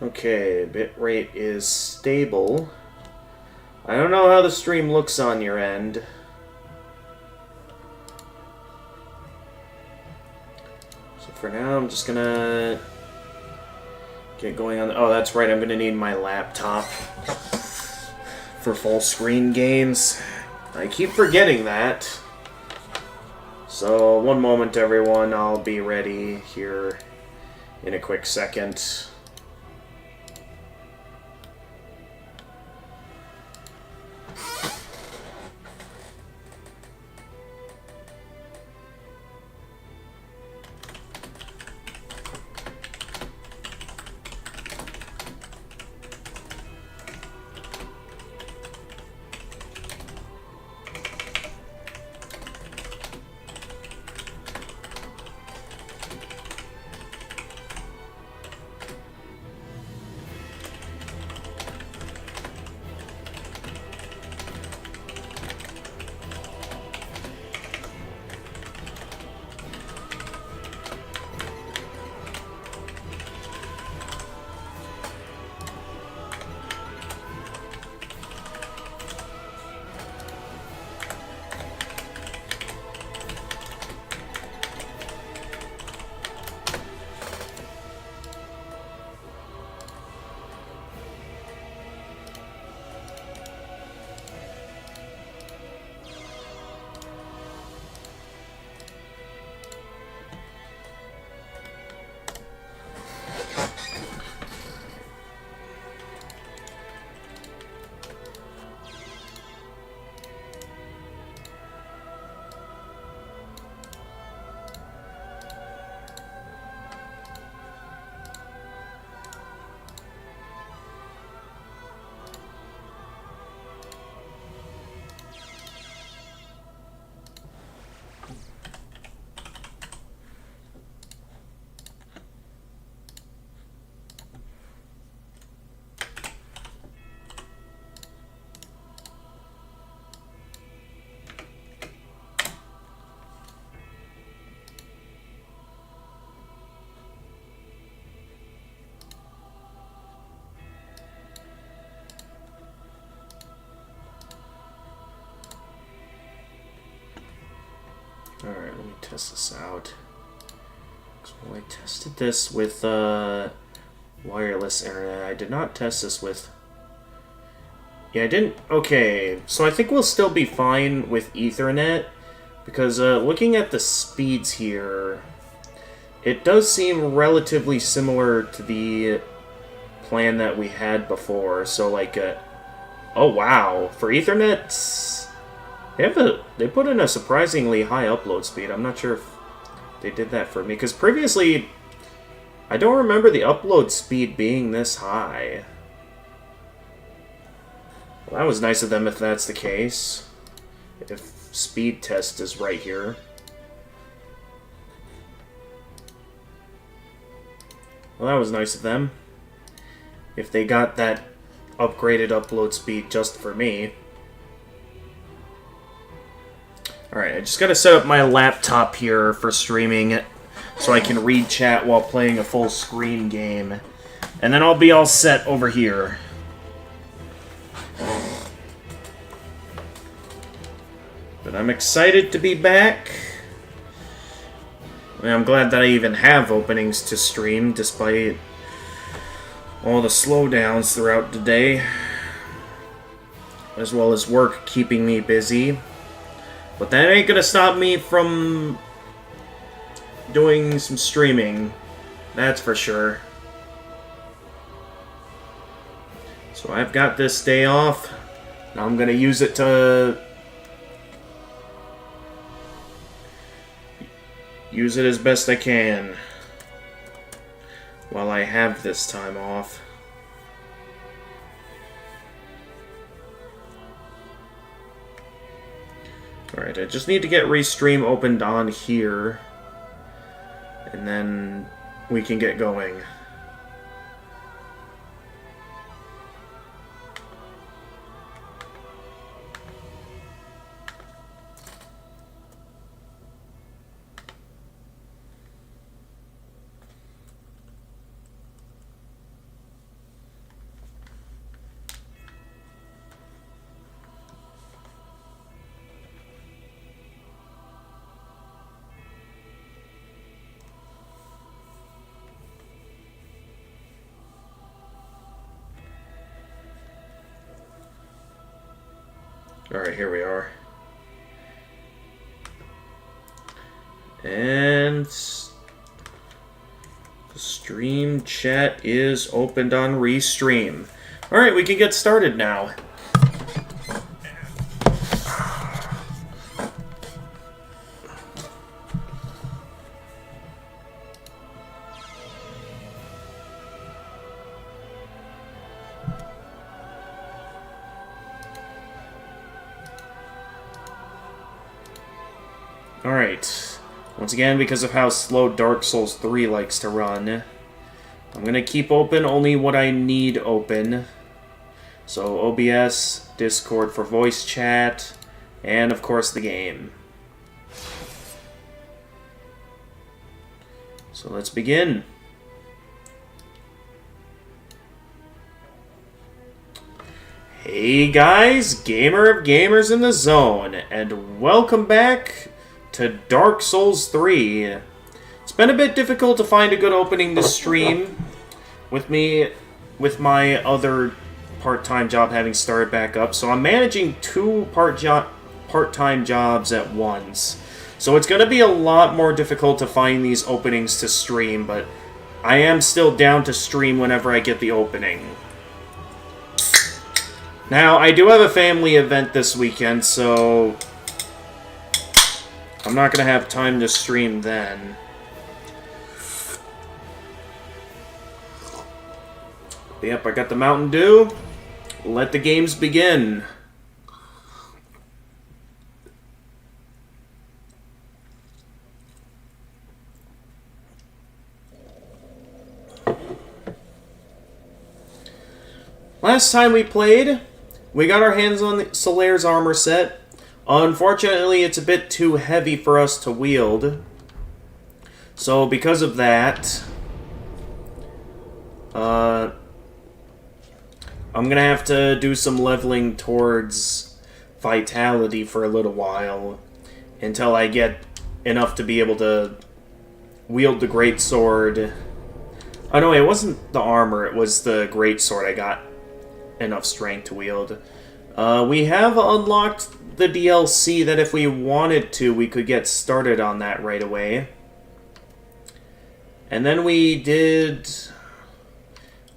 Okay, bitrate is stable. I don't know how the stream looks on your end. So for now, I'm just gonna get going on. Oh, that's right, I'm gonna need my laptop for full screen games. I keep forgetting that. So, one moment, everyone. I'll be ready here in a quick second. Alright, let me test this out. Well, I tested this with wireless internet. I did not test this with... Yeah, I didn't... Okay, so I think we'll still be fine with Ethernet, because looking at the speeds here, it does seem relatively similar to the plan that we had before. So, like, oh wow, for Ethernet... They put in a surprisingly high upload speed. I'm not sure if they did that for me, because previously I don't remember the upload speed being this high. Well, that was nice of them if that's the case. If speed test is right here. Well, that was nice of them. If they got that upgraded upload speed just for me. Alright, I just gotta set up my laptop here for streaming it so I can read chat while playing a full screen game. And then I'll be all set over here. But I'm excited to be back. I mean, I'm glad that I even have openings to stream despite all the slowdowns throughout the day. As well as work keeping me busy. But that ain't gonna stop me from doing some streaming. That's for sure. So I've got this day off. Now I'm gonna use it to... use it as best I can. While I have this time off. Alright, I just need to get Restream opened on here. And then we can get going. Alright, here we are. And the stream chat is opened on Restream. Alright, we can get started now. Alright. Once again, because of how slow Dark Souls 3 likes to run, I'm gonna keep open only what I need open. So OBS, Discord for voice chat, and of course the game. So let's begin. Hey guys, Gamer of Gamers in the Zone, and welcome back to Dark Souls 3. It's been a bit difficult to find a good opening to stream with my other part-time job having started back up, so I'm managing two part-time jobs at once. So it's going to be a lot more difficult to find these openings to stream, but I am still down to stream whenever I get the opening. Now, I do have a family event this weekend, so I'm not going to have time to stream then. Yep, I got the Mountain Dew. Let the games begin. Last time we played, we got our hands on the Solaire's armor set. Unfortunately, it's a bit too heavy for us to wield. So because of that, I'm gonna have to do some leveling towards Vitality for a little while until I get enough to be able to wield the Greatsword. Oh no, it wasn't the armor, it was the Greatsword I got enough strength to wield. We have unlocked the DLC that if we wanted to, we could get started on that right away. And then we did...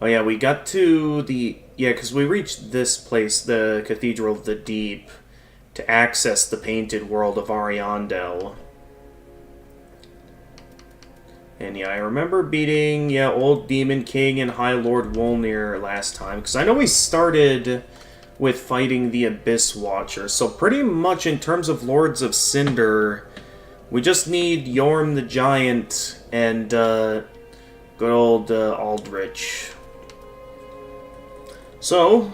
Oh yeah, we got to the... Yeah, because we reached this place, the Cathedral of the Deep, to access the painted world of Ariandel. And yeah, I remember beating, Old Demon King and High Lord Wolnir last time, because I know we started with fighting the Abyss Watcher, so pretty much in terms of Lords of Cinder, we just need Yorm the Giant and good old Aldrich. So,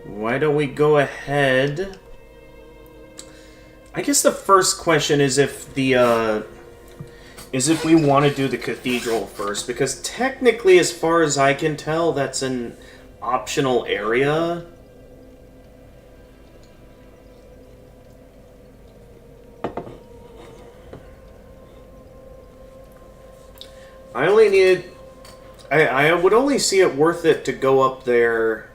why don't we go ahead? I guess the first question is if the if we want to do the cathedral first, because technically, as far as I can tell, that's an optional area. I only need... I would only see it worth it to go up there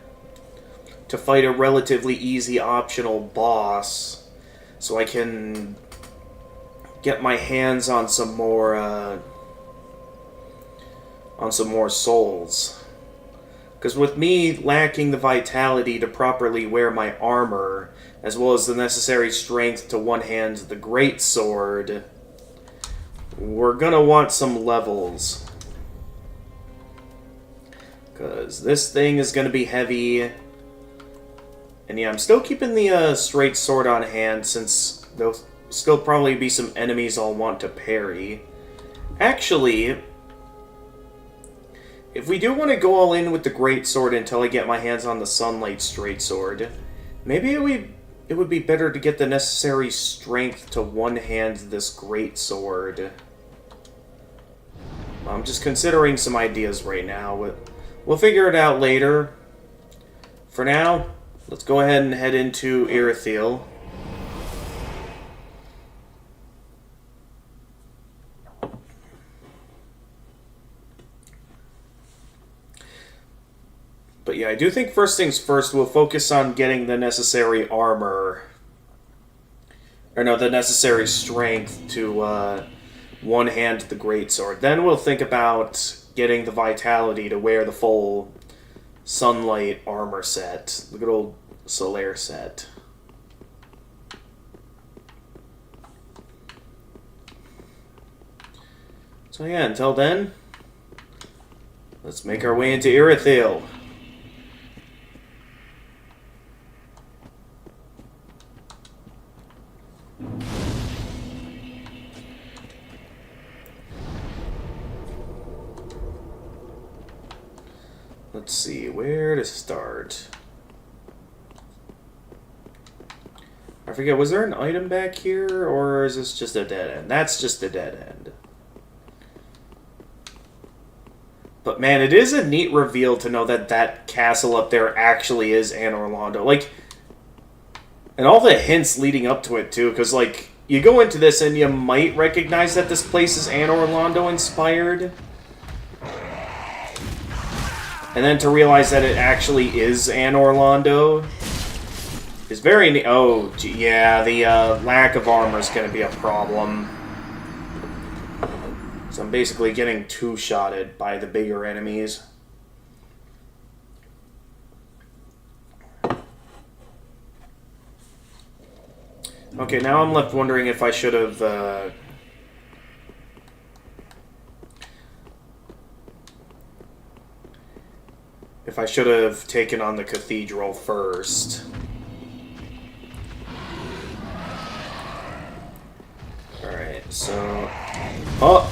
to fight a relatively easy optional boss, so I can get my hands on some more souls. Because with me lacking the vitality to properly wear my armor, as well as the necessary strength to one-hand the Greatsword, we're gonna want some levels. Because this thing is gonna be heavy. And yeah, I'm still keeping the straight sword on hand, since there'll still probably be some enemies I'll want to parry. Actually, if we do want to go all in with the Greatsword until I get my hands on the Sunlight Straight Sword, maybe it would be better to get the necessary strength to one-hand this Greatsword. I'm just considering some ideas right now. We'll figure it out later. For now, let's go ahead and head into Irithyll. But yeah, I do think first things first, we'll focus on getting the necessary armor. Or no, the necessary strength to one-hand the greatsword. Then we'll think about getting the vitality to wear the full sunlight armor set. The good old Solaire set. So yeah, until then, let's make our way into Irithyll. Let's see, where to start? I forget, was there an item back here, or is this just a dead end? That's just a dead end. But man, it is a neat reveal to know that that castle up there actually is Anor Londo. Like, and all the hints leading up to it, too, because, like, you go into this and you might recognize that this place is Anor Londo inspired. And then to realize that it actually is Anor Londo is very neat. Oh, yeah, the lack of armor is going to be a problem. So I'm basically getting two-shotted by the bigger enemies. Okay, now I'm left wondering if I should have... if I should have taken on the cathedral first. Alright, so... Oh!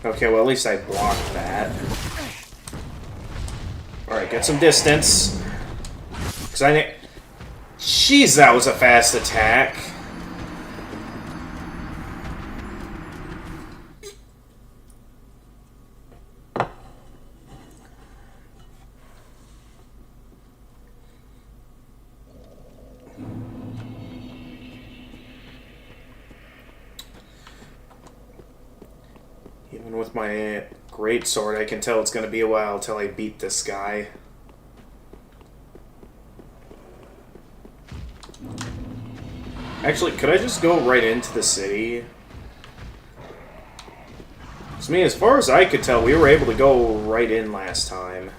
Okay, well at least I blocked that. Alright, get some distance. Because I need... Jeez, that was a fast attack. Even with my greatsword, I can tell it's going to be a while till I beat this guy. Actually, could I just go right into the city? I mean, as far as I could tell, we were able to go right in last time.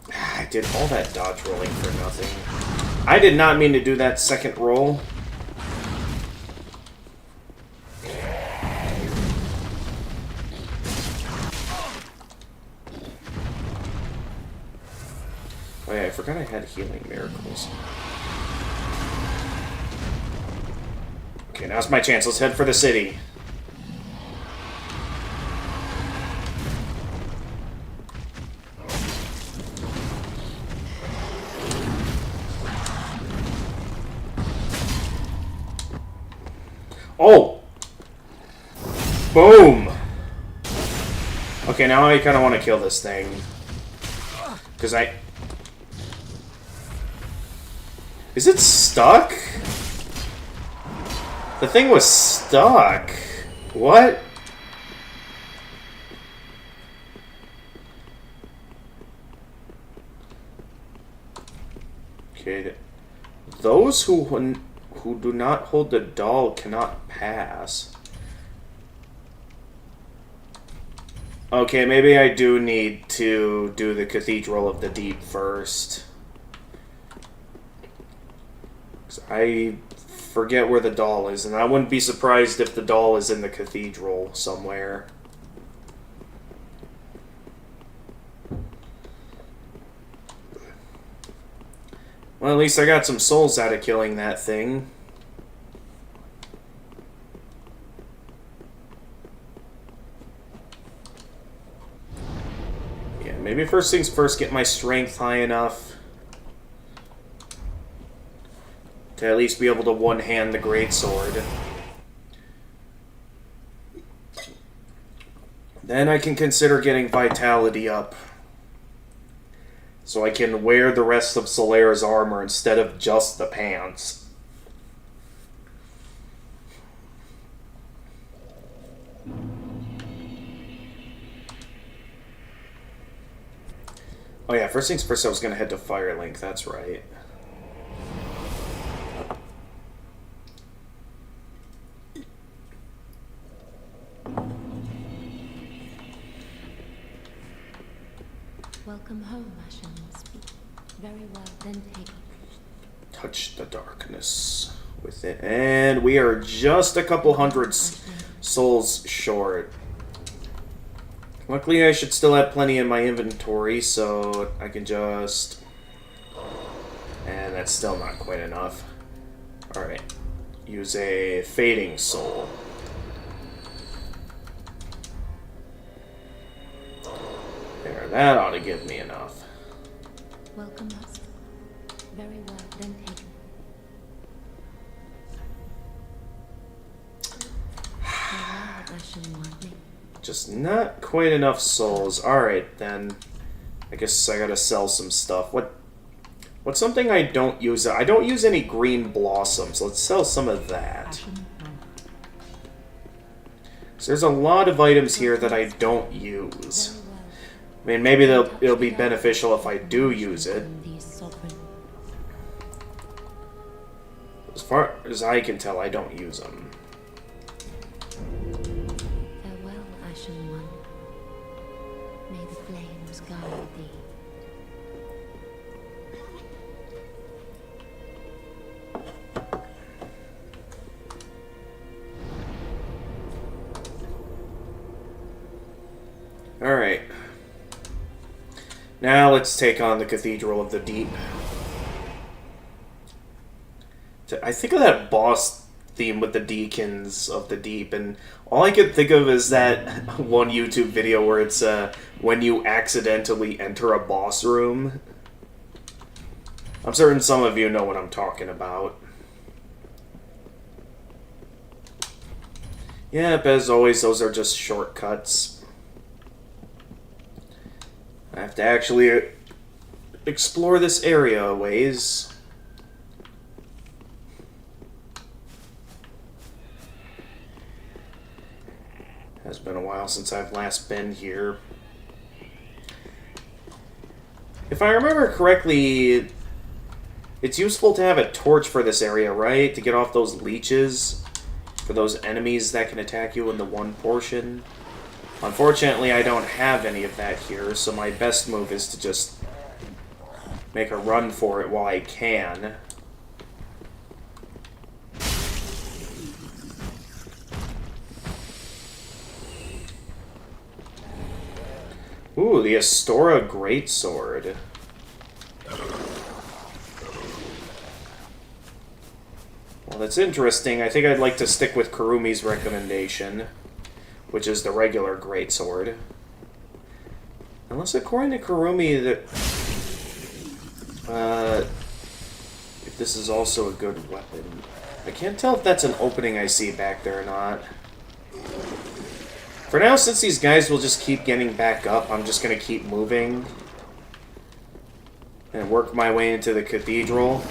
I did all that dodge rolling for nothing. I did not mean to do that second roll. Oh yeah, I forgot I had healing miracles. Okay, now's my chance. Let's head for the city. Oh! Boom! Okay, now I kind of want to kill this thing. Because I... Is it stuck? The thing was stuck. What? Okay. Those who do not hold the doll cannot pass. Okay, maybe I do need to do the Cathedral of the Deep first. I forget where the doll is, and I wouldn't be surprised if the doll is in the cathedral somewhere. Well, at least I got some souls out of killing that thing. Yeah, maybe first things first, get my strength high enough to at least be able to one-hand the greatsword. Then I can consider getting vitality up. So I can wear the rest of Solera's armor instead of just the pants. Oh yeah, first things first, I was gonna head to Firelink, that's right. Welcome home, Ashen. Very well, then take. Touch the darkness with it. And we are just a couple hundred souls short. Luckily, I should still have plenty in my inventory, so I can just... And that's still not quite enough. Alright. Use a Fading Soul. There, that ought to give me enough. Welcome, Master. Very well, then take. Just not quite enough souls. Alright, then. I guess I gotta sell some stuff. What's something I don't use? I don't use any green blossoms. Let's sell some of that. So there's a lot of items here that I don't use. I mean, maybe it'll be beneficial if I do use it. As far as I can tell, I don't use them. Farewell, Ashen One. May the flames guide thee. Alright. Now let's take on the Cathedral of the Deep. I think of that boss theme with the Deacons of the Deep, and all I could think of is that one YouTube video where it's when you accidentally enter a boss room. I'm certain some of you know what I'm talking about. Yep, as always, those are just shortcuts. I have to actually explore this area a ways. Has been a while since I've last been here. If I remember correctly, it's useful to have a torch for this area, right? To get off those leeches for those enemies that can attack you in the one portion. Unfortunately, I don't have any of that here, so my best move is to just make a run for it while I can. Ooh, the Astora Greatsword. Well, that's interesting. I think I'd like to stick with Kurumi's recommendation, which is the regular greatsword. Unless, according to Kurumi, that if this is also a good weapon. I can't tell if that's an opening I see back there or not. For now, since these guys will just keep getting back up, I'm just going to keep moving and work my way into the cathedral.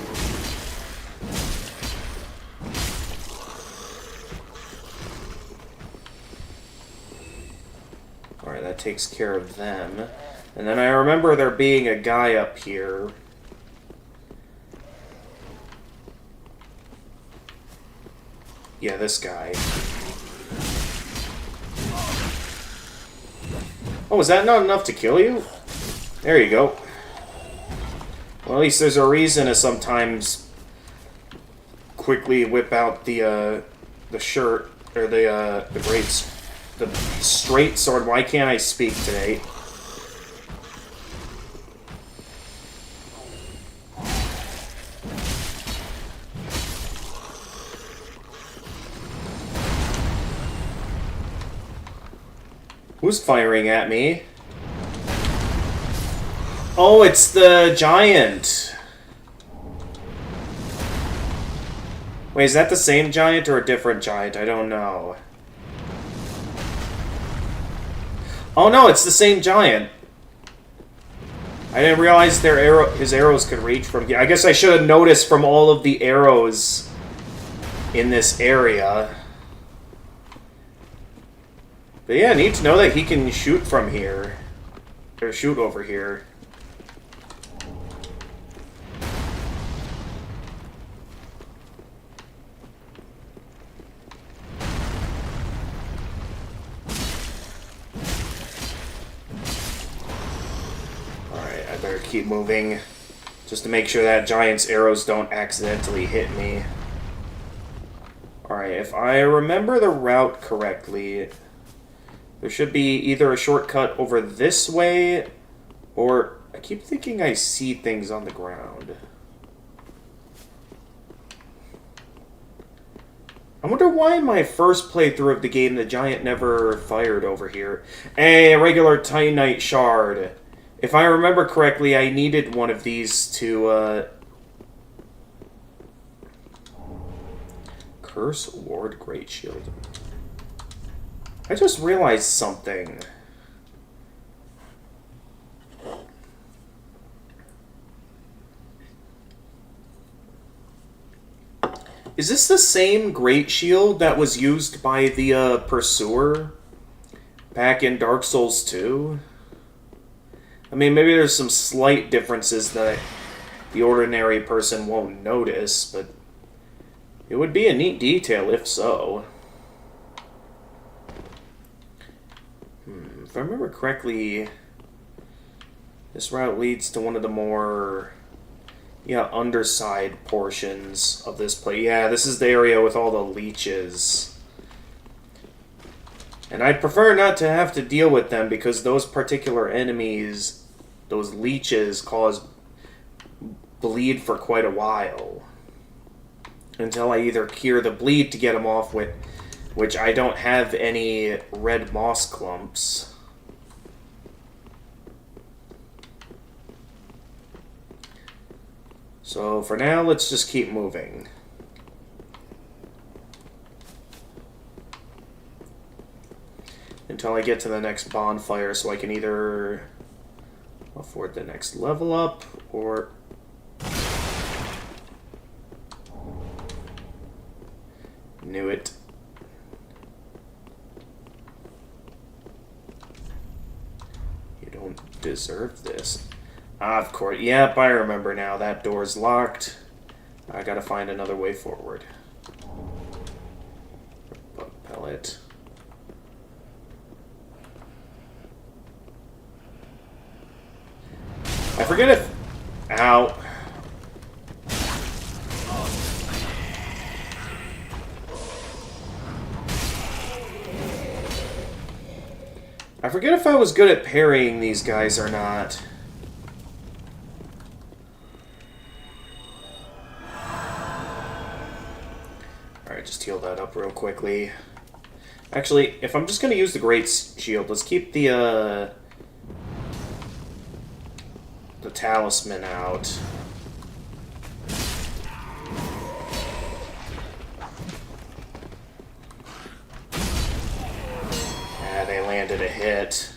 Alright, that takes care of them. And then I remember there being a guy up here. Yeah, this guy. Oh, is that not enough to kill you? There you go. Well, at least there's a reason to sometimes quickly whip out the shirt, or the straight sword. Why can't I speak today? Who's firing at me? Oh, it's the giant. Wait, is that the same giant or a different giant? I don't know. Oh no, it's the same giant. I didn't realize his arrows could reach from here. I guess I should have noticed from all of the arrows in this area. But yeah, neat to know that he can shoot from here. Or shoot over here. Alright, I better keep moving. Just to make sure that giant's arrows don't accidentally hit me. Alright, if I remember the route correctly, there should be either a shortcut over this way, or I keep thinking I see things on the ground. I wonder why in my first playthrough of the game the giant never fired over here. A regular Titanite shard. If I remember correctly, I needed one of these to, Curse Ward Great Shield. I just realized something. Is this the same Great Shield that was used by the Pursuer back in Dark Souls 2? I mean, maybe there's some slight differences that the ordinary person won't notice, but it would be a neat detail if so. If I remember correctly, this route leads to one of the more, underside portions of this place. Yeah, this is the area with all the leeches. And I'd prefer not to have to deal with them because those particular enemies, those leeches, cause bleed for quite a while. Until I either cure the bleed to get them off with, which I don't have any red moss clumps. So for now, let's just keep moving. Until I get to the next bonfire so I can either afford the next level up or... Knew it. You don't deserve this. Of course. Yep, I remember now. That door's locked. I gotta find another way forward. Bug pellet. I forget if... Ow. I forget if I was good at parrying these guys or not. Alright, just heal that up real quickly. Actually, if I'm just going to use the Great Shield, let's keep the Talisman out. Yeah, they landed a hit.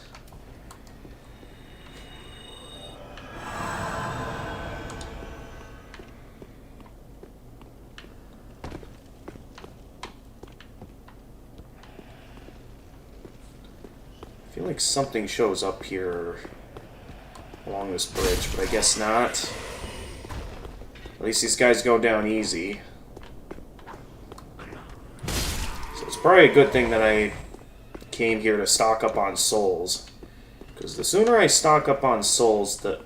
I feel like something shows up here along this bridge, but I guess not. At least these guys go down easy. So it's probably a good thing that I came here to stock up on souls. Because the sooner I stock up on souls, the...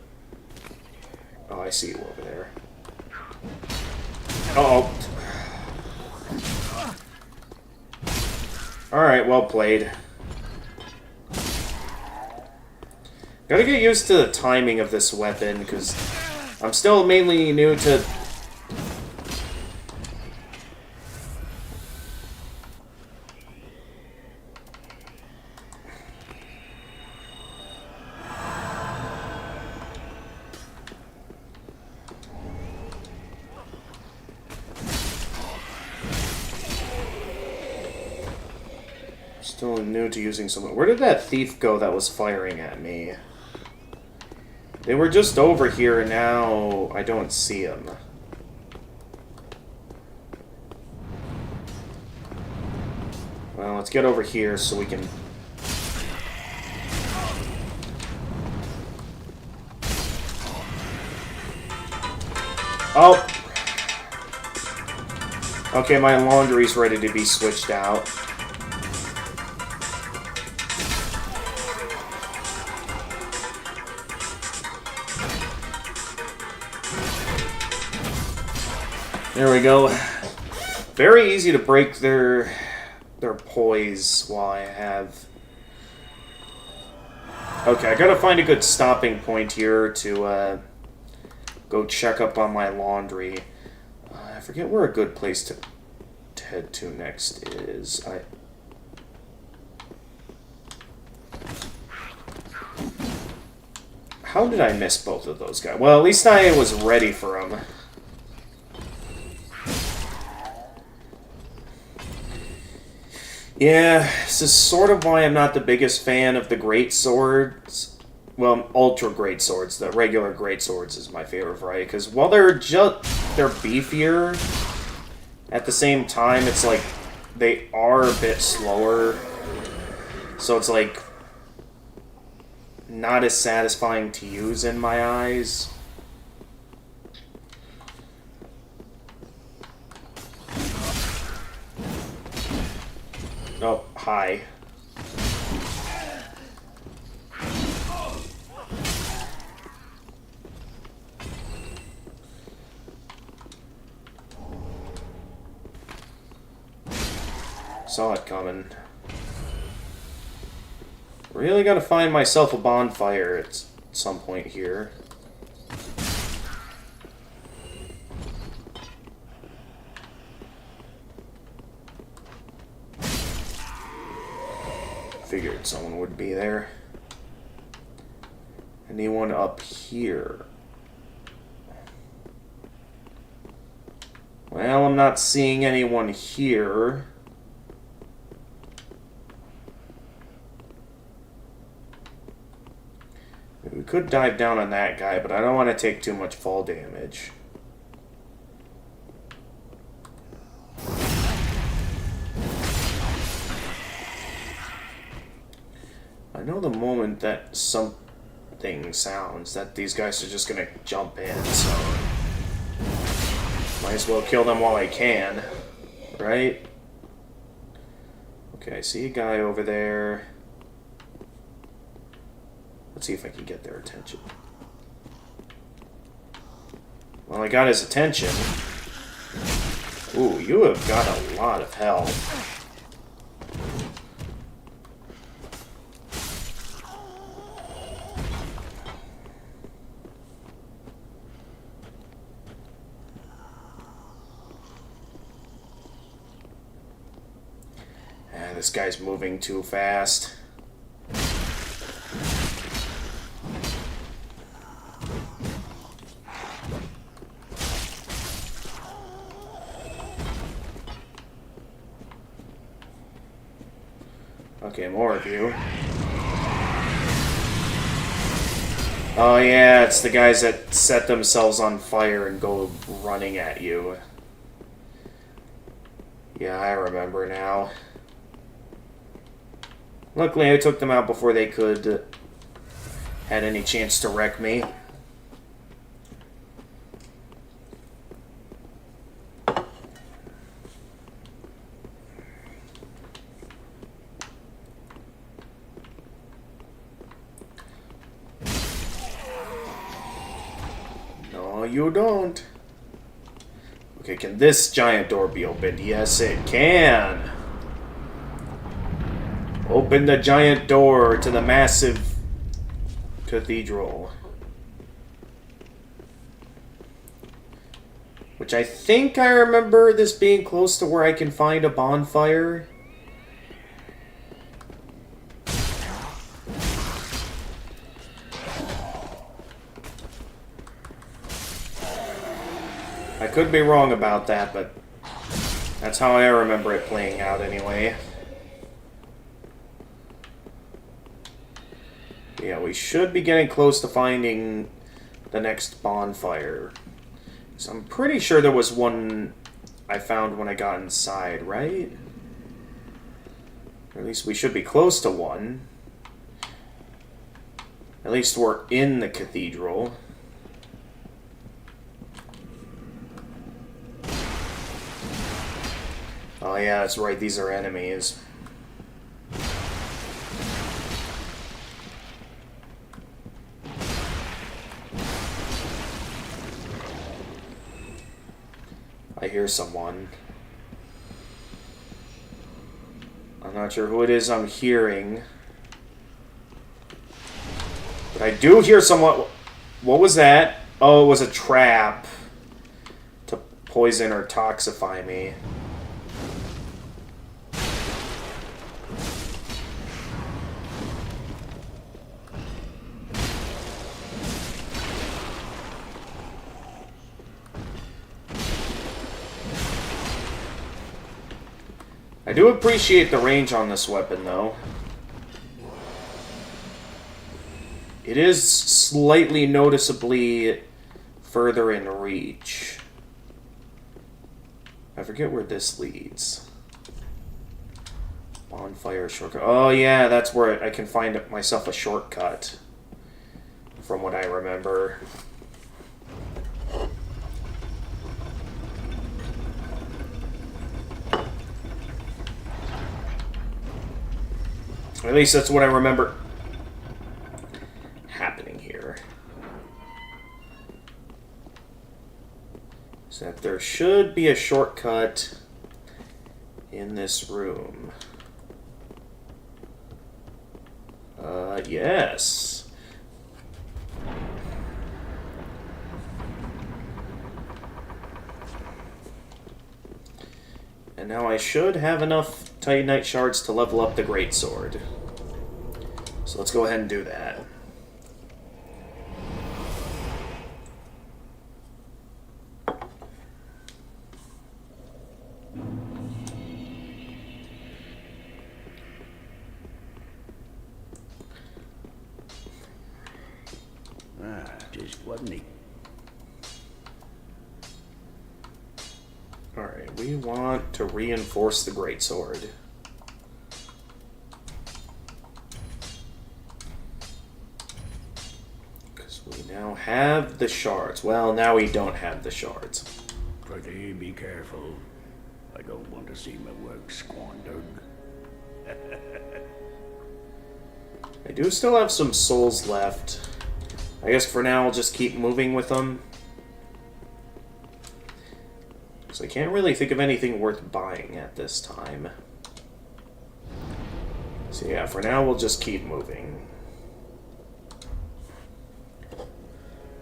Oh, I see you over there. Uh-oh. Alright, well played. Gotta get used to the timing of this weapon, because I'm still mainly new to... Still new to using someone. Where did that thief go that was firing at me? They were just over here, and now I don't see them. Well, let's get over here so we can... Oh! Okay, my laundry's ready to be switched out. There we go. Very easy to break their poise while I have... Okay, I gotta find a good stopping point here to go check up on my laundry. I forget where a good place to head to next is. How did I miss both of those guys? Well, at least I was ready for them. Yeah, this is sort of why I'm not the biggest fan of the great swords. Well, ultra great swords. The regular great swords is my favorite variety, because while they're beefier, at the same time, it's like they are a bit slower. So it's like not as satisfying to use in my eyes. Oh, hi. Saw it coming. Really gotta find myself a bonfire at some point here. Figured someone would be there. Anyone up here? Well, I'm not seeing anyone here. We could dive down on that guy, but I don't want to take too much fall damage. I know the moment that something sounds that these guys are just gonna jump in, so might as well kill them while I can, right? Okay, I see a guy over there. Let's see if I can get their attention. Well, I got his attention. Ooh, you have got a lot of health. This guy's moving too fast. Okay, more of you. Oh yeah, it's the guys that set themselves on fire and go running at you. Yeah, I remember now. Luckily, I took them out before they could had any chance to wreck me. No, you don't. Okay, can this giant door be opened? Yes, it can. Open the giant door to the massive cathedral. Which I think I remember this being close to where I can find a bonfire. I could be wrong about that, but that's how I remember it playing out anyway. Yeah, we should be getting close to finding the next bonfire. So I'm pretty sure there was one I found when I got inside, right? Or at least we should be close to one. At least we're in the cathedral. Oh yeah, that's right, these are enemies. I hear someone. I'm not sure who it is I'm hearing. But I do hear someone. What was that? Oh, it was a trap to poison or toxify me. I do appreciate the range on this weapon, though. It is slightly noticeably further in reach. I forget where this leads. Bonfire shortcut. Oh yeah, that's where I can find myself a shortcut. From what I remember. At least that's what I remember happening here. So that there should be a shortcut in this room. Yes. And now I should have enough Titanite shards to level up the greatsword. So let's go ahead and do that. Just wasn't he? Alright, we want to reinforce the greatsword. Because we now have the shards. Well, now we don't have the shards. Pretty be careful. I don't want to see my work squandered. I do still have some souls left. I guess for now I'll just keep moving with them. Because I can't really think of anything worth buying at this time. So yeah, for now we'll just keep moving.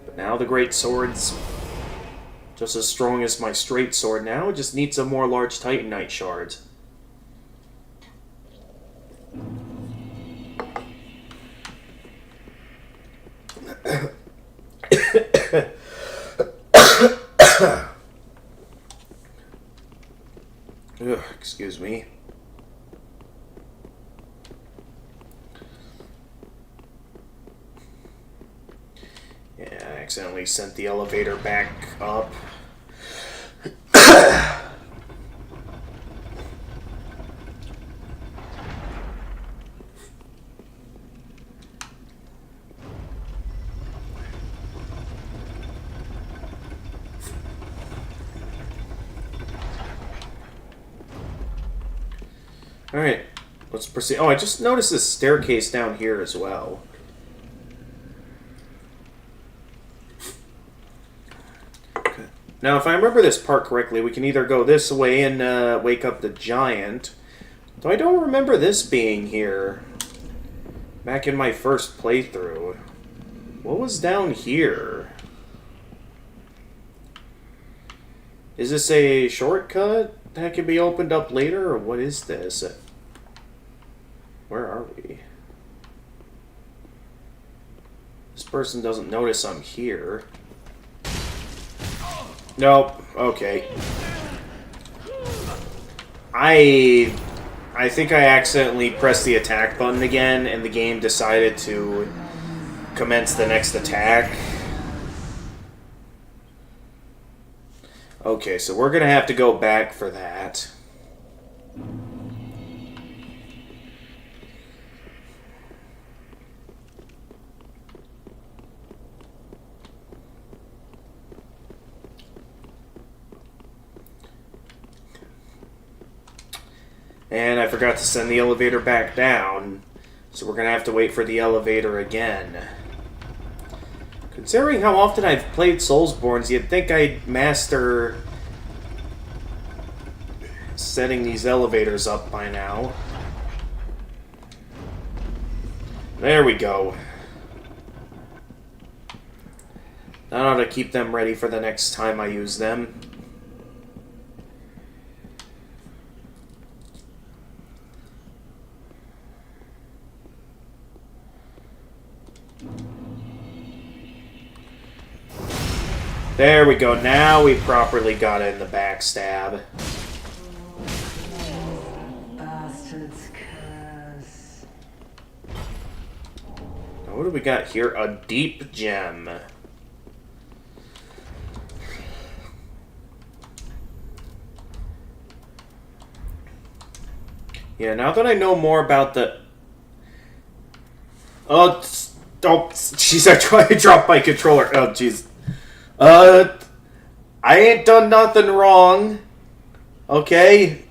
But now the great sword's just as strong as my straight sword now. It just needs some more large Titanite shards. Ugh, excuse me. Yeah, I accidentally sent the elevator back up. Alright, let's proceed. Oh, I just noticed this staircase down here as well. Okay. Now, if I remember this part correctly, we can either go this way and wake up the giant. Though I don't remember this being here. Back in my first playthrough. What was down here? Is this a shortcut that can be opened up later, or what is this? Where are we? This person doesn't notice I'm here. Nope. Okay. I think I accidentally pressed the attack button again, and the game decided to commence the next attack. Okay, so we're gonna have to go back for that. And I forgot to send the elevator back down, so we're gonna have to wait for the elevator again. Considering how often I've played Soulsborne, you'd think I'd master setting these elevators up by now. There we go. That ought to keep them ready for the next time I use them. There we go. Now we properly got in the backstab. Bastard's curse. Now what do we got here? A deep gem. Yeah, now that I know more about the... Oh, jeez, I tried to drop my controller. Oh, jeez. I ain't done nothing wrong. Okay?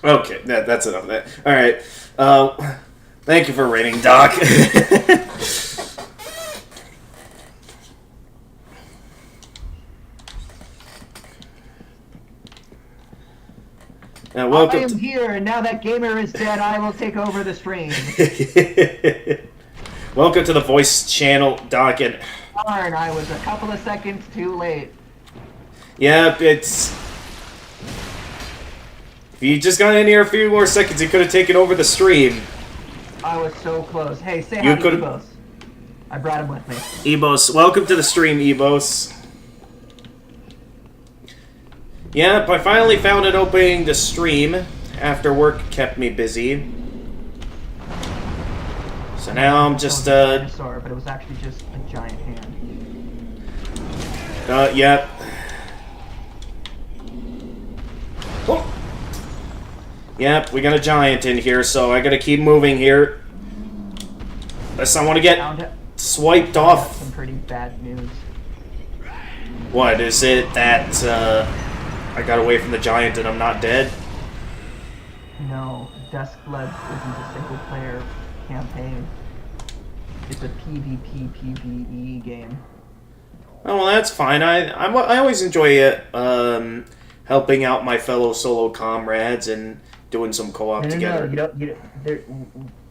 Okay, that's enough of that. Alright. Thank you for rating, Doc. Now, I am here, and now that gamer is dead, I will take over the stream. Welcome to the voice channel, Doc. And Darn, I was a couple of seconds too late. yep, it's... If you just got in here a few more seconds, you could have taken over the stream. I was so close. Hey, say You hi to could've- Ebos. I brought him with me. Ebos, welcome to the stream, Ebos. Yep, I finally found an opening to stream after work kept me busy. So now I'm just, Dinosaur, but it was actually just a giant hand. Yep. Oh. Yep, we got a giant in here, so I gotta keep moving here. Unless I want to get Found swiped out off. some pretty bad news. What, is it that, I got away from the giant and I'm not dead? No, Duskblood isn't a single-player campaign. It's a PvP PvE game. Oh, well, that's fine. I always enjoy it, helping out my fellow solo comrades and doing some co-op together. No,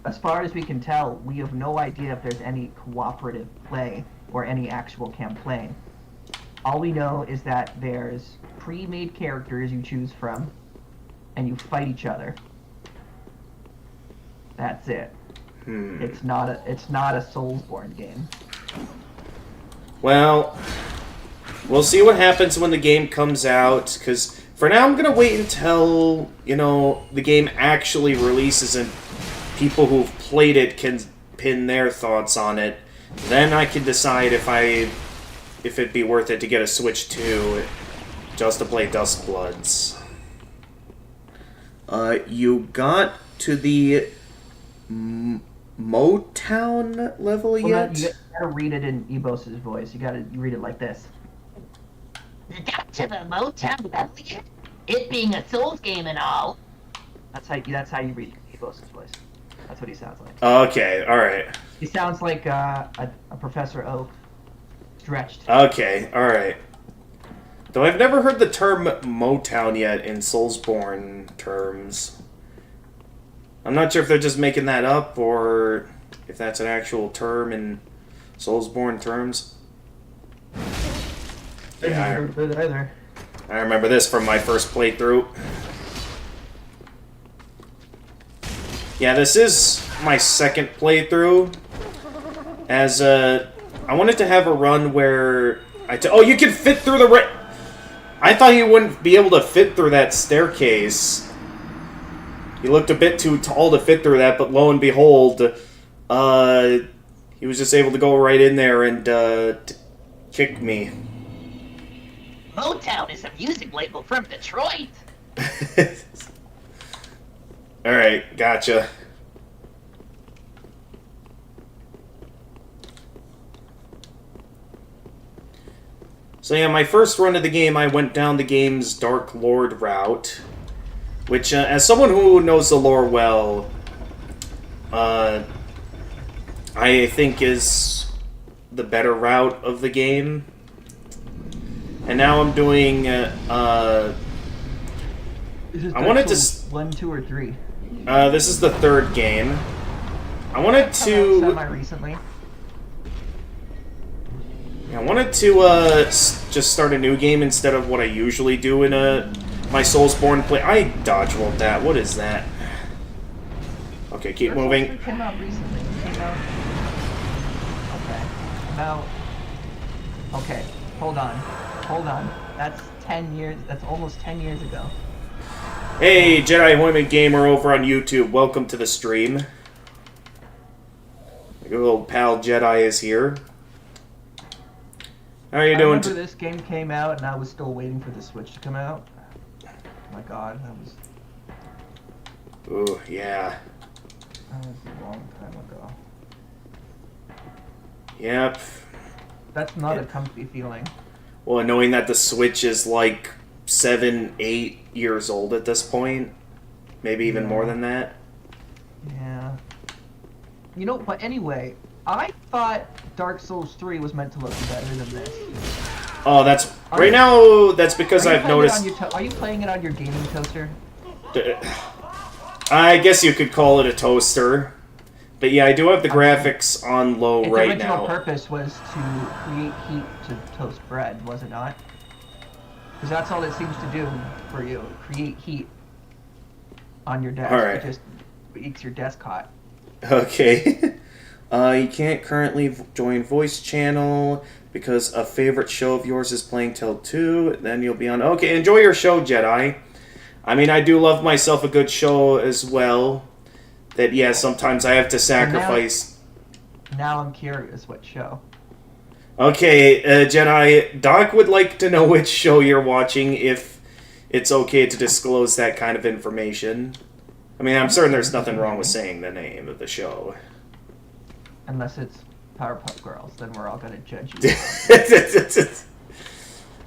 as far as we can tell, we have no idea if there's any cooperative play or any actual campaign. All we know is that there's pre-made characters you choose from, and you fight each other. That's it. It's not a Soulsborne game. Well, we'll see what happens when the game comes out, because for now I'm going to wait until, the game actually releases and people who've played it can pin their thoughts on it. Then I can decide if it'd be worth it to get a Switch 2 just to play Duskbloods. You got to the Motown level yet? You gotta read it in Ebos' voice. You gotta read it like this. You got to the Motown level yet? It being a Souls game and all. That's how you read Ebos' voice. That's what he sounds like. Okay, alright. He sounds like a Professor Oak. Stretched. Okay, alright. Though I've never heard the term Motown yet in Soulsborne terms. I'm not sure if they're just making that up, or if that's an actual term in Soulsborne terms. Didn't Yeah, heard of it either. I remember this from my first playthrough. Yeah, this is my second playthrough. As I wanted to have a run where oh, you can fit through the I thought you wouldn't be able to fit through that staircase. He looked a bit too tall to fit through that, but lo and behold, he was just able to go right in there and kick me. Motown is a music label from Detroit. Alright, gotcha. So yeah, my first run of the game, I went down the game's Dark Lord route, which, as someone who knows the lore well, I think is the better route of the game. And now I'm doing, Is this I wanted to 1, 2, or 3? this is the third game. I wanted to... Semi-recently. I wanted to just start a new game instead of what I usually do in my Soulsborne play. I dodge rolled that. What is that? Okay, keep moving. It came out recently. It came out... Okay. Now... Okay, hold on. Hold on. That's 10 years... That's almost 10 years ago. Hey, Jedi Women Gamer over on YouTube. Welcome to the stream. My good old pal Jedi is here. How are you I doing? remember this game came out and I was still waiting for the Switch to come out. Oh my god, that was... Ooh, yeah. That was a long time ago. Yep. That's not a comfy feeling. Well, knowing that the Switch is like 7, 8 years old at this point. Maybe even more than that. Yeah. You know, but anyway, I thought Dark Souls 3 was meant to look better than this. Oh, that's... Are Right you- now, that's because Are you I've playing it noticed... on your are you playing it on your gaming toaster? I guess you could call it a toaster. But yeah, I do have the graphics on low Its right original now. purpose was to create heat to toast bread, was it not? Because that's all it seems to do for you. Create heat on your desk. Alright. It just makes your desk hot. Okay. You can't currently join voice channel because a favorite show of yours is playing till 2. Then you'll be on... Okay, enjoy your show, Jedi. I mean, I do love myself a good show as well. That, yeah, sometimes I have to sacrifice... Now I'm curious what show. Okay, Jedi, Doc would like to know which show you're watching, if it's okay to disclose that kind of information. I mean, I'm certain there's nothing wrong with saying the name of the show. Unless it's Powerpuff Girls, then we're all gonna judge you.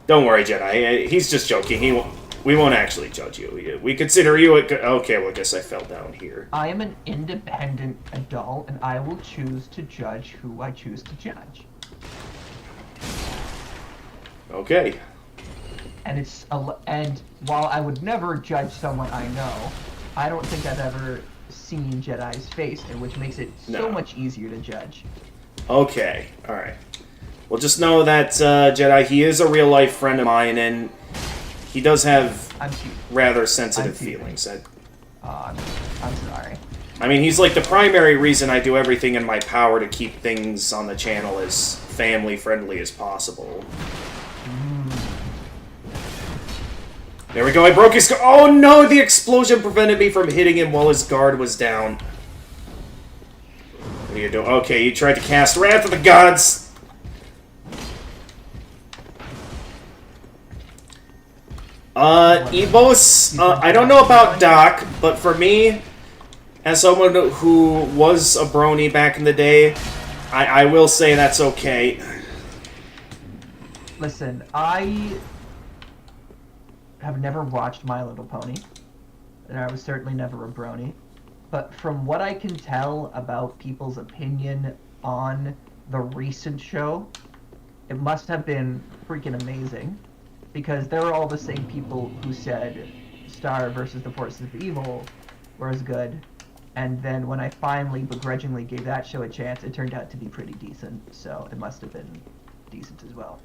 Don't worry, Jedi. He's just joking. We won't actually judge you. We consider you okay, well, I guess I fell down here. I am an independent adult, and I will choose to judge who I choose to judge. Okay. And and while I would never judge someone I know, I don't think I've ever seen Jedi's face, and which makes it so No. much easier to judge. Okay. Alright. Well, just know that, Jedi, he is a real-life friend of mine, and he does have I'm cute. rather sensitive I'm teasing. feelings. I'm sorry. I mean, he's like the primary reason I do everything in my power to keep things on the channel as family-friendly as possible. There we go, I broke his... Oh no, the explosion prevented me from hitting him while his guard was down. What are you doing? Okay, you tried to cast Wrath of the Gods. Evos, I don't know about Doc, but for me, as someone who was a brony back in the day, I will say that's okay. Listen, I have never watched My Little Pony, and I was certainly never a brony. But from what I can tell about people's opinion on the recent show, it must have been freaking amazing. Because they're all the same people who said Star versus the Forces of Evil was good. And then when I finally begrudgingly gave that show a chance, it turned out to be pretty decent. So it must have been decent as well.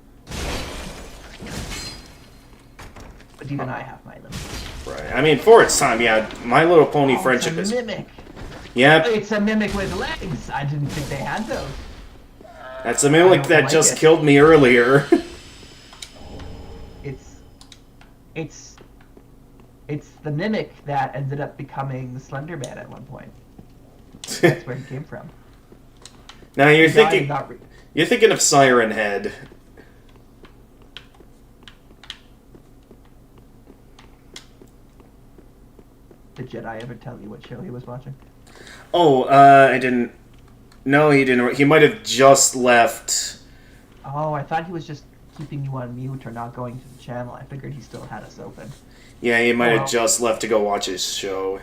But even I have my limits. Right. I mean, for its time, yeah, My Little Pony friendship it's is... a mimic. Yep, It's a mimic with legs. I didn't think they had those. that's a mimic don't that like just it. killed me earlier. It's the mimic that ended up becoming the Slender Man at one point. That's where he came from. Now you're He died thinking... and got re- You're thinking of Siren Head. Did Jedi ever tell you what show he was watching? Oh, I didn't... No, he didn't. He might have just left. Oh, I thought he was just keeping you on mute or not going to the channel. I figured he still had us open. Yeah, he might Oh. have just left to go watch his show.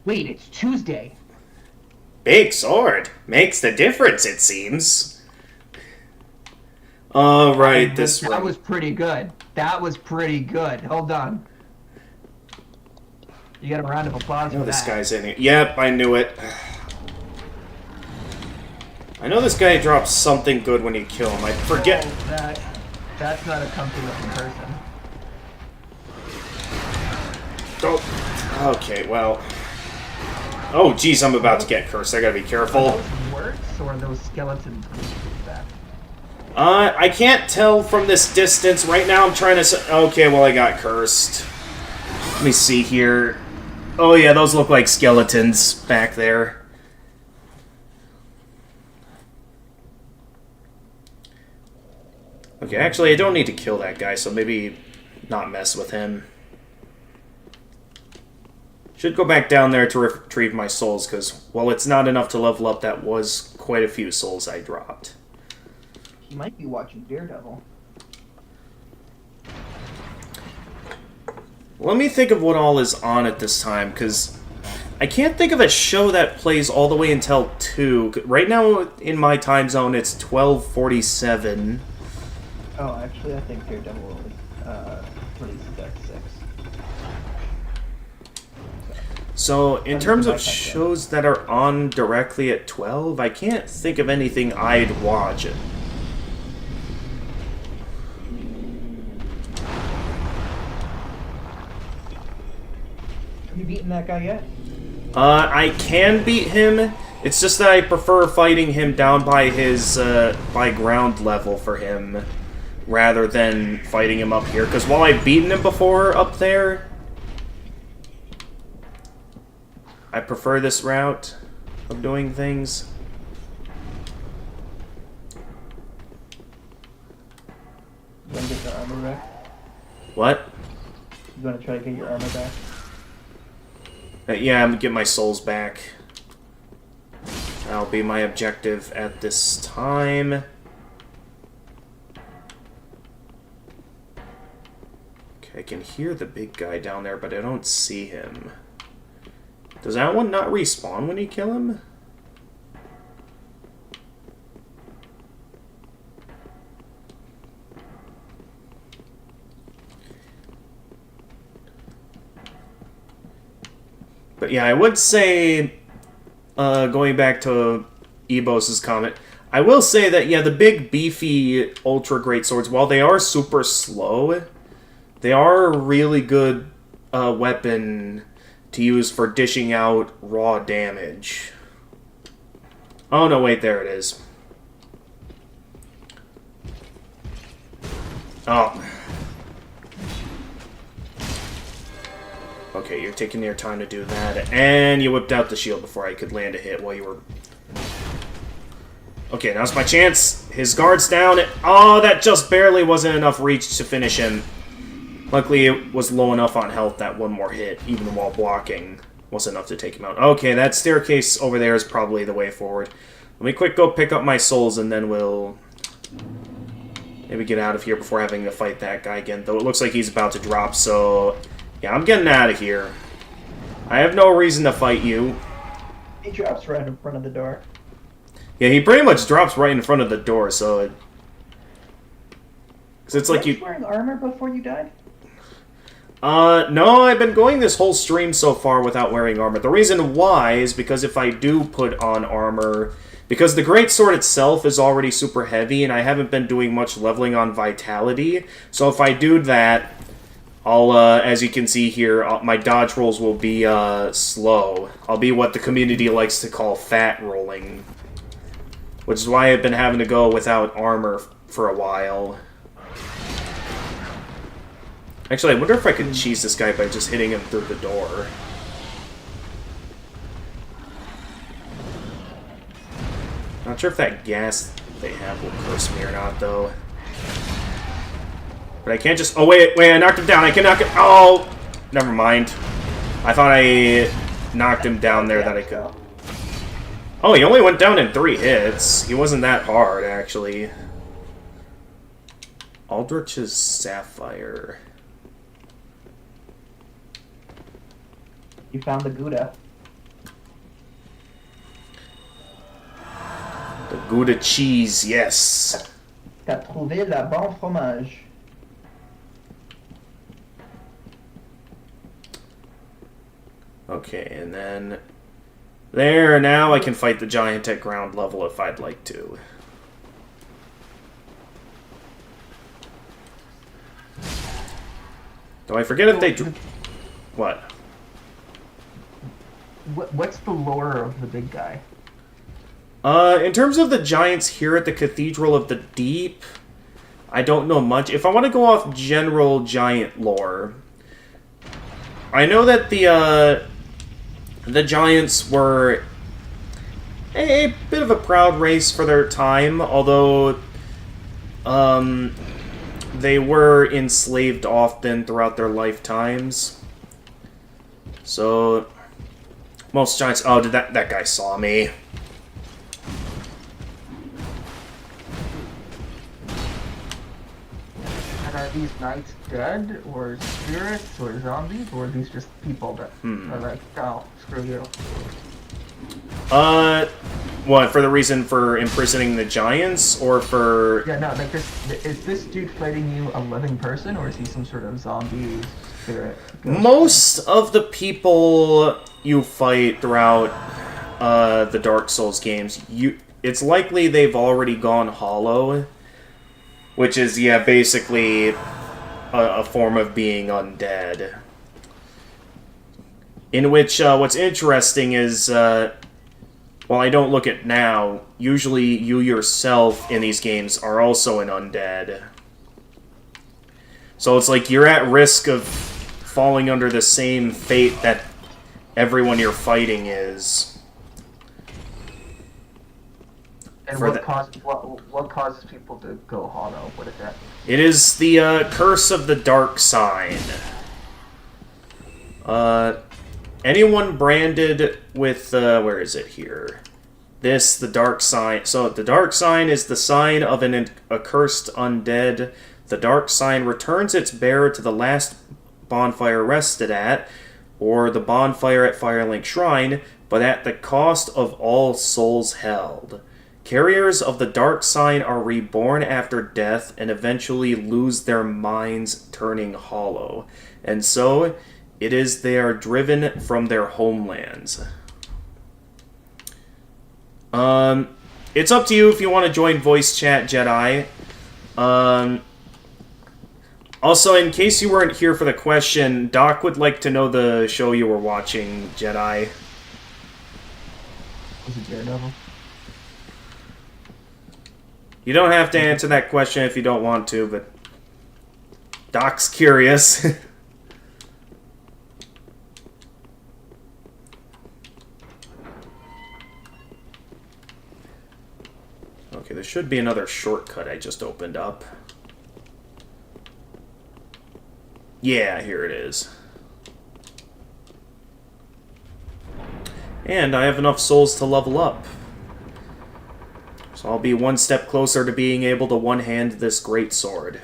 Wait, it's Tuesday. Big sword. Makes the difference, it seems. Alright, this That one. was pretty good. That was pretty good. Hold on. You got a round of applause I know for this that. guy's in here. Yep, I knew it. I know this guy drops something good when you kill him. I forget. Oh, that's not a comfy looking person. Oh, okay, well. Oh, geez, I'm about to get cursed. I gotta be Are careful. those words or are those skeletons? That? I can't tell from this distance. Right now I'm trying to... Okay, well, I got cursed. Let me see here. Oh, yeah, those look like skeletons back there. Okay, actually, I don't need to kill that guy, so maybe not mess with him. Should go back down there to retrieve my souls, because, well, it's not enough to level up. That was quite a few souls I dropped. He might be watching Daredevil. Let me think of what all is on at this time, because I can't think of a show that plays all the way until 2. Right now, in my time zone, it's 12:47. Oh, actually, I think Daredevil releases at 6. So, in That's terms the of night time zone. shows that are on directly at 12, I can't think of anything I'd watch. Have you beaten that guy yet? I can beat him. It's just that I prefer fighting him down by his, by ground level for him, rather than fighting him up here. Because while I've beaten him before up there, I prefer this route of doing things. You want to get your armor back? What? You want to try to get your armor back? Yeah, I'm gonna get my souls back. That'll be my objective at this time. Okay, I can hear the big guy down there, but I don't see him. Does that one not respawn when you kill him? But yeah, I would say, going back to Ebos' comment, I will say that, yeah, the big, beefy, ultra great swords, while they are super slow, they are a really good weapon to use for dishing out raw damage. Oh, no, wait, there it is. Oh. Okay, you're taking your time to do that, and you whipped out the shield before I could land a hit while you were... Okay, now's my chance. His guard's down. Oh, that just barely wasn't enough reach to finish him. Luckily, it was low enough on health that one more hit, even while blocking, was enough to take him out. Okay, that staircase over there is probably the way forward. Let me quick go pick up my souls, and then we'll maybe get out of here before having to fight that guy again. Though it looks like he's about to drop, so... Yeah, I'm getting out of here. I have no reason to fight you. He drops right in front of the door. Yeah, he pretty much drops right in front of the door, so it... Cause it's like Were you... wearing armor before you died? No, I've been going this whole stream so far without wearing armor. The reason why is because if I do put on armor, Because the Greatsword itself is already super heavy, and I haven't been doing much leveling on Vitality. So if I do that, I'll, as you can see here, my dodge rolls will be slow. I'll be what the community likes to call fat rolling. Which is why I've been having to go without armor for a while. Actually, I wonder if I could cheese this guy by just hitting him through the door. Not sure if that gas they have will curse me or not, though. But I can't just... Oh, wait, I knocked him down. I can knock him... Oh! Never mind. I thought I knocked him down there that I could... Oh, he only went down in 3 hits. He wasn't that hard, actually. Aldrich's Sapphire. You found the Gouda. The Gouda cheese, yes. T'as trouvé la bon fromage. Okay, and then... There, now I can fight the giant at ground level if I'd like to. Do I forget if they... What? What's the lore of the big guy? In terms of the giants here at the Cathedral of the Deep, I don't know much. If I want to go off general giant lore, I know that the giants were a bit of a proud race for their time, although they were enslaved often throughout their lifetimes. So, most giants... Oh, did that guy saw me. And are these knights dead, or spirits, or zombies, or are these just people that are like, oh, screw you? What, for the reason for imprisoning the giants, or for... Yeah, no, like is this dude fighting you a living person, or is he some sort of zombie spirit? Most of the people you fight throughout the Dark Souls games, it's likely they've already gone hollow, which is, yeah, basically a form of being undead. In which, what's interesting is, while I don't look at now, usually you yourself in these games are also an undead. So it's like you're at risk of falling under the same fate that everyone you're fighting is. And what causes people to go hollow? What is that? It is the curse of the dark sign. Anyone branded with, where is it here? The dark sign. So, the dark sign is the sign of an accursed undead. The dark sign returns its bearer to the last bonfire rested at, or the bonfire at Firelink Shrine, but at the cost of all souls held. Carriers of the dark sign are reborn after death and eventually lose their minds, turning hollow. And so... it is they are driven from their homelands. It's up to you if you want to join voice chat, Jedi. Also, in case you weren't here for the question, Doc would like to know the show you were watching, Jedi. Was it Daredevil? You don't have to answer that question if you don't want to, but Doc's curious. Okay, there should be another shortcut I just opened up. Yeah, here it is. And I have enough souls to level up. So I'll be one step closer to being able to one-hand this great sword.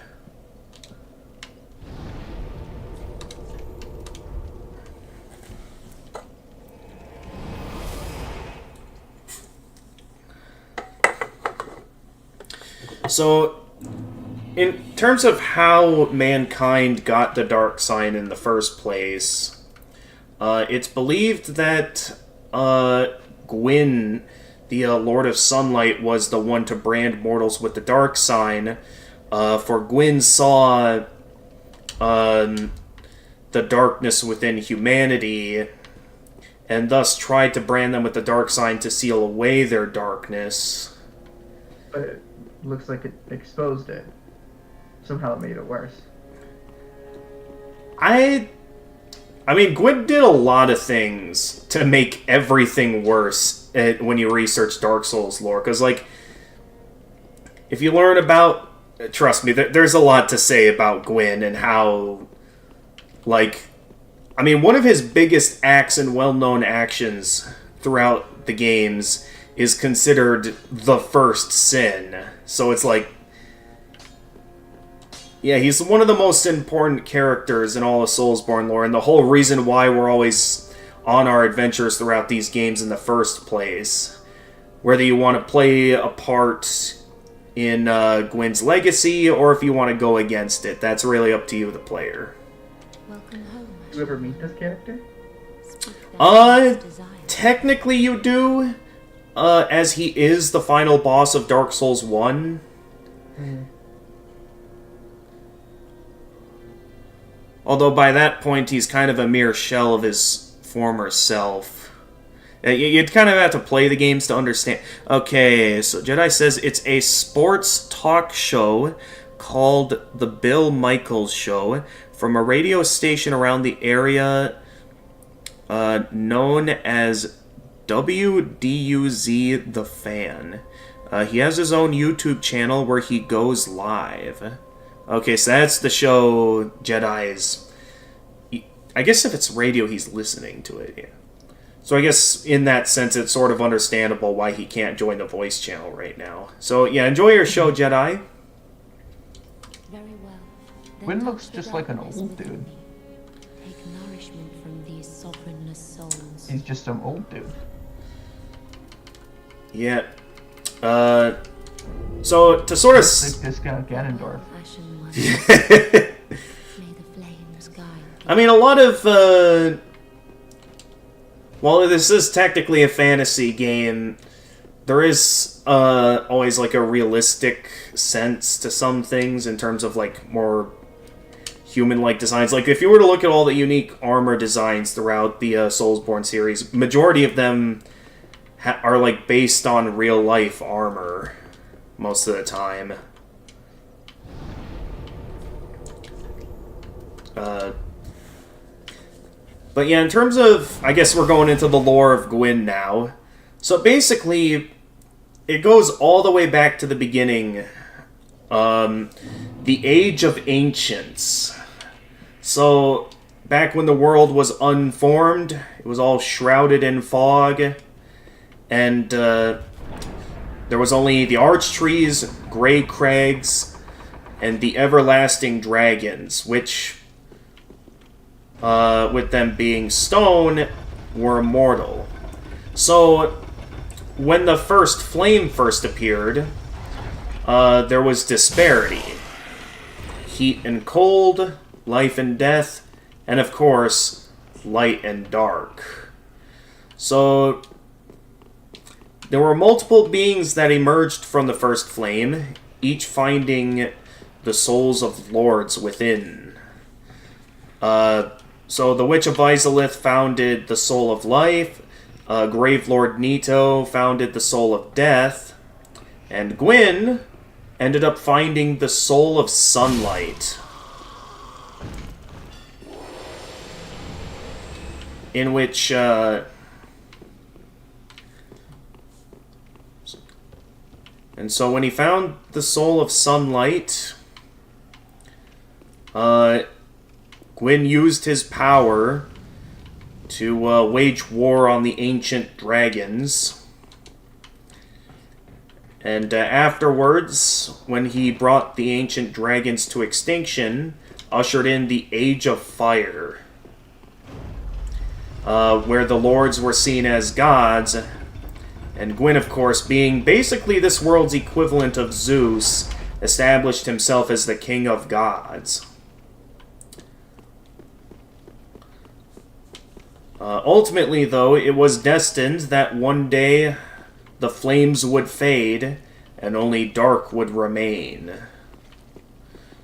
So, in terms of how mankind got the dark sign in the first place, it's believed that Gwyn, the Lord of Sunlight was the one to brand mortals with the dark sign, for Gwyn saw the darkness within humanity, and thus tried to brand them with the dark sign to seal away their darkness. But it looks like it exposed it. Somehow it made it worse. I mean, Gwyn did a lot of things to make everything worse when you research Dark Souls lore. Because, like, if you learn about... Trust me, there's a lot to say about Gwyn and how, like... I mean, one of his biggest acts and well-known actions throughout the games is considered the first sin. So it's like... Yeah, he's one of the most important characters in all of Soulsborne lore, and the whole reason why we're always on our adventures throughout these games in the first place. Whether you want to play a part in Gwyn's legacy, or if you want to go against it, that's really up to you, the player. Welcome home. Did you ever meet this character? Speak thy desire. Technically you do, as he is the final boss of Dark Souls 1. Although by that point he's kind of a mere shell of his former self. You'd kind of have to play the games to understand. Okay, so Jedi says it's a sports talk show called The Bill Michaels Show from a radio station around the area known as WDUZ The Fan. He has his own YouTube channel where he goes live. Okay, so that's the show Jedi's... I guess if it's radio, he's listening to it, yeah. So I guess in that sense, it's sort of understandable why he can't join the voice channel right now. So yeah, enjoy your show, Jedi. Very well. Then Gwyn touch looks the just like an darkness old within dude. me. Take nourishment from these sovereignless souls. He's just some old dude. Yeah. So to sort of... Like this guy Ganondorf. Ashen one. May the flames guide thee. I mean, a lot of, while this is technically a fantasy game, there is, always, like, a realistic sense to some things in terms of, like, more human-like designs. Like, if you were to look at all the unique armor designs throughout the, Soulsborne series, majority of them are, like, based on real-life armor most of the time. But yeah, in terms of... I guess we're going into the lore of Gwyn now. So basically, it goes all the way back to the beginning. The Age of Ancients. So, back when the world was unformed, it was all shrouded in fog, and there was only the Archtrees, Grey Crags, and the Everlasting Dragons, which... with them being stone, were immortal. So, when the first flame first appeared, there was disparity. Heat and cold, life and death, and of course, light and dark. So, there were multiple beings that emerged from the first flame, each finding the souls of lords within. So the Witch of Izalith founded the Soul of Life, Gravelord Nito founded the Soul of Death, and Gwyn ended up finding the Soul of Sunlight. In which, and so when he found the Soul of Sunlight, Gwyn used his power to wage war on the ancient dragons. And afterwards, when he brought the ancient dragons to extinction, ushered in the Age of Fire, where the lords were seen as gods, and Gwyn, of course, being basically this world's equivalent of Zeus, established himself as the king of gods. Ultimately, though, it was destined that one day the flames would fade, and only dark would remain.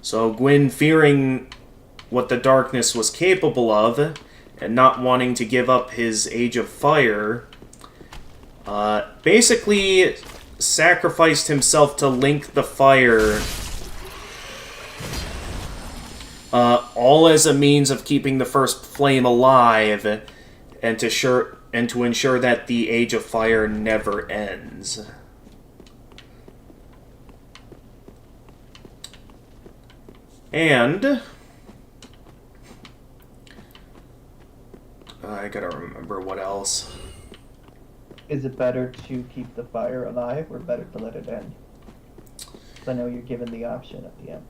So Gwyn, fearing what the darkness was capable of, and not wanting to give up his Age of Fire, basically sacrificed himself to link the fire, all as a means of keeping the first flame alive, and to ensure that the Age of Fire never ends. And I gotta remember what else. Is it better to keep the fire alive or better to let it end? 'Cause I know you're given the option at the end.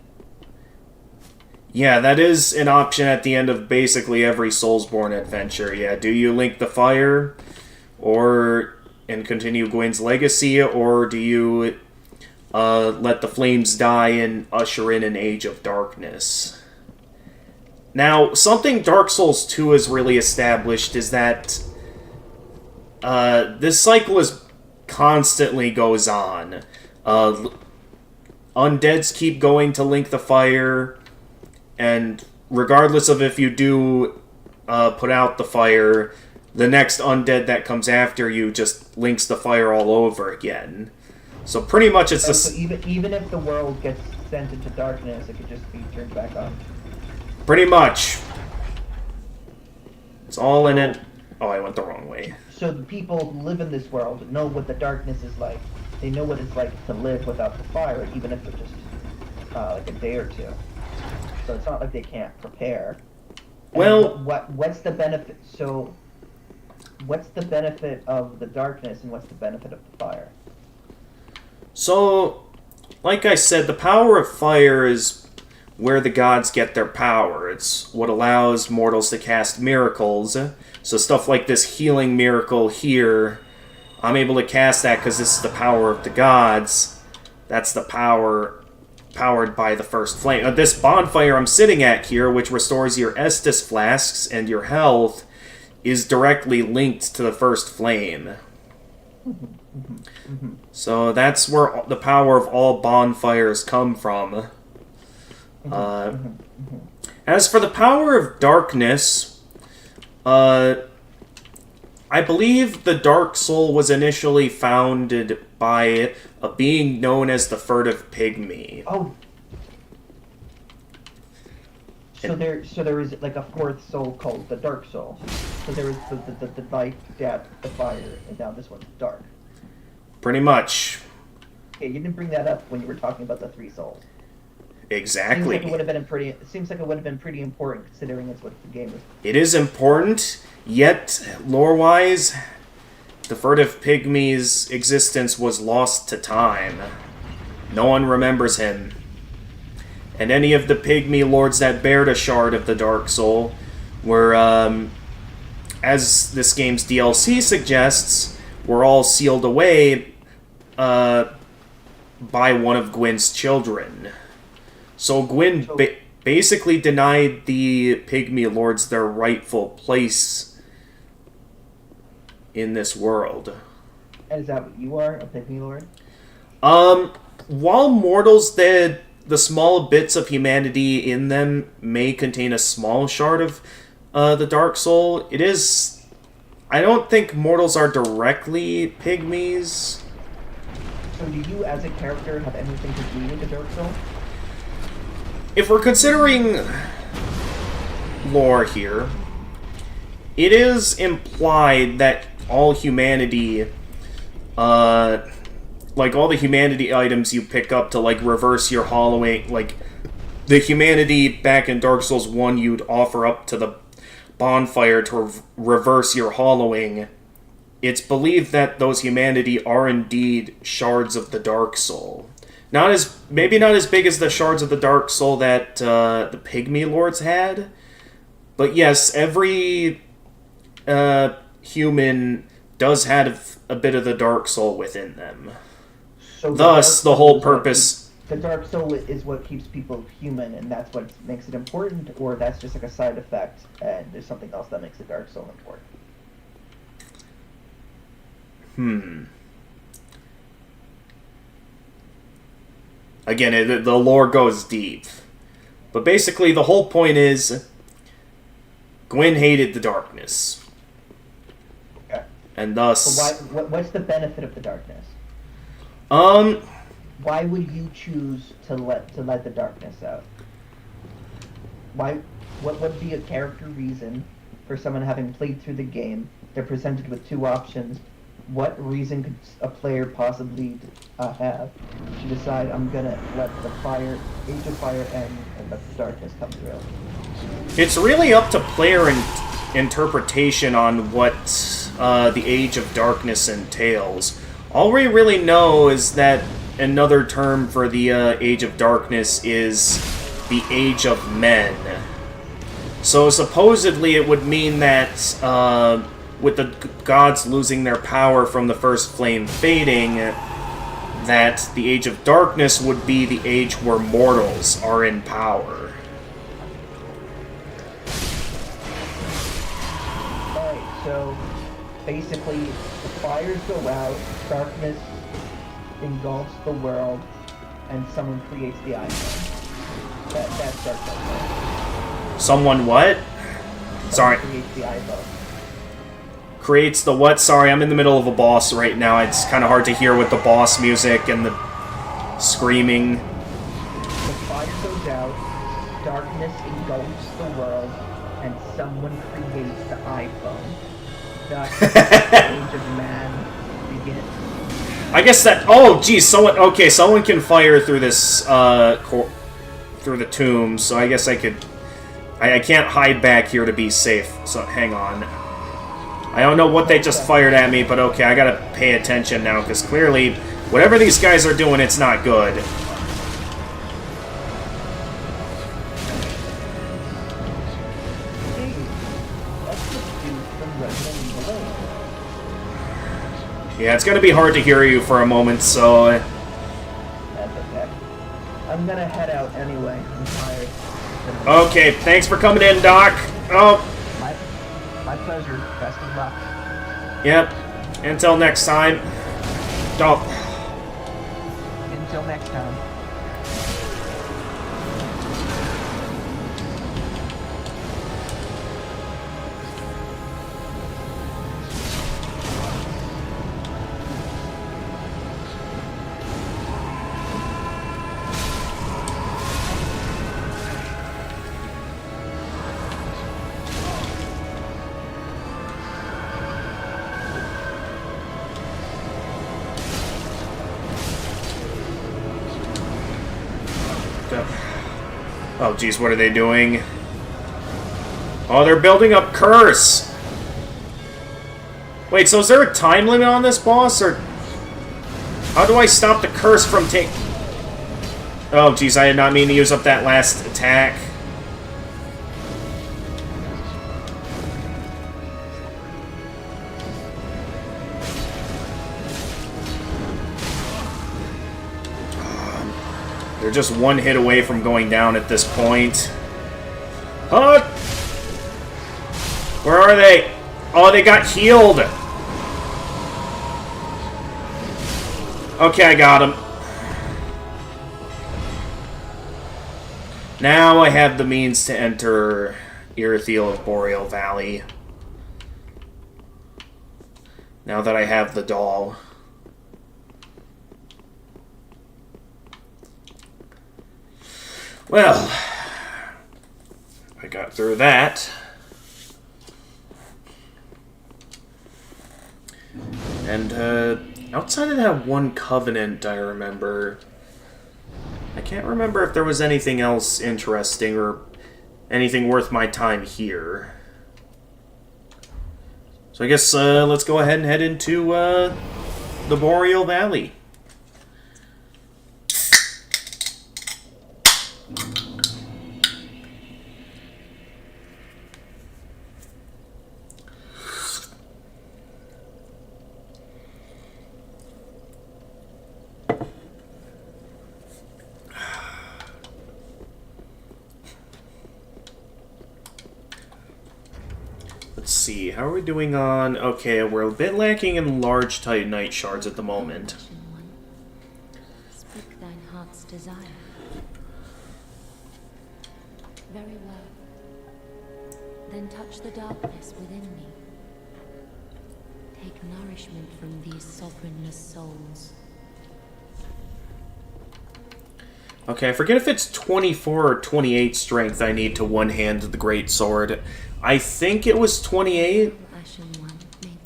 Yeah, that is an option at the end of basically every Soulsborne adventure. Yeah, do you link the fire and continue Gwyn's legacy, or do you let the flames die and usher in an Age of Darkness? Now, something Dark Souls 2 has really established is that this cycle constantly goes on. Undeads keep going to link the fire, and regardless of if you do put out the fire, the next undead that comes after you just links the fire all over again. So pretty much it's So even if the world gets sent into darkness, it could just be turned back on. Pretty much. It's all in it. Oh, I went the wrong way. So the people who live in this world know what the darkness is like. They know what it's like to live without the fire, even if it's just like a day or two. So it's not like they can't prepare. And Well, what's the benefit? So what's the benefit of the darkness, and what's the benefit of the fire? so, like I said, the power of fire is where the gods get their power. It's what allows mortals to cast miracles. So stuff like this healing miracle here, I'm able to cast that because this is the power of the gods. That's the power powered by the first flame. This bonfire I'm sitting at here, which restores your Estus flasks and your health, is directly linked to the first flame. So that's where the power of all bonfires come from. As for the power of darkness, I believe the Dark Soul was initially founded by a being known as the Furtive Pygmy. Oh. So there is like a fourth soul called the Dark Soul. So there is the light, death, the fire, and now this one's dark. Pretty much. Okay, you didn't bring that up when you were talking about the three souls. Exactly. Seems like it would have been pretty important considering it's what the game is. It is important, yet lore-wise, the Furtive Pygmy's existence was lost to time. No one remembers him. And any of the Pygmy lords that bared a shard of the Dark Soul were, as this game's DLC suggests, were all sealed away by one of Gwyn's children. So Gwyn basically denied the Pygmy lords their rightful place in this world. And is that what you are, a Pygmy Lord? While mortals, the small bits of humanity in them may contain a small shard of the Dark Soul, it is... I don't think mortals are directly Pygmies. So do you, as a character, have anything to do with the Dark Soul? If we're considering lore here, it is implied that all humanity, like all the humanity items you pick up to like reverse your hollowing, like the humanity back in Dark Souls 1 you'd offer up to the bonfire to reverse your hollowing, it's believed that those humanity are indeed shards of the Dark Soul. Maybe not as big as the shards of the Dark Soul that the Pygmy Lords had, but yes, every human does have a bit of the Dark Soul within them. So Thus, the whole purpose... The Dark Soul is what keeps people human, and that's what makes it important, or that's just like a side effect, and there's something else that makes the Dark Soul important? Again, the lore goes deep. But basically, the whole point is Gwyn hated the darkness. Okay. And thus... But what's the benefit of the darkness? Um... Why would you choose to let the darkness out? What would be a character reason for someone having played through the game? They're presented with two options. What reason could a player possibly have to decide I'm gonna let the Age of Fire end and let the darkness come through? It's really up to player interpretation on what the Age of Darkness entails. All we really know is that another term for the Age of Darkness is the Age of Men. So supposedly it would mean that with the gods losing their power from the first flame fading, that the Age of Darkness would be the age where mortals are in power. Alright, so basically the fires go out, darkness engulfs the world, and someone creates the iPhone. That's Dark Souls. Someone what? Sorry. Creates the iPhone. Creates the what? Sorry, I'm in the middle of a boss right now. It's kind of hard to hear with the boss music and the screaming. The fire goes out, darkness engulfs the world, and someone creates the iPhone. Thus, the Age of Man begins. I guess that... Oh, geez, someone... Okay, someone can fire through this, through the tomb, so I guess I could... I can't hide back here to be safe, so hang on. I don't know what they just fired at me, but okay, I gotta pay attention now, because clearly, whatever these guys are doing, it's not good. Hey, that's the dude from Resident Evil 8. Yeah, it's gonna be hard to hear you for a moment, so... That's okay. I'm gonna head out anyway. I'm tired. Okay, thanks for coming in, Doc. Oh, My pleasure. Best of luck. yep. Until next time. Oh. Until next time. Oh, geez, what are they doing? Oh, they're building up Curse! Wait, so is there a time limit on this boss, or... How do I stop the Curse from taking... Oh, geez, I did not mean to use up that last attack. They're just one hit away from going down at this point. Huh? Where are they? Oh, they got healed. Okay, I got him. Now I have the means to enter Irithyll of Boreal Valley. Now that I have the doll. Well, I got through that. And, outside of that one covenant, I remember... I can't remember if there was anything else interesting or anything worth my time here. So I guess, let's go ahead and head into, the Boreal Valley. Let's see, how are we doing on... Okay, we're a bit lacking in large Titanite shards at the moment. Speak thine heart's desire. Very well. Then touch the darkness within me. Take nourishment from these sovereignless souls. Okay, I forget if it's 24 or 28 strength I need to one-hand the great sword. I think it was 28. Ashen one, maybe.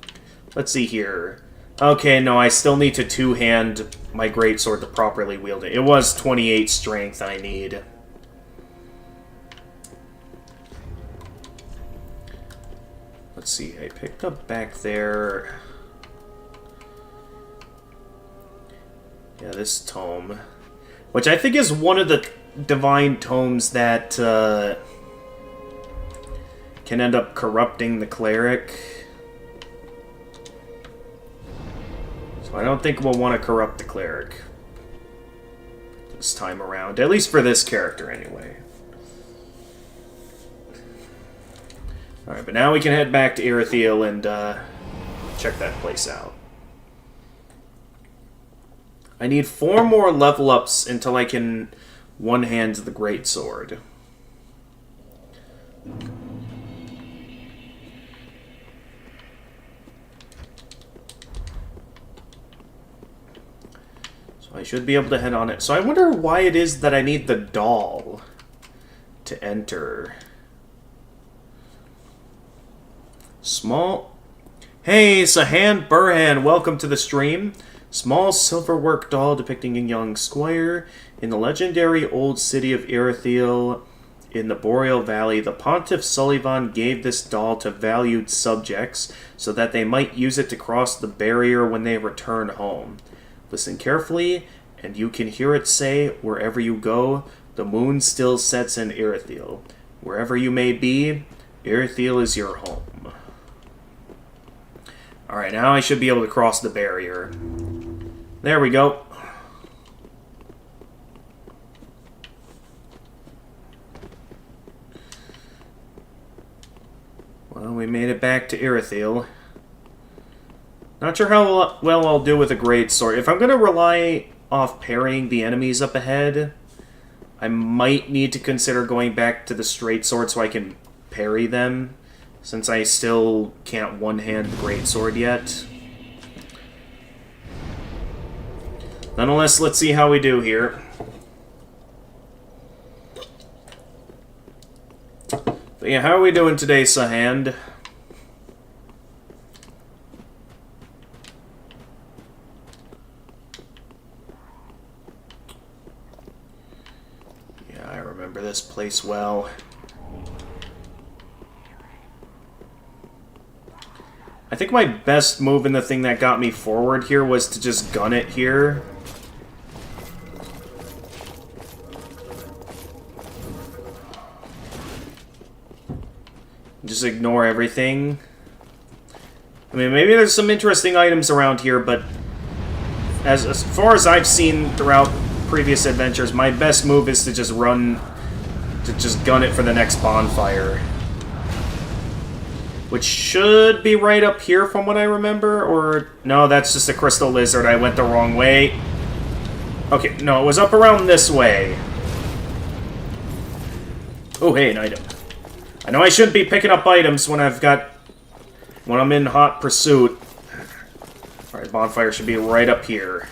Let's see here. Okay, no, I still need to two-hand my great sword to properly wield it. It was 28 strength I need. Let's see, I picked up back there. Yeah, this tome. Which I think is one of the divine tomes that can end up corrupting the cleric. So I don't think we'll want to corrupt the cleric this time around. At least for this character, anyway. Alright, but now we can head back to Irithyll and check that place out. I need 4 more level ups until I can one-hand the greatsword. So I should be able to head on it. So I wonder why it is that I need the doll to enter. Small... Hey, Sahan Burhan, welcome to the stream. Small silverwork doll depicting a young squire in the legendary old city of Irithyll in the Boreal Valley. The Pontiff Sullivan gave this doll to valued subjects so that they might use it to cross the barrier when they return home. Listen carefully, and you can hear it say, wherever you go, the moon still sets in Irithyll. Wherever you may be, Irithyll is your home. Alright, now I should be able to cross the barrier. There we go. Well, we made it back to Irithyll. Not sure how well I'll do with a greatsword. If I'm going to rely off parrying the enemies up ahead, I might need to consider going back to the straight sword so I can parry them, since I still can't one-hand the greatsword yet. Nonetheless, let's see how we do here. But yeah, how are we doing today, Sahand? Yeah, I remember this place well. I think my best move and the thing that got me forward here was to just gun it here. Just ignore everything. I mean, maybe there's some interesting items around here, but as far as I've seen throughout previous adventures, my best move is to just run, to just gun it for the next bonfire. Which should be right up here from what I remember, or... No, that's just a crystal lizard, I went the wrong way. Okay, no, it was up around this way. Oh, hey, an item. I know I shouldn't be picking up items when I'm in hot pursuit. Alright, bonfire should be right up here.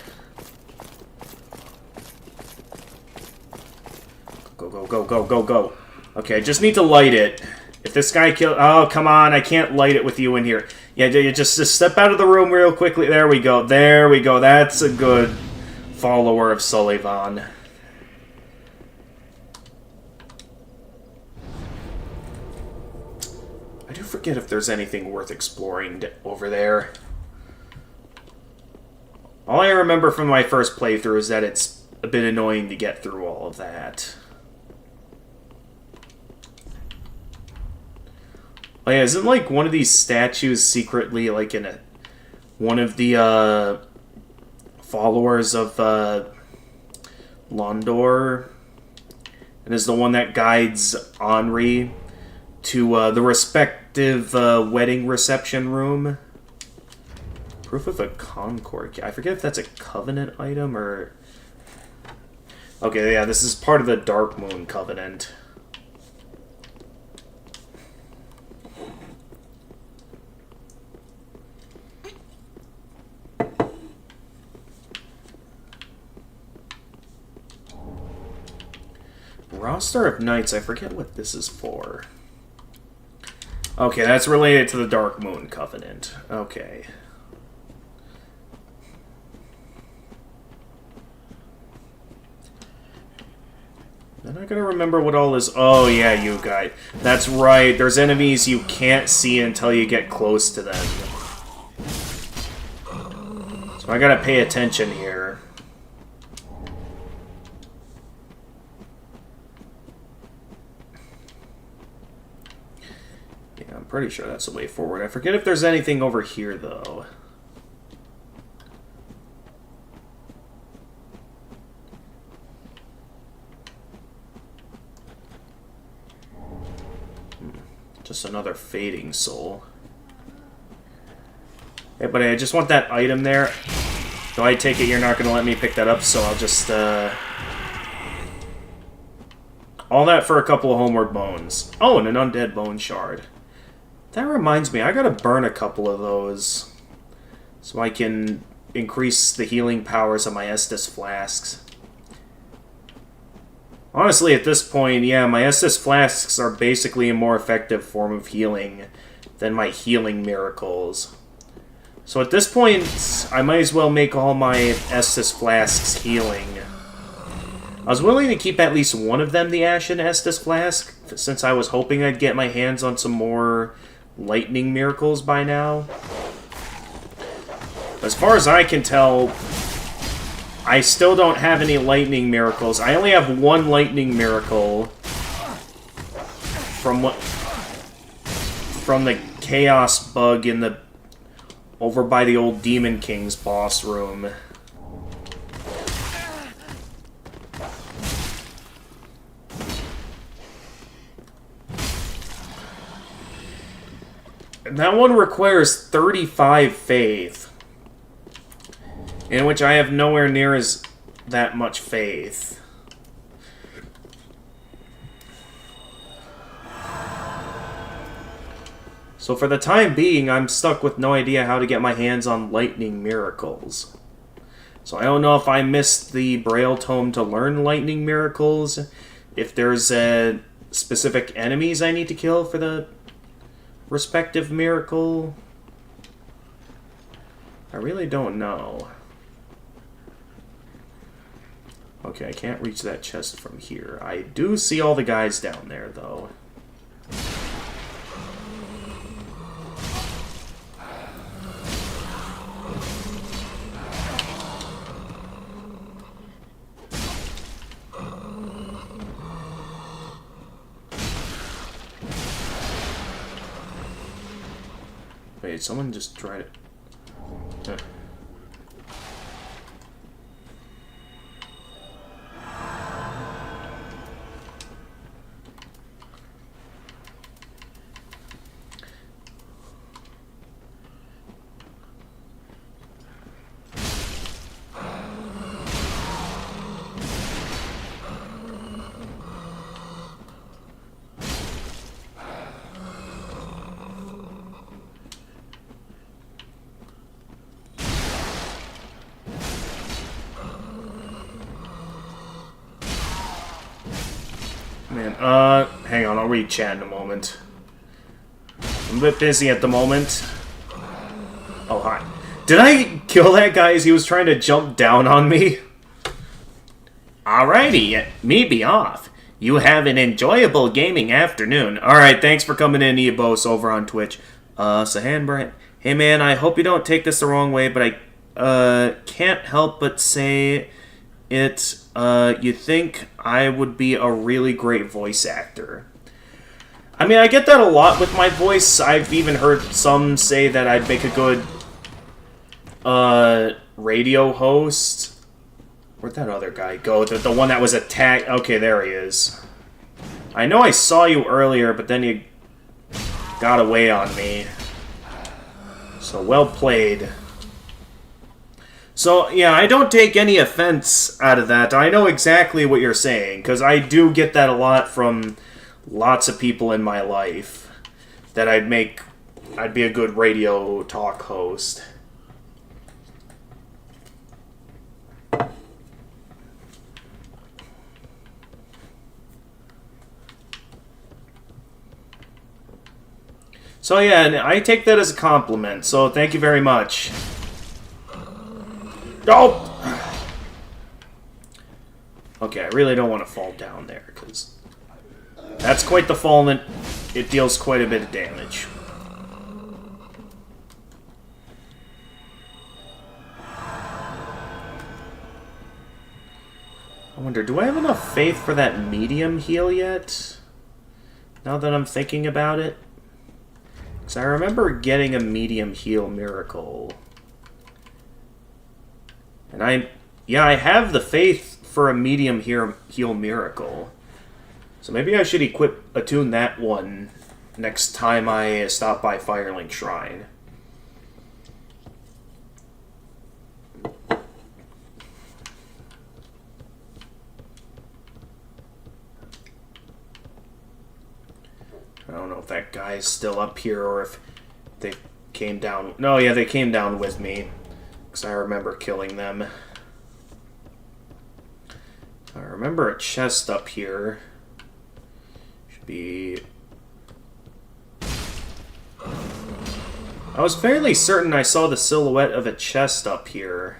Go, go, go, go, go, go. Okay, I just need to light it. If this guy kill... Oh, come on, I can't light it with you in here. Yeah, you just step out of the room real quickly. There we go, there we go. That's a good follower of Sullivan. I do forget if there's anything worth exploring over there. All I remember from my first playthrough is that it's a bit annoying to get through all of that. Oh yeah, isn't like one of these statues secretly like in one of the followers of Londor? And is the one that guides Henri to the respective wedding reception room? Proof of a Concord. I forget if that's a Covenant item or... Okay, yeah, this is part of the Dark Moon Covenant. Roster of Knights, I forget what this is for. Okay, that's related to the Dark Moon Covenant. Okay. Then I gotta remember what all this... Oh, yeah, you guys. That's right, there's enemies you can't see until you get close to them. So I gotta pay attention here. I'm pretty sure that's the way forward. I forget if there's anything over here, though. Just another fading soul. Hey, buddy, I just want that item there. Though I take it you're not going to let me pick that up, so I'll just, all that for a couple of homeward bones. Oh, and an undead bone shard. That reminds me, I gotta burn a couple of those so I can increase the healing powers of my Estus flasks. Honestly, at this point, yeah, my Estus flasks are basically a more effective form of healing than my healing miracles. So at this point, I might as well make all my Estus flasks healing. I was willing to keep at least one of them the Ashen Estus flask, since I was hoping I'd get my hands on some more lightning miracles by now. As far as I can tell, I still don't have any lightning miracles. I only have one lightning miracle from the chaos bug in the over by the old Demon King's boss room. And that one requires 35 faith, in which I have nowhere near as that much faith. So for the time being, I'm stuck with no idea how to get my hands on lightning miracles. So I don't know if I missed the Braille Tome to learn lightning miracles, if there's specific enemies I need to kill for the respective miracle. I really don't know. Okay, I can't reach that chest from here. I do see all the guys down there, though. Wait, someone just tried it. Huh. Man, hang on, I'll read chat in a moment. I'm a bit busy at the moment. Oh, hi. Did I kill that guy as he was trying to jump down on me? Alrighty, me be off. You have an enjoyable gaming afternoon. Alright, thanks for coming in, Eobos, over on Twitch. Sahan Brent. Hey man, I hope you don't take this the wrong way, but I can't help but say it. You think I would be a really great voice actor. I mean, I get that a lot with my voice. I've even heard some say that I'd make a good radio host. Where'd that other guy go? The one that was attacked. Okay, there he is. I know I saw you earlier, but then you got away on me. So well played. So, yeah, I don't take any offense out of that. I know exactly what you're saying, because I do get that a lot from lots of people in my life, that I'd be a good radio talk host. So yeah, and I take that as a compliment, so thank you very much. Oh! Okay, I really don't want to fall down there, because that's quite the fall, and it deals quite a bit of damage. I wonder, do I have enough faith for that medium heal yet? Now that I'm thinking about it? Because I remember getting a medium heal miracle. And I have the faith for a medium heal miracle. So maybe I should attune that one next time I stop by Firelink Shrine. I don't know if that guy's still up here or if they came down. No, yeah, they came down with me. Because I remember killing them. I remember a chest up here. Should be... I was fairly certain I saw the silhouette of a chest up here.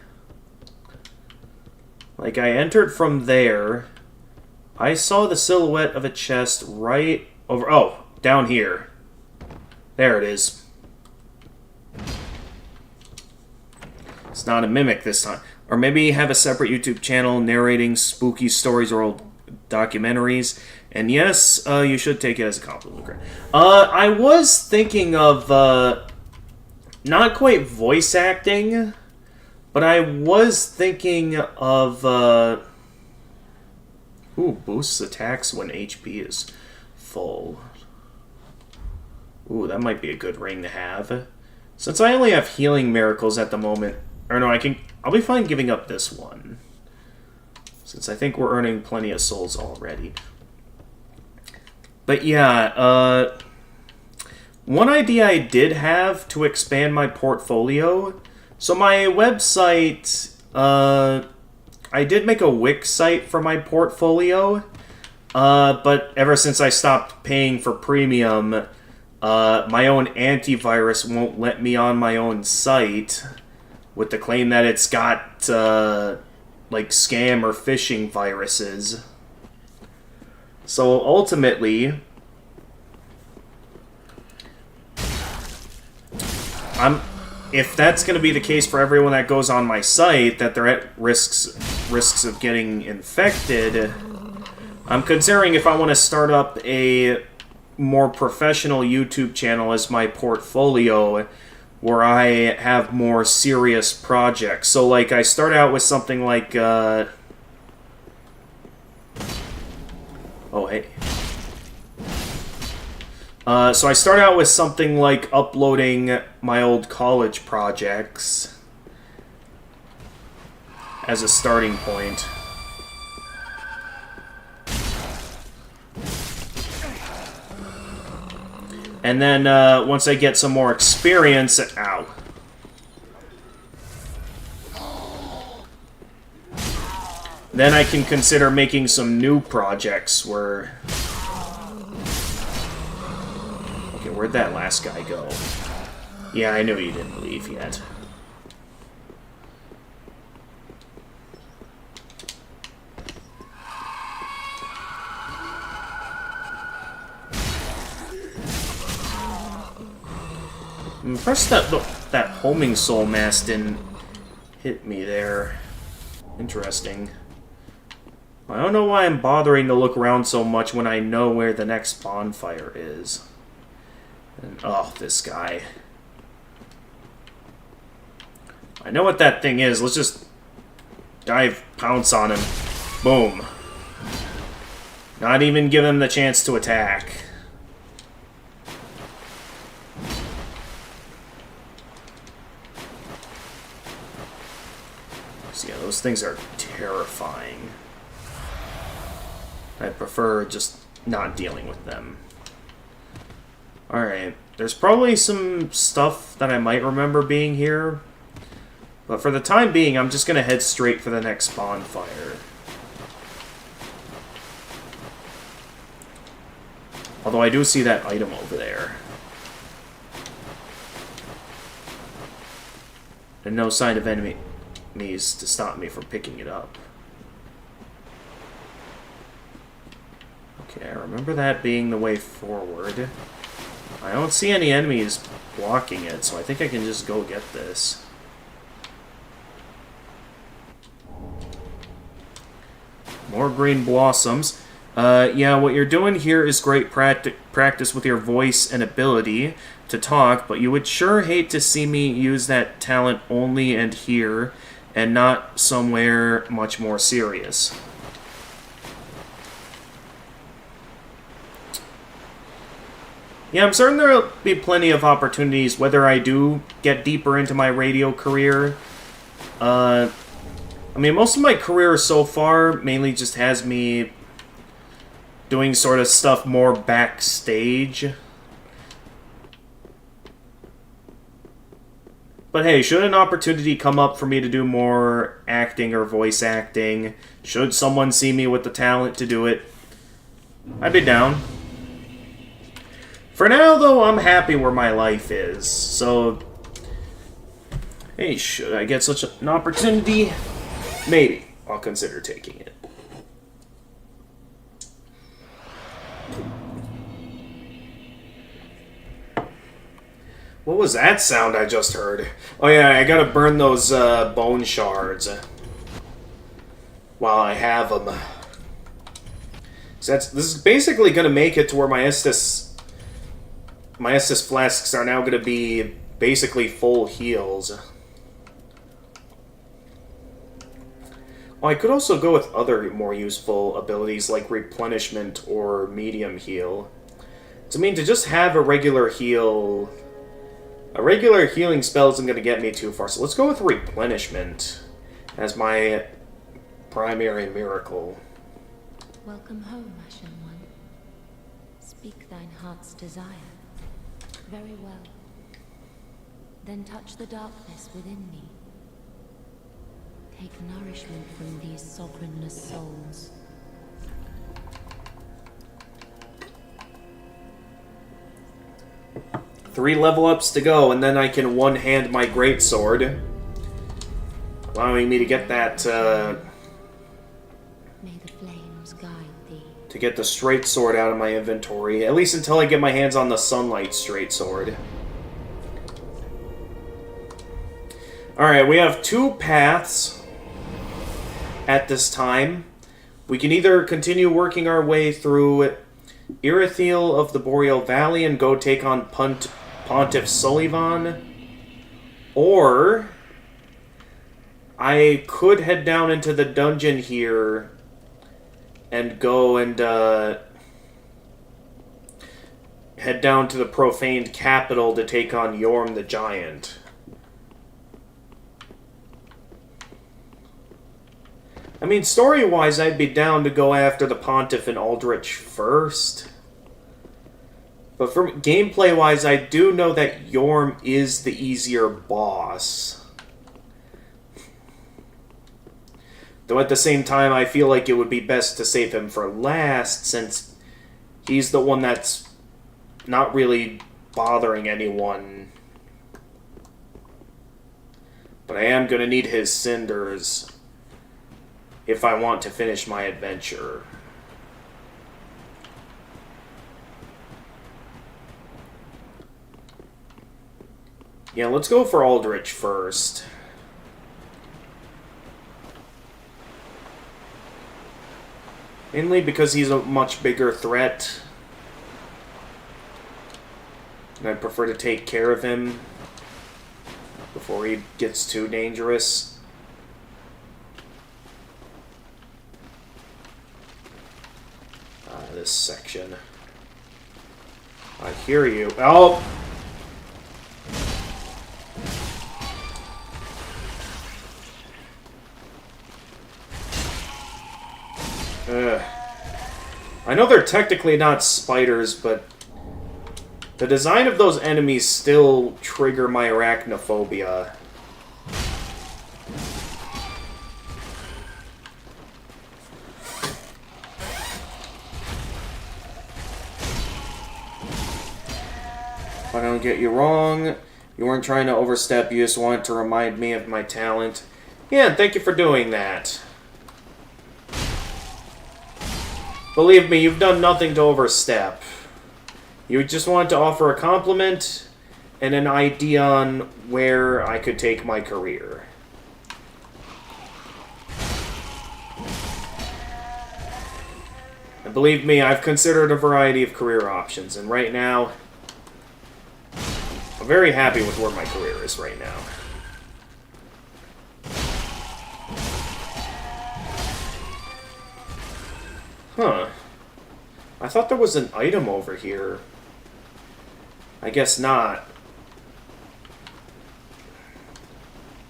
Like, I entered from there. I saw the silhouette of a chest right over... Oh, down here. There it is. It's not a mimic this time. Or maybe have a separate YouTube channel narrating spooky stories or old documentaries. And yes, you should take it as a compliment. I was thinking of not quite voice acting, but I was thinking of boosts attacks when HP is full. Ooh, that might be a good ring to have. Since I only have healing miracles at the moment, or no, I'll be fine giving up this one. Since I think we're earning plenty of souls already. But yeah, one idea I did have to expand my portfolio. So my website, I did make a Wix site for my portfolio. But ever since I stopped paying for premium, my own antivirus won't let me on my own site with the claim that it's got, like, scam or phishing viruses. So, ultimately, if that's going to be the case for everyone that goes on my site, that they're at risks of getting infected, I'm considering if I want to start up a more professional YouTube channel as my portfolio, where I have more serious projects. So, like, I start out with something like, oh, hey. So I start out with something like uploading my old college projects as a starting point. And then, once I get some more experience... Ow. Then I can consider making some new projects where... Okay, where'd that last guy go? Yeah, I knew you didn't leave yet. I'm impressed that homing soul mass didn't hit me there. Interesting. I don't know why I'm bothering to look around so much when I know where the next bonfire is. And, oh, this guy. I know what that thing is. Let's just pounce on him. Boom. Not even give him the chance to attack. So yeah, those things are terrifying. I prefer just not dealing with them. Alright, there's probably some stuff that I might remember being here. But for the time being, I'm just going to head straight for the next bonfire. Although I do see that item over there. And no sign of enemies to stop me from picking it up. Okay, I remember that being the way forward. I don't see any enemies blocking it, so I think I can just go get this. More green blossoms. Yeah, what you're doing here is great practice with your voice and ability to talk, but you would sure hate to see me use that talent only and here, and not somewhere much more serious. Yeah, I'm certain there'll be plenty of opportunities whether I do get deeper into my radio career. I mean, most of my career so far mainly just has me doing sort of stuff more backstage. But hey, should an opportunity come up for me to do more acting or voice acting, should someone see me with the talent to do it, I'd be down. For now, though, I'm happy where my life is, so... Hey, should I get such an opportunity? Maybe. I'll consider taking it. What was that sound I just heard? Oh yeah, I gotta burn those bone shards while I have them. So this is basically gonna make it to where my Estus flasks are now gonna be basically full heals. Well, I could also go with other more useful abilities like replenishment or medium heal. So, I mean, to just have a regular heal... A regular healing spell isn't going to get me too far, so let's go with replenishment as my primary miracle. Welcome home, Ashen One. Speak thine heart's desire. Very well. Then touch the darkness within me. Take nourishment from these sovereignless souls. 3 level ups to go, and then I can one-hand my greatsword, allowing me to get that, May the flames guide thee. to get the straight sword out of my inventory, at least until I get my hands on the sunlight straight sword. Alright, we have 2 paths at this time. We can either continue working our way through Irithyll of the Boreal Valley and go take on Pontiff Sulyvahn, or I could head down into the dungeon here and go and head down to the profaned capital to take on Yorm the Giant. I mean, story-wise, I'd be down to go after the Pontiff and Aldrich first. But for gameplay-wise, I do know that Yorm is the easier boss. Though at the same time, I feel like it would be best to save him for last, since he's the one that's not really bothering anyone. But I am going to need his cinders if I want to finish my adventure. Yeah, let's go for Aldrich first. Mainly because he's a much bigger threat. And I prefer to take care of him before he gets too dangerous. This section. I hear you. Oh! I know they're technically not spiders, but the design of those enemies still trigger my arachnophobia. If I don't get you wrong, you weren't trying to overstep, you just wanted to remind me of my talent. Yeah, and thank you for doing that. Believe me, you've done nothing to overstep. You just wanted to offer a compliment and an idea on where I could take my career. And believe me, I've considered a variety of career options, and right now, I'm very happy with where my career is right now. Huh. I thought there was an item over here. I guess not.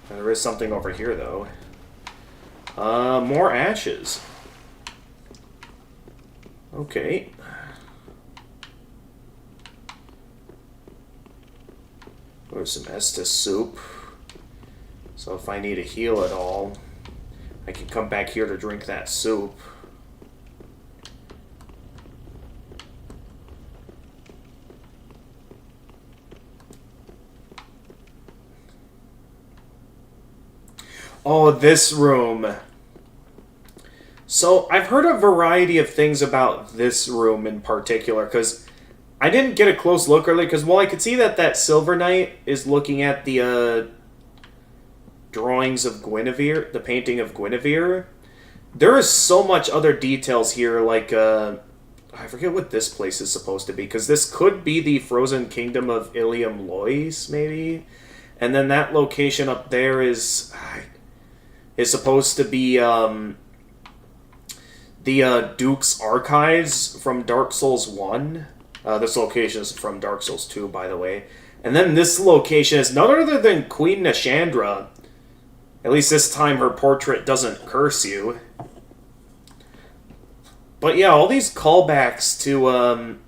There is something over here, though. More ashes. Okay. There's some Estus soup. So if I need a heal at all, I can come back here to drink that soup. Oh, this room. So, I've heard a variety of things about this room in particular, because I didn't get a close look earlier, because while I could see that Silver Knight is looking at the drawings of Guinevere, the painting of Guinevere, there is so much other details here, like, I forget what this place is supposed to be, because this could be the frozen kingdom of Ilium Lois, maybe? And then that location up there is supposed to be the Duke's Archives from Dark Souls 1. This location is from Dark Souls 2, by the way. And then this location is none other than Queen Nashandra. At least this time her portrait doesn't curse you. But yeah, all these callbacks to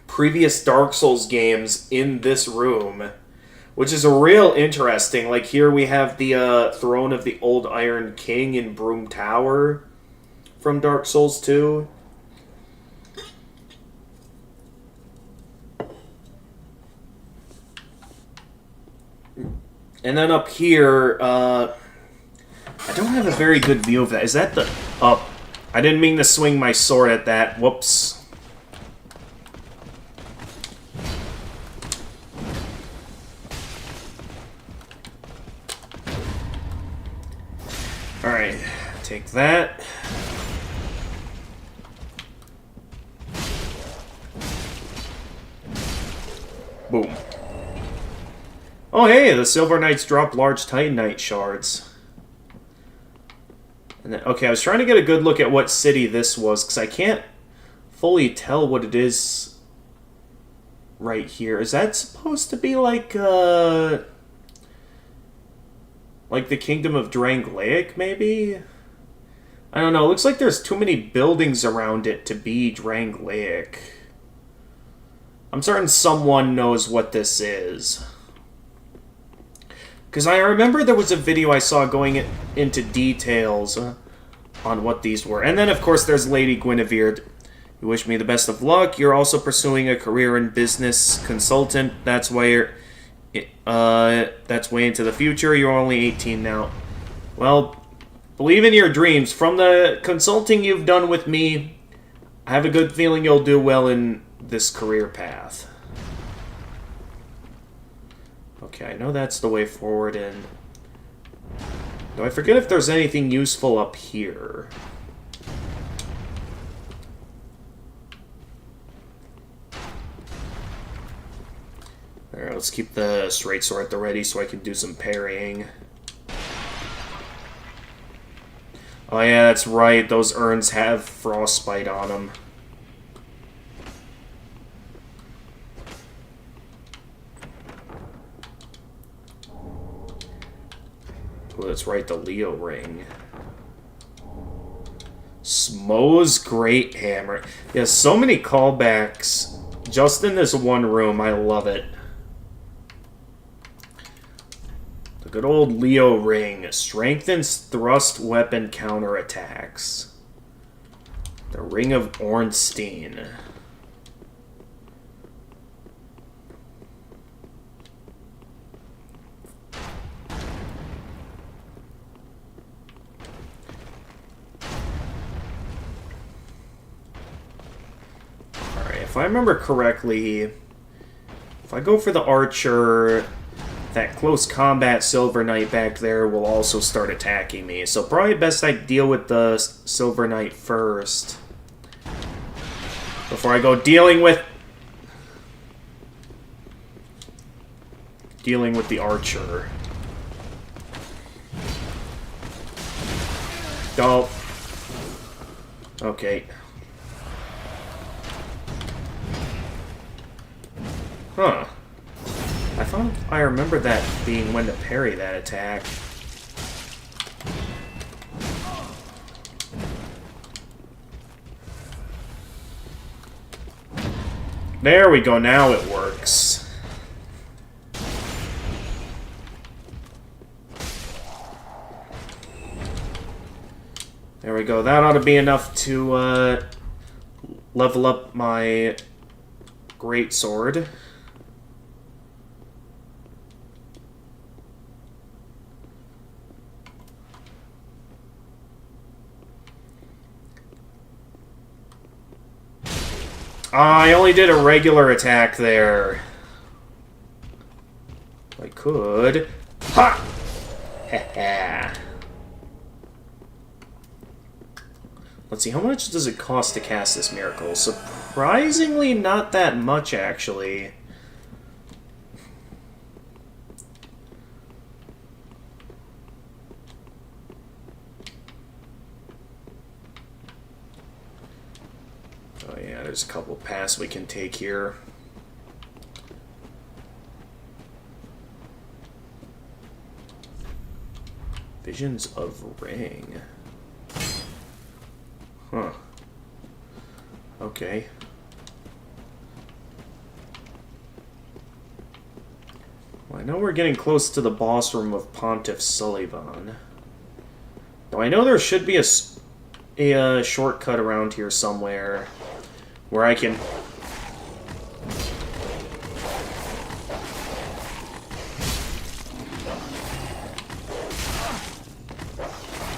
previous Dark Souls games in this room, which is a real interesting. Like here we have the Throne of the Old Iron King in Broom Tower from Dark Souls 2. And then up here, I don't have a very good view of that. Is that the... Oh, I didn't mean to swing my sword at that. Whoops. Alright, take that. Boom. Oh hey, the Silver Knights drop large Titanite shards. And then, okay, I was trying to get a good look at what city this was, because I can't fully tell what it is right here. Is that supposed to be like the Kingdom of Drangleic, maybe? I don't know, it looks like there's too many buildings around it to be Drangleic. I'm certain someone knows what this is. Because I remember there was a video I saw going into details on what these were. And then, of course, there's Lady Guinevere. You wish me the best of luck. You're also pursuing a career in business consultant. That's why that's way into the future. You're only 18 now. Well, believe in your dreams. From the consulting you've done with me, I have a good feeling you'll do well in this career path. Okay, I know that's the way forward, and... do I forget if there's anything useful up here? Alright, let's keep the straight sword at the ready so I can do some parrying. Oh yeah, that's right, those urns have frostbite on them. Oh, that's right, the Leo ring. Smo's Great Hammer. Yeah, so many callbacks just in this one room. I love it. The good old Leo ring strengthens thrust weapon counterattacks. The Ring of Ornstein. Alright, if I remember correctly, if I go for the archer, that close combat Silver Knight back there will also start attacking me. So probably best I deal with the Silver Knight first. Before I go dealing with the archer. Oh. Okay. Huh. I thought I remember that being when to parry that attack. There we go, now it works. There we go, that ought to be enough to level up my greatsword. I only did a regular attack there. I could. Ha! Ha. Let's see, how much does it cost to cast this miracle? Surprisingly, not that much, actually. Oh yeah, there's a couple paths we can take here. Visions of Ring. Huh. Okay. Well, I know we're getting close to the boss room of Pontiff Sulyvahn. Though I know there should be a shortcut around here somewhere where I can...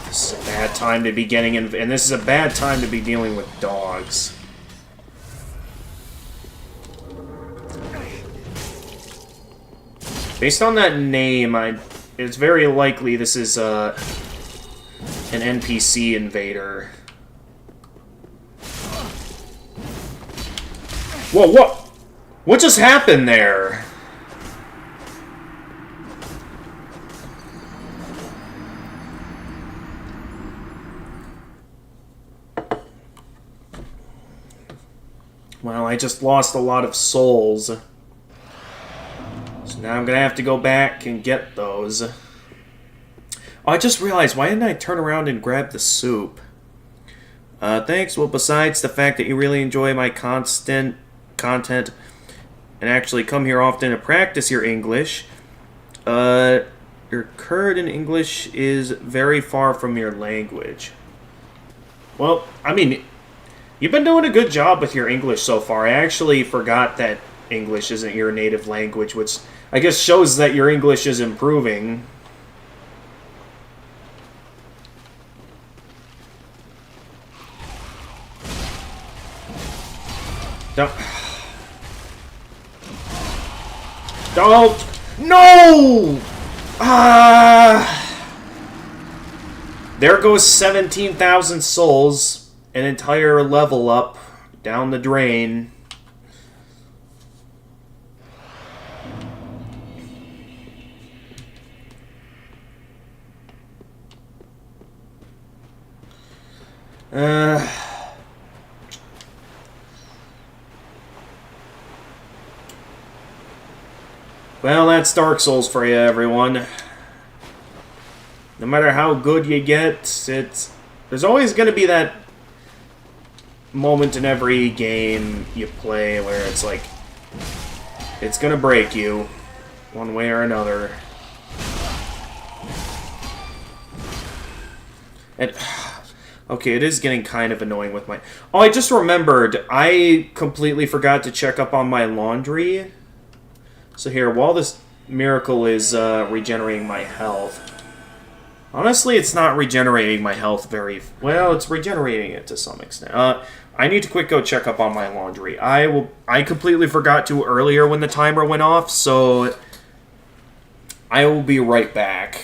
This is a bad time to be getting in, and this is a bad time to be dealing with dogs. Based on that name, it's very likely this is an NPC invader. Whoa, what? What just happened there? Well, I just lost a lot of souls. So now I'm gonna have to go back and get those. Oh, I just realized, why didn't I turn around and grab the soup? Thanks. Well, besides the fact that you really enjoy my constant content and actually come here often to practice your English, your current in English is very far from your language. Well, I mean, you've been doing a good job with your English so far. I actually forgot that English isn't your native language, which I guess shows that your English is improving. Don't. No! There goes 17,000 souls. An entire level up down the drain. Well, that's Dark Souls for you, everyone. No matter how good you get, there's always going to be that moment in every game you play where it's like, it's gonna break you, one way or another. And, okay, it is getting kind of annoying with my... Oh, I just remembered, I completely forgot to check up on my laundry. So here, while this miracle is regenerating my health... Honestly, it's not regenerating my health very... Well, it's regenerating it to some extent. I need to quick go check up on my laundry. I completely forgot to earlier when the timer went off, so... I will be right back.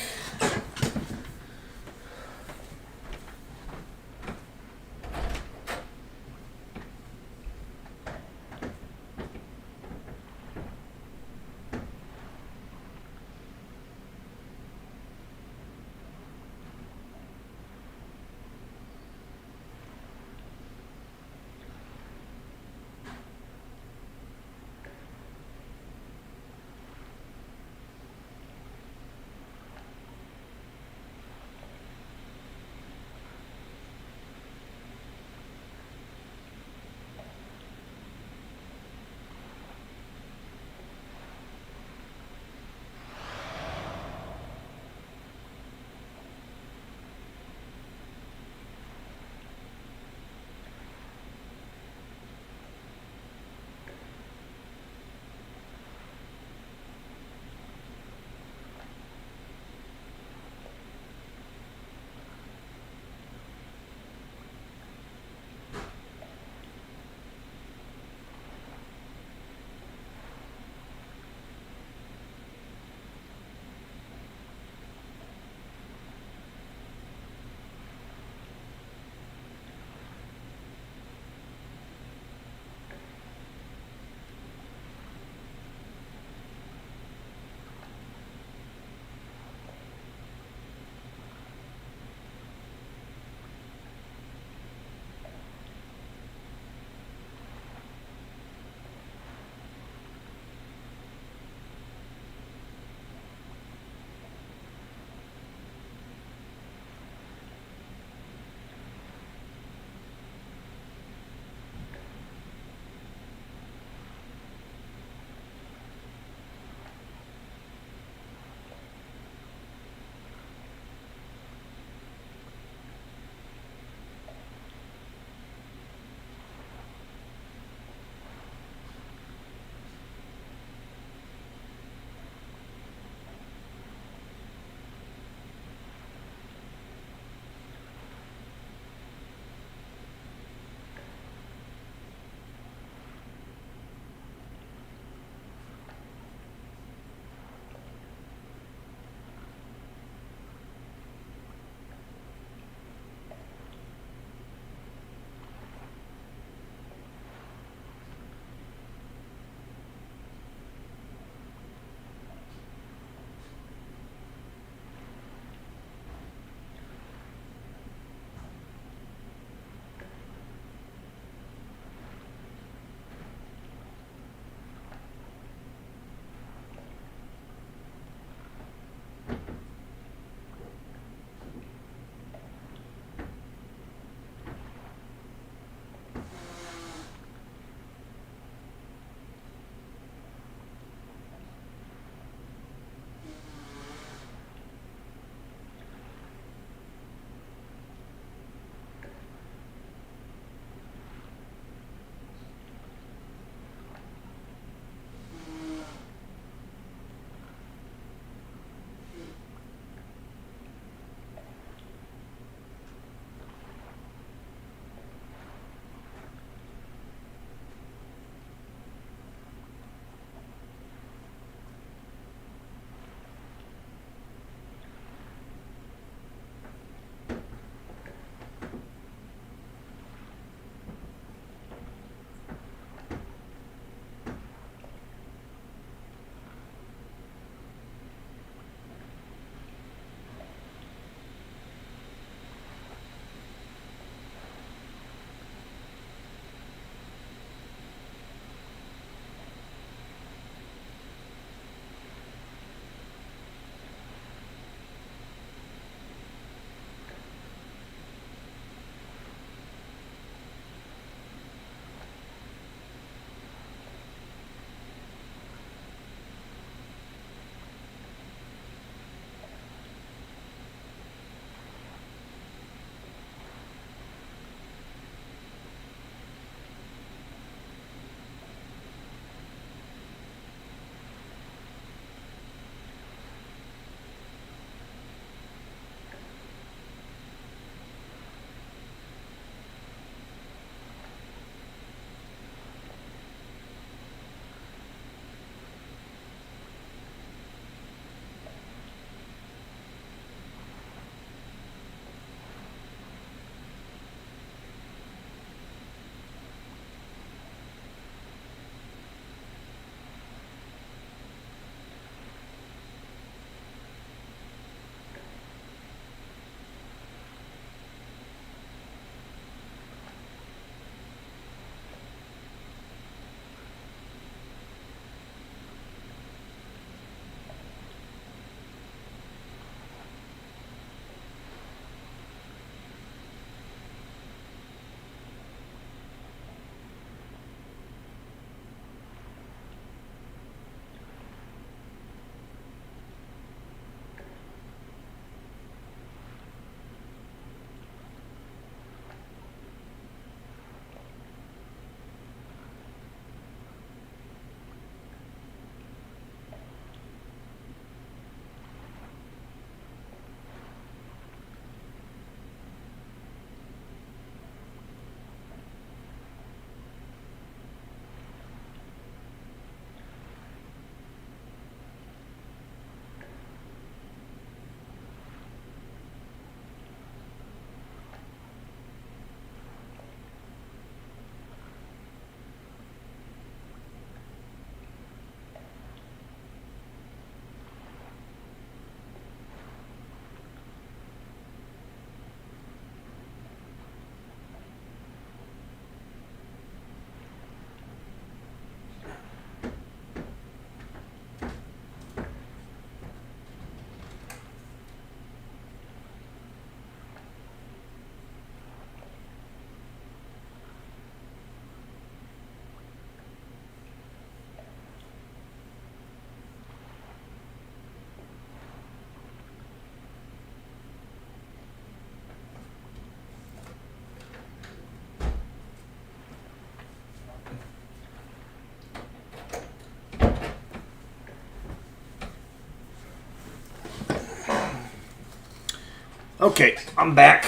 Okay, I'm back.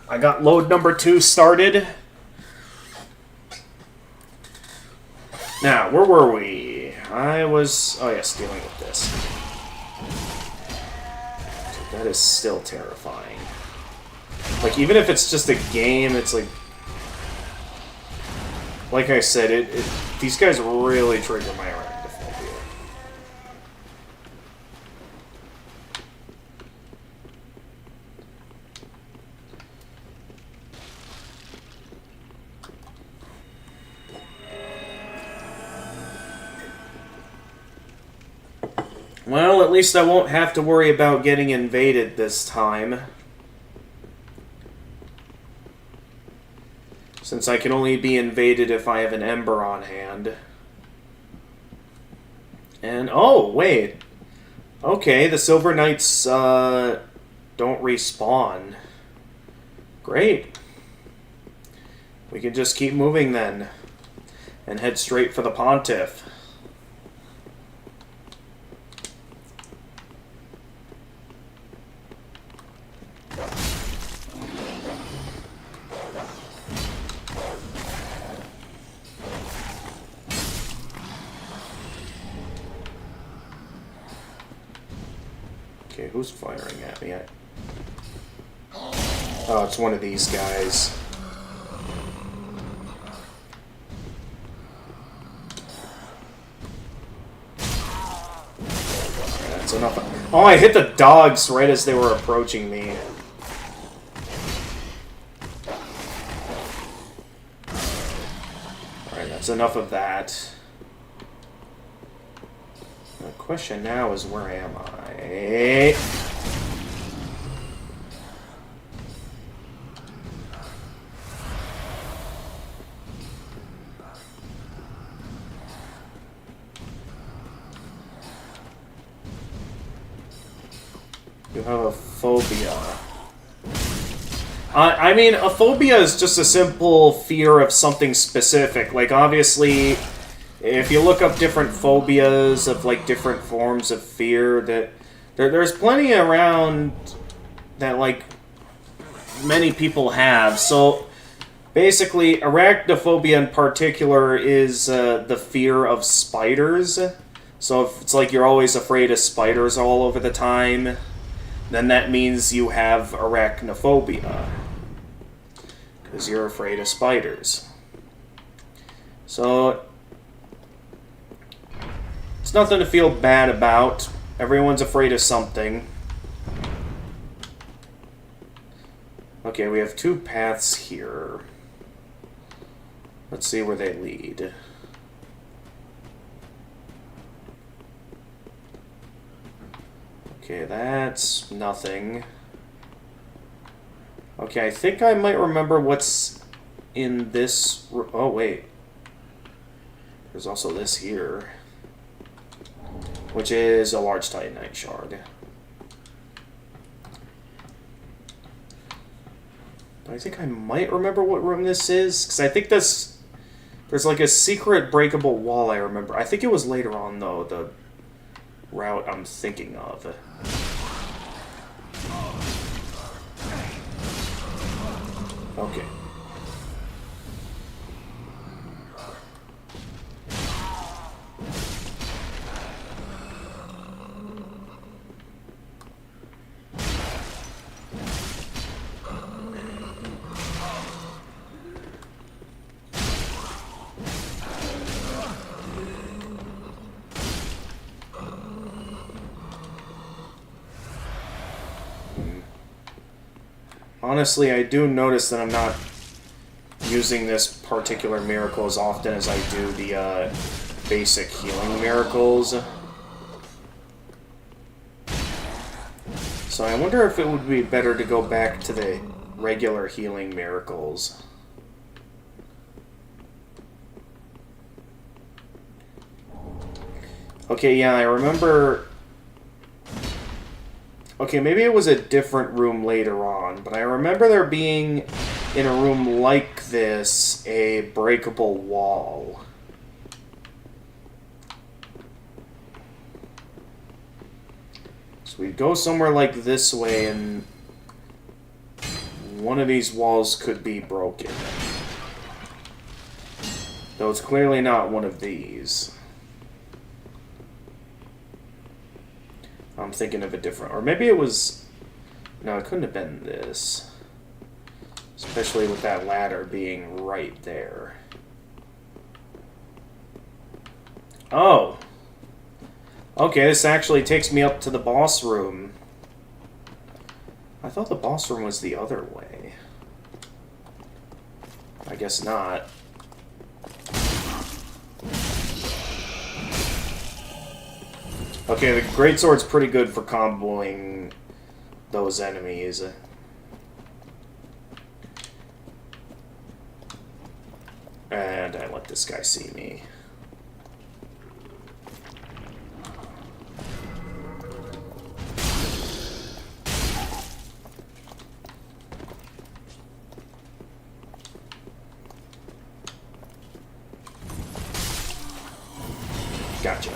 I got load number 2 started. Now, where were we? I was... Oh, yes, dealing with this. That is still terrifying. Like, even if it's just a game, it's like... Like I said, these guys really trigger my arachnophobia. Well, at least I won't have to worry about getting invaded this time. Since I can only be invaded if I have an Ember on hand. And, oh, wait. Okay, the Silver Knights, don't respawn. Great. We can just keep moving then. And head straight for the Pontiff. Okay, who's firing at me? Oh, it's one of these guys. That's enough. Oh, I hit the dogs right as they were approaching me. Alright, that's enough of that. The question now is, where am I? You have a phobia. I mean, a phobia is just a simple fear of something specific. Like, obviously, if you look up different phobias of, like, different forms of fear, that there's plenty around that, like, many people have. So, basically, arachnophobia in particular is the fear of spiders. So if it's like you're always afraid of spiders all over the time, then that means you have arachnophobia. Because you're afraid of spiders. So, it's nothing to feel bad about. Everyone's afraid of something. Okay, we have 2 paths here. Let's see where they lead. Okay, that's nothing. Okay, I think I might remember what's in this... Oh, wait. There's also this here. Which is a large Titanite shard. But I think I might remember what room this is, because I think this... There's like a secret breakable wall I remember. I think it was later on, though, the route I'm thinking of. Okay. Honestly, I do notice that I'm not using this particular miracle as often as I do the basic healing miracles. So I wonder if it would be better to go back to the regular healing miracles. Okay, yeah, I remember... Okay, maybe it was a different room later on, but I remember there being, in a room like this, a breakable wall. So we'd go somewhere like this way, and one of these walls could be broken. Though it's clearly not one of these. I'm thinking of a different... Or maybe it was... No, it couldn't have been this. Especially with that ladder being right there. Oh! Okay, this actually takes me up to the boss room. I thought the boss room was the other way. I guess not. Okay, the greatsword's pretty good for comboing those enemies. And I let this guy see me. Gotcha.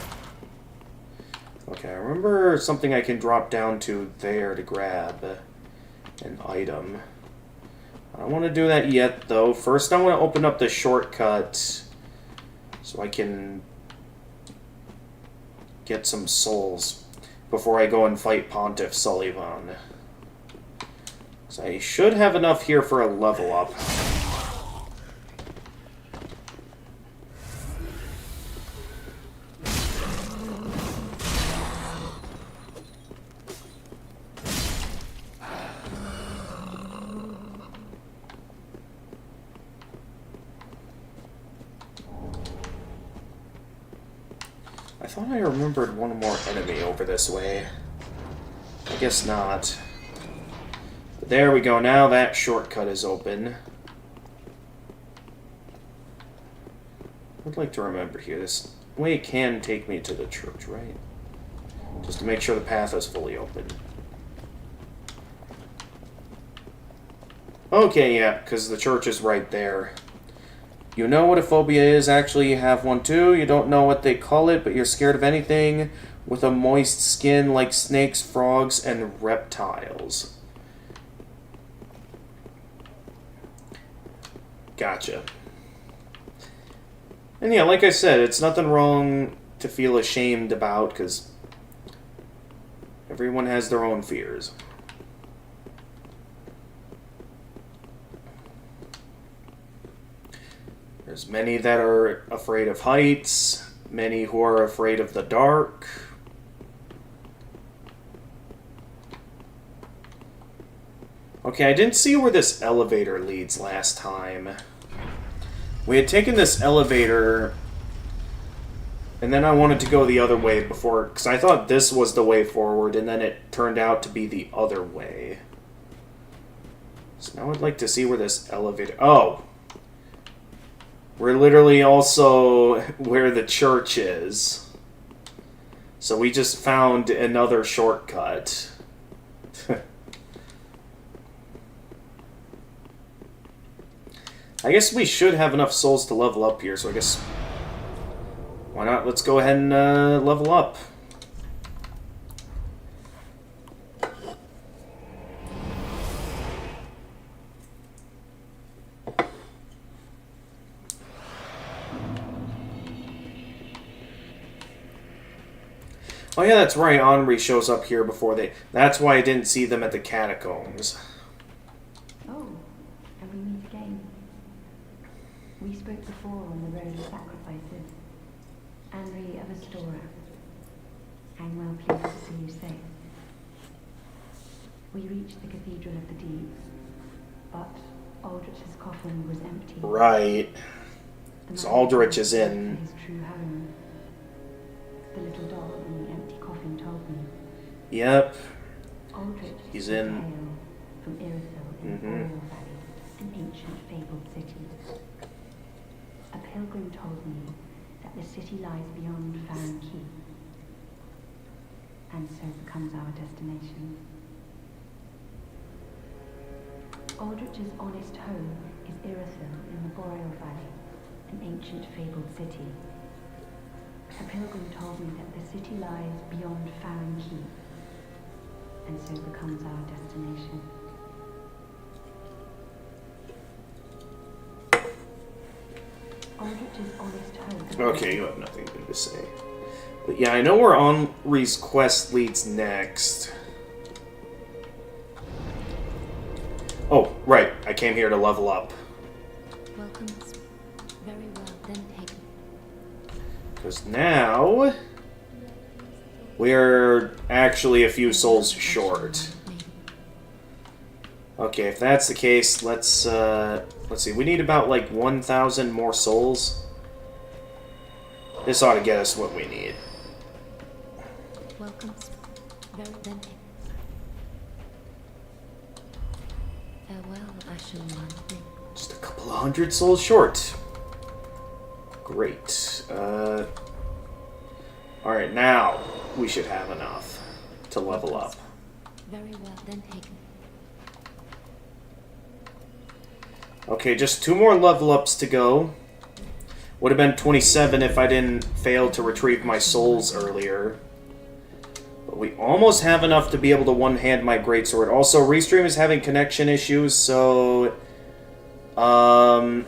Okay, I remember something I can drop down to there to grab an item. I don't want to do that yet, though. First, I want to open up the shortcut so I can get some souls before I go and fight Pontiff Sulyvahn. So I should have enough here for a level up. I thought I remembered one more enemy over this way. I guess not. But there we go. Now that shortcut is open. I'd like to remember here. This way can take me to the church, right? Just to make sure the path is fully open. Okay, yeah, because the church is right there. You know what a phobia is, actually you have one too. You don't know what they call it, but you're scared of anything with a moist skin like snakes, frogs, and reptiles. Gotcha. And yeah, like I said, it's nothing wrong to feel ashamed about, because everyone has their own fears. There's many that are afraid of heights, many who are afraid of the dark. Okay, I didn't see where this elevator leads last time. We had taken this elevator, and then I wanted to go the other way before, because I thought this was the way forward, and then it turned out to be the other way. So now I'd like to see where this elevator... Oh! We're literally also where the church is. So we just found another shortcut. I guess we should have enough souls to level up here, so I guess... Why not? Let's go ahead and level up. Oh yeah, that's right, Henri shows up here before they... That's why I didn't see them at the catacombs. Oh, and we meet again. We spoke before on the road of sacrifices. Henri of Astora. I'm well pleased to see you safe. We reached the Cathedral of the Deeps, but Aldrich's coffin was empty. Right. So Aldrich is in... His true home. The little doll in the empty coffin told me. Yep. Aldrich He's is a in... tale from Irithyll in the Boreal Valley, an ancient fabled city. A pilgrim told me that the city lies beyond Farron Keep, and so becomes our destination. Aldrich's honest home is Irithyll in the Boreal Valley, an ancient fabled city. A pilgrim told me that the city lies beyond Farron Keep, and so becomes our destination. Aldrich's honest hope. Okay, you have nothing good to say. But yeah, I know where Henri's quest leads next. Oh, right. I came here to level up. Welcome. Very well, then taken. Because now... we're actually a few souls short. Okay, if that's the case, let's see. We need about, like, 1,000 more souls. This ought to get us what we need. Welcome. Very then taken. Farewell, Ashen One. Just a couple of hundred souls short. Great. Alright, now we should have enough to level up. Very well, then taken. Okay, just 2 more level ups to go. Would have been 27 if I didn't fail to retrieve my souls earlier. But we almost have enough to be able to one-hand my greatsword. Also, Restream is having connection issues, so... I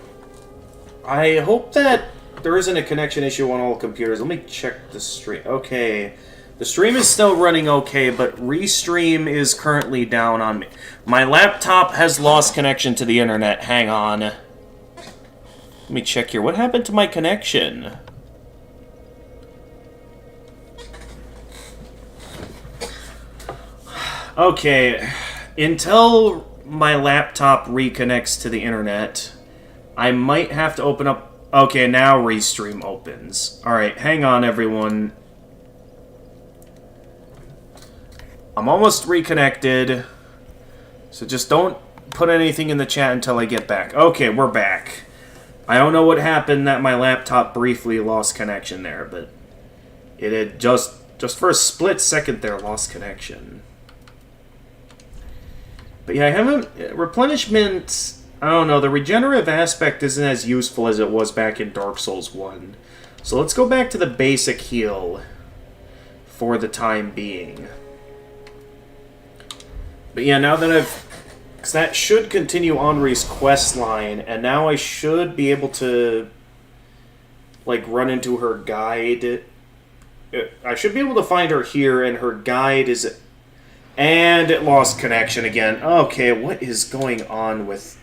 hope that there isn't a connection issue on all computers. Let me check the stream. Okay. The stream is still running okay, but Restream is currently down on me. My laptop has lost connection to the internet. Hang on. Let me check here. What happened to my connection? Okay. Until my laptop reconnects to the internet, I might have to open up... Okay, now Restream opens. Alright, hang on, everyone. I'm almost reconnected, so just don't put anything in the chat until I get back. Okay, we're back. I don't know what happened that my laptop briefly lost connection there, but it had just for a split second there lost connection. But yeah, I haven't... replenishment... I don't know, the regenerative aspect isn't as useful as it was back in Dark Souls 1. So let's go back to the basic heal for the time being. But yeah, now that I've... because that should continue Henri's quest line, and now I should be able to, like, run into her guide. I should be able to find her here, and her guide is... And it lost connection again. Okay, what is going on with...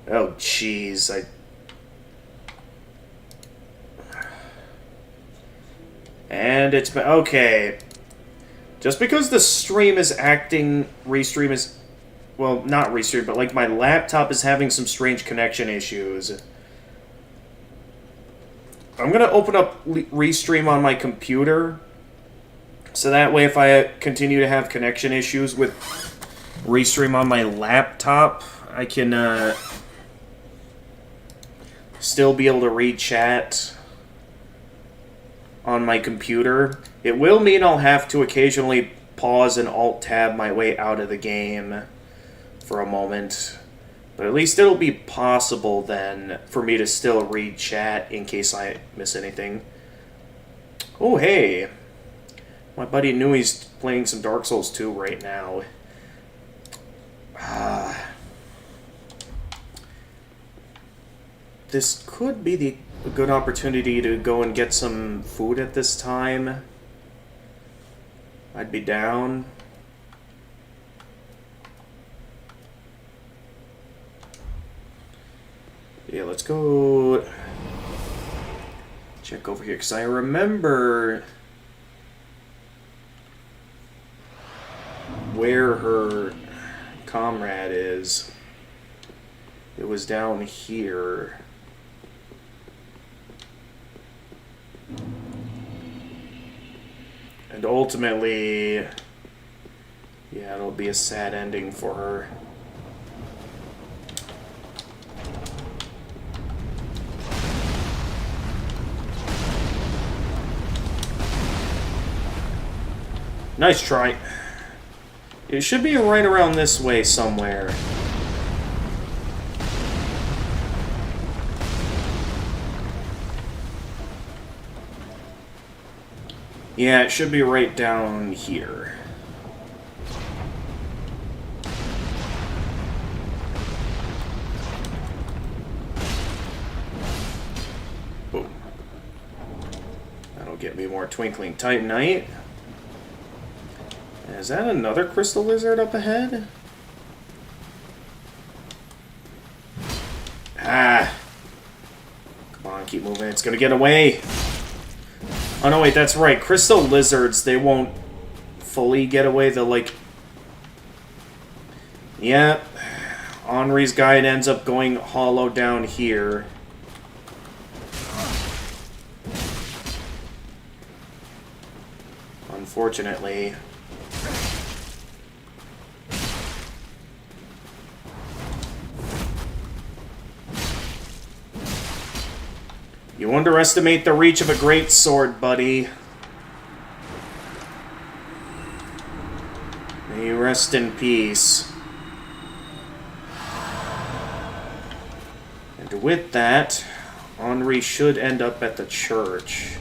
Oh, jeez, And it's been... Okay. Just because the stream is acting... Restream is... Well, not Restream, but like my laptop is having some strange connection issues. I'm gonna open up Restream on my computer. So that way if I continue to have connection issues with Restream on my laptop, I can still be able to read chat on my computer. It will mean I'll have to occasionally pause and alt-tab my way out of the game for a moment. But at least it'll be possible then for me to still read chat in case I miss anything. Oh, hey. My buddy knew he's playing some Dark Souls 2 right now. This could be a good opportunity to go and get some food at this time. I'd be down. Yeah, let's go check over here, because I remember where her comrade is. It was down here. And ultimately, yeah, it'll be a sad ending for her. Nice try. It should be right around this way somewhere. Yeah, it should be right down here. Twinkling Titanite. Is that another crystal lizard up ahead? Ah! Come on, keep moving. It's gonna get away. Oh no, wait, that's right. Crystal lizards, they won't fully get away. They'll, like... Yeah. Henri's guide ends up going hollow down here. Unfortunately. You underestimate the reach of a great sword, buddy. May you rest in peace. And with that, Henri should end up at the church.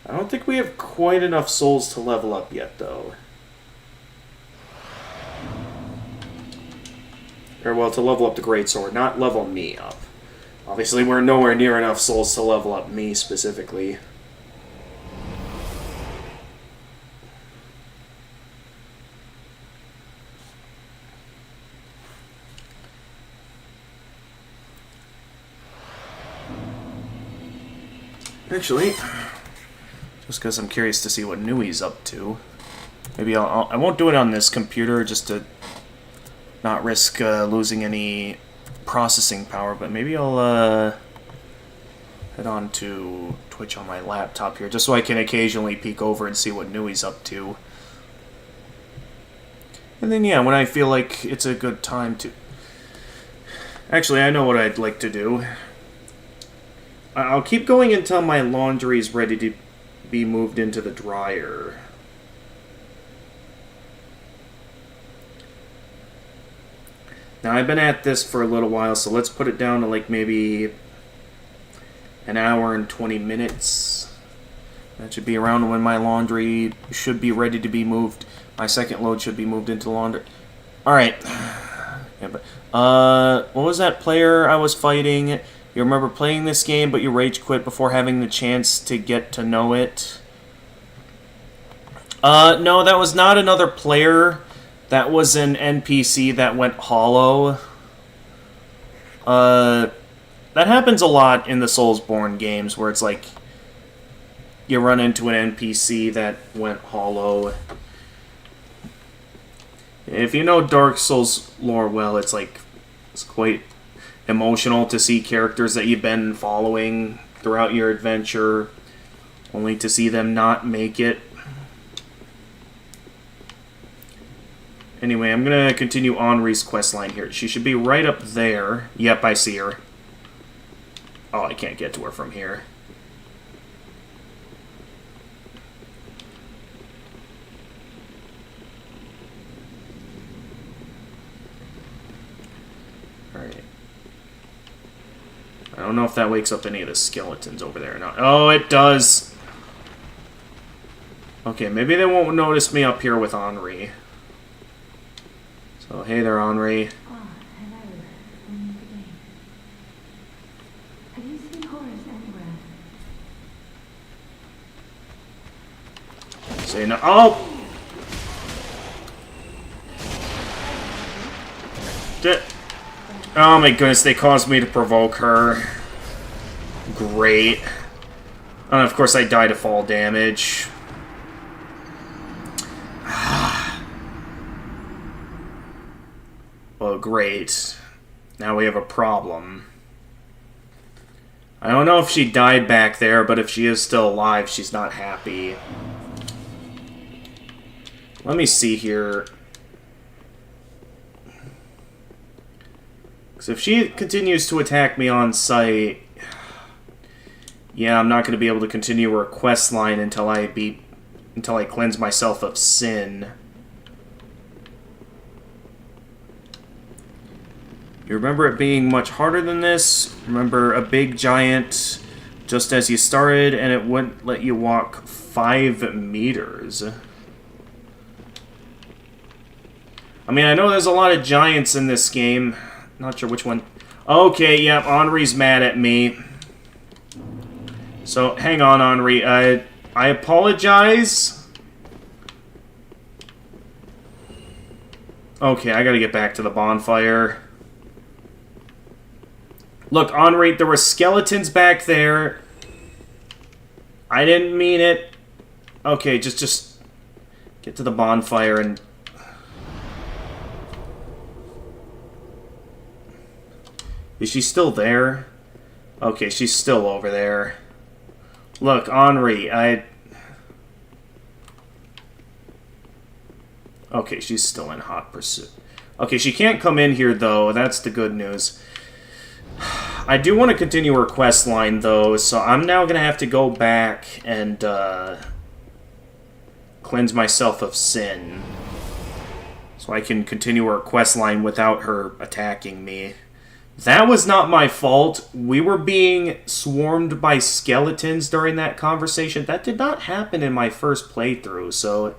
I don't think we have quite enough souls to level up yet, though. Or, well, to level up the Greatsword, not level me up. Obviously, we're nowhere near enough souls to level up me, specifically. Actually... just because I'm curious to see what Nui's up to. Maybe I won't do it on this computer just to not risk losing any processing power, but maybe I'll head on to Twitch on my laptop here, just so I can occasionally peek over and see what Nui's up to. And then, yeah, when I feel like it's a good time to... Actually, I know what I'd like to do. I'll keep going until my laundry's ready to be moved into the dryer. Now, I've been at this for a little while, so let's put it down to like maybe an hour and 20 minutes. That should be around when my laundry should be ready to be moved. My second load should be moved into the laundry. Alright. Yeah, but, what was that player I was fighting? You remember playing this game, but you rage quit before having the chance to get to know it? No, that was not another player. That was an NPC that went hollow. That happens a lot in the Soulsborne games, where it's like you run into an NPC that went hollow. If you know Dark Souls lore well, it's quite emotional to see characters that you've been following throughout your adventure, only to see them not make it. Anyway, I'm gonna continue Henri's questline here. She should be right up there. Yep, I see her. Oh, I can't get to her from here. Alright. I don't know if that wakes up any of the skeletons over there or not. Oh, it does! Okay, maybe they won't notice me up here with Henri. So, hey there, Henri. Oh, hello. Only today. Have you seen Horus anywhere? Say no. Oh! Oh my goodness, they caused me to provoke her. Great. And of course I die to fall damage. Well, great. Now we have a problem. I don't know if she died back there, but if she is still alive, she's not happy. Let me see here. Because if she continues to attack me on sight, yeah, I'm not going to be able to continue her quest line until I cleanse myself of sin. You remember it being much harder than this? Remember a big giant just as you started, and it wouldn't let you walk 5 meters. I mean, I know there's a lot of giants in this game. Not sure which one. Okay, yep, Henri's mad at me. So, hang on, Henri. I apologize. Okay, I gotta get back to the bonfire. Look, Henri, there were skeletons back there. I didn't mean it. Okay, just get to the bonfire and... Is she still there? Okay, she's still over there. Look, Henri, Okay, she's still in hot pursuit. Okay, she can't come in here, though. That's the good news. I do want to continue her quest line, though, so I'm now going to have to go back and cleanse myself of sin. So I can continue her quest line without her attacking me. That was not my fault. We were being swarmed by skeletons during that conversation. That did not happen in my first playthrough, so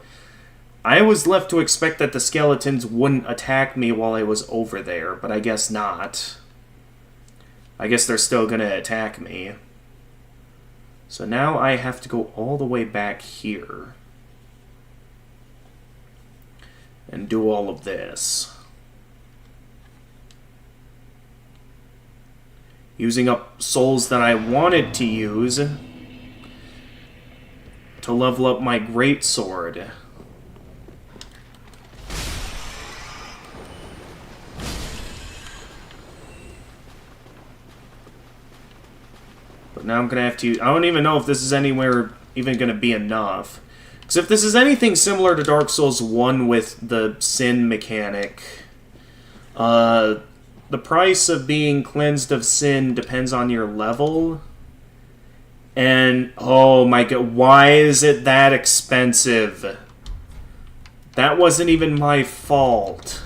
I was left to expect that the skeletons wouldn't attack me while I was over there, but I guess not. I guess they're still gonna attack me. So now I have to go all the way back here and do all of this. Using up souls that I wanted to use to level up my greatsword. But now I'm going to have to... I don't even know if this is anywhere even going to be enough. Because if this is anything similar to Dark Souls 1 with the sin mechanic, the price of being cleansed of sin depends on your level. And, oh my god, why is it that expensive? That wasn't even my fault.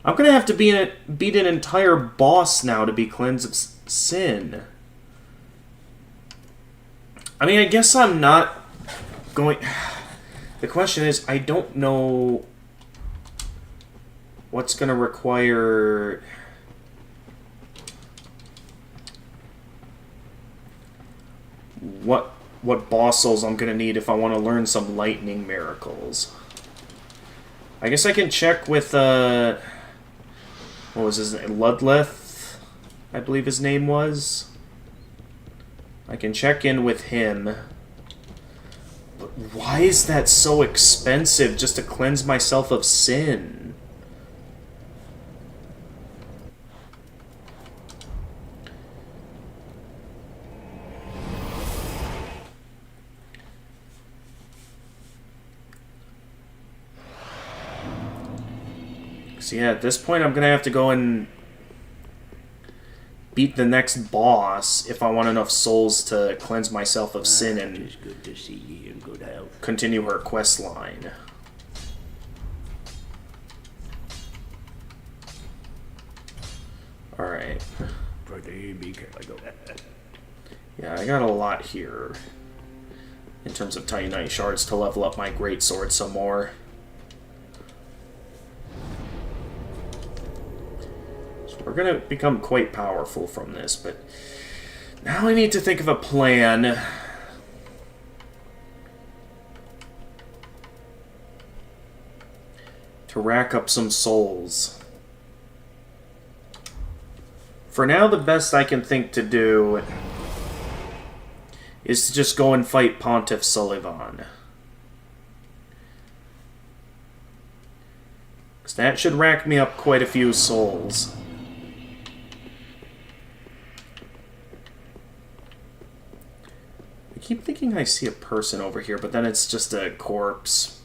I'm gonna have to beat an entire boss now to be cleansed of sin. I mean, I guess I'm not going... The question is, I don't know what's gonna require... What boss souls I'm gonna need if I want to learn some lightning miracles. I guess I can check with, what was his name? Ludleth, I believe his name was. I can check in with him. But why is that so expensive just to cleanse myself of sin? So yeah, at this point I'm gonna have to go and beat the next boss if I want enough souls to cleanse myself of sin and It's good to see ye in good health. continue her quest line. Alright. Pretty be careful. Yeah, I got a lot here in terms of Titanite shards to level up my greatsword some more. We're gonna become quite powerful from this, but now I need to think of a plan to rack up some souls. For now, the best I can think to do is to just go and fight Pontiff Sulyvahn. Because that should rack me up quite a few souls. I keep thinking I see a person over here, but then it's just a corpse.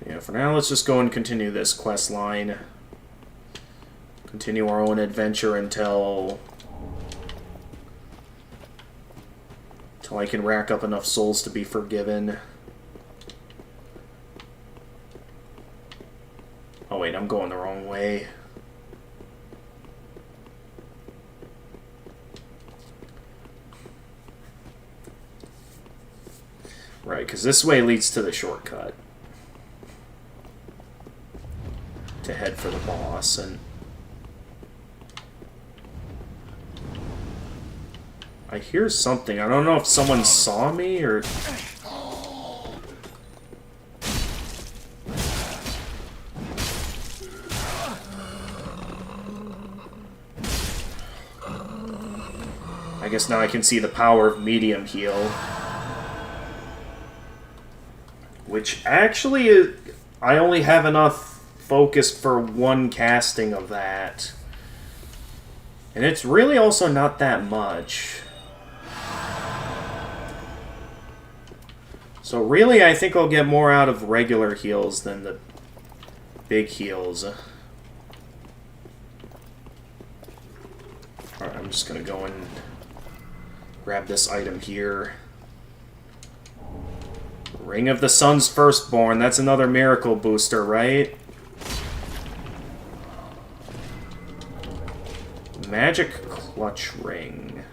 Yeah, for now, let's just go and continue this quest line. Continue our own adventure until I can rack up enough souls to be forgiven. Oh wait, I'm going the wrong way. Right, because this way leads to the shortcut. To head for the boss, and... I hear something. I don't know if someone saw me, or... I guess now I can see the power of medium heal. Which actually is... I only have enough focus for one casting of that. And it's really also not that much. So really, I think I'll get more out of regular heals than the big heals. Alright, I'm just gonna go and grab this item here. Ring of the Sun's Firstborn. That's another miracle booster, right? Magic Clutch Ring.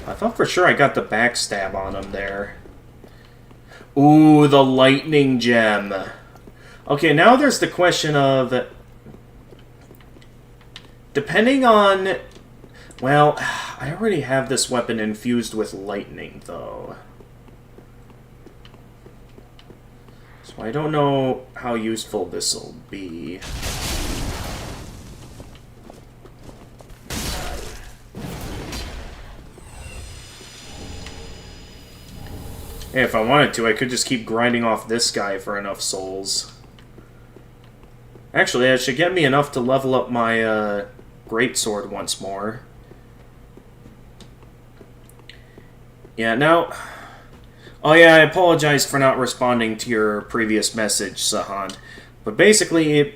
I thought for sure I got the backstab on him there. Ooh, the Lightning Gem. Okay, now there's the question of... Depending on... Well, I already have this weapon infused with lightning, though. So I don't know how useful this'll be. Hey, if I wanted to, I could just keep grinding off this guy for enough souls. Actually, that should get me enough to level up my greatsword once more. Yeah, now... Oh yeah, I apologize for not responding to your previous message, Sahan. But basically,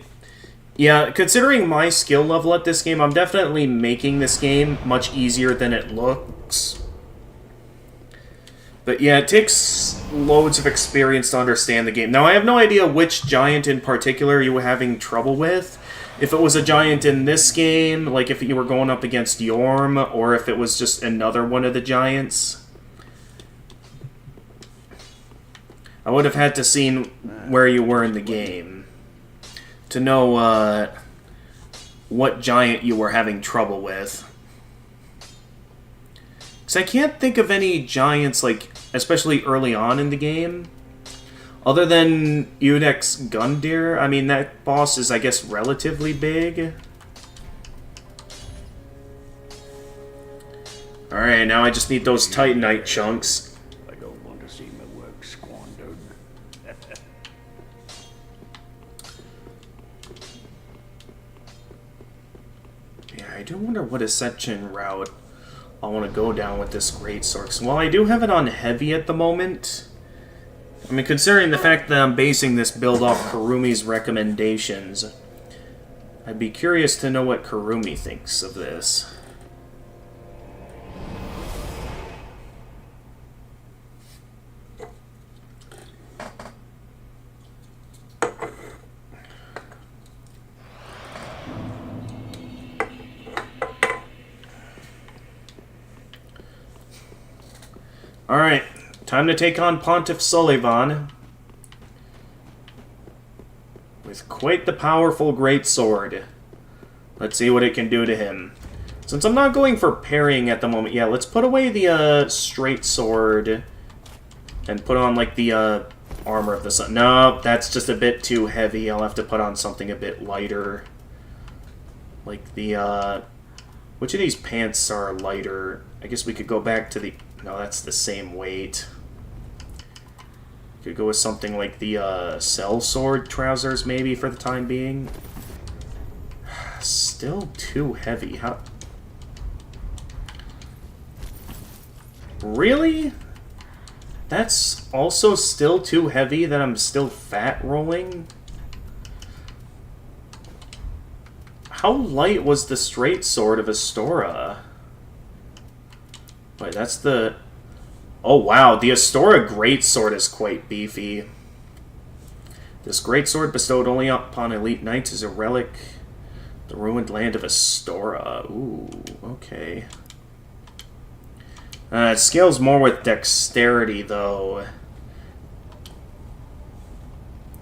yeah, considering my skill level at this game, I'm definitely making this game much easier than it looks. But yeah, it takes loads of experience to understand the game. Now, I have no idea which giant in particular you were having trouble with. If it was a giant in this game, like if you were going up against Yorm, or if it was just another one of the giants. I would have had to seen where you were in the game to know what giant you were having trouble with. Because I can't think of any giants, like, especially early on in the game, other than Udex Gundyr. I mean, that boss is, I guess, relatively big. Alright, now I just need those Titanite chunks. I don't want to see my work squandered. Yeah, I do wonder what ascension route I want to go down with this greatsword. 'Cause while I do have it on heavy at the moment, I mean, considering the fact that I'm basing this build off Karumi's recommendations, I'd be curious to know what Karumi thinks of this. Alright, time to take on Pontiff Suleiman with quite the powerful greatsword. Let's see what it can do to him. Since I'm not going for parrying at the moment, yeah, let's put away the straight sword and put on, like, the armor of the sun. No, that's just a bit too heavy. I'll have to put on something a bit lighter. Like the, which of these pants are lighter? I guess we could go back to the... No, that's the same weight. Could go with something like the sellsword trousers, maybe, for the time being. Still too heavy. How? Really? That's also still too heavy that I'm still fat rolling? How light was the straight sword of Astora? Wait, that's the... Oh, wow. The Astora Greatsword is quite beefy. This Greatsword, bestowed only upon elite knights, is a relic The ruined land of Astora. Ooh, okay. It scales more with dexterity, though.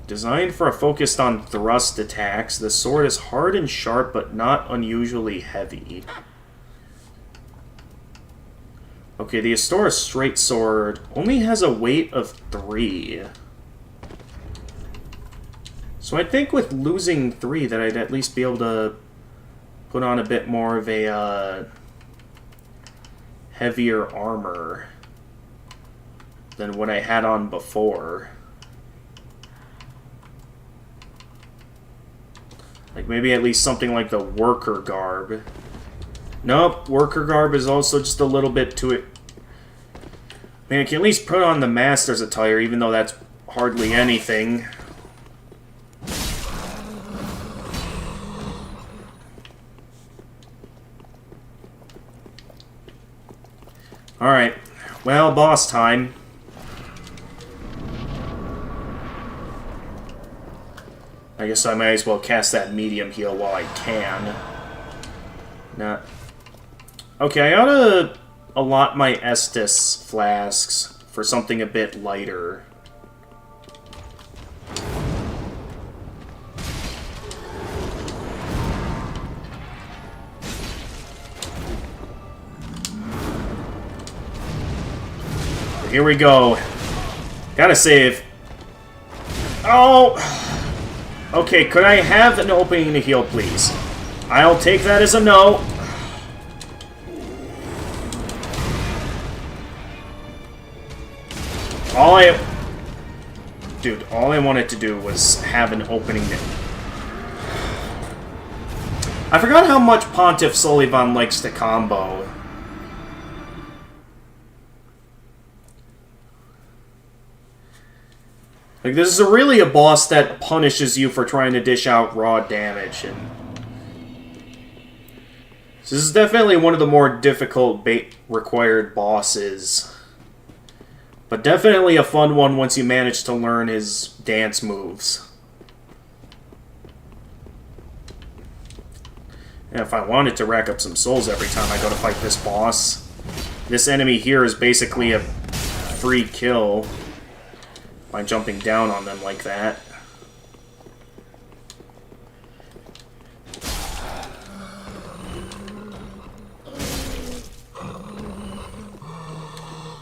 Designed for a focus on thrust attacks, the sword is hard and sharp, but not unusually heavy. Okay, the Astora straight sword only has a weight of 3. So I think with losing 3 that I'd at least be able to put on a bit more of a heavier armor than what I had on before. Like maybe at least something like the worker garb. Nope, worker garb is also just a little bit too... I mean, I can at least put on the master's attire, even though that's hardly anything. Alright, well, boss time. I guess I might as well cast that medium heal while I can. Nah. Okay, I ought to allot my Estus flasks for something a bit lighter. Here we go. Gotta save. Oh! Okay, could I have an opening to heal, please? I'll take that as a no. Dude, all I wanted to do was have an opening to... I forgot how much Pontiff Sulyvahn likes to combo. Like, this is really a boss that punishes you for trying to dish out raw damage, and... This is definitely one of the more difficult bait-required bosses. But definitely a fun one once you manage to learn his dance moves. And if I wanted to rack up some souls every time I go to fight this boss, this enemy here is basically a free kill. By jumping down on them like that.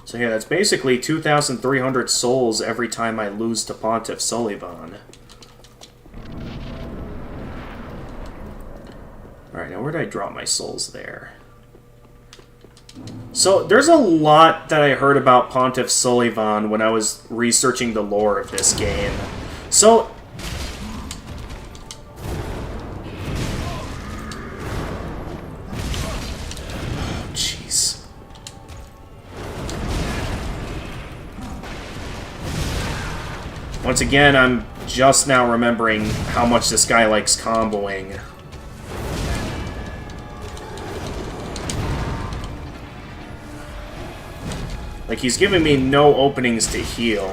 So yeah, that's basically 2,300 souls every time I lose to Pontiff Sulyvahn. Alright, now where did I drop my souls there? So, there's a lot that I heard about Pontiff Sulyvahn when I was researching the lore of this game. So... Jeez. Once again, I'm just now remembering how much this guy likes comboing. Like, he's giving me no openings to heal.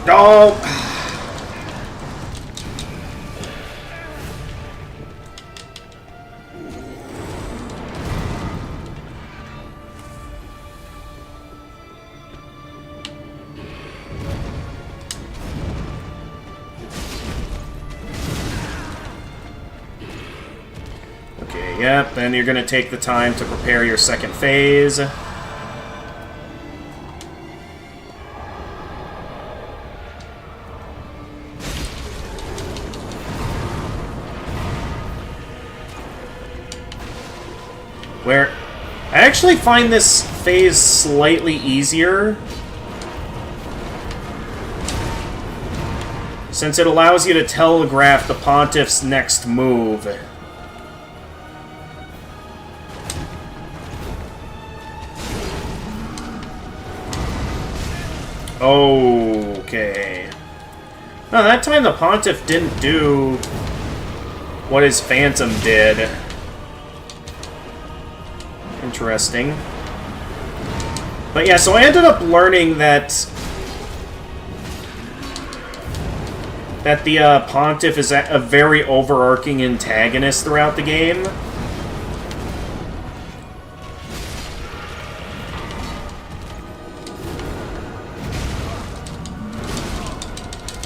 No! Okay, yep, then you're gonna take the time to prepare your second phase. Where I actually find this phase slightly easier, since it allows you to telegraph the Pontiff's next move. Okay. No, that time the Pontiff didn't do what his Phantom did. Interesting. But yeah, so I ended up learning that that the Pontiff is a very overarching antagonist throughout the game.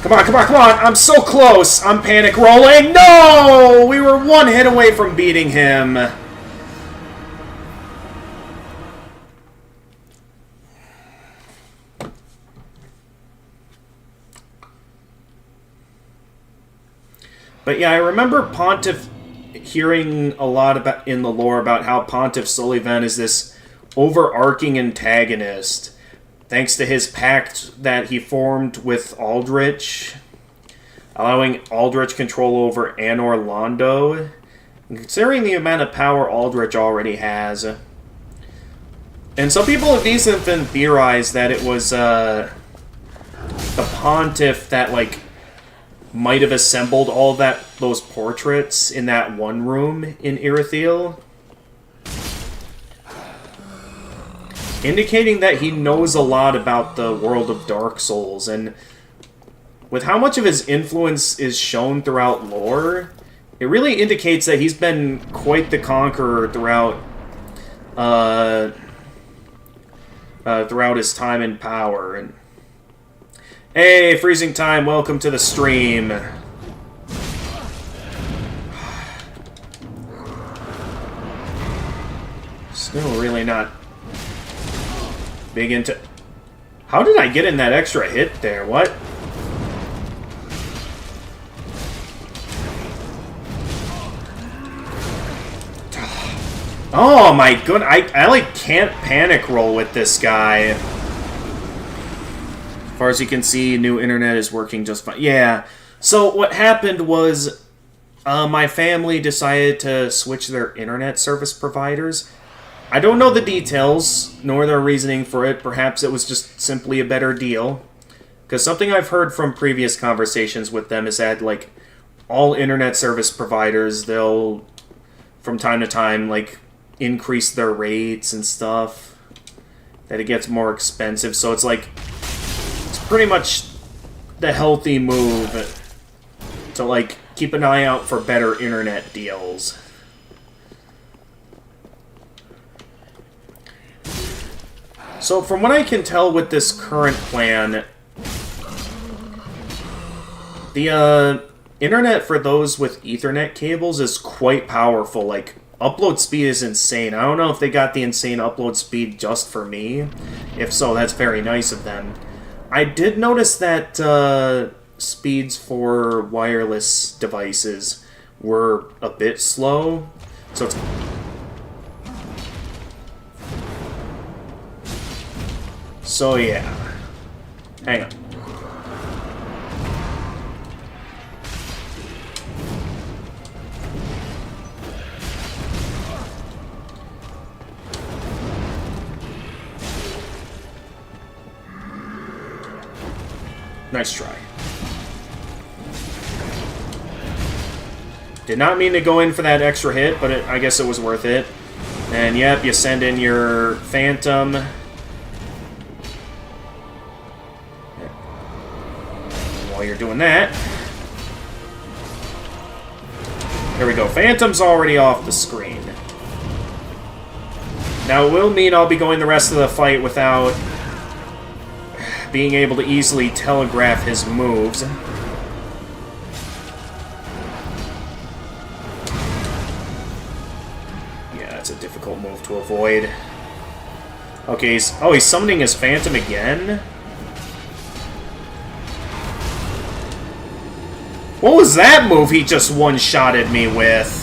Come on, come on, come on! I'm so close! I'm panic rolling! No! We were one hit away from beating him. But yeah, I remember Pontiff hearing a lot about in the lore about how Pontiff Sulyvahn is this overarching antagonist, thanks to his pact that he formed with Aldrich, allowing Aldrich control over Anor Londo. And considering the amount of power Aldrich already has, and some people have even theorized that it was the Pontiff that might have assembled all those portraits in that one room in Irithyll, indicating that he knows a lot about the world of Dark Souls. And with how much of his influence is shown throughout lore, it really indicates that he's been quite the conqueror throughout throughout his time in power. And hey, Freezing Time, welcome to the stream. Still really not big into... How did I get in that extra hit there? What? Oh my goodness, I can't panic roll with this guy. As far as you can see, new internet is working just fine. Yeah, so what happened was my family decided to switch their internet service providers. I don't know the details, nor their reasoning for it. Perhaps it was just simply a better deal. Because something I've heard from previous conversations with them is that, all internet service providers, they'll, from time to time, increase their rates and stuff. That it gets more expensive. So it's pretty much the healthy move to keep an eye out for better internet deals. So from what I can tell with this current plan, the internet for those with Ethernet cables is quite powerful. Upload speed is insane. I don't know if they got the insane upload speed just for me. If so, that's very nice of them. I did notice that speeds for wireless devices were a bit slow. So it's... So yeah. Hang on. Nice try. Did not mean to go in for that extra hit, but I guess it was worth it. And yep, you send in your Phantom. While you're doing that... There we go. Phantom's already off the screen. Now, it will mean I'll be going the rest of the fight without being able to easily telegraph his moves. Yeah, it's a difficult move to avoid. Okay, he's summoning his Phantom again? What was that move he just one-shotted me with?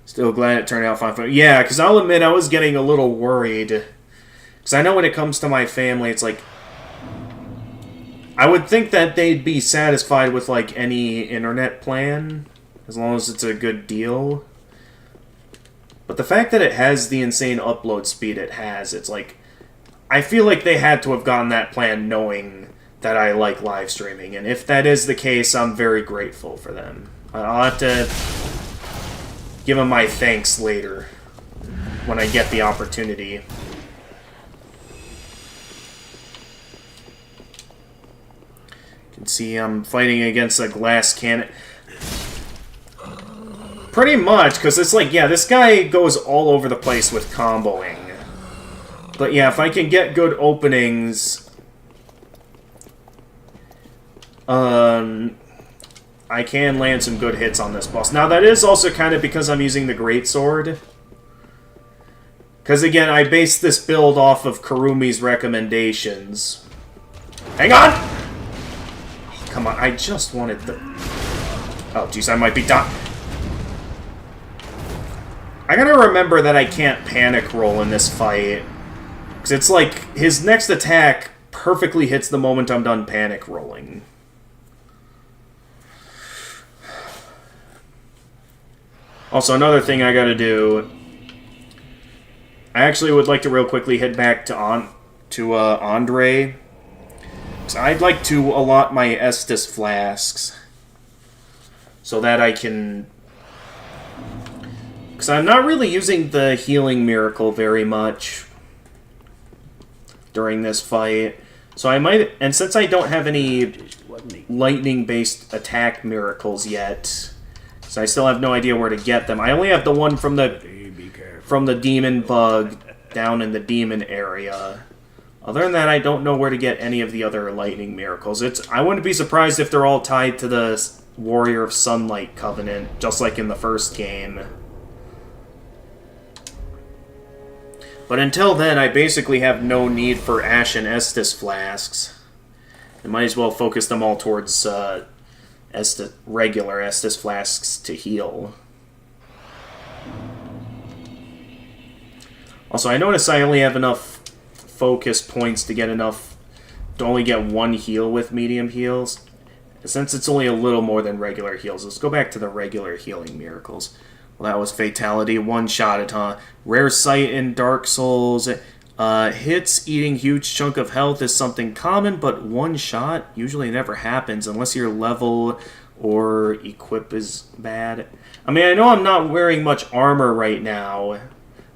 Still glad it turned out fine. Yeah, because I'll admit I was getting a little worried. Because I know when it comes to my family, it's I would think that they'd be satisfied with, any internet plan. As long as it's a good deal. But the fact that it has the insane upload speed it has, it's I feel like they had to have gotten that plan knowing that I like live streaming. And if that is the case, I'm very grateful for them. I'll have to give them my thanks later when I get the opportunity. can see I'm fighting against a glass cannon. Pretty much, because it's like, yeah, this guy goes all over the place with comboing. But yeah, if I can get good openings... I can land some good hits on this boss. Now, that is also kind of because I'm using the Greatsword. Because, again, I based this build off of Karumi's recommendations. Hang on! Oh, come on, I just wanted the... Oh, jeez, I might be done. I gotta remember that I can't panic roll in this fight. Because it's like, his next attack perfectly hits the moment I'm done panic rolling. Also, another thing I gotta do... I actually would like to real quickly head back to Andre. So I'd like to allot my Estus flasks. So that I can... Because I'm not really using the healing miracle very much during this fight. So I might... And since I don't have any lightning-based attack miracles yet... So I still have no idea where to get them. I only have the one from the demon bug down in the demon area. Other than that, I don't know where to get any of the other lightning miracles. I wouldn't be surprised if they're all tied to the Warrior of Sunlight Covenant, just like in the first game. But until then, I basically have no need for Ashen Estus flasks. I might as well focus them all towards regular Estus flasks to heal. Also, I notice I only have enough focus points to only get one heal with medium heals. Since it's only a little more than regular heals, let's go back to the regular healing miracles. Well, that was Fatality, one shot it, huh? Rare sight in Dark Souls. Hits eating huge chunk of health is something common, but one shot usually never happens unless your level or equip is bad. I mean, I know I'm not wearing much armor right now,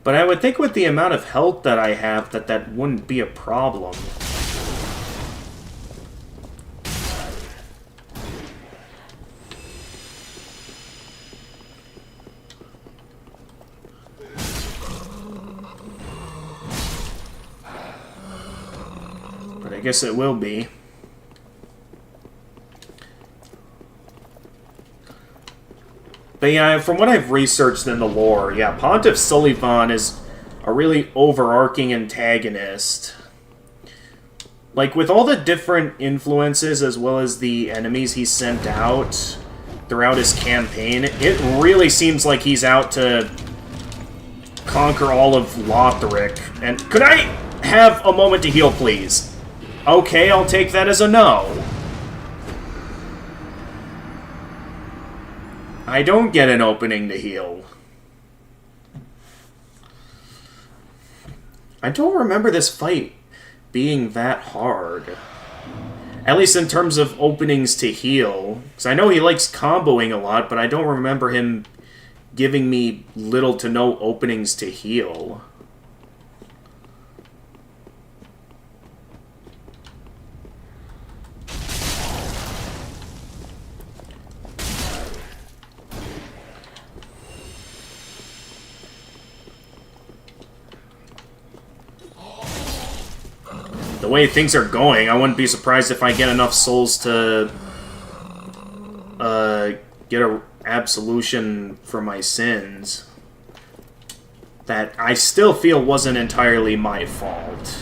but I would think with the amount of health that I have that wouldn't be a problem. But I guess it will be. But yeah, from what I've researched in the lore, yeah, Pontiff Sulyvahn is a really overarching antagonist. Like, with all the different influences as well as the enemies he sent out throughout his campaign, it really seems like he's out to conquer all of Lothric. And could I have a moment to heal, please? Okay, I'll take that as a no. I don't get an opening to heal. I don't remember this fight being that hard. At least in terms of openings to heal. Because I know he likes comboing a lot, but I don't remember him giving me little to no openings to heal. The way things are going, I wouldn't be surprised if I get enough souls to get a absolution for my sins that I still feel wasn't entirely my fault.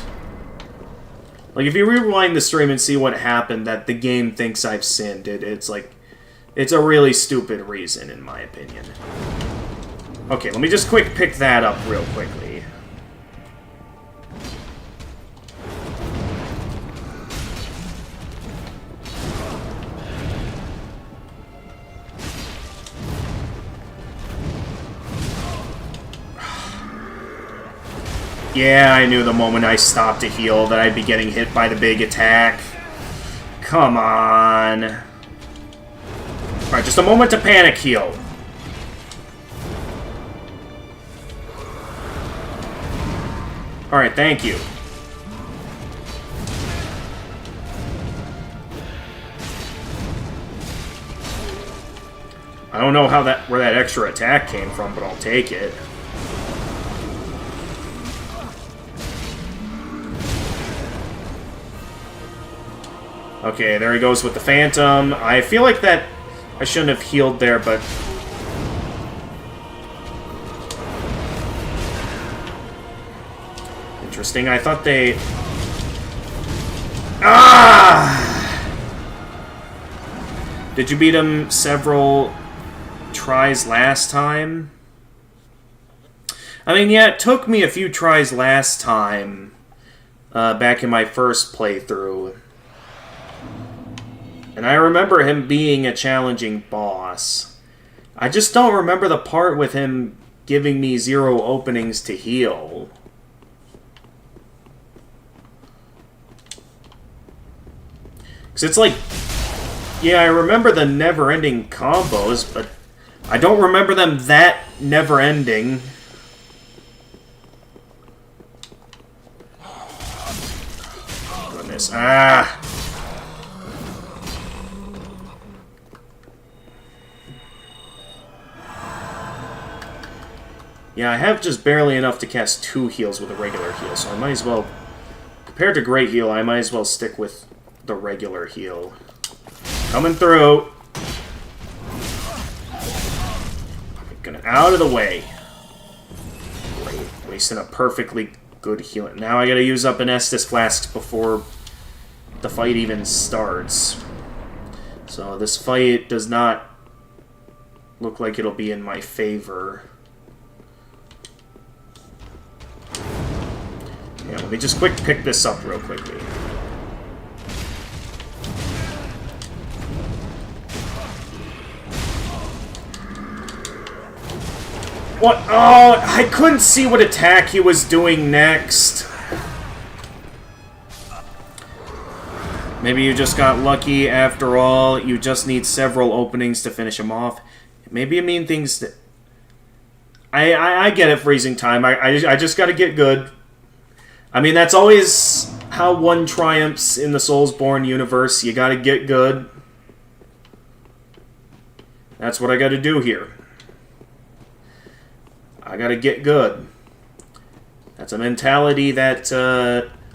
Like, if you rewind the stream and see what happened, that the game thinks I've sinned, it's like, it's a really stupid reason, in my opinion. Okay, let me just quick pick that up real quickly. Yeah, I knew the moment I stopped to heal that I'd be getting hit by the big attack. Come on. Alright, just a moment to panic heal. Alright, thank you. I don't know how where that extra attack came from, but I'll take it. Okay, there he goes with the Phantom. I feel like that I shouldn't have healed there, but interesting. I thought they... Ah! Did you beat him several tries last time? I mean, yeah, it took me a few tries last time, back in my first playthrough. And I remember him being a challenging boss. I just don't remember the part with him giving me 0 openings to heal. Because it's like... Yeah, I remember the never-ending combos, but I don't remember them that never-ending. Goodness. Ah! Yeah, I have just barely enough to cast 2 heals with a regular heal, so I might as well... Compared to Great Heal, I might as well stick with the regular heal. Coming through. Gonna out of the way. Great. Wasting a perfectly good healing. Now I gotta use up an Estus Flask before the fight even starts. So this fight does not look like it'll be in my favor. Yeah, let me just quick pick this up real quickly. What? Oh, I couldn't see what attack he was doing next. Maybe you just got lucky after all. You just need several openings to finish him off. Maybe you mean things that... I get it, freezing time. I just gotta get good. I mean, that's always how one triumphs in the Soulsborne universe. You gotta get good. That's what I gotta do here. I gotta get good. That's a mentality that,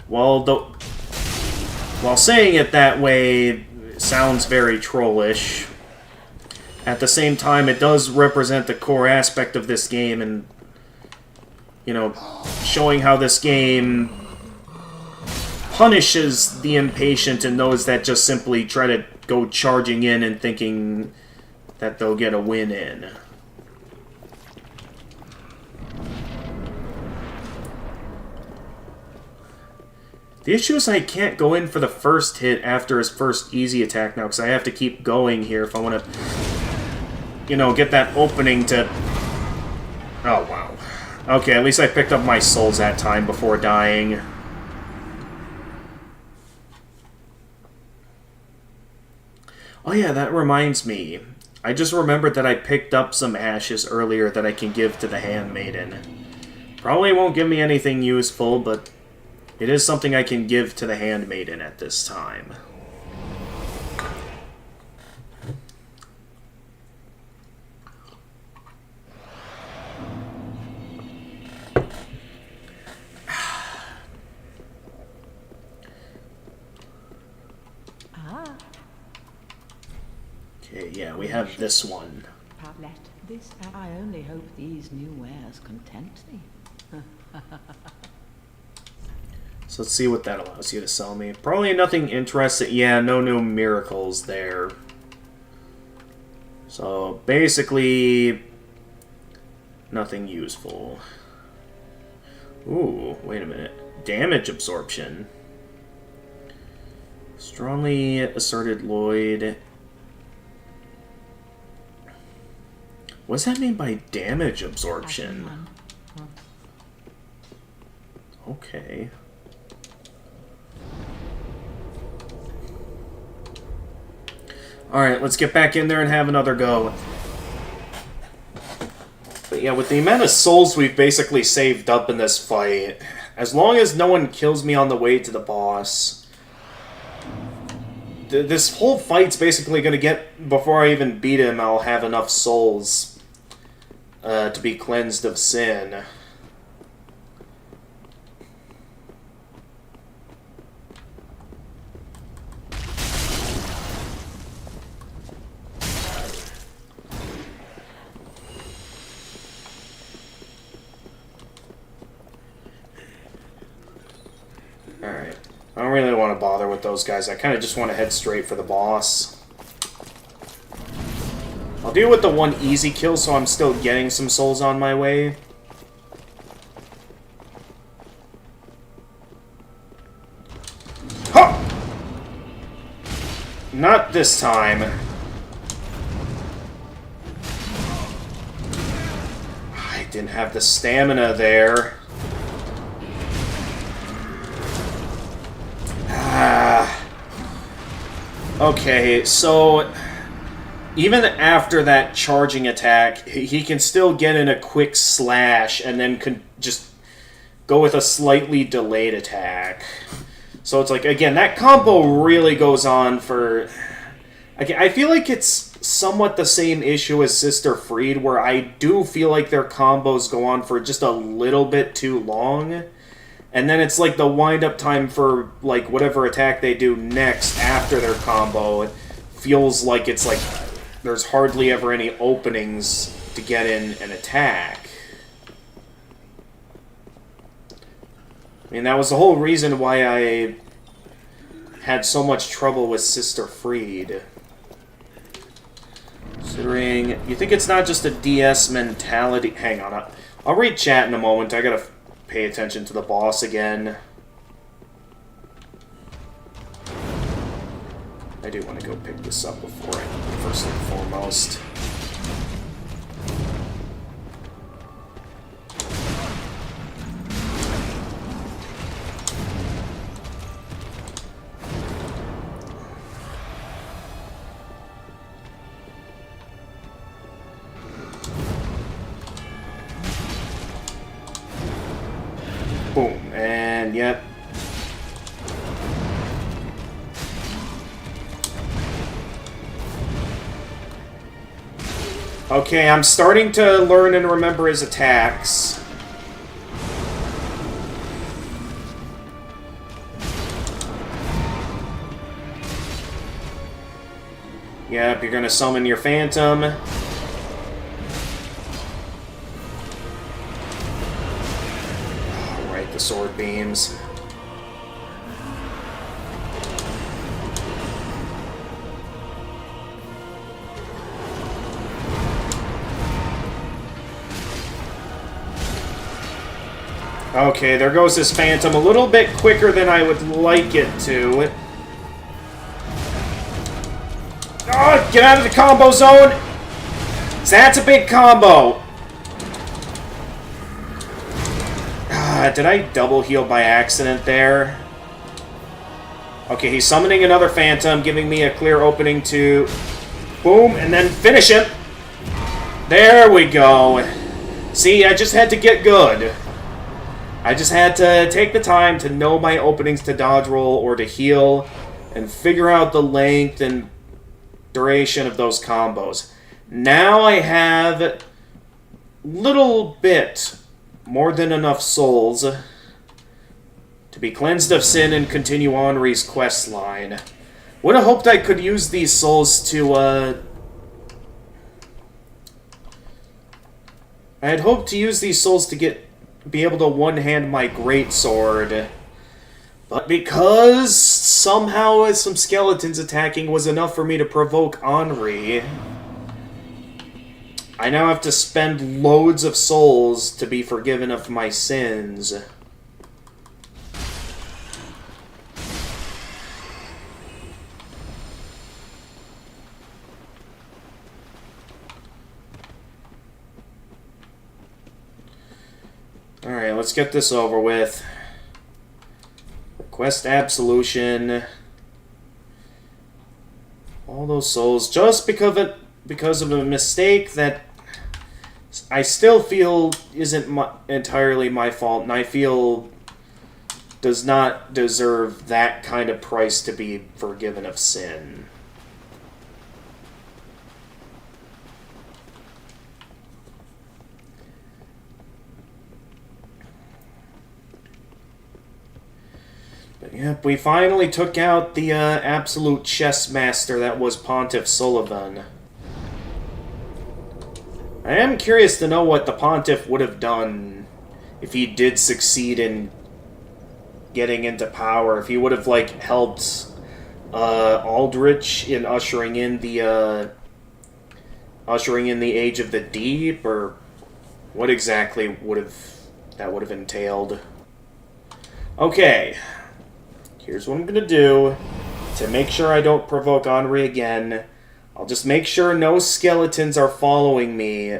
while saying it that way, sounds very trollish. At the same time, it does represent the core aspect of this game, and, you know, showing how this game punishes the impatient and those that just simply try to go charging in and thinking that they'll get a win in. The issue is I can't go in for the first hit after his first easy attack now, because I have to keep going here if I want to, you know, get that opening to... Oh, wow. Okay, at least I picked up my souls that time before dying. Oh yeah, that reminds me. I just remembered that I picked up some ashes earlier that I can give to the Handmaiden. Probably won't give me anything useful, but... it is something I can give to the Handmaiden at this time. Okay, yeah, we have this one. Let this, I only hope these new wares content thee. So let's see what that allows you to sell me. Probably nothing interesting. Yeah, no new miracles there. So basically, nothing useful. Ooh, wait a minute. Damage absorption. Strongly asserted Lloyd. What does that mean by damage absorption? Okay. Alright, let's get back in there and have another go. But yeah, with the amount of souls we've basically saved up in this fight, as long as no one kills me on the way to the boss, This whole fight's basically gonna get... Before I even beat him, I'll have enough souls to be cleansed of sin. Alright. I don't really want to bother with those guys. I kind of just want to head straight for the boss. I'll deal with the one easy kill so I'm still getting some souls on my way. Ha! Not this time. I didn't have the stamina there. Okay, so even after that charging attack, he can still get in a quick slash and then can just go with a slightly delayed attack. So it's like, again, that combo really goes on for... I feel like it's somewhat the same issue as Sister Fried, where I do feel like their combos go on for just a little bit too long. And then it's like the wind-up time for, like, whatever attack they do next after their combo. It feels like it's like there's hardly ever any openings to get in an attack. I mean, that was the whole reason why I had so much trouble with Sister Fried. Considering, you think it's not just a DS mentality... Hang on, I'll read chat in a moment. I gotta pay attention to the boss again. I do want to go pick this up before I... First and foremost. Boom, and yep. Okay, I'm starting to learn and remember his attacks. Yep, you're gonna summon your Phantom. The sword beams. Okay, there goes this Phantom a little bit quicker than I would like it to. Oh, get out of the combo zone! That's a big combo! Did I double heal by accident there? Okay, he's summoning another Phantom, giving me a clear opening to... Boom, and then finish him! There we go. See, I just had to get good. I just had to take the time to know my openings to dodge roll or to heal, and figure out the length and duration of those combos. Now I have a little bit more than enough souls to be cleansed of sin and continue Henri's quest line. Would have hoped I could use these souls to, I had hoped to use these souls to be able to one-hand my greatsword. But because somehow some skeletons attacking was enough for me to provoke Henri, I now have to spend loads of souls to be forgiven of my sins. Alright, let's get this over with. Request absolution. All those souls, just because of a mistake that I still feel isn't entirely my fault, and I feel does not deserve that kind of price to be forgiven of sin. But yep, we finally took out the absolute chess master that was Pontiff Sullivan. I am curious to know what the Pontiff would have done if he did succeed in getting into power. If he would have, like, helped Aldrich in ushering in the Age of the Deep, or what exactly would have entailed. Okay. Here's what I'm gonna do to make sure I don't provoke Henri again. I'll just make sure no skeletons are following me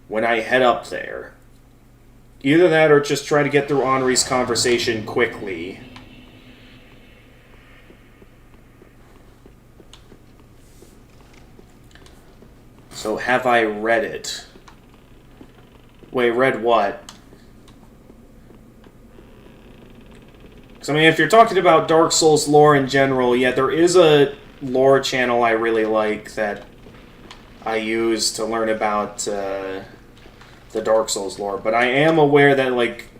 when I head up there. Either that or just try to get through Henri's conversation quickly. So have I read it? Wait, read what? Because, I mean, if you're talking about Dark Souls lore in general, yeah, there is a lore channel I really like that I use to learn about the Dark Souls lore. But I am aware that, like,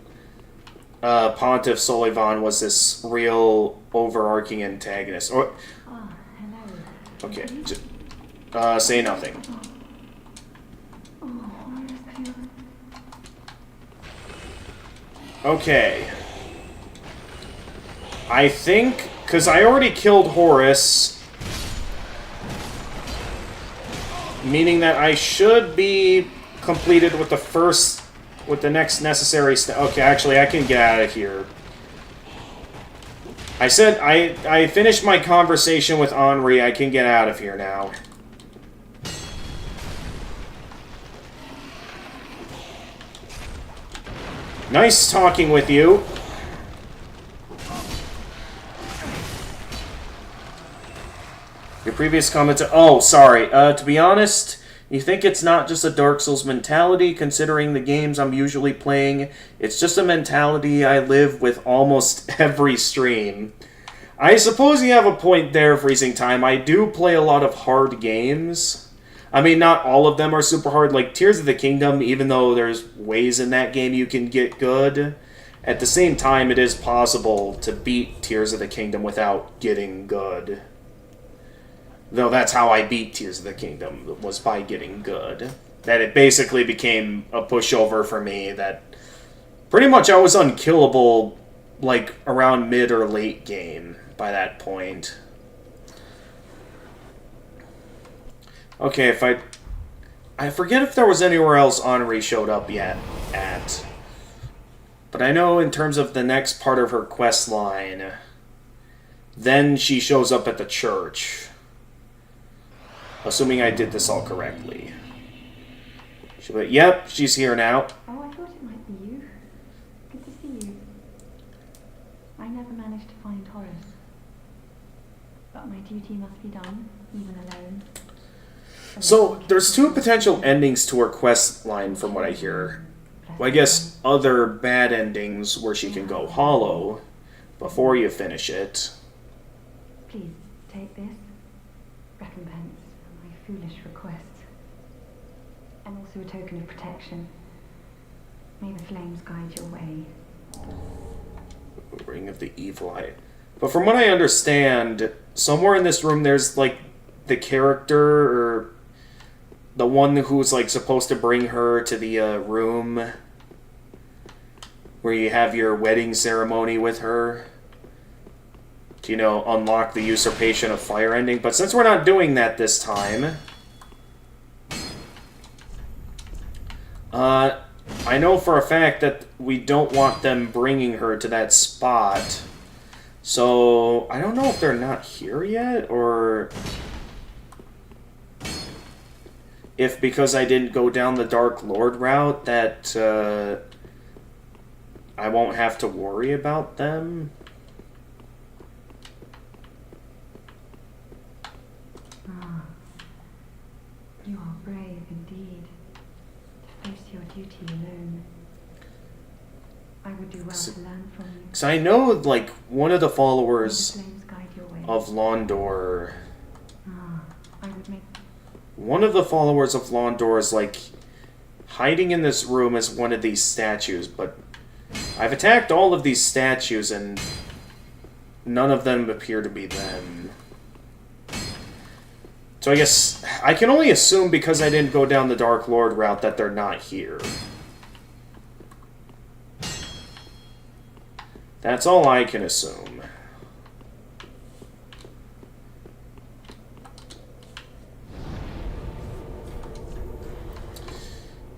Pontiff Sullivan was this real overarching antagonist. Or, Oh, hello. okay, say nothing. Oh, rescue. Okay. I think, because I already killed Horus, meaning that I should be completed with the next necessary step. Okay, actually, I can get out of here. I said I finished my conversation with Henri. I can get out of here now. Nice talking with you. Your previous comments... Oh, sorry. To be honest, you think it's not just a Dark Souls mentality, considering the games I'm usually playing. It's just a mentality I live with almost every stream. I suppose you have a point there, Freezing Time. I do play a lot of hard games. I mean, not all of them are super hard. Like, Tears of the Kingdom, even though there's ways in that game you can get good, at the same time, it is possible to beat Tears of the Kingdom without getting good. Though that's how I beat Tears of the Kingdom, was by getting good. That it basically became a pushover for me, that pretty much I was unkillable, like, around mid or late game by that point. Okay, if I forget if there was anywhere else Henri showed up yet at. But I know in terms of the next part of her quest line, then she shows up at the church. Assuming I did this all correctly. Yep, she's here now. Oh, I thought it might be you. Good to see you. I never managed to find Horace. But my duty must be done, even alone. So, there's two potential endings to her quest line from what I hear. Well, I guess other bad endings where she can go hollow before you finish it. Please, take this. Recompense for my foolish request. And also a token of protection. May the flames guide your way. Ring of the Evil Eye. But from what I understand, somewhere in this room there's, like, the character, or the one who's, like, supposed to bring her to the room where you have your wedding ceremony with her to, you know, unlock the Usurpation of Fire ending. But since we're not doing that this time, I know for a fact that we don't want them bringing her to that spot. So, I don't know if they're not here yet, or if because I didn't go down the Dark Lord route that I won't have to worry about them. Ah, you are brave indeed. To face your duty alone. I would do well to learn from you. Because I know, like, one of the May the followers flames guide your way. of Londor... I would make... One of the followers of Londor is, like, hiding in this room as one of these statues, but I've attacked all of these statues, and none of them appear to be them. So I guess I can only assume because I didn't go down the Dark Lord route that they're not here. That's all I can assume.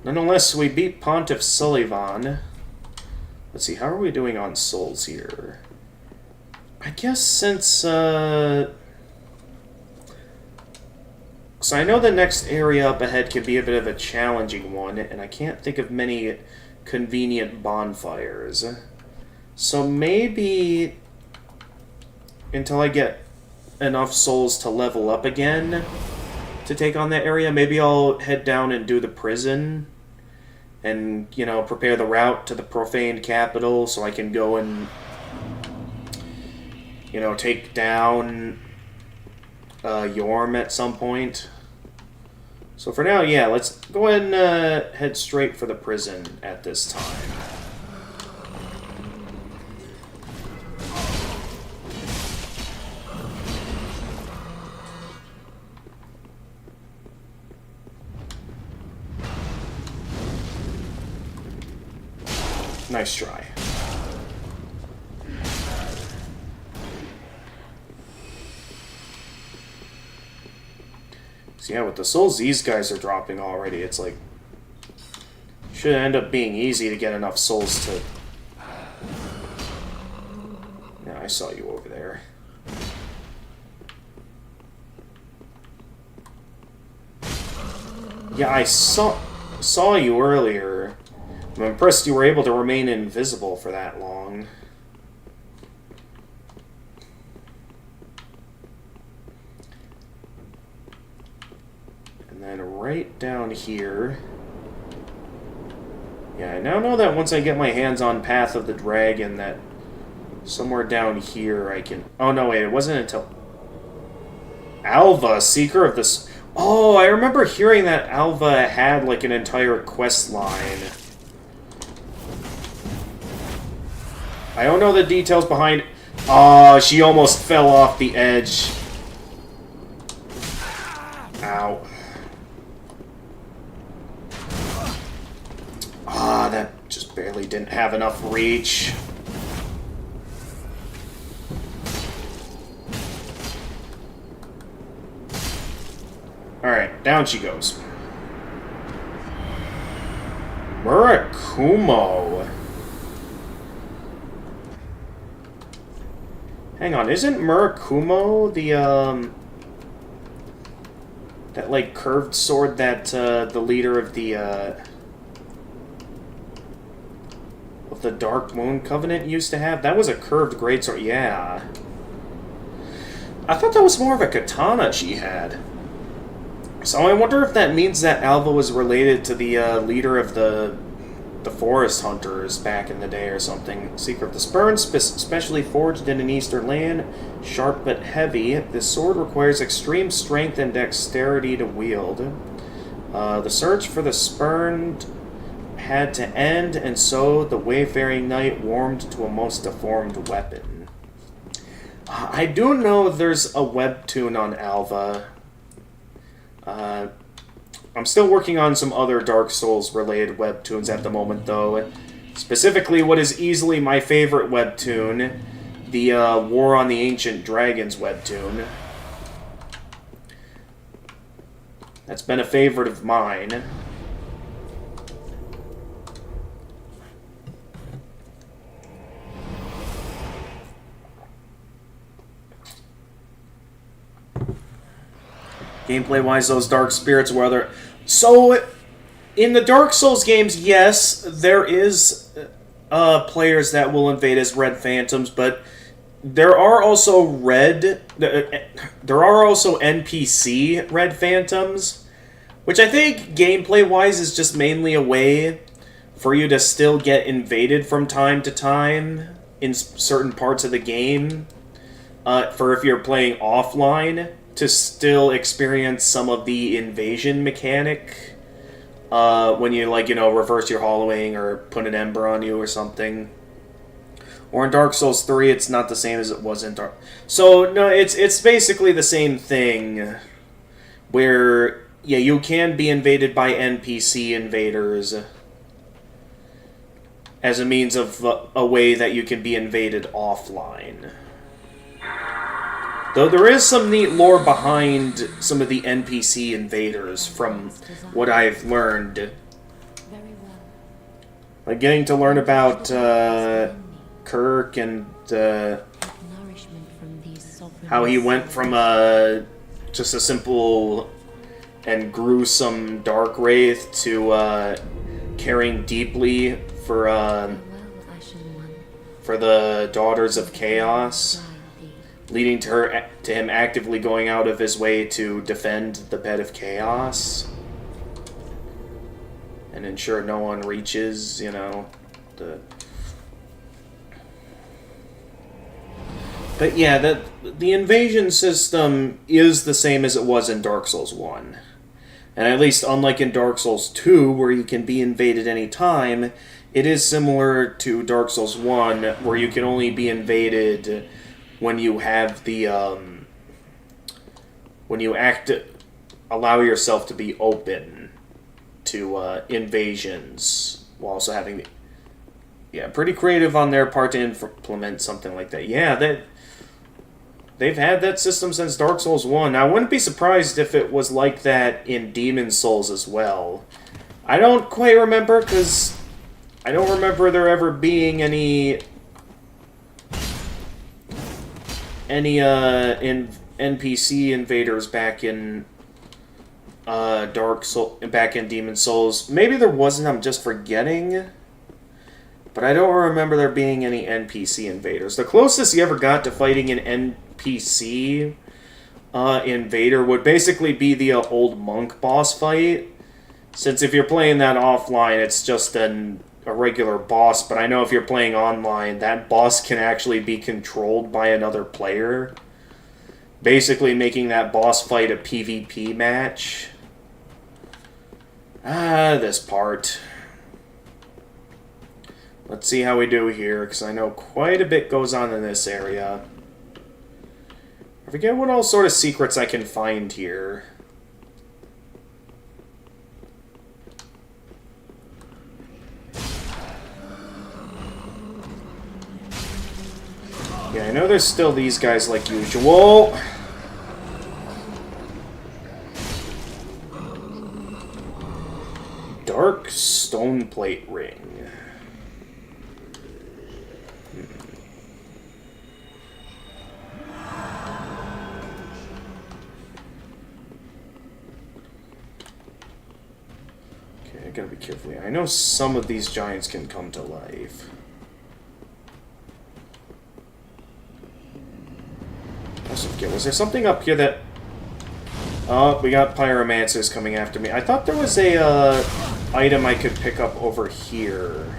Nonetheless, we beat Pontiff Sullivan. Let's see, how are we doing on souls here? I guess since, so I know the next area up ahead can be a bit of a challenging one, and I can't think of many convenient bonfires. So maybe until I get enough souls to level up again to take on that area, maybe I'll head down and do the prison and, you know, prepare the route to the profaned capital so I can go and, you know, take down Yorm at some point. So for now, yeah, let's go ahead and head straight for the prison at this time. Nice try. So yeah, with the souls these guys are dropping already, it's like... should end up being easy to get enough souls to... Yeah, I saw you over there. Yeah, I saw you earlier. I'm impressed you were able to remain invisible for that long. And then right down here... Yeah, I now know that once I get my hands on Path of the Dragon, that somewhere down here I can... Oh, no, wait, it wasn't until... Alva, Seeker of the... Oh, I remember hearing that Alva had, like, an entire quest line. I don't know the details behind... Oh, she almost fell off the edge. Ow. Ah, that just barely didn't have enough reach. Alright, down she goes. Murakumo. Hang on, isn't Murakumo the, that, like, curved sword that, the leader of the Dark Moon Covenant used to have? That was a curved greatsword, yeah. I thought that was more of a katana she had. So I wonder if that means that Alva was related to the, leader of the Forest Hunters back in the day or something. Seeker of the Spurn, specially forged in an eastern land, sharp but heavy. This sword requires extreme strength and dexterity to wield. The search for the Spurned had to end, and so the wayfaring knight warmed to a most deformed weapon. I do know there's a webtoon on Alva. I'm still working on some other Dark Souls-related webtoons at the moment, though. Specifically, what is easily my favorite webtoon, the War on the Ancient Dragons webtoon. That's been a favorite of mine. Gameplay-wise, those Dark Spirits were other... So, in the Dark Souls games, yes, there is players that will invade as Red Phantoms, but there are also NPC Red Phantoms, which I think, gameplay-wise, is just mainly a way for you to still get invaded from time to time in certain parts of the game, for if you're playing offline, to still experience some of the invasion mechanic, when you, like, you know, reverse your hollowing or put an ember on you or something. Or in Dark Souls 3, it's not the same as it was in Dark... So, no, it's basically the same thing, where, yeah, you can be invaded by NPC invaders as a means of a way that you can be invaded offline. Though there is some neat lore behind some of the NPC invaders from what I've learned. Very well. Like getting to learn about Kirk and Nourishment from these sovereign how he went from just a simple and gruesome dark wraith to caring deeply for Farewell, Ashen One. for the Daughters of Chaos, Guide thee. leading to him actively going out of his way to defend the Bed of Chaos and ensure no one reaches, you know, the... But yeah, the invasion system is the same as it was in Dark Souls 1. And at least, unlike in Dark Souls 2, where you can be invaded anytime, it is similar to Dark Souls 1, where you can only be invaded when you have the, when you allow yourself to be open to invasions, while also having the... Yeah, pretty creative on their part to implement something like that. Yeah, they've had that system since Dark Souls 1. Now, I wouldn't be surprised if it was like that in Demon Souls as well. I don't quite remember, because I don't remember there ever being any NPC invaders back in back in Demon Souls. Maybe there wasn't, I'm just forgetting. But I don't remember there being any NPC invaders. The closest you ever got to fighting an NPC invader would basically be the old monk boss fight. Since if you're playing that offline, it's just a regular boss. But I know if you're playing online, that boss can actually be controlled by another player. Basically making that boss fight a PvP match. This part. Let's see how we do here, because I know quite a bit goes on in this area. I forget what all sort of secrets I can find here. Yeah, I know there's still these guys like usual. Dark stone plate ring. Okay, I gotta be careful here. I know some of these giants can come to life. I also forget, was there something up here that... Oh, we got pyromancers coming after me. I thought there was a item I could pick up over here.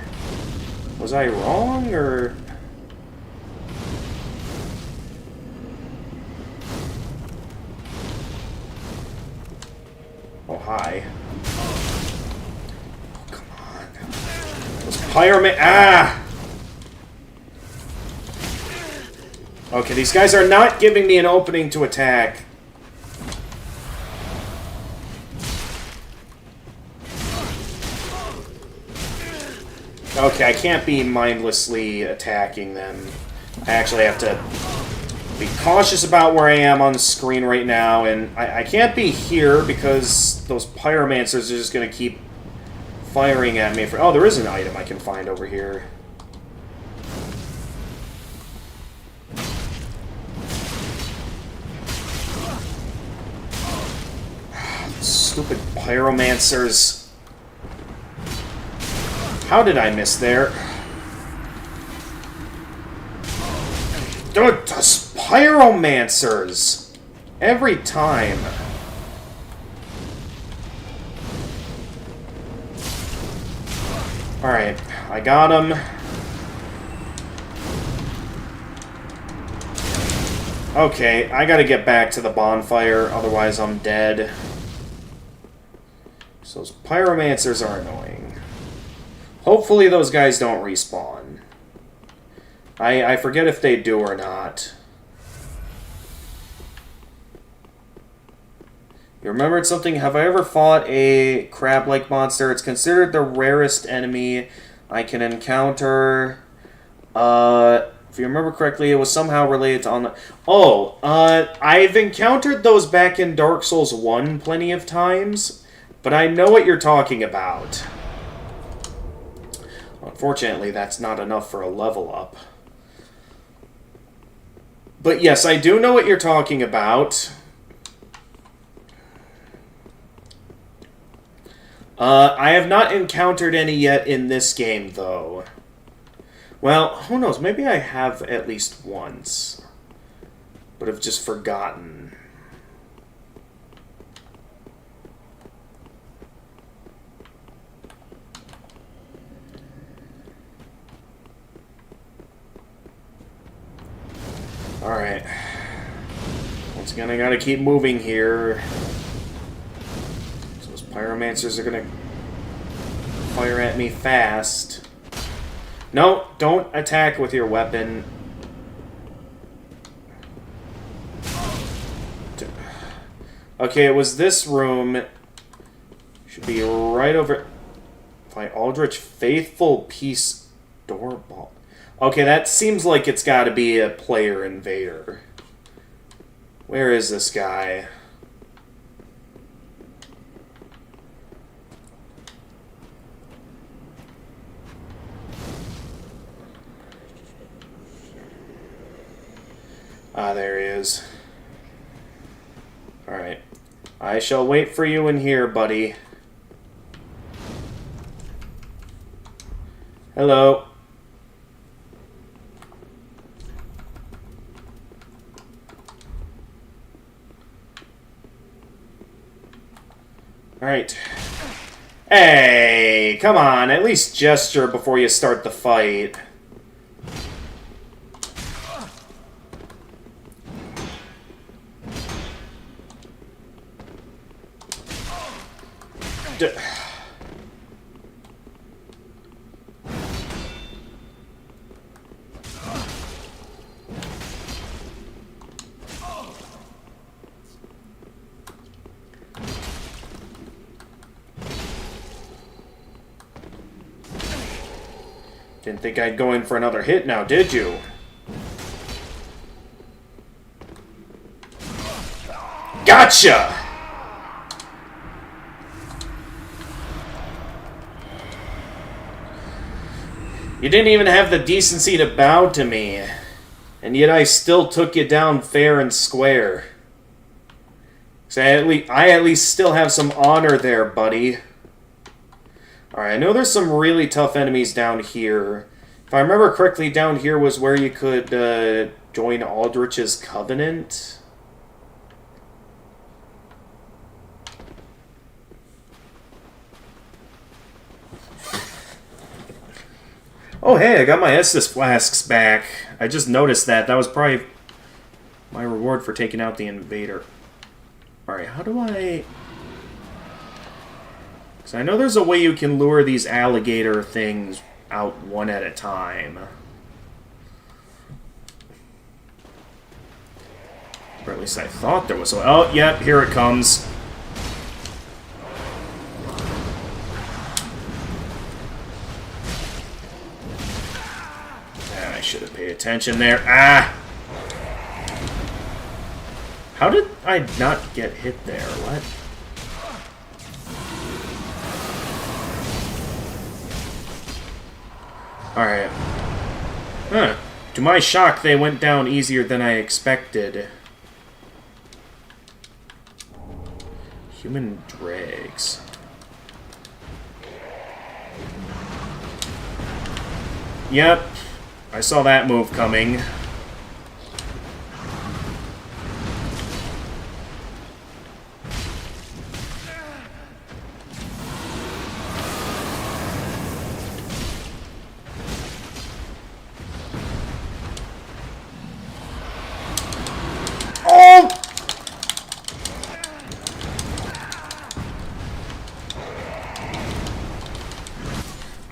Was I wrong, or... Oh, hi. Oh, come on. Those pyroman... Ah! Okay, these guys are not giving me an opening to attack. Okay, I can't be mindlessly attacking them. I actually have to be cautious about where I am on the screen right now, and I can't be here because those pyromancers are just going to keep firing at me. Oh, there is an item I can find over here. Stupid pyromancers. How did I miss there? Dude, those pyromancers! Every time. Alright, I got him. Okay, I gotta get back to the bonfire, otherwise I'm dead. So those pyromancers are annoying. Hopefully those guys don't respawn. I forget if they do or not. You remembered something? Have I ever fought a crab-like monster? It's considered the rarest enemy I can encounter. If you remember correctly, it was somehow related to I've encountered those back in Dark Souls 1 plenty of times, but I know what you're talking about. Unfortunately, that's not enough for a level up. But yes, I do know what you're talking about. I have not encountered any yet in this game, though. Well, who knows? Maybe I have at least once. But have just forgotten. Alright. Once again, I gotta keep moving here. So those pyromancers are gonna fire at me fast. No, don't attack with your weapon. Okay, it was this room. Should be right over... Fight Aldrich Faithful Peace Doorball. Okay, that seems like it's got to be a player invader. Where is this guy? Ah, there he is. Alright. I shall wait for you in here, buddy. Hello. Alright. Hey, come on, at least gesture before you start the fight. Didn't think I'd go in for another hit now, did you? Gotcha! You didn't even have the decency to bow to me, and yet I still took you down fair and square. So I at least still have some honor there, buddy. Alright, I know there's some really tough enemies down here. If I remember correctly, down here was where you could join Aldrich's Covenant. Oh hey, I got my Estus flasks back. I just noticed that. That was probably my reward for taking out the invader. Alright, how do I... Because I know there's a way you can lure these alligator things out one at a time. Or at least I thought there was a... Oh, yep, here it comes. I should have paid attention there. Ah! How did I not get hit there? What? Alright. Huh. To my shock, they went down easier than I expected. Human dregs. Yep. I saw that move coming.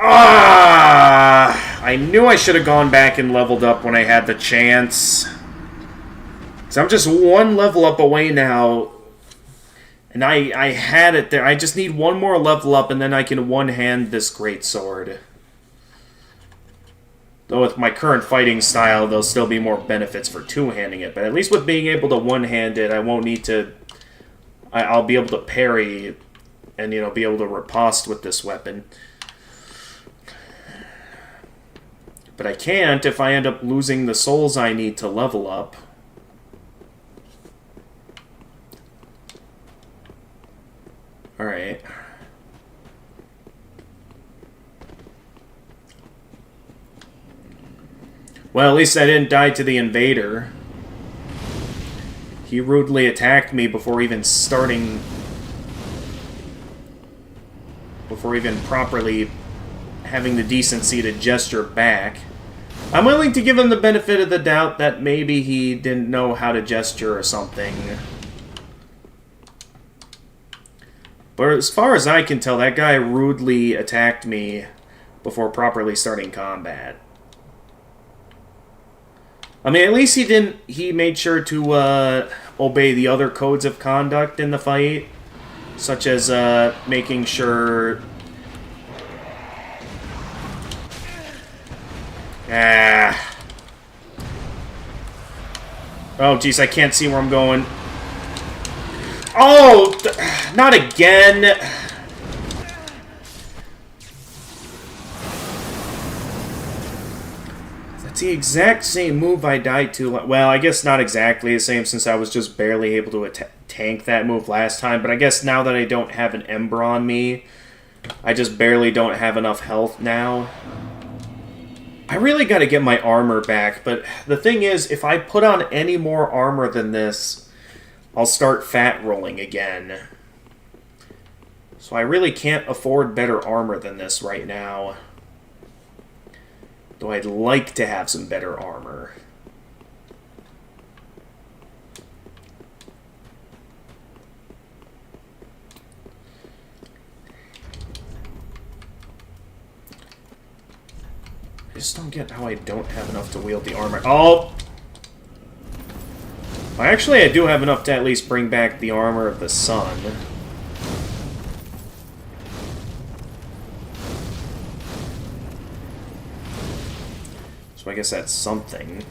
Ah! I knew I should have gone back and leveled up when I had the chance. So I'm just one level up away now. And I had it there. I just need one more level up and then I can one-hand this greatsword. Though with my current fighting style, there'll still be more benefits for two-handing it. But at least with being able to one-hand it, I won't need to... I'll be able to parry and, you know, be able to riposte with this weapon. But I can't if I end up losing the souls I need to level up. Alright. Well, at least I didn't die to the invader. He rudely attacked me before even starting... Before even properly having the decency to gesture back. I'm willing to give him the benefit of the doubt that maybe he didn't know how to gesture or something. But as far as I can tell, that guy rudely attacked me before properly starting combat. I mean, at least he made sure to obey the other codes of conduct in the fight, such as making sure... Oh, jeez, I can't see where I'm going. Oh! Not again! That's the exact same move I died to. Well, I guess not exactly the same since I was just barely able to tank that move last time. But I guess now that I don't have an Ember on me, I just barely don't have enough health now. I really gotta get my armor back, but the thing is, if I put on any more armor than this, I'll start fat rolling again. So I really can't afford better armor than this right now. Though I'd like to have some better armor. I just don't get how I don't have enough to wield the armor. Oh! Well, actually, I do have enough to at least bring back the armor of the sun. So I guess that's something.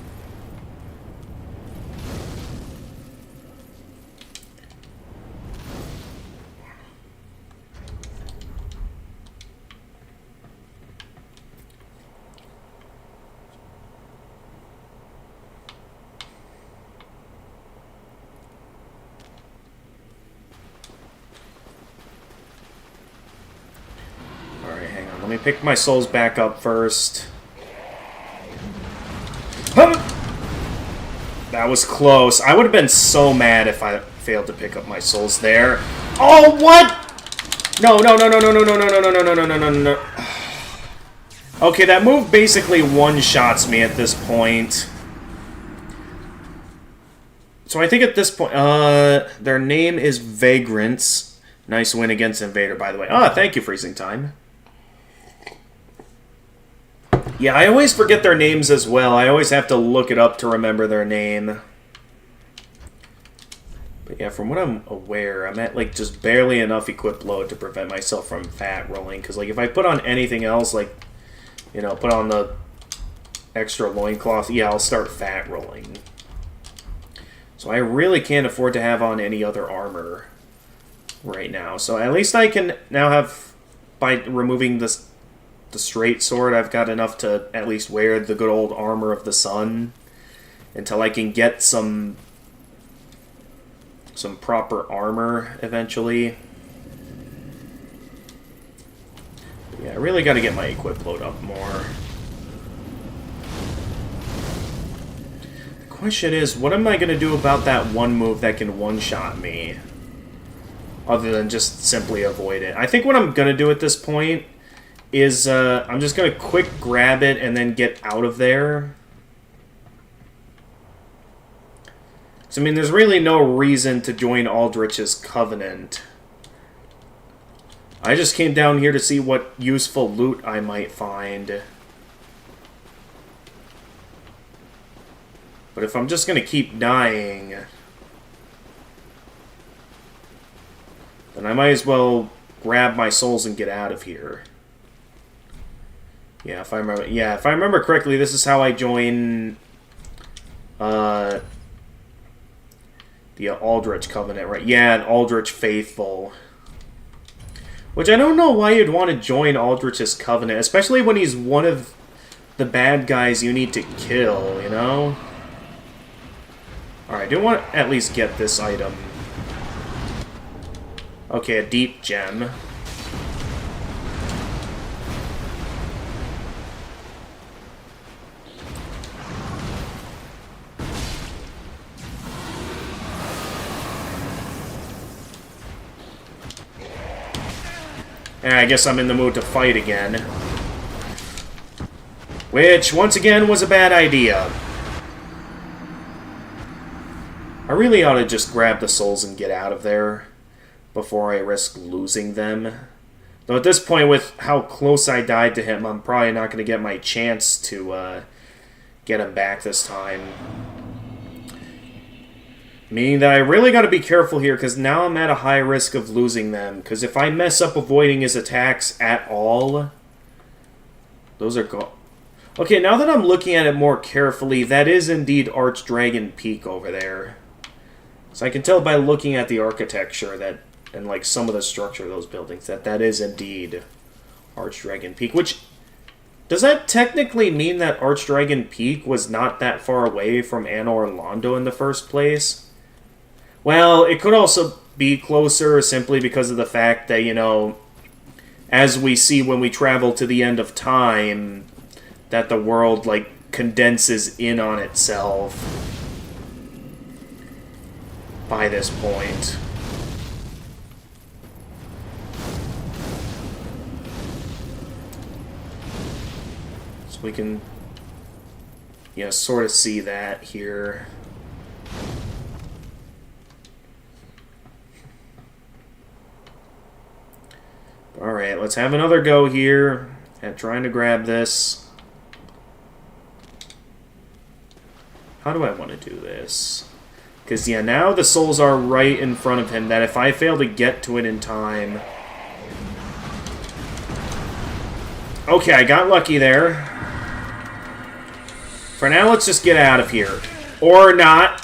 Alright, hang on. Let me pick my souls back up first. That was close. I would have been so mad if I failed to pick up my souls there. Oh, what? No, no, no, no, no, no, no, no, no, no, no, no, no, no, no. Okay, that move basically one-shots me at this point. So I think at this point, their name is Vagrants. Nice win against Invader, by the way. Ah, thank you, Freezing Time. Yeah, I always forget their names as well. I always have to look it up to remember their name. But yeah, from what I'm aware, I'm at, like, just barely enough equip load to prevent myself from fat rolling. Because, like, if I put on anything else, like, you know, put on the extra loincloth, yeah, I'll start fat rolling. So I really can't afford to have on any other armor right now. So at least I can now have, by removing this... the straight sword, I've got enough to at least wear the good old armor of the sun until I can get some proper armor eventually. But yeah, I really got to get my equip load up more. The question is, what am I going to do about that one move that can one-shot me? Other than just simply avoid it. I think what I'm going to do at this point is I'm just going to quick grab it and then get out of there. So, I mean, there's really no reason to join Aldrich's Covenant. I just came down here to see what useful loot I might find. But if I'm just gonna keep dying, then I might as well grab my souls and get out of here. Yeah, if I remember correctly, this is how I join the Aldrich Covenant, right? Yeah, an Aldrich Faithful. Which I don't know why you'd want to join Aldrich's Covenant, especially when he's one of the bad guys you need to kill, you know? Alright, I do want to at least get this item. Okay, a deep gem. And I guess I'm in the mood to fight again. Which, once again, was a bad idea. I really ought to just grab the souls and get out of there before I risk losing them. Though at this point, with how close I died to him, I'm probably not going to get my chance to get him back this time. Meaning that I really got to be careful here, because now I'm at a high risk of losing them. Because if I mess up avoiding his attacks at all, those are gone. Okay, now that I'm looking at it more carefully, that is indeed Archdragon Peak over there. So I can tell by looking at the architecture that, and like some of the structure of those buildings, that is indeed Archdragon Peak. Which, does that technically mean that Archdragon Peak was not that far away from Anor Londo in the first place? Well, it could also be closer simply because of the fact that, you know, as we see when we travel to the end of time, that the world, like, condenses in on itself by this point. So we can, you know, sort of see that here. Alright, let's have another go here at trying to grab this. How do I want to do this? Because, yeah, now the souls are right in front of him, that if I fail to get to it in time... Okay, I got lucky there. For now, let's just get out of here. Or not.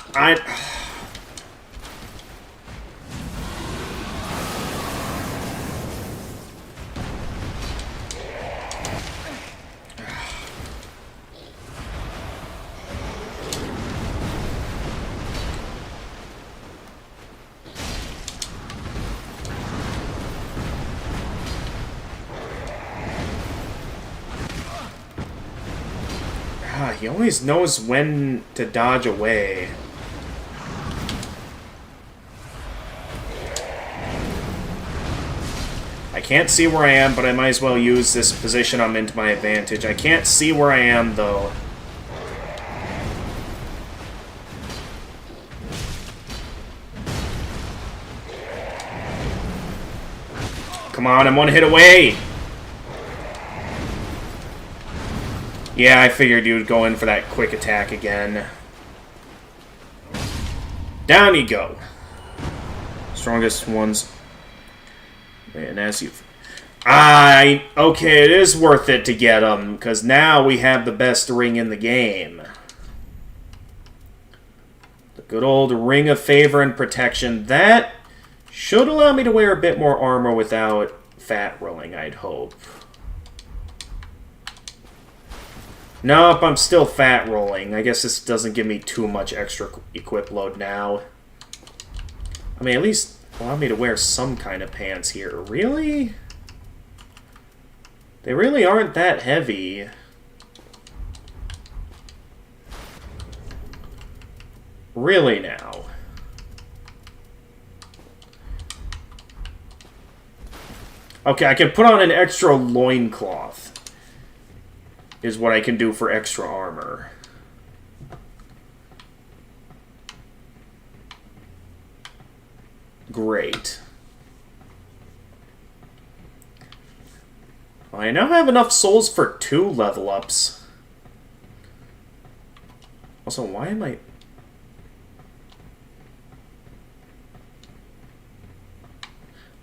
He always knows when to dodge away. I can't see where I am, but I might as well use this position I'm in to my advantage. I can't see where I am, though. Come on, I'm one hit away! Yeah, I figured you would go in for that quick attack again. Down you go. Strongest ones. And as you've... okay, it is worth it to get them, because now we have the best ring in the game. The good old Ring of Favor and Protection. That should allow me to wear a bit more armor without fat rolling, I'd hope. Nope, I'm still fat rolling. I guess this doesn't give me too much extra equip load now. I mean, at least allow me to wear some kind of pants here. Really? They really aren't that heavy. Really now. Okay, I can put on an extra loincloth. Is what I can do for extra armor. Great. I now have enough souls for 2 level ups. Also, why am I...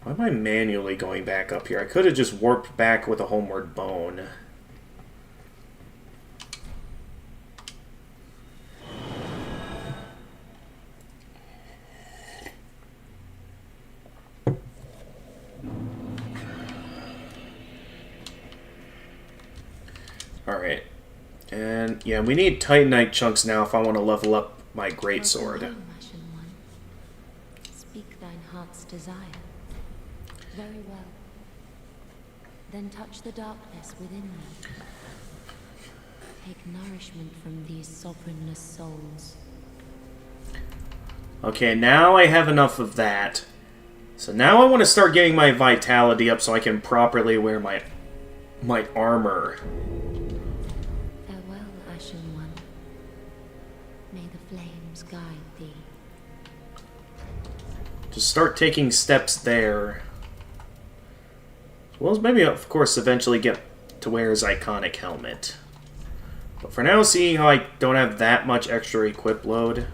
Why am I manually going back up here? I could have just warped back with a homeward bone. Alright. And, yeah, we need Titanite chunks now if I want to level up my greatsword. Welcome home, Ashen One. Speak thine heart's desire. Very well. Then touch the darkness within me. Take nourishment from these sovereignless souls. Okay, now I have enough of that. So now I want to start getting my vitality up so I can properly wear my armor. Farewell, Ashen One. May the flames guide thee. Just start taking steps there. As well as maybe, of course, eventually get to wear his iconic helmet. But for now, seeing how I don't have that much extra equip load,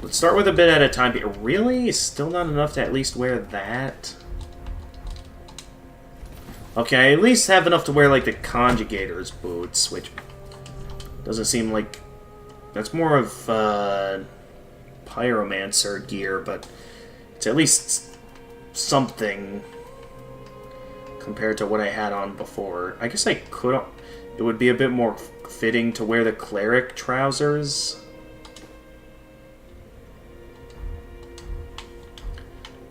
let's start with a bit at a time. Really? Still not enough to at least wear that? Okay, I at least have enough to wear, like, the Conjugator's boots, which doesn't seem like... That's more of, Pyromancer gear, but it's at least something compared to what I had on before. I guess I could... It would be a bit more fitting to wear the Cleric trousers.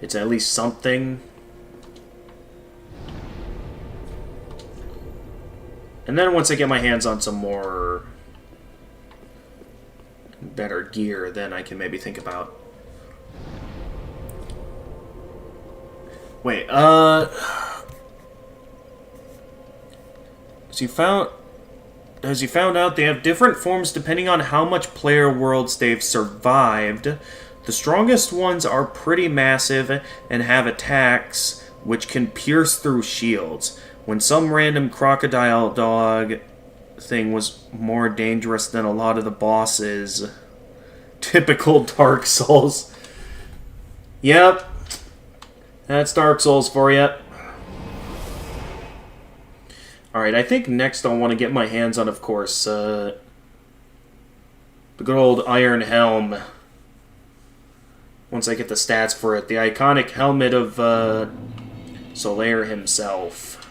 It's at least something. And then once I get my hands on some more better gear, then I can maybe think about... Wait, As you found out, they have different forms depending on how much player worlds they've survived. The strongest ones are pretty massive and have attacks which can pierce through shields. When some random crocodile dog thing was more dangerous than a lot of the bosses. Typical Dark Souls. Yep. That's Dark Souls for you. Alright, I think next I'll want to get my hands on, of course, the good old Iron Helm. Once I get the stats for it. The iconic helmet of Solaire himself.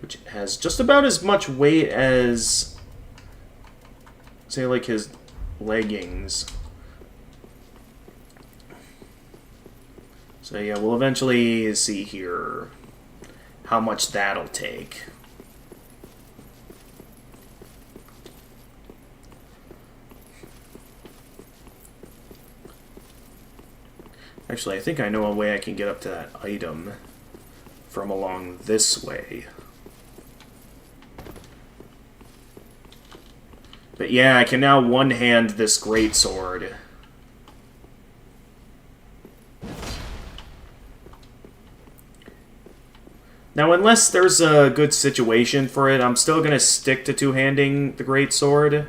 Which has just about as much weight as, say, like his leggings. So yeah, we'll eventually see here how much that'll take. Actually, I think I know a way I can get up to that item from along this way. But yeah, I can now one-hand this greatsword. Now, unless there's a good situation for it, I'm still going to stick to two-handing the greatsword.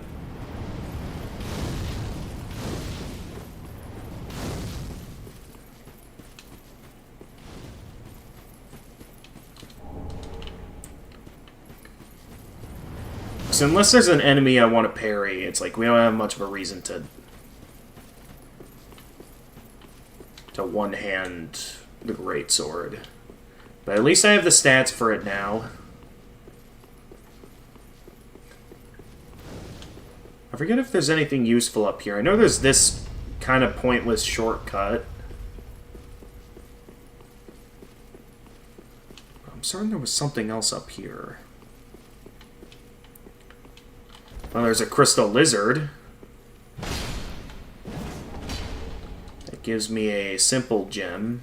So unless there's an enemy I want to parry, it's like we don't have much of a reason to one-hand the greatsword. But at least I have the stats for it now. I forget if there's anything useful up here. I know there's this kind of pointless shortcut. I'm certain there was something else up here. Well, there's a crystal lizard. That gives me a simple gem.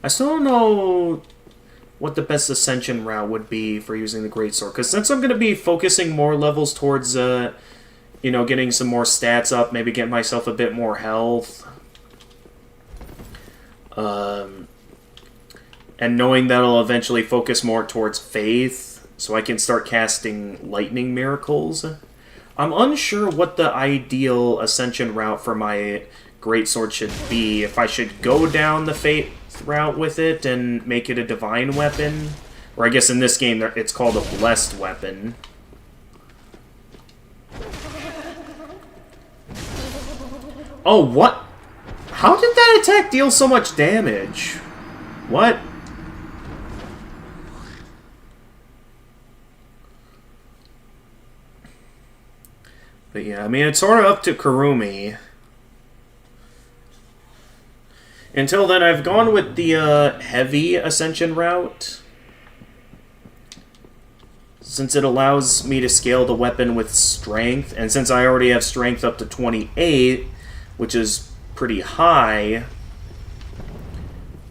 I still don't know what the best ascension route would be for using the greatsword, because since I'm going to be focusing more levels towards you know, getting some more stats up, maybe get myself a bit more health. And knowing that I'll eventually focus more towards faith, so I can start casting lightning miracles. I'm unsure what the ideal ascension route for my greatsword should be. If I should go down the faith route with it and make it a divine weapon, or I guess in this game it's called a blessed weapon. Oh, what? How did that attack deal so much damage? What? But yeah, I mean, it's sort of up to Kurumi. Until then, I've gone with the heavy ascension route, since it allows me to scale the weapon with strength, and since I already have strength up to 28, which is pretty high,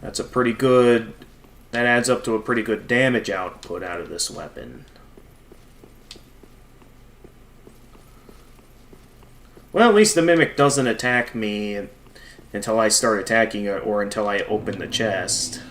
that's a pretty good... that adds up to a pretty good damage output out of this weapon. Well, at least the Mimic doesn't attack me until I start attacking it, or until I open the chest.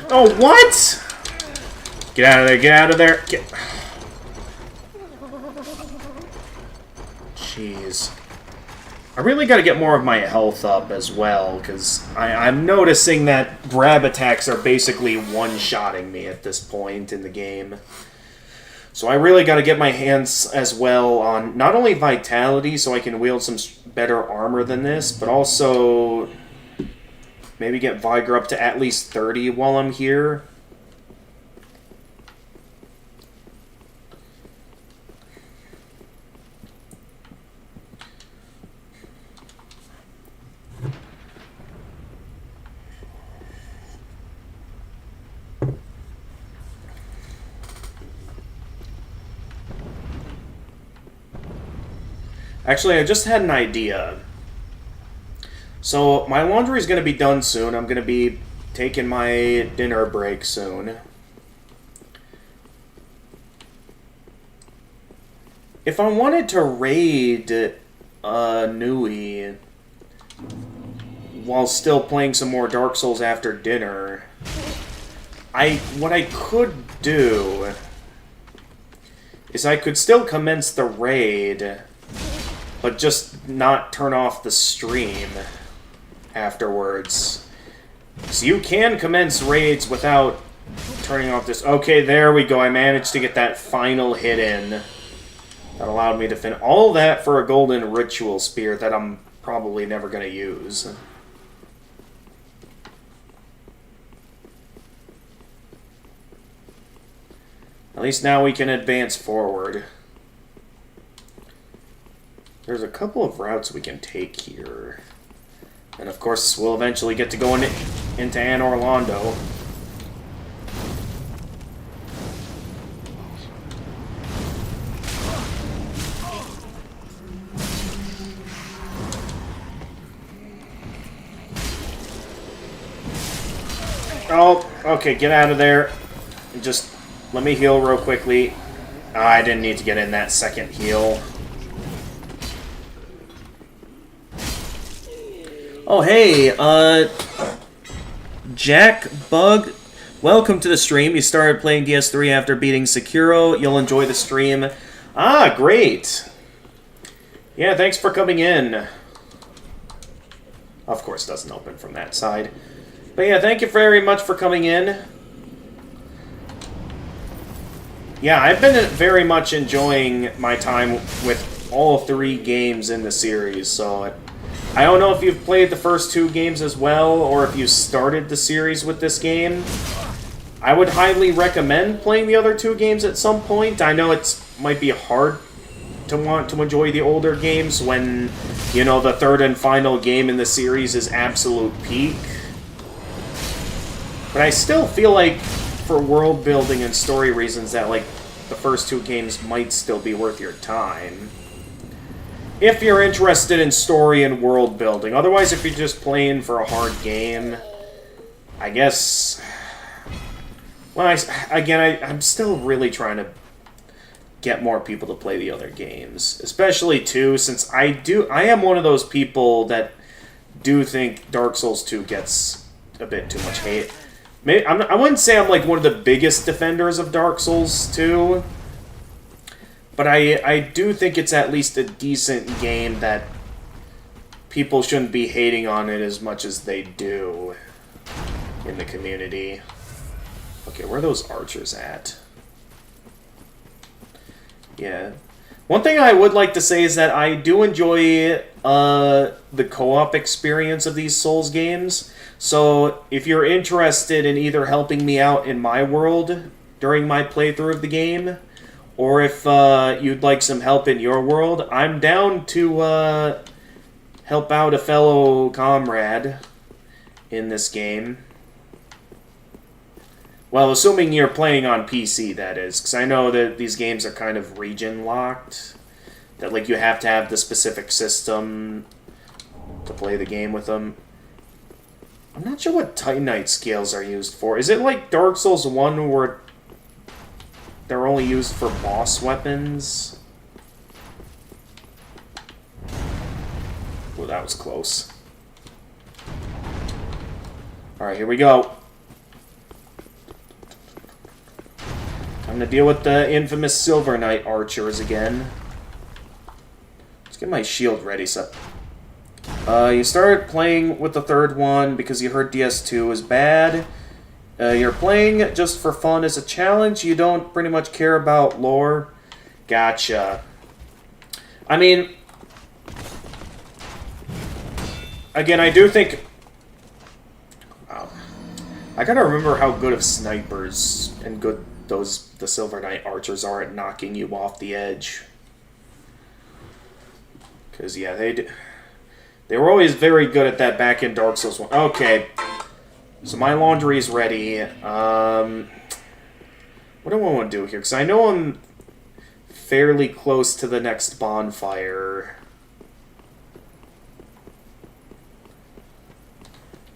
Oh, what? Get out of there, get out of there. Get... Jeez. I really got to get more of my health up as well, because I'm noticing that grab attacks are basically one-shotting me at this point in the game. So I really got to get my hands as well on not only vitality, so I can wield some better armor than this, but also maybe get Vigor up to at least 30 while I'm here. Actually, I just had an idea. So, my laundry is going to be done soon. I'm going to be taking my dinner break soon. If I wanted to raid Nui while still playing some more Dark Souls after dinner, what I could do is I could still commence the raid, but just not turn off the stream afterwards. So you can commence raids without turning off this. Okay, there we go. I managed to get that final hit in. That allowed me to finish all that for a golden ritual spear that I'm probably never going to use. At least now we can advance forward. There's a couple of routes we can take here. And of course, we'll eventually get to go into Anor Londo. Oh, okay, get out of there. Just let me heal real quickly. I didn't need to get in that second heal. Oh, hey, Jack Bug, welcome to the stream. You started playing DS3 after beating Sekiro. You'll enjoy the stream. Ah, great. Yeah, thanks for coming in. Of course, it doesn't open from that side. But yeah, thank you very much for coming in. Yeah, I've been very much enjoying my time with all 3 games in the series, so I don't know if you've played the first 2 games as well, or if you started the series with this game. I would highly recommend playing the other 2 games at some point. I know it might be hard to want to enjoy the older games when, you know, the 3rd and final game in the series is absolute peak. But I still feel like, for world building and story reasons, that, like, the first 2 games might still be worth your time. If you're interested in story and world building. Otherwise, if you're just playing for a hard game, I guess... Well, I'm still really trying to get more people to play the other games. Especially, too, since I am one of those people that do think Dark Souls 2 gets a bit too much hate. Maybe, I wouldn't say I'm like one of the biggest defenders of Dark Souls 2, but I do think it's at least a decent game that people shouldn't be hating on it as much as they do in the community. Okay, where are those archers at? Yeah. One thing I would like to say is that I do enjoy the co-op experience of these Souls games. So if you're interested in either helping me out in my world during my playthrough of the game, or if you'd like some help in your world, I'm down to help out a fellow comrade in this game. Well, assuming you're playing on PC, that is, because I know that these games are kind of region-locked. That, like, you have to have the specific system to play the game with them. I'm not sure what Titanite scales are used for. Is it like Dark Souls 1 where they're only used for boss weapons? Well, that was close. Alright, here we go. Time to deal with the infamous Silver Knight archers again. Let's get my shield ready, so... you started playing with the third one because you heard DS2 is bad. You're playing just for fun as a challenge. You don't pretty much care about lore. Gotcha. I mean... Again, I do think... Wow. I gotta remember how good of snipers and good the Silver Knight archers are at knocking you off the edge. Because, yeah, they were always very good at that back in Dark Souls 1. Okay. So my laundry is ready. What do I want to do here? Because I know I'm fairly close to the next bonfire.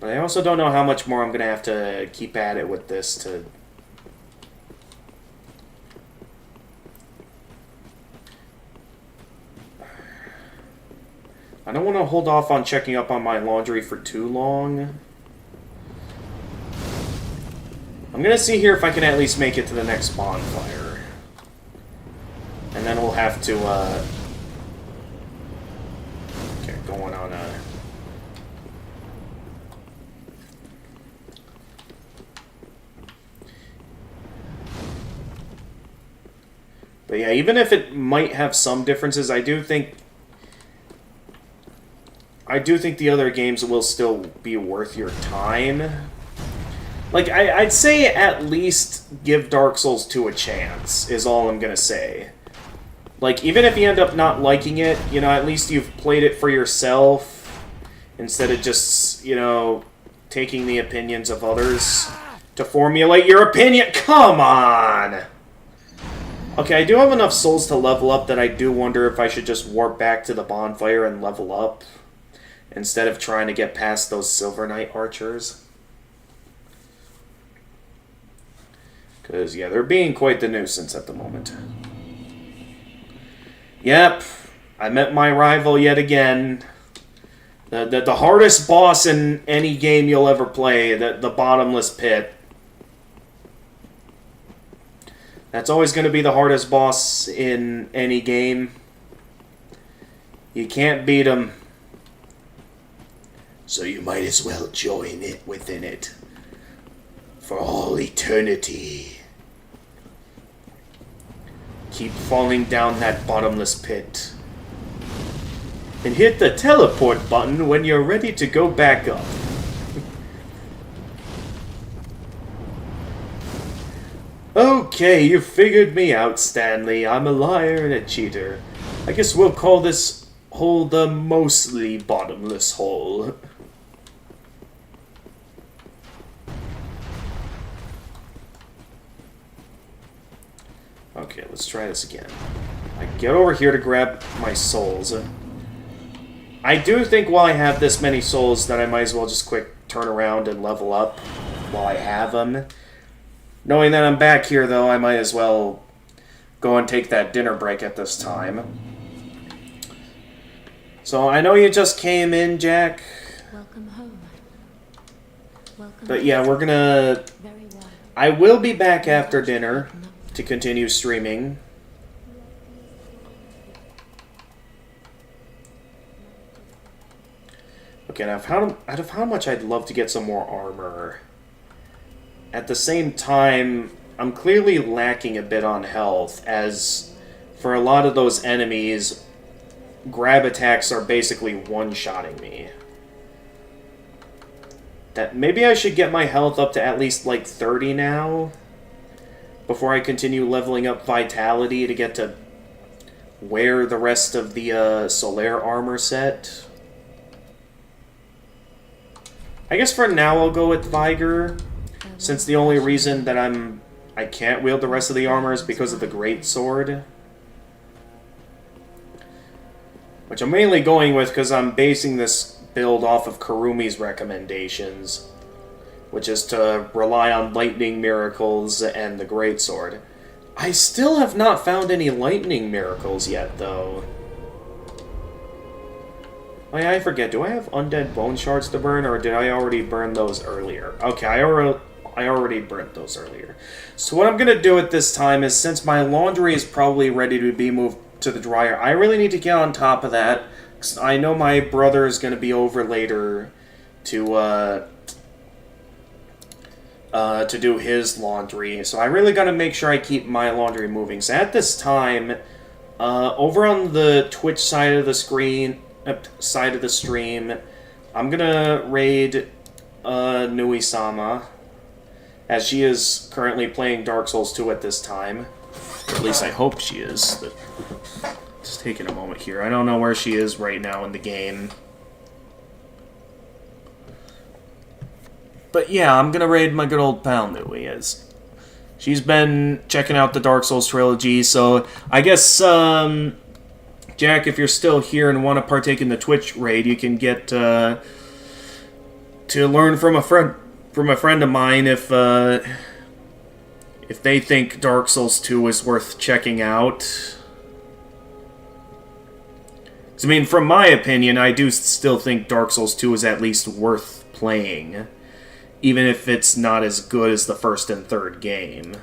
But I also don't know how much more I'm going to have to keep at it with this to... I don't want to hold off on checking up on my laundry for too long. I'm going to see here if I can at least make it to the next bonfire. And then we'll have to, get going on a... But yeah, even if it might have some differences, I do think the other games will still be worth your time. Like, I'd say at least give Dark Souls 2 a chance, is all I'm gonna say. Like, even if you end up not liking it, you know, at least you've played it for yourself, instead of just, you know, taking the opinions of others to formulate your opinion. Come on! Okay, I do have enough souls to level up that I do wonder if I should just warp back to the bonfire and level up, instead of trying to get past those Silver Knight archers. Because, yeah, they're being quite the nuisance at the moment. Yep, I met my rival yet again. The hardest boss in any game you'll ever play, the bottomless pit. That's always going to be the hardest boss in any game. You can't beat him. So you might as well join it within it. For all eternity. Keep falling down that bottomless pit. And hit the teleport button when you're ready to go back up. Okay, you figured me out, Stanley. I'm a liar and a cheater. I guess we'll call this hole the mostly bottomless hole. Okay, let's try this again. I get over here to grab my souls. I do think while I have this many souls that I might as well just quick turn around and level up while I have them. Knowing that I'm back here, though, I might as well go and take that dinner break at this time. So, I know you just came in, Jack. Welcome home. Welcome. But yeah, we're gonna... Very well. I will be back after dinner to continue streaming. Okay, now out of how much I'd love to get some more armor. At the same time, I'm clearly lacking a bit on health, as for a lot of those enemies, grab attacks are basically one-shotting me. That maybe I should get my health up to at least like 30 now, before I continue leveling up Vitality to get to wear the rest of the Solaire armor set. I guess for now I'll go with Vigor, since the only reason that I can't wield the rest of the armor is because of the Great Sword. Which I'm mainly going with because I'm basing this build off of Karumi's recommendations, which is to rely on Lightning Miracles and the Great Sword. I still have not found any Lightning Miracles yet, though. Oh yeah, I forget. Do I have Undead Bone Shards to burn, or did I already burn those earlier? Okay, I already burnt those earlier. So what I'm going to do at this time is, since my laundry is probably ready to be moved to the dryer, I really need to get on top of that. 'Cause I know my brother is going to be over later to do his laundry. So I really got to make sure I keep my laundry moving. So at this time, over on the Twitch side of the stream, I'm gonna raid Nui-sama, as she is currently playing Dark Souls 2 at this time. Or at least I hope she is. But just taking a moment here. I don't know where she is right now in the game. But yeah, I'm gonna raid my good old pal Nui, as she's been checking out the Dark Souls trilogy, so I guess, Jack, if you're still here and want to partake in the Twitch raid, you can get to learn from a friend of mine if they think Dark Souls 2 is worth checking out. 'Cause, I mean, from my opinion, I do still think Dark Souls 2 is at least worth playing, even if it's not as good as the first and third game.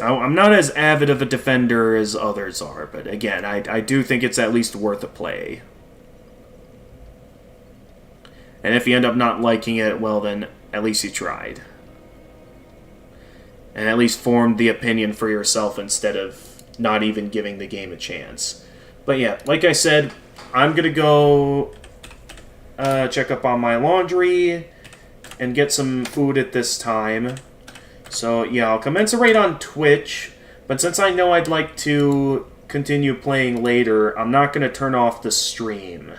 I'm not as avid of a defender as others are, but again, I do think it's at least worth a play. And if you end up not liking it, well then, at least you tried. And at least formed the opinion for yourself instead of not even giving the game a chance. But yeah, like I said, I'm gonna go check up on my laundry and get some food at this time. So, yeah, I'll commence a raid on Twitch, but since I know I'd like to continue playing later, I'm not going to turn off the stream,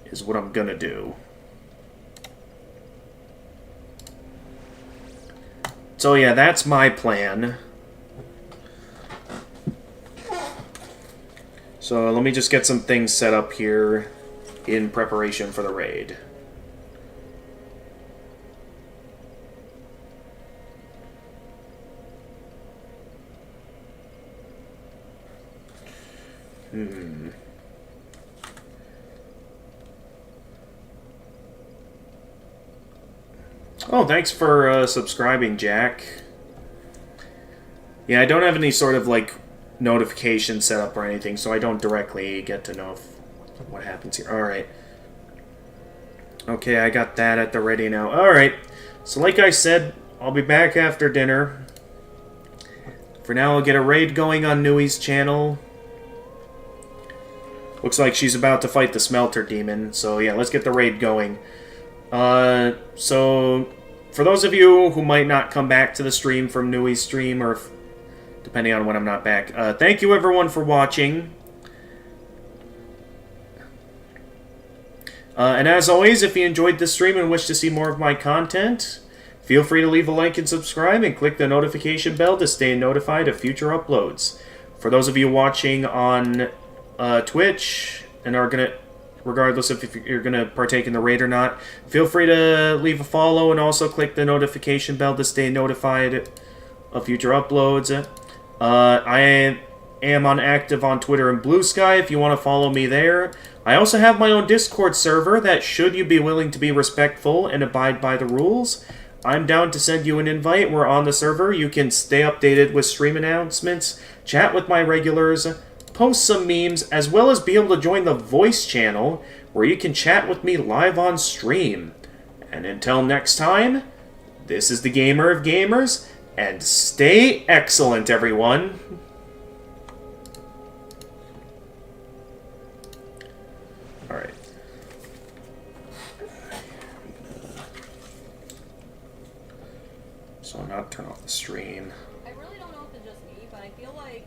is what I'm going to do. So, yeah, that's my plan. So, let me just get some things set up here in preparation for the raid. Oh, thanks for subscribing, Jack. Yeah, I don't have any sort of, like, notification set up or anything, so I don't directly get to know what happens here. Alright. Okay, I got that at the ready now. Alright. So, like I said, I'll be back after dinner. For now, I'll get a raid going on Nui's channel. Looks like she's about to fight the Smelter Demon, so yeah, let's get the raid going. So, for those of you who might not come back to the stream from Nui's stream, or depending on when I'm not back, thank you everyone for watching. And as always, if you enjoyed this stream and wish to see more of my content, Feel free to leave a like and subscribe, and click the notification bell to stay notified of future uploads. For those of you watching on Twitch and are gonna, regardless if you're gonna partake in the raid or not, feel free to leave a follow and also click the notification bell to stay notified of future uploads. I am active on Twitter and Blue Sky if you want to follow me there. I also have my own Discord server that, should you be willing to be respectful and abide by the rules, I'm down to send you an invite. We're on the server. You can stay updated with stream announcements, chat with my regulars, post some memes, as well as be able to join the voice channel where you can chat with me live on stream. And until next time, this is the Gamer of Gamers, and stay excellent, everyone. Alright. So I'm not turn off the stream. I really don't know if it's just me, but I feel like,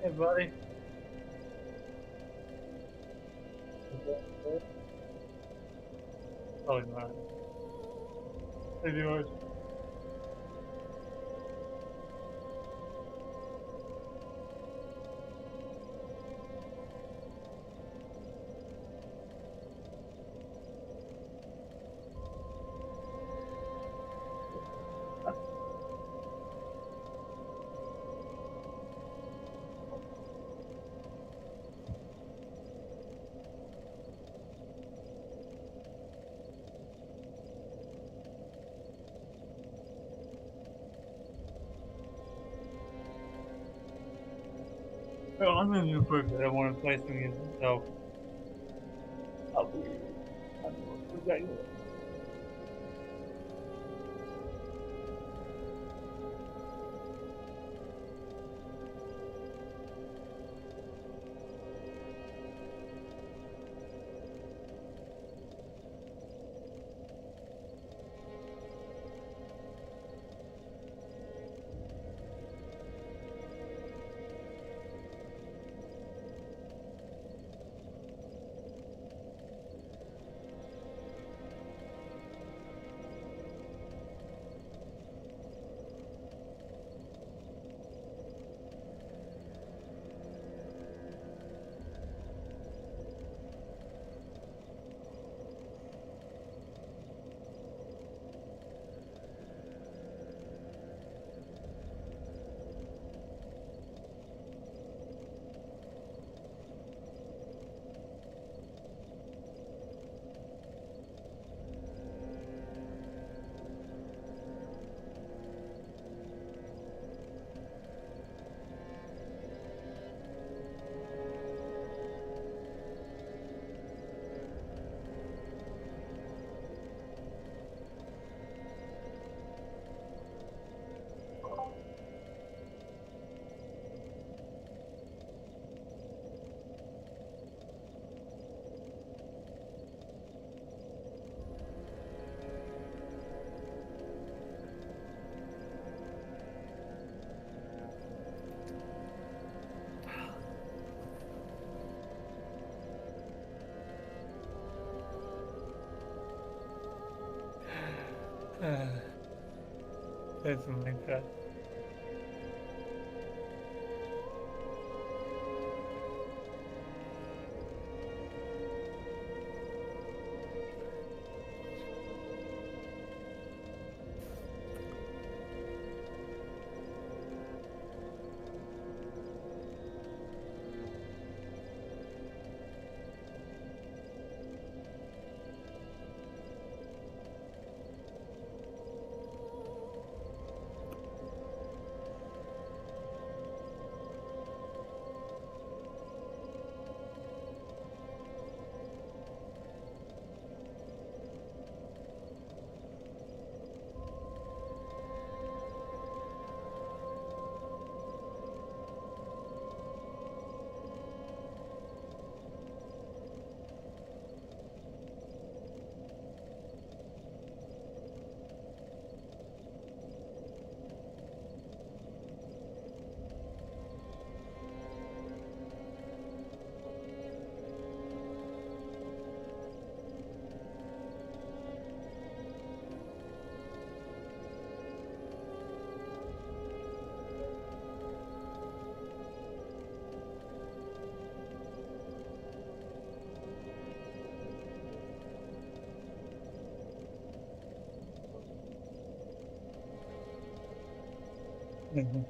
Hey, buddy. Probably not. Hey, viewers. Oh, I'm in the mood for a bit. I want to play some music, so I'll be. I don't know. Who's that? That's something like that. Mhm.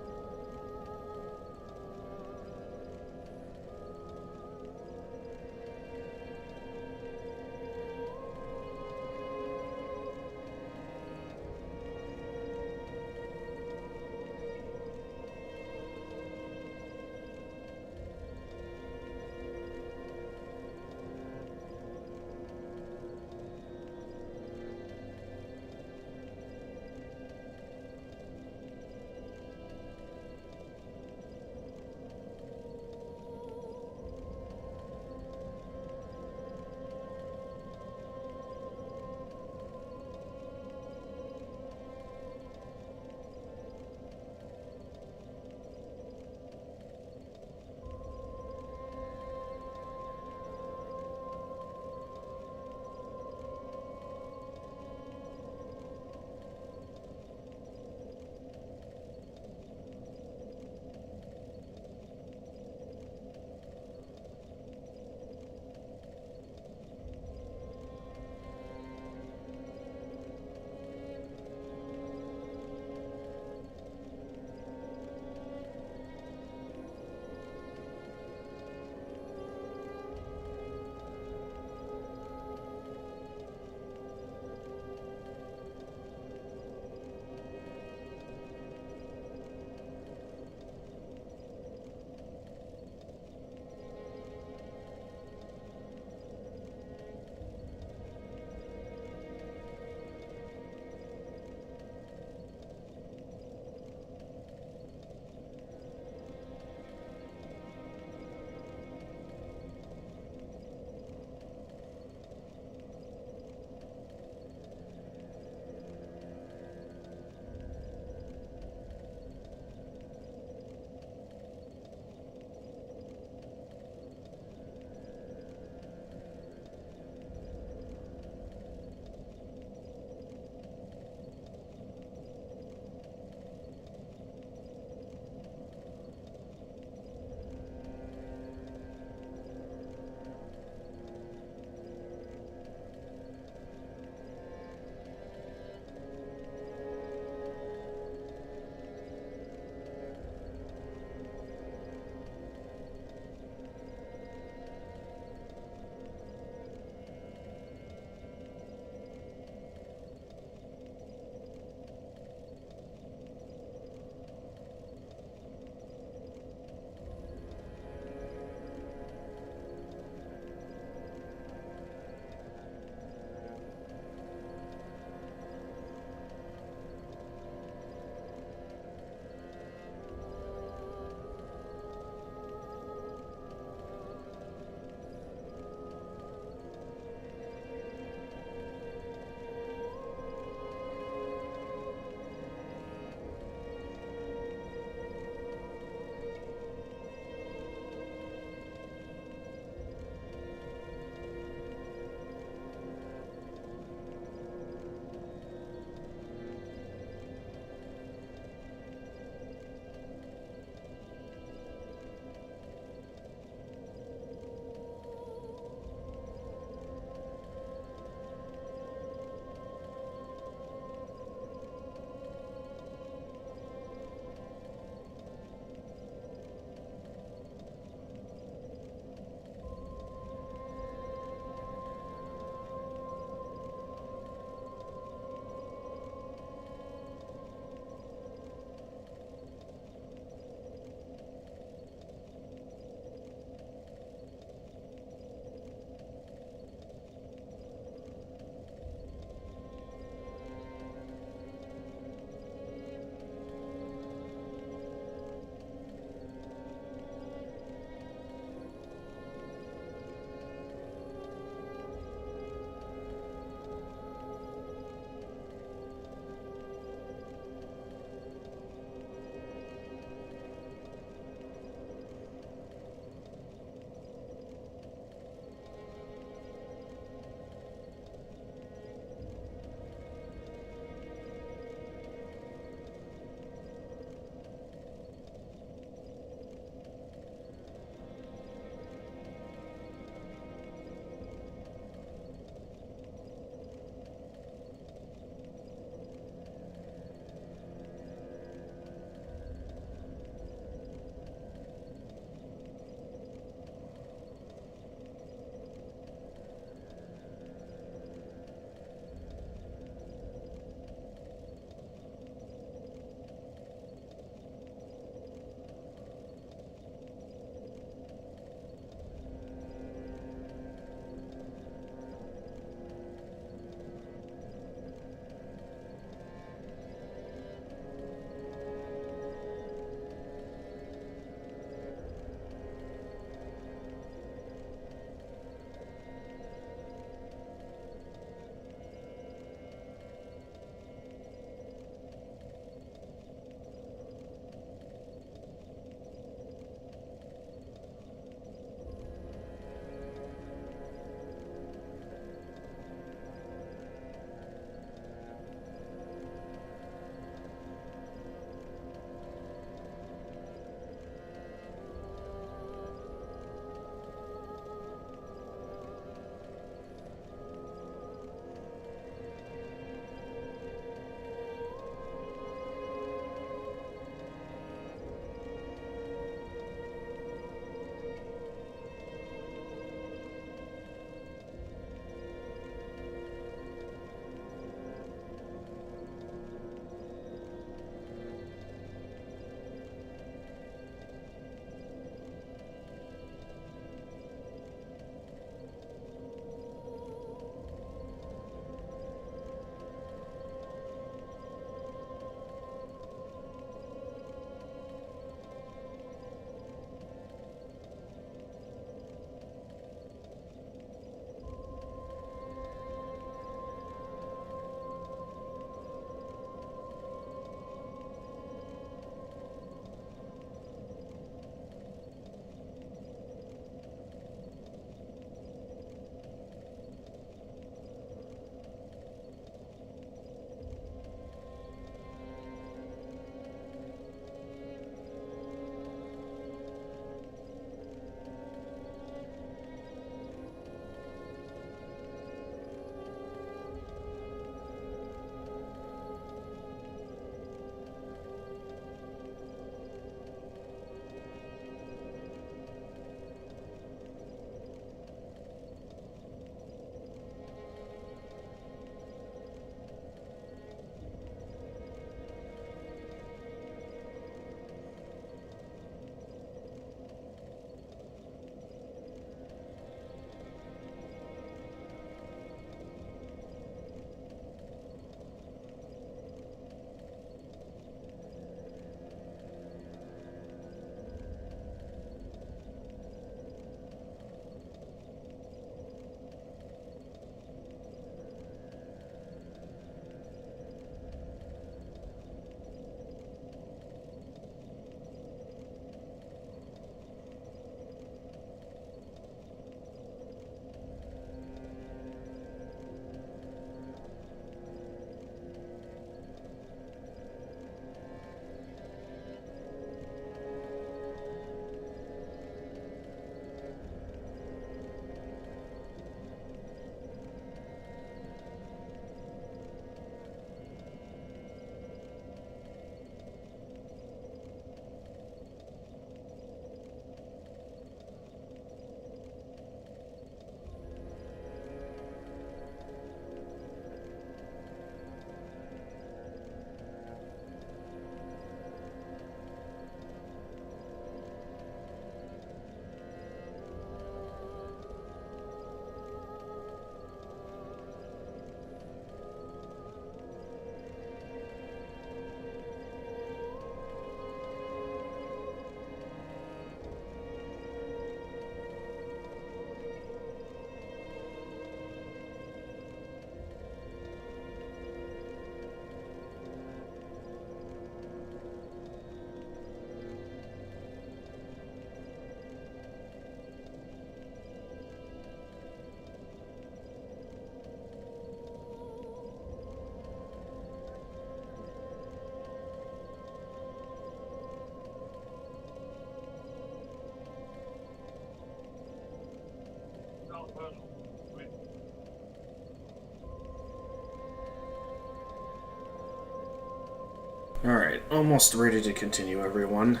Alright, almost ready to continue, everyone.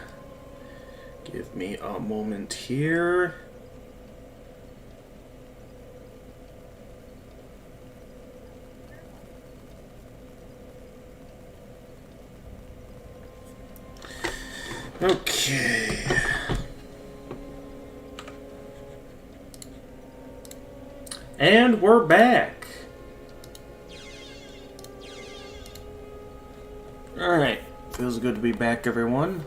Give me a moment here. Okay. And we're back. Alright. Feels good to be back, everyone.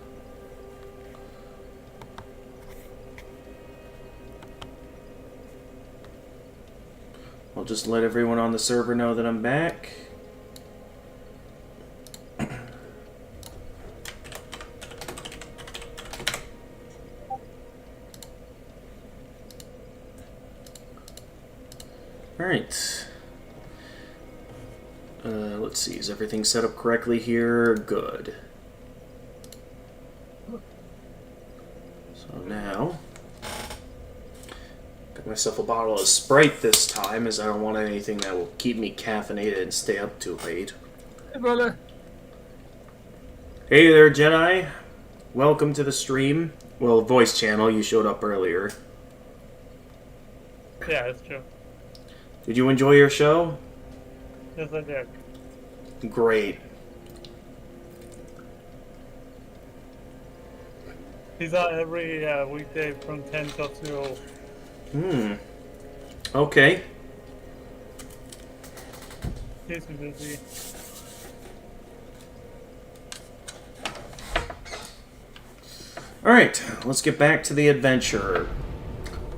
I'll just let everyone on the server know that I'm back. Alright. Let's see, is everything set up correctly here? Good. So now, got myself a bottle of Sprite this time, as I don't want anything that will keep me caffeinated and stay up too late. Hey, brother. Hey there, Jedi. Welcome to the stream. Well, voice channel, you showed up earlier. Yeah, it's true. Did you enjoy your show? Yes, I did. Great. He's on every weekday from 10 till 2. Okay. Keeps me busy. Alright, let's get back to the adventure.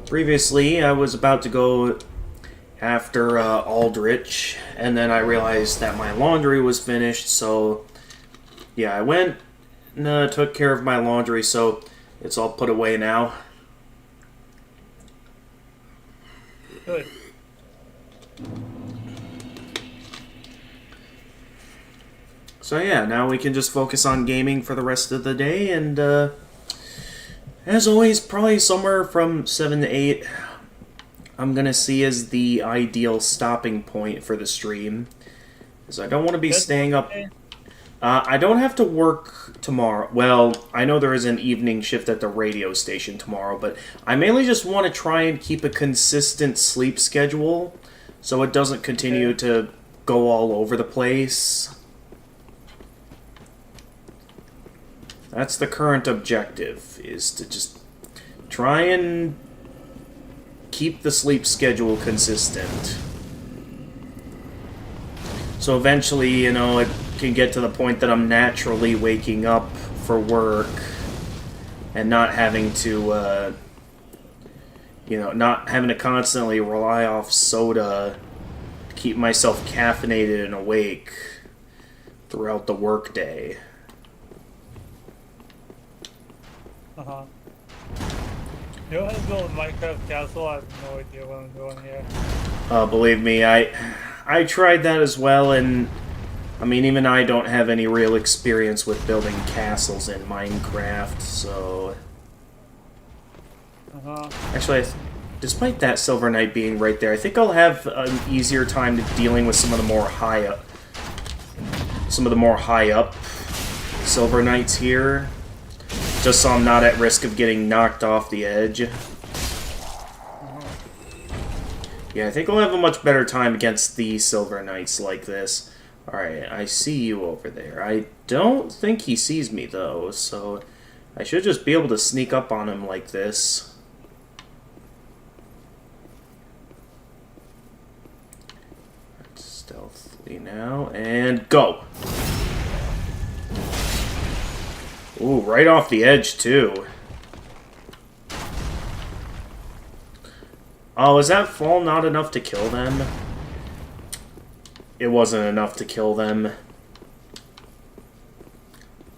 Previously, I was about to go after Aldrich, and then I realized that my laundry was finished, so yeah, I went and took care of my laundry, so it's all put away now. Good. So yeah, now we can just focus on gaming for the rest of the day, and as always, probably somewhere from 7 to 8 I'm gonna see as the ideal stopping point for the stream, because I don't want to be staying up. I don't have to work tomorrow. Well, I know there is an evening shift at the radio station tomorrow, but I mainly just want to try and keep a consistent sleep schedule so it doesn't continue to go all over the place. That's the current objective, is to just try and keep the sleep schedule consistent. So eventually, you know, it can get to the point that I'm naturally waking up for work and not having to, you know, not having to constantly rely off soda to keep myself caffeinated and awake throughout the workday. Uh-huh. You know how to build a Minecraft castle? I have no idea what I'm doing here. Believe me, I tried that as well, and I mean, even I don't have any real experience with building castles in Minecraft, so... Uh-huh. Actually, despite that Silver Knight being right there, I think I'll have an easier time dealing with some of the more high up Silver Knights here, just so I'm not at risk of getting knocked off the edge. Yeah, I think I'll have a much better time against the Silver Knights like this. Alright, I see you over there. I don't think he sees me, though, so I should just be able to sneak up on him like this. Stealthily now, and go! Ooh, right off the edge, too. Oh, is that fall not enough to kill them? It wasn't enough to kill them.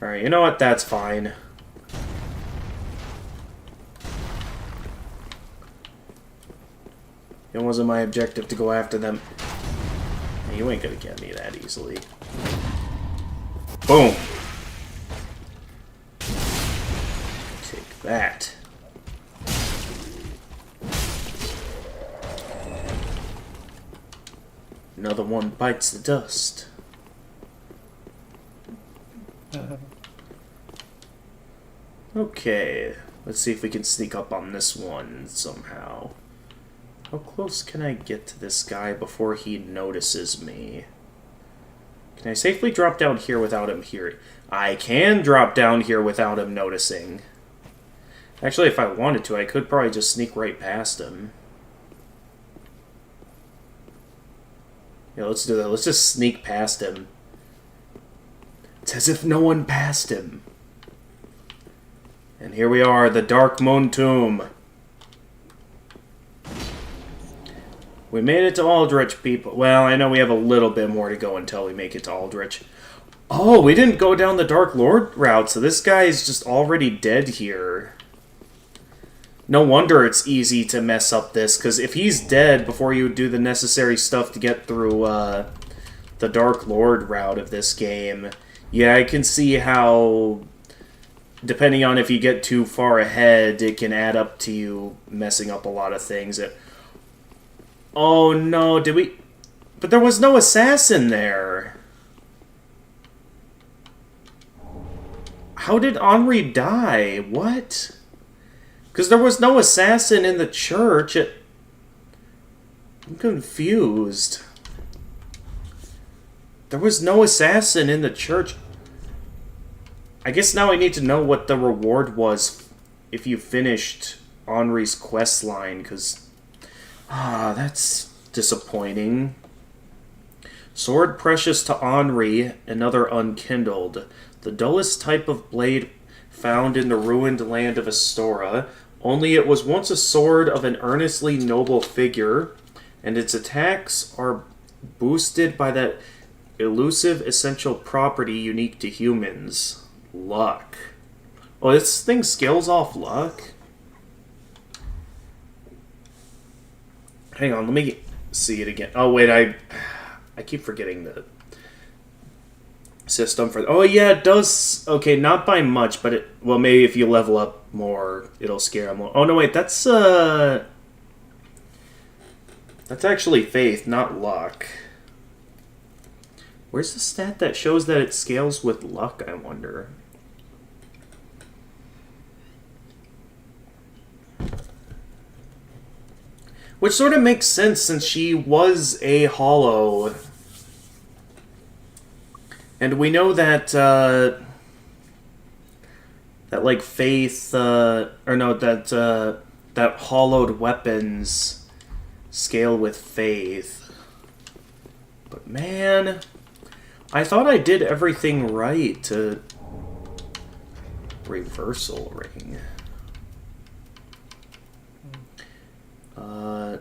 Alright, you know what? That's fine. It wasn't my objective to go after them. You ain't gonna get me that easily. Boom! Take that. one bites the dust. Okay, let's see if we can sneak up on this one somehow. How close can I get to this guy before he notices me? Can I safely drop down here without him hearing? I can drop down here without him noticing. Actually, if I wanted to, I could probably just sneak right past him. Yeah, let's do that. Let's just sneak past him. It's as if no one passed him. And here we are, the Dark Moon Tomb. We made it to Aldrich, people. Well, I know we have a little bit more to go until we make it to Aldrich. Oh, we didn't go down the Dark Lord route, so this guy is just already dead here. No wonder it's easy to mess up this, because if he's dead before you do the necessary stuff to get through the Dark Lord route of this game, yeah, I can see how, depending on if you get too far ahead, it can add up to you messing up a lot of things. Oh no, did we... But there was no assassin there. How did Henri die? What? Because there was no assassin in the church. I'm confused. There was no assassin in the church. I guess now I need to know what the reward was if you finished Henri's quest line, because... Ah, that's disappointing. Sword precious to Henri, another unkindled. The dullest type of blade found in the ruined land of Astora. Only it was once a sword of an earnestly noble figure, and its attacks are boosted by that elusive essential property unique to humans. Luck. Oh, this thing scales off luck? Hang on, let me see it again. Oh, wait, I keep forgetting the system for... Oh, yeah, it does... Okay, not by much, but it... Well, maybe if you level up more, it'll scare them. Oh, no, wait, that's actually faith, not luck. Where's the stat that shows that it scales with luck, I wonder? Which sort of makes sense since she was a hollow. And we know that, that like faith, that hollowed weapons scale with faith. But man, I thought I did everything right to... Reversal ring. Oh,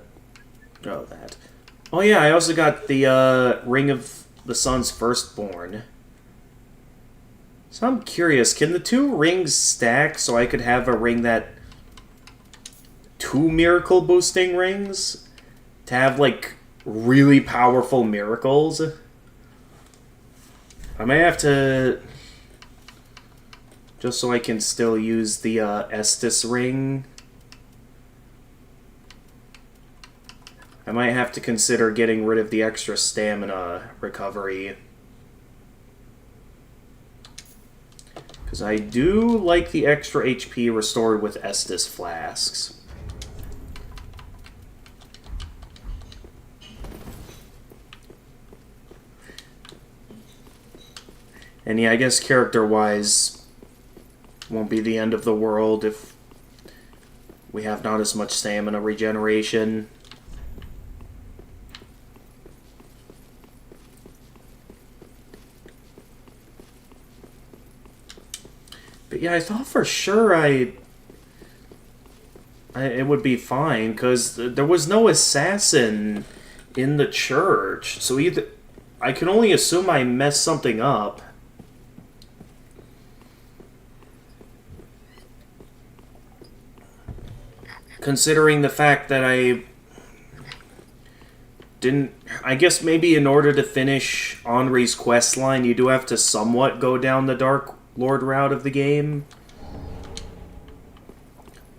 that. Oh yeah, I also got the Ring of the Sun's Firstborn. So I'm curious, can the two rings stack so I could have a ring that... 2 miracle boosting rings? To have, like, really powerful miracles? I may have to... Just so I can still use the Estus ring. I might have to consider getting rid of the extra stamina recovery. Because I do like the extra HP restored with Estus flasks. And yeah, I guess character-wise, won't be the end of the world if we have not as much stamina regeneration. But yeah, I thought for sure it would be fine, because there was no assassin in the church. So either I can only assume I messed something up. Considering the fact that I didn't... I guess maybe in order to finish Henri's quest line, you do have to somewhat go down the Dark Lord route of the game.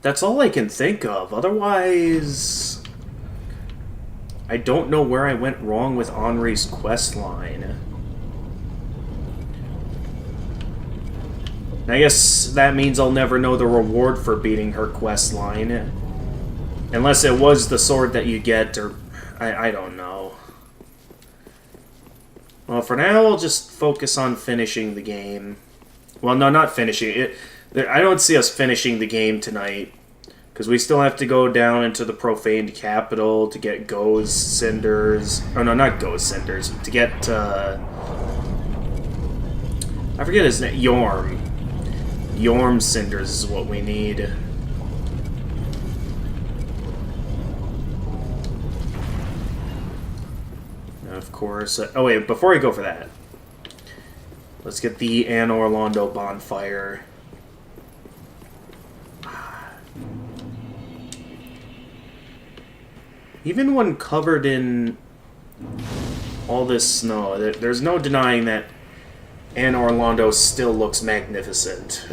That's all I can think of. Otherwise... I don't know where I went wrong with Henri's quest line. I guess that means I'll never know the reward for beating her quest line. Unless it was the sword that you get, or... I don't know. Well, for now, I'll just focus on finishing the game. Well, no, not finishing it. I don't see us finishing the game tonight. Because we still have to go down into the Profaned Capital to get Go's Cinders. Oh, no, not Go's Cinders. To get, I forget his name. Yorm. Yorm Cinders is what we need. Of course. Oh, wait, before I go for that, let's get the Anne Orlando bonfire. Even when covered in all this snow, there's no denying that Anne Orlando still looks magnificent.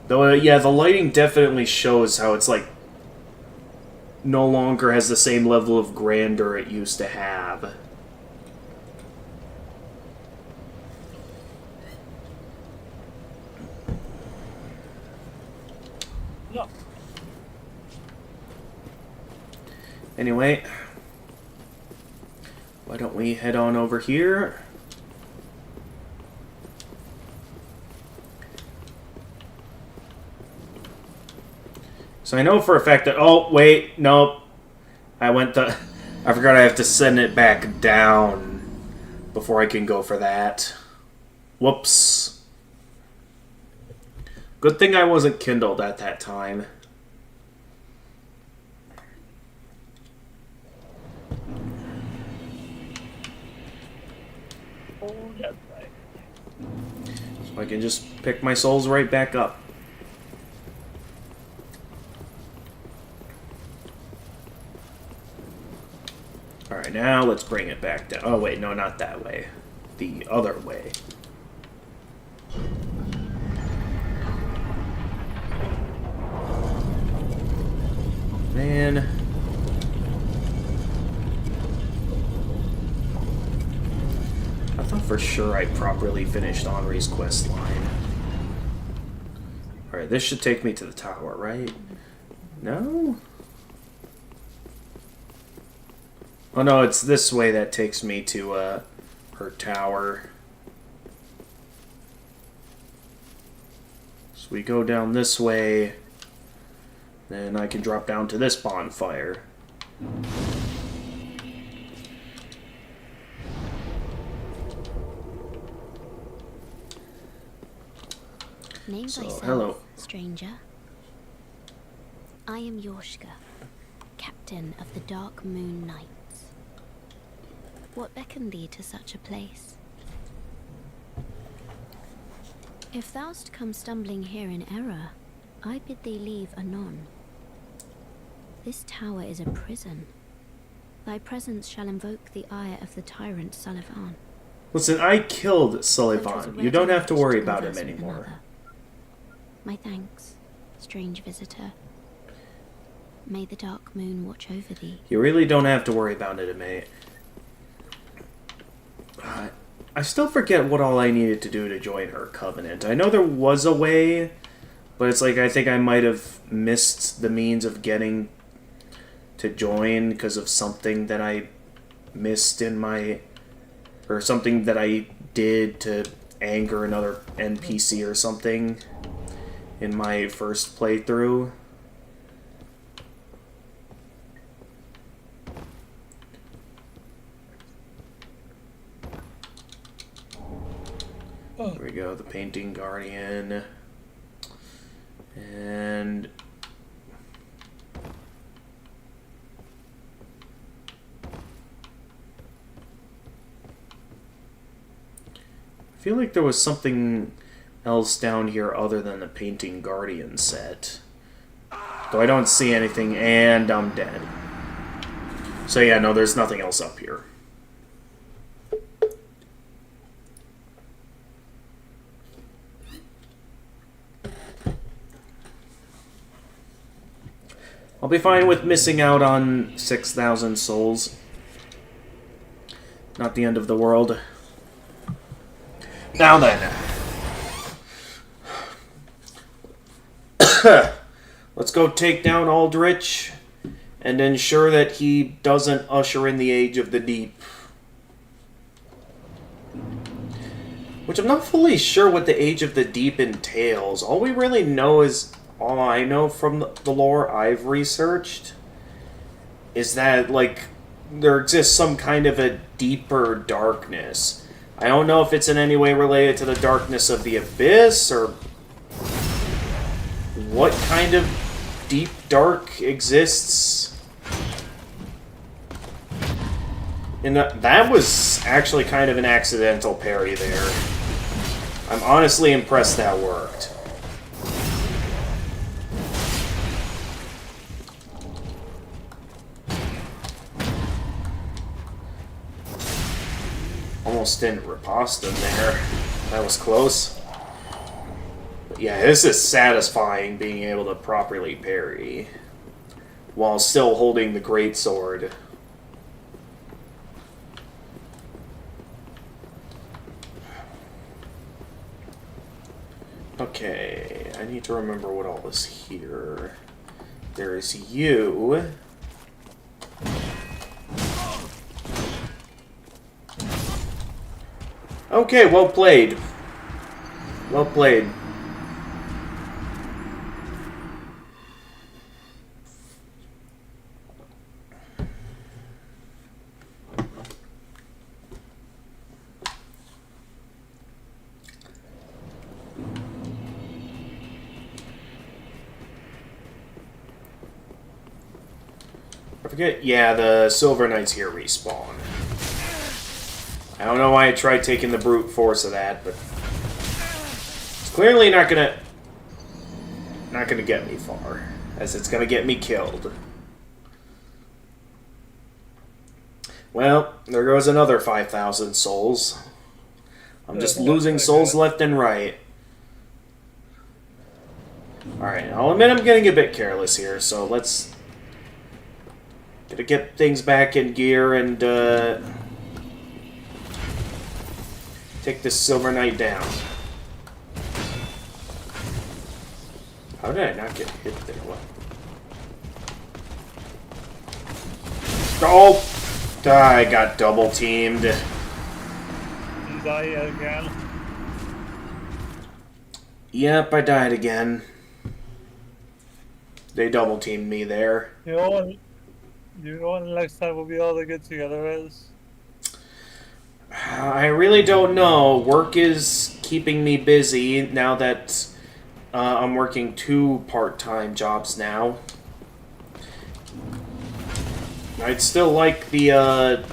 Though, yeah, the lighting definitely shows how it's like no longer has the same level of grandeur it used to have. No. Anyway, why don't we head on over here? So I know for a fact that... Oh, wait, nope. I forgot I have to send it back down before I can go for that. Whoops. Good thing I wasn't kindled at that time. Oh, that's right. So I can just pick my souls right back up. Alright, now let's bring it back down. Oh, wait, no, not that way. The other way. Man. I thought for sure I properly finished Henri's quest line. Alright, this should take me to the tower, right? No? Oh no, it's this way that takes me to her tower. So we go down this way, then I can drop down to this bonfire. Name thyself, hello. stranger. I am Yorshka, captain of the Dark Moon Knights. What beckoned thee to such a place? If thou'st come stumbling here in error, I bid thee leave anon. This tower is a prison. Thy presence shall invoke the ire of the tyrant Sullivan. Listen, I killed Sullivan. But 'twas You don't have to worry ready about him converse with anymore. another. My thanks, strange visitor. May the dark moon watch over thee. You really don't have to worry about it, mate. I still forget what all I needed to do to join her covenant. I know there was a way, but it's like I think I might have missed the means of getting to join because of something that I missed in my... or something that I did to anger another NPC or something in my first playthrough. Here we go, the Painting Guardian. And... I feel like there was something else down here other than the Painting Guardian set. Though I don't see anything, and I'm dead. So yeah, no, there's nothing else up here. I'll be fine with missing out on 6,000 souls. Not the end of the world. Now then. Let's go take down Aldrich and ensure that he doesn't usher in the Age of the Deep. Which I'm not fully sure what the Age of the Deep entails. All we really know is, all I know from the lore I've researched, is that, like, there exists some kind of a deeper darkness. I don't know if it's in any way related to the darkness of the Abyss, or what kind of deep dark exists. And that was actually kind of an accidental parry there. I'm honestly impressed that worked. Almost didn't riposte him there. That was close. But yeah, this is satisfying being able to properly parry while still holding the greatsword. Okay, I need to remember what all is here. There's you. Okay, well played. Well played. I forget, yeah, the Silver Knights here respawn. I don't know why I tried taking the brute force of that, but it's clearly not gonna get me far, as it's gonna get me killed. Well, there goes another 5,000 souls. I'm just losing souls left and right. Alright, I'll admit I'm getting a bit careless here, so let's... Gotta get things back in gear and, take this Silver Knight down. How did I not get hit there? What? Oh! I got double teamed. You die again. Yep, I died again. They double teamed me there. You know what next time we'll be able to get together is? I really don't know. Work is keeping me busy now that I'm working 2 part-time jobs now. I'd still like the,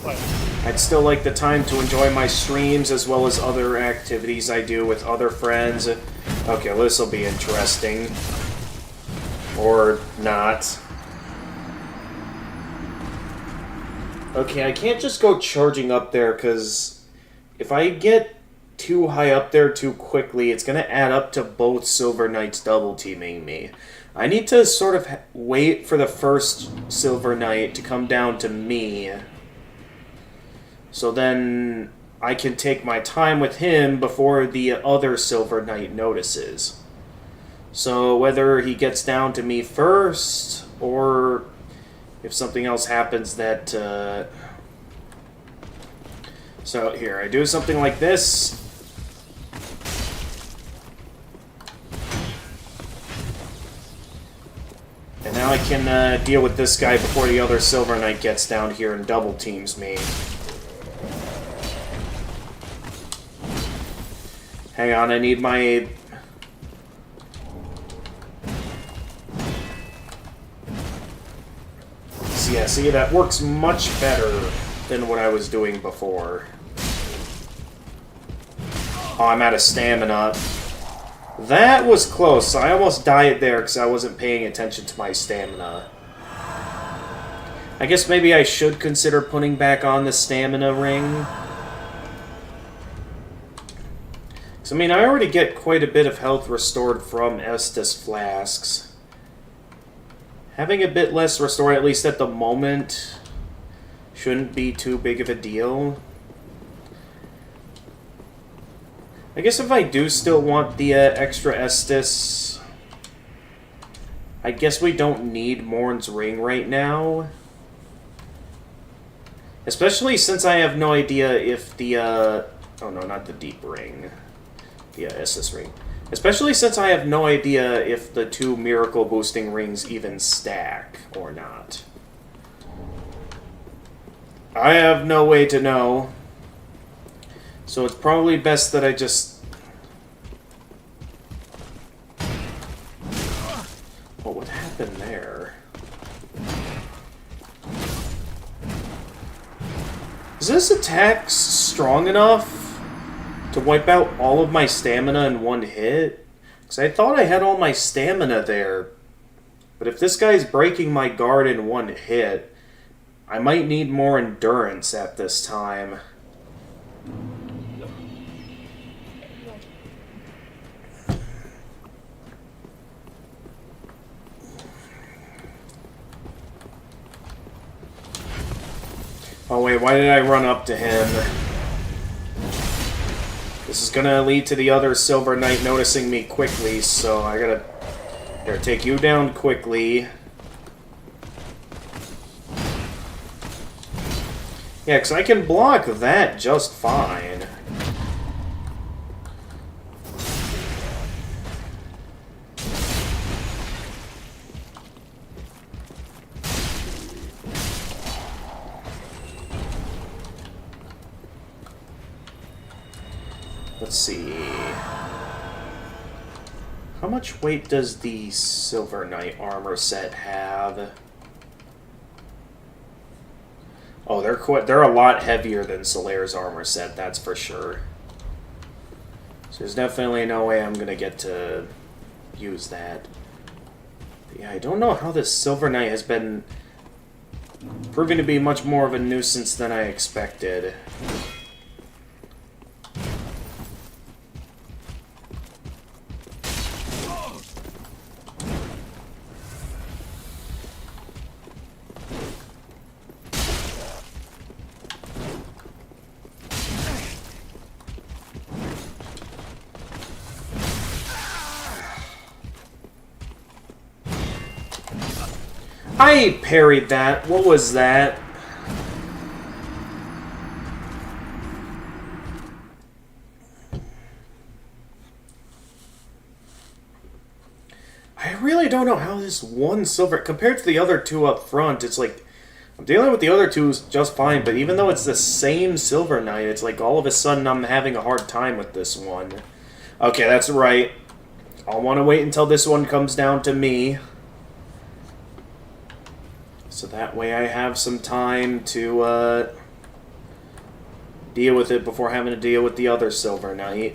What? I'd still like the time to enjoy my streams as well as other activities I do with other friends. Okay, well, this'll be interesting. Or not. Okay, I can't just go charging up there, because if I get too high up there too quickly, it's going to add up to both Silver Knights double teaming me. I need to sort of wait for the first Silver Knight to come down to me, so then I can take my time with him before the other Silver Knight notices. So whether he gets down to me first, or if something else happens that... So here, I do something like this. And now I can deal with this guy before the other Silver Knight gets down here and double teams me. Hang on, I need my... Yeah, see, that works much better than what I was doing before. Oh, I'm out of stamina. That was close. I almost died there because I wasn't paying attention to my stamina. I guess maybe I should consider putting back on the stamina ring. So, I mean, I already get quite a bit of health restored from Estus flasks. Having a bit less restored, at least at the moment, shouldn't be too big of a deal. I guess if I do still want the extra Estus, I guess we don't need Morn's Ring right now. Especially since I have no idea if the, oh no, not the Deep Ring. The Estus Ring. Especially since I have no idea if the 2 Miracle Boosting Rings even stack or not. I have no way to know. So it's probably best that I just... What would happen there? Is this attack strong enough to wipe out all of my stamina in one hit? Because I thought I had all my stamina there. But if this guy's breaking my guard in one hit, I might need more endurance at this time. Oh wait, why did I run up to him? This is gonna lead to the other Silver Knight noticing me quickly, so I gotta... Here, take you down quickly. Yeah, because I can block that just fine. Let's see. How much weight does the Silver Knight armor set have? Oh, they're a lot heavier than Solaire's armor set, that's for sure. So there's definitely no way I'm gonna get to use that. But yeah, I don't know how this Silver Knight has been proving to be much more of a nuisance than I expected. I parried that. What was that? I really don't know how this one silver... Compared to the other 2 up front, it's like... I'm dealing with the other 2 just fine, but even though it's the same Silver Knight, it's like all of a sudden I'm having a hard time with this one. Okay, that's right. I'll want to wait until this one comes down to me. So that way I have some time to deal with it before having to deal with the other Silver Knight.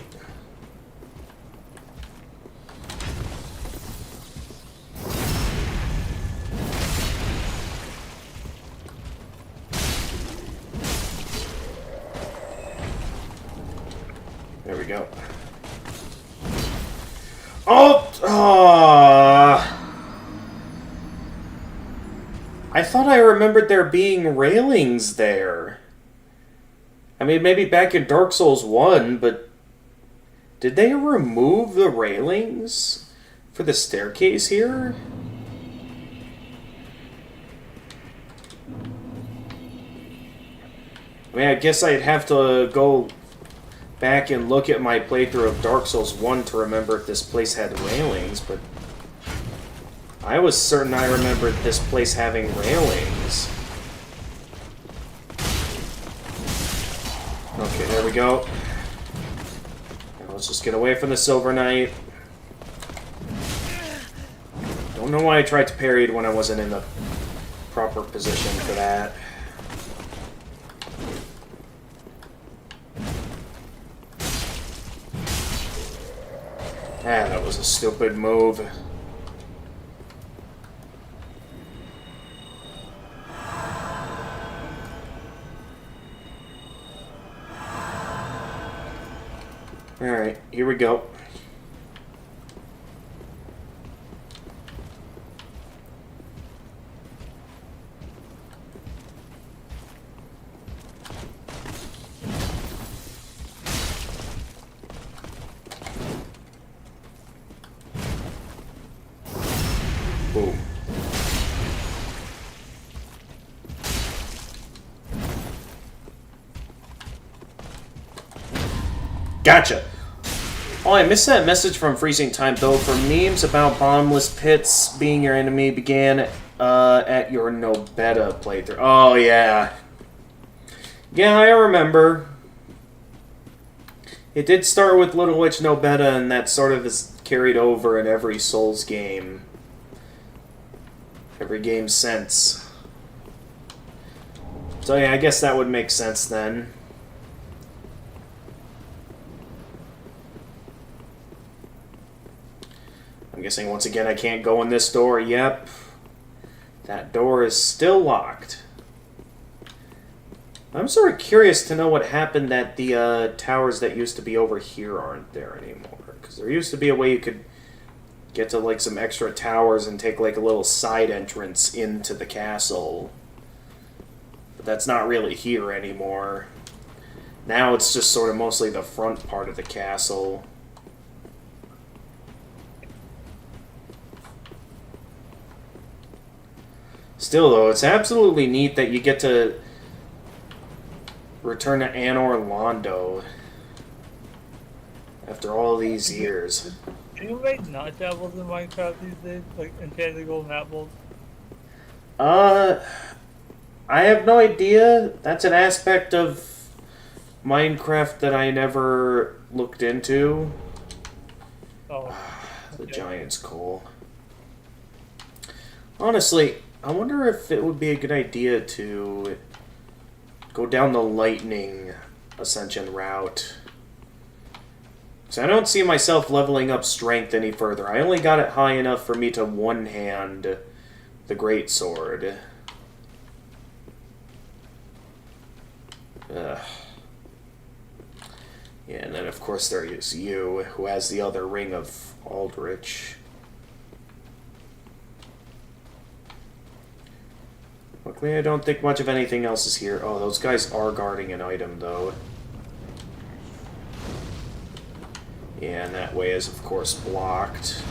There we go. Oh! I thought I remembered there being railings there. I mean, maybe back in Dark Souls 1, but... Did they remove the railings for the staircase here? I mean, I guess I'd have to go back and look at my playthrough of Dark Souls 1 to remember if this place had railings, but... I was certain I remembered this place having railings. Okay, there we go. Now let's just get away from the Silver Knight. Don't know why I tried to parry it when I wasn't in the proper position for that. Ah, that was a stupid move. Alright, here we go. Boom. Gotcha. Oh, I missed that message from Freezing Time, though. For memes about bottomless pits being your enemy began at your Nobeta playthrough. Oh, yeah. Yeah, I remember. It did start with Little Witch Nobeta, and that sort of is carried over in every Souls game. Every game since. So yeah, I guess that would make sense then. I'm guessing once again I can't go in this door. Yep. That door is still locked. I'm sort of curious to know what happened that the towers that used to be over here aren't there anymore. Because there used to be a way you could get to like some extra towers and take like a little side entrance into the castle. But that's not really here anymore. Now it's just sort of mostly the front part of the castle. Still though, it's absolutely neat that you get to return to Anor Londo after all these years. Do you make nut apples in Minecraft these days? Like enchanted golden apples? I have no idea. That's an aspect of Minecraft that I never looked into. Oh. The giant's coal. Honestly, I wonder if it would be a good idea to go down the lightning ascension route. So I don't see myself leveling up strength any further. I only got it high enough for me to one-hand the greatsword. Ugh. Yeah, and then of course there is you, who has the other ring of Aldrich. Luckily I don't think much of anything else is here. Oh, those guys are guarding an item though. Yeah, and that way is of course blocked.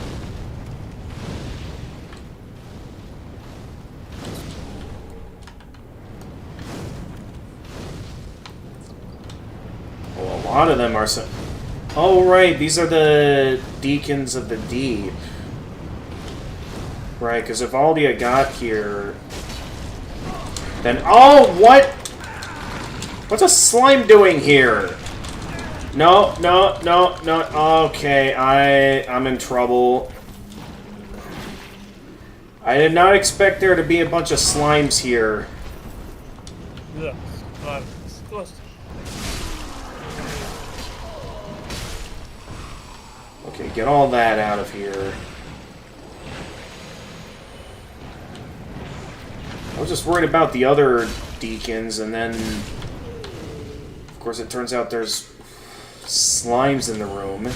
Well, a lot of them are so... Oh, right, these are the Deacons of the Deep. Right, because if Aldia got here... Then... Oh, what? What's a slime doing here? No, no, no, no. Okay, I'm in trouble. I did not expect there to be a bunch of slimes here. Ugh, slime. Disgusting. Okay, get all that out of here. I was just worried about the other deacons, and then... Of course, it turns out there's slimes in the room.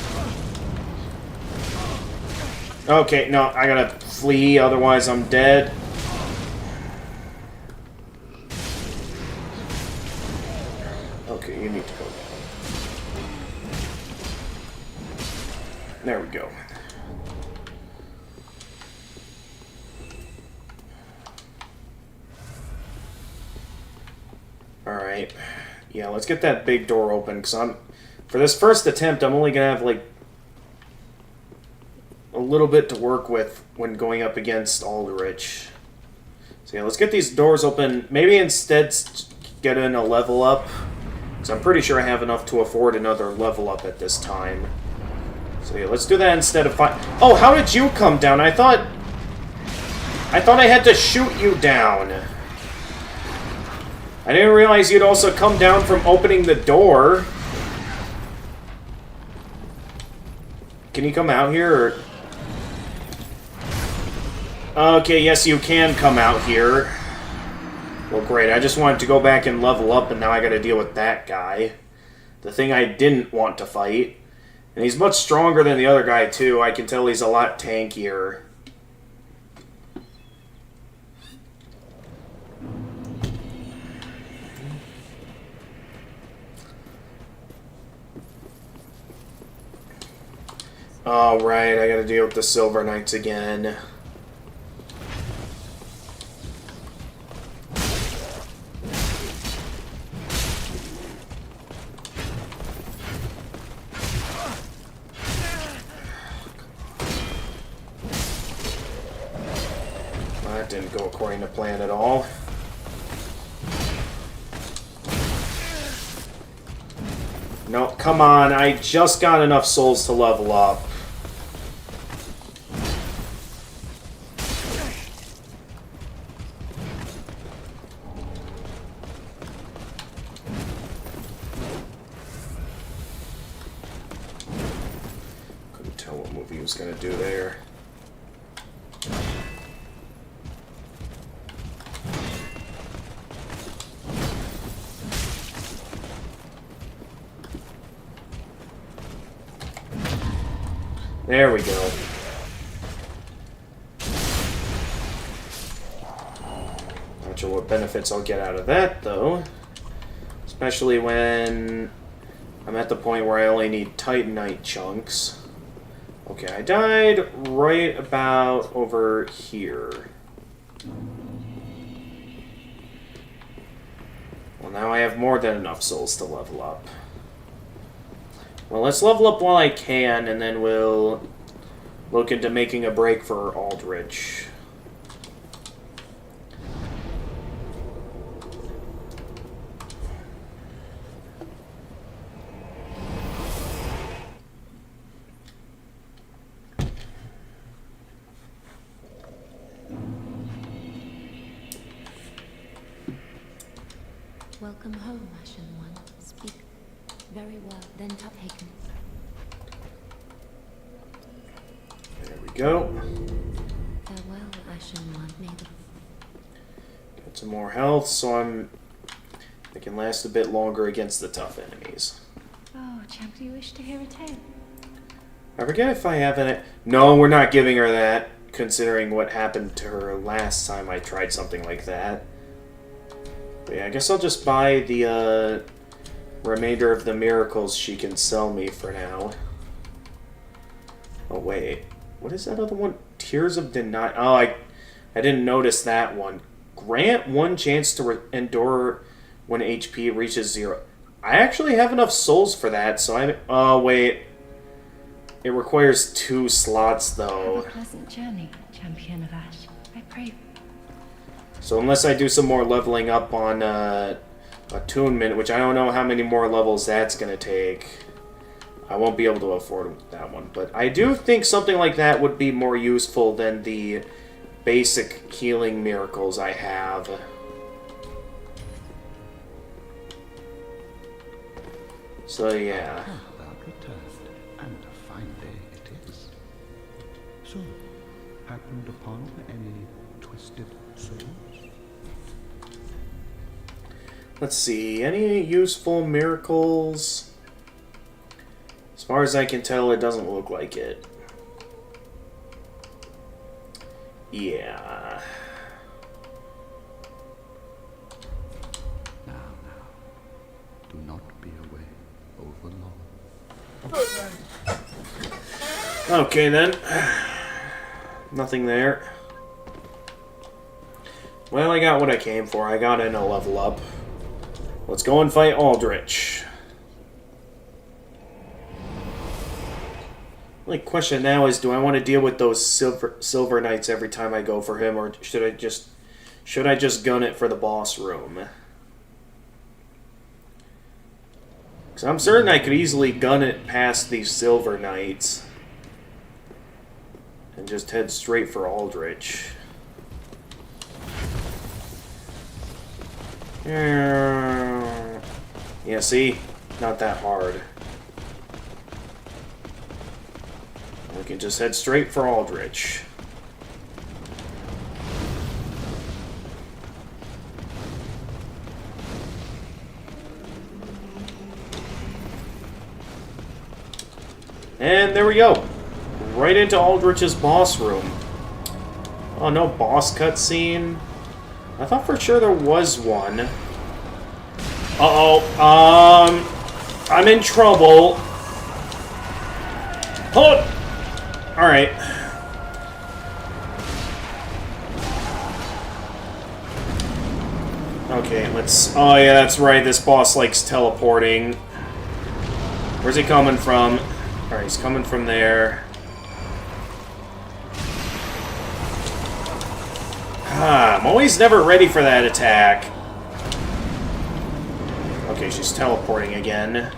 Okay, no, I gotta flee, otherwise I'm dead. Okay, you need to go down. There we go. Alright. Yeah, let's get that big door open, because for this first attempt, I'm only gonna have, like, a little bit to work with when going up against Aldrich. So yeah, let's get these doors open. Maybe instead get in a level up, because I'm pretty sure I have enough to afford another level up at this time. So yeah, let's do that instead of fight. Oh, how did you come down? I thought I had to shoot you down. I didn't realize you'd also come down from opening the door. Can you come out here? Or... Okay, yes, you can come out here. Well, great. I just wanted to go back and level up, and now I gotta deal with that guy. The thing I didn't want to fight. And he's much stronger than the other guy, too. I can tell he's a lot tankier. Oh, right, I gotta deal with the Silver Knights again. That didn't go according to plan at all. No, come on, I just got enough souls to level up. Couldn't tell what move he was gonna do there. There we go. Not sure what benefits I'll get out of that, though. Especially when I'm at the point where I only need Titanite chunks. Okay, I died right about over here. Well, now I have more than enough souls to level up. Well, let's level up while I can, and then we'll look into making a break for Aldrich. Welcome home, Ashen One. Speak. Very well, then taken. There we go. Farewell, Ashen One. May the... Got some more health, so I can last a bit longer against the tough enemies. Oh, champ, do you wish to hear a tale? I forget if I have it. No, we're not giving her that, considering what happened to her last time I tried something like that. But yeah, I guess I'll just buy the remainder of the miracles she can sell me for now. Oh, wait. What is that other one? Tears of Denial. Oh, I didn't notice that one. Grant one chance to endure when HP reaches 0. I actually have enough souls for that, so I'm... Oh, wait. It requires 2 slots, though. Have a pleasant journey, champion of Ash. I pray. So unless I do some more leveling up on attunement, which I don't know how many more levels that's going to take, I won't be able to afford that one. But I do think something like that would be more useful than the basic healing miracles I have. So yeah. Thou returned, and a fine day it is. So, happened upon any twisted souls? Let's see, any useful miracles? As far as I can tell, it doesn't look like it. Yeah. Now, do not be away over long. Okay then. Nothing there. Well, I got what I came for. I got in a level up. Let's go and fight Aldrich. The only question now is, do I want to deal with those silver knights every time I go for him, or should I just gun it for the boss room? Because I'm certain I could easily gun it past these silver knights and just head straight for Aldrich. Yeah, see? Not that hard. We can just head straight for Aldrich. And there we go. Right into Aldrich's boss room. Oh, no boss cutscene. I thought for sure there was one. Uh-oh. I'm in trouble. Hold on. Alright. Okay, let's... Oh, yeah, that's right. This boss likes teleporting. Where's he coming from? Alright, he's coming from there. Ah, I'm always never ready for that attack. Okay, she's teleporting again.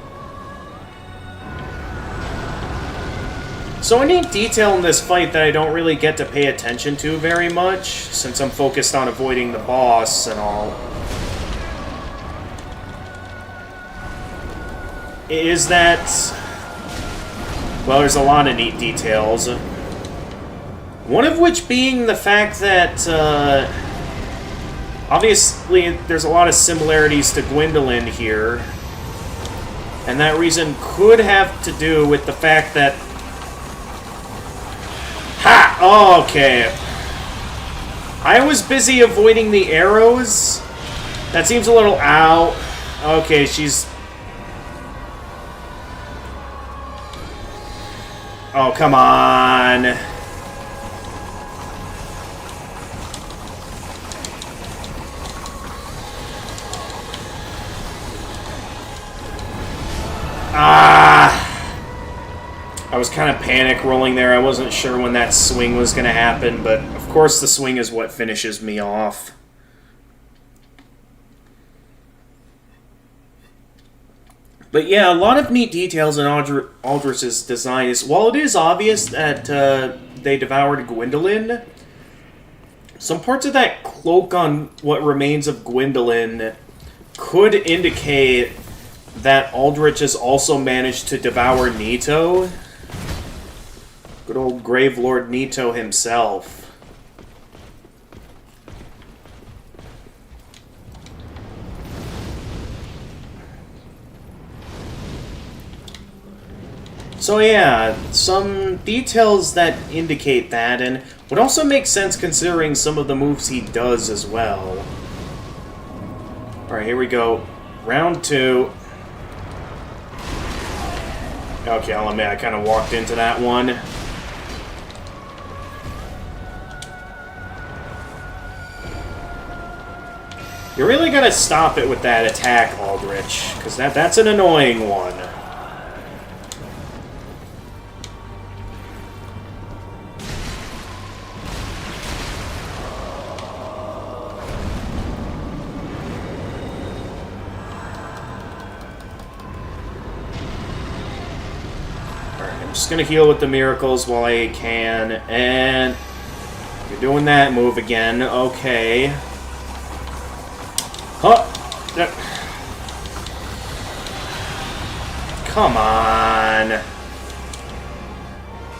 So a neat detail in this fight that I don't really get to pay attention to very much, since I'm focused on avoiding the boss and all, is that... Well, there's a lot of neat details. One of which being the fact that, obviously, there's a lot of similarities to Gwendolyn here. And that reason could have to do with the fact that... Ha! Oh, okay. I was busy avoiding the arrows. That seems a little... Ow. Okay, she's... Oh, come on. Ah! I was kind of panic rolling there. I wasn't sure when that swing was going to happen, but of course the swing is what finishes me off. But yeah, a lot of neat details in Aldrich's design is, while it is obvious that they devoured Gwendolyn, some parts of that cloak on what remains of Gwendolyn could indicate that Aldrich has also managed to devour Nito. Good old Gravelord Nito himself. So yeah, some details that indicate that, and would also make sense considering some of the moves he does as well. Alright, here we go. Round 2. Okay, I'll admit, I kind of walked into that one. You really gotta stop it with that attack, Aldrich, because that's an annoying one. I'm just gonna heal with the miracles while I can, and you're doing that move again. Okay. Huh. Come on.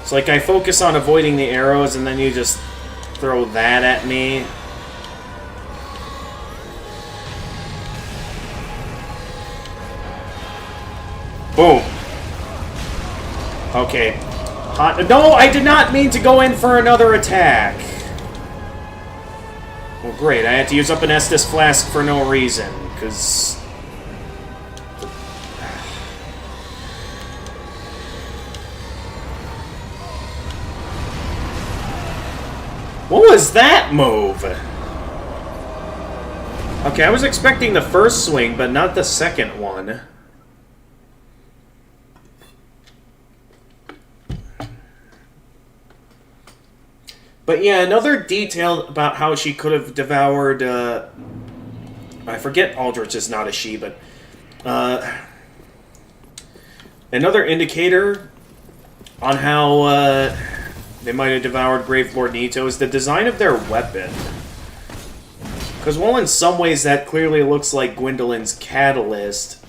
It's like I focus on avoiding the arrows, and then you just throw that at me. Boom. Okay. Hot. No, I did not mean to go in for another attack. Well, great. I had to use up an Estus Flask for no reason, because... What was that move? Okay, I was expecting the first swing, but not the second one. But yeah, another detail about how she could have devoured, I forget Aldrich is not a she, but, another indicator on how, they might have devoured Gravelord Nito is the design of their weapon. Because while in some ways that clearly looks like Gwendolyn's catalyst,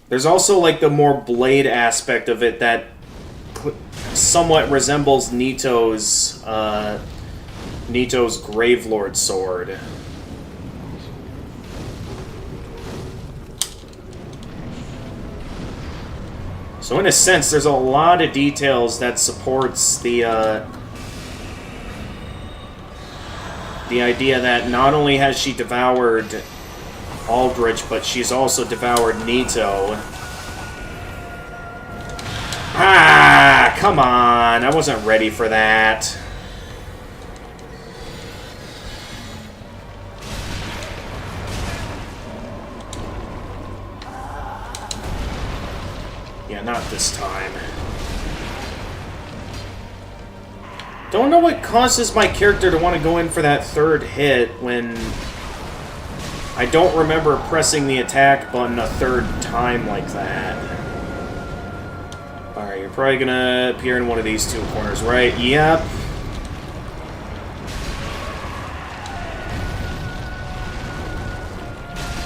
there's also like the more blade aspect of it that somewhat resembles Nito's Gravelord sword. So in a sense, there's a lot of details that supports the idea that not only has she devoured Aldrich, but she's also devoured Nito. Ah, come on. I wasn't ready for that. Yeah, not this time. Don't know what causes my character to want to go in for that third hit when I don't remember pressing the attack button a third time like that. Alright, you're probably gonna appear in one of these two corners, right? Yep.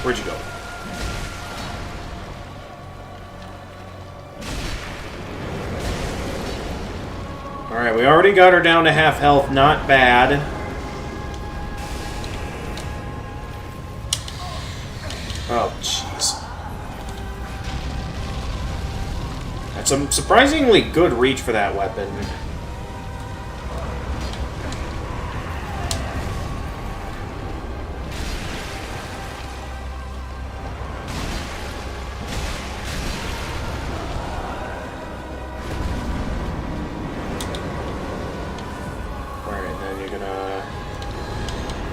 Where'd you go? Alright, we already got her down to half health. Not bad. Oh, jeez. That's a surprisingly good reach for that weapon.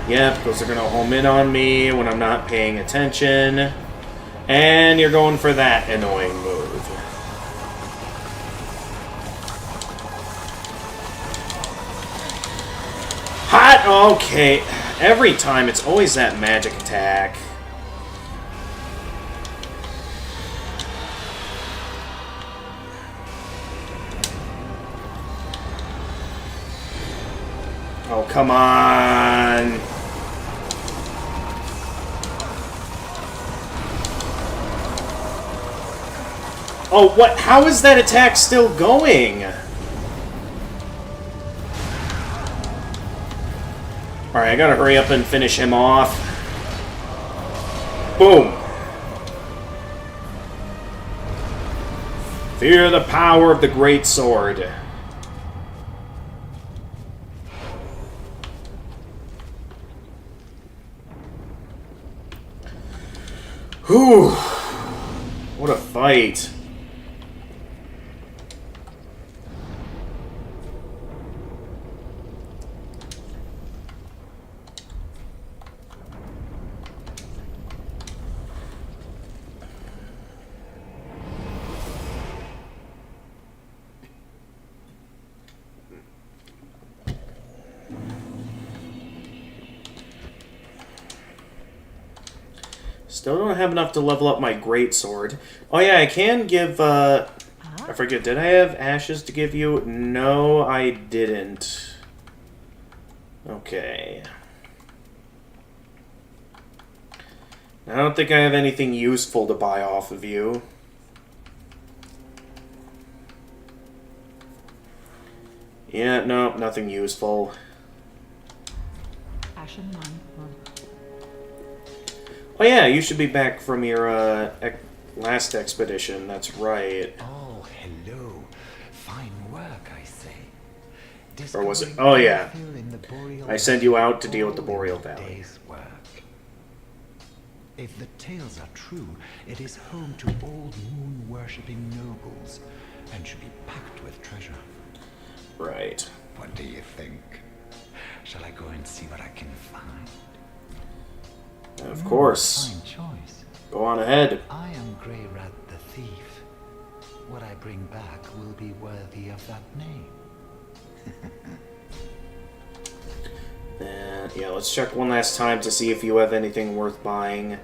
Yep, those are going to home in on me when I'm not paying attention. And you're going for that annoying move. Hot! Okay. Every time, it's always that magic attack. Oh, come on! Oh, what? How is that attack still going? Alright, I gotta hurry up and finish him off. Boom! Fear the power of the great sword. Whew! What a fight. Still don't have enough to level up my greatsword. Oh yeah, I can give, I forget, did I have ashes to give you? No, I didn't. Okay. I don't think I have anything useful to buy off of you. Yeah, no, nothing useful. Ashen one. Oh yeah, you should be back from your last expedition, that's right. Oh, hello. Fine work, I say. Or was it? Oh yeah. I sent you out to deal with the Boreal Valley. Day's work. If the tales are true, it is home to old moon-worshipping nobles, and should be packed with treasure. Right. What do you think? Shall I go and see what I can find? Of course. Fine choice. Go on ahead. I am Greyrat the Thief. What I bring back will be worthy of that name. Yeah, let's check one last time to see if you have anything worth buying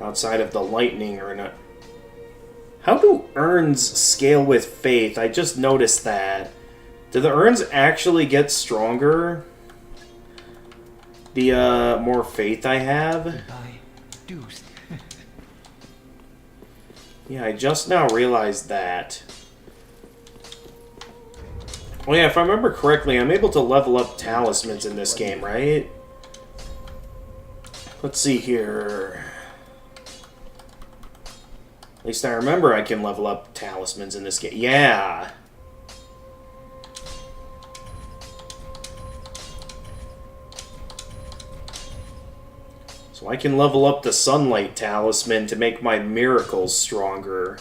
outside of the lightning urn. How do urns scale with faith? I just noticed that. Do the urns actually get stronger? The more faith I have? Goodbye, deuce. Yeah, I just now realized that. Oh yeah, if I remember correctly, I'm able to level up talismans in this game, right? Let's see here. At least I remember I can level up talismans in this game. Yeah! So I can level up the Sunlight Talisman to make my miracles stronger.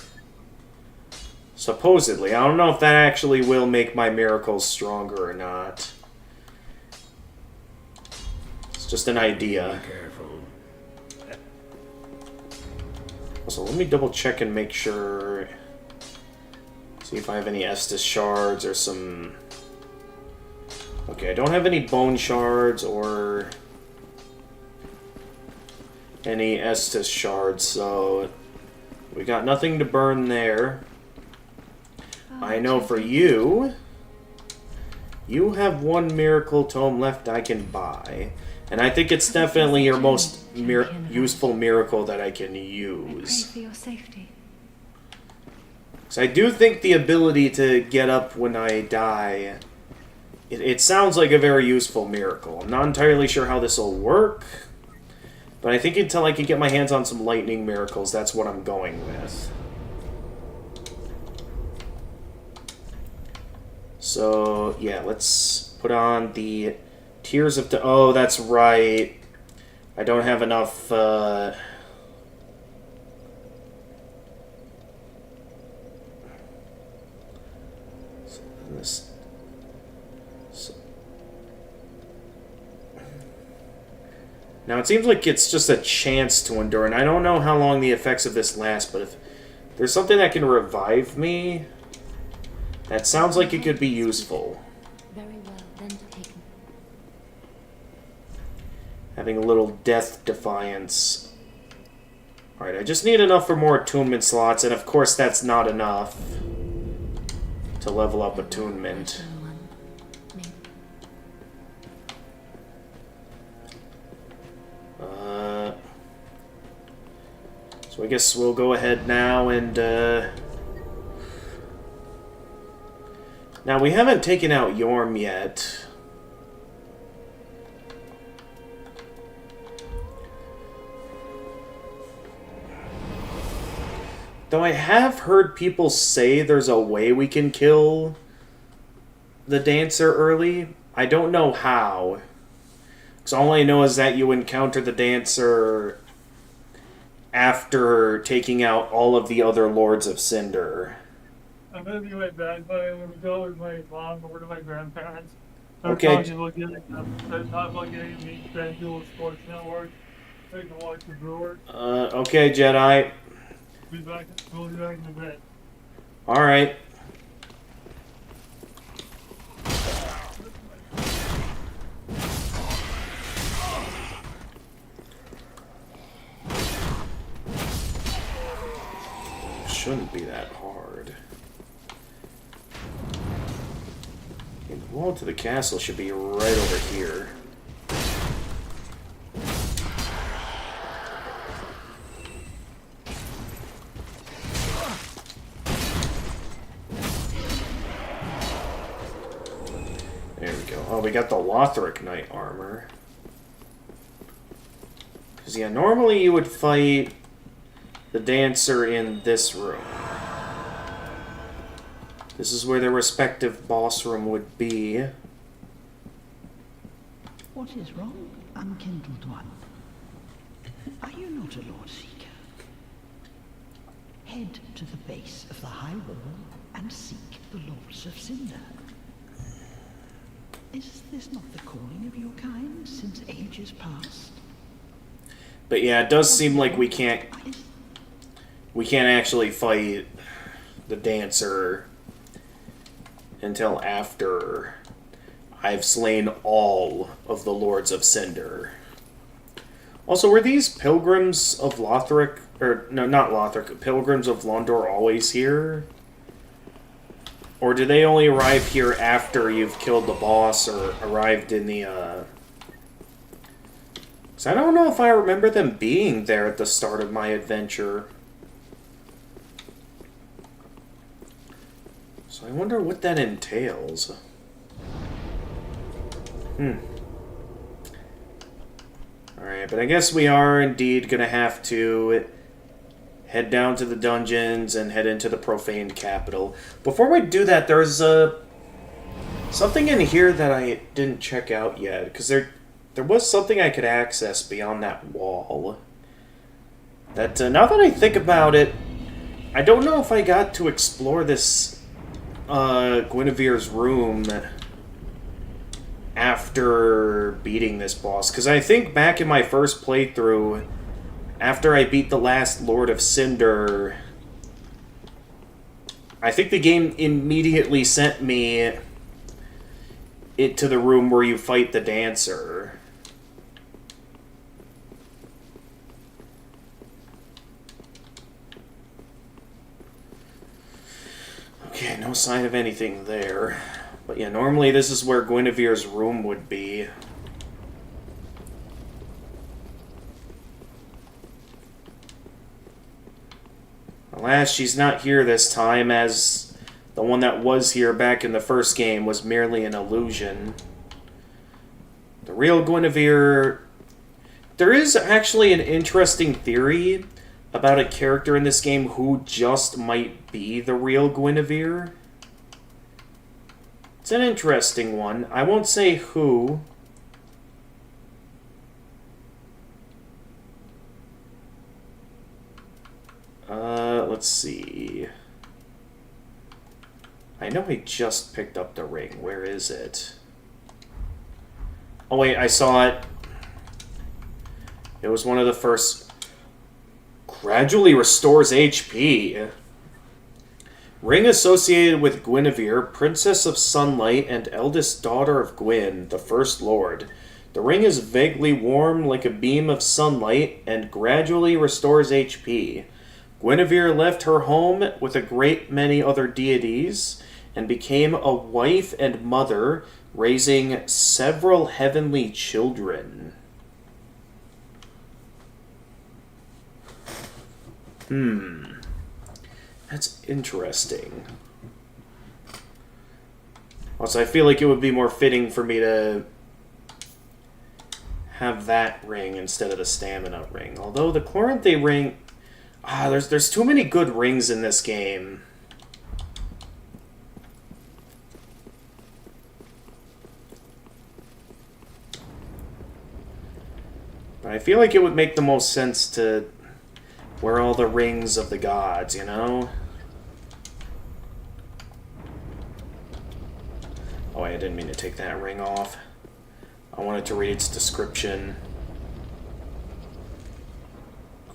Supposedly. I don't know if that actually will make my miracles stronger or not. It's just an idea. Be careful. Also, let me double check and make sure. See if I have any Estus shards or some. Okay, I don't have any bone shards or any Estus shards, so we got nothing to burn there. I know for you, you have one miracle tome left I can buy. And I think it's definitely your most useful miracle that I can use. Pray for your safety. Because I do think the ability to get up when I die, it sounds like a very useful miracle. I'm not entirely sure how this will work, but I think until I can get my hands on some lightning miracles, that's what I'm going with. So, yeah, let's put on the Tears of... Oh, that's right. I don't have enough... Now, it seems like it's just a chance to endure, and I don't know how long the effects of this last, but if there's something that can revive me, that sounds like it could be useful. Very well, then taken. Having a little death defiance. Alright, I just need enough for more attunement slots, and of course that's not enough to level up attunement. So I guess we'll go ahead now and, now, we haven't taken out Yorm yet. Though I have heard people say there's a way we can kill the Dancer early. I don't know how. Because all I know is that you encounter the Dancer after taking out all of the other Lords of Cinder. I'm gonna be right back, but I'm gonna go with my mom over to my grandparents. Okay. They're talking about getting me FanDuel Sports Network. They can watch the Brewers. Okay, Jedi. We'll be back in a bit. Alright. Shouldn't be that hard. The wall to the castle should be right over here. There we go. Oh, we got the Lothric Knight armor. Because, yeah, normally you would fight the Dancer in this room. This is where their respective boss room would be. What is wrong, unkindled one? Are you not a Lord Seeker? Head to the base of the high wall and seek the Lords of Cinder. Is this not the calling of your kind since ages past? But yeah, it does seem like we can't actually fight the Dancer until after I've slain all of the Lords of Cinder. Also, were these Pilgrims of Lothric, or no, not Lothric, Pilgrims of Londor always here? Or do they only arrive here after you've killed the boss or arrived in the, 'Cause I don't know if I remember them being there at the start of my adventure. So I wonder what that entails. Alright, but I guess we are indeed gonna have to head down to the dungeons and head into the profaned capital. Before we do that, there's something in here that I didn't check out yet, because there was something I could access beyond that wall. That, now that I think about it, I don't know if I got to explore this Guinevere's room after beating this boss, because I think back in my first playthrough, after I beat the last Lord of Cinder, I think the game immediately sent me to the room where you fight the dancer. Okay, no sign of anything there. But yeah, normally this is where Guinevere's room would be. Alas, she's not here this time, as the one that was here back in the first game was merely an illusion. The real Guinevere... There is actually an interesting theory about a character in this game who just might be the real Guinevere. It's an interesting one. I won't say who. Let's see. I know I just picked up the ring. Where is it? Oh wait, I saw it. It was one of the first. Gradually restores HP. Ring associated with Guinevere, Princess of Sunlight and eldest daughter of Gwyn, the First Lord. The ring is vaguely warm like a beam of sunlight and gradually restores HP. Guinevere left her home with a great many other deities and became a wife and mother, raising several heavenly children. That's interesting. Also, I feel like it would be more fitting for me to have that ring instead of the stamina ring. Although the Chloranthe ring... there's too many good rings in this game. But I feel like it would make the most sense to wear all the rings of the gods, you know? Oh, I didn't mean to take that ring off. I wanted to read its description.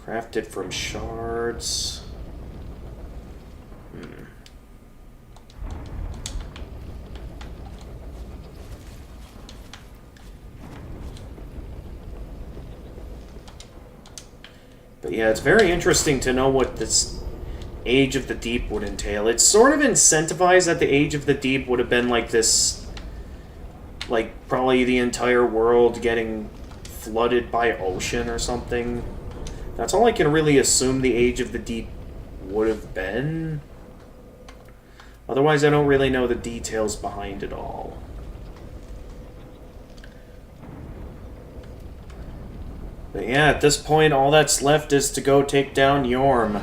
Crafted from shards. But yeah, it's very interesting to know what this Age of the Deep would entail. It's sort of incentivized that the Age of the Deep would have been like this, like probably the entire world getting flooded by ocean or something. That's all I can really assume the Age of the Deep would have been. Otherwise, I don't really know the details behind it all. But yeah, at this point, all that's left is to go take down Yorm.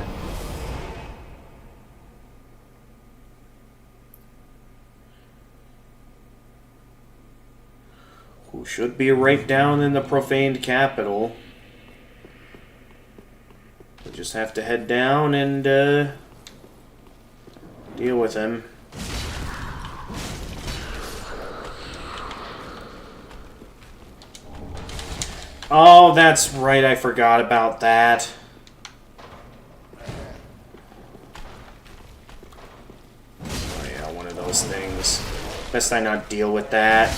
Who should be right down in the profaned capital. We just have to head down and deal with him. Oh, that's right, I forgot about that. Oh yeah, one of those things. Best I not deal with that.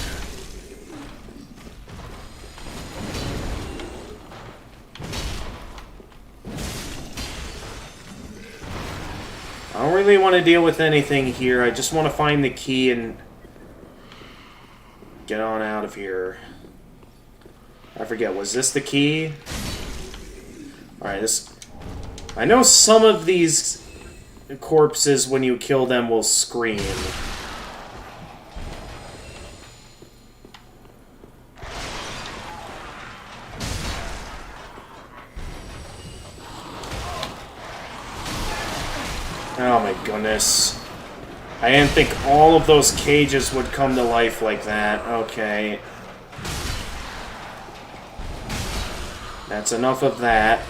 I don't really want to deal with anything here. I just want to find the key and get on out of here. I forget, was this the key? Alright, this... I know some of these corpses, when you kill them, will scream. Oh my goodness. I didn't think all of those cages would come to life like that. Okay. That's enough of that.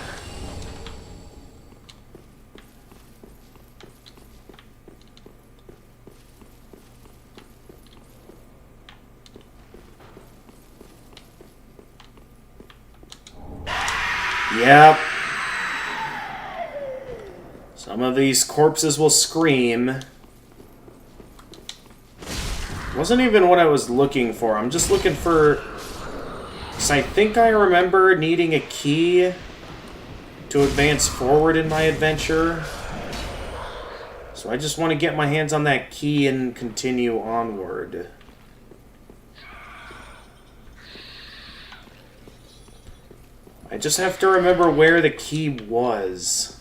Yep. Some of these corpses will scream. Wasn't even what I was looking for. I'm just looking for... Because I think I remember needing a key to advance forward in my adventure. So I just want to get my hands on that key and continue onward. I just have to remember where the key was.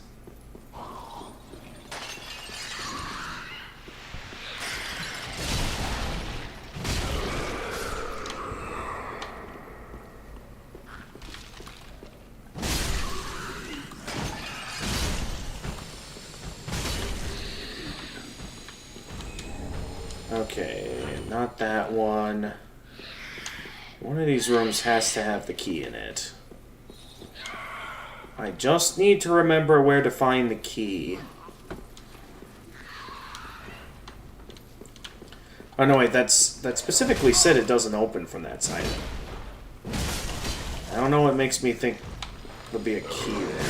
Okay, not that one. One of these rooms has to have the key in it. I just need to remember where to find the key. Oh no, wait, that specifically said it doesn't open from that side. I don't know what makes me think there'll be a key there.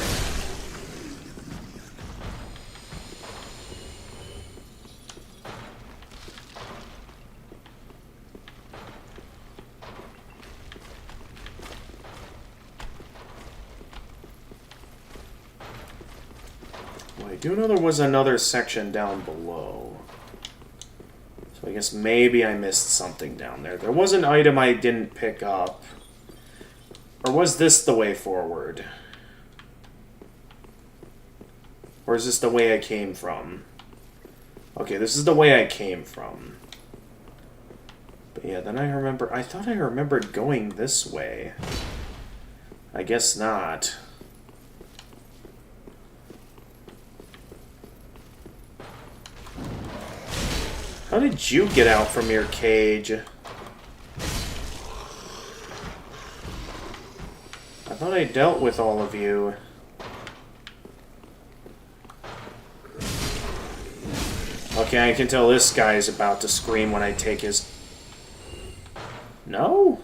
I do know there was another section down below. So I guess maybe I missed something down there. There was an item I didn't pick up. Or was this the way forward? Or is this the way I came from? Okay, this is the way I came from. But yeah, then I remember... I thought I remembered going this way. I guess not. How did you get out from your cage? I thought I dealt with all of you. Okay, I can tell this guy is about to scream when I take his... No?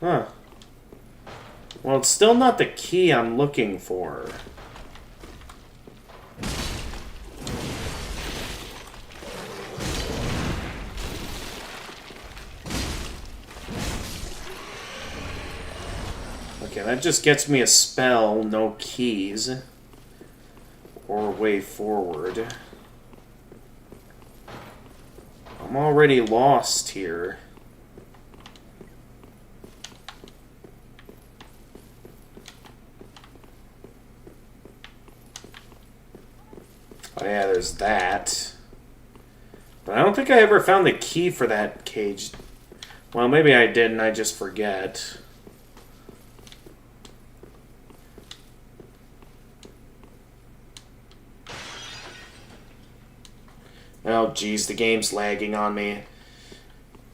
Huh. Well, it's still not the key I'm looking for. Okay, that just gets me a spell, no keys, or way forward. I'm already lost here. Oh yeah, there's that. But I don't think I ever found the key for that cage. Well, maybe I did and I just forget. Oh, geez, the game's lagging on me.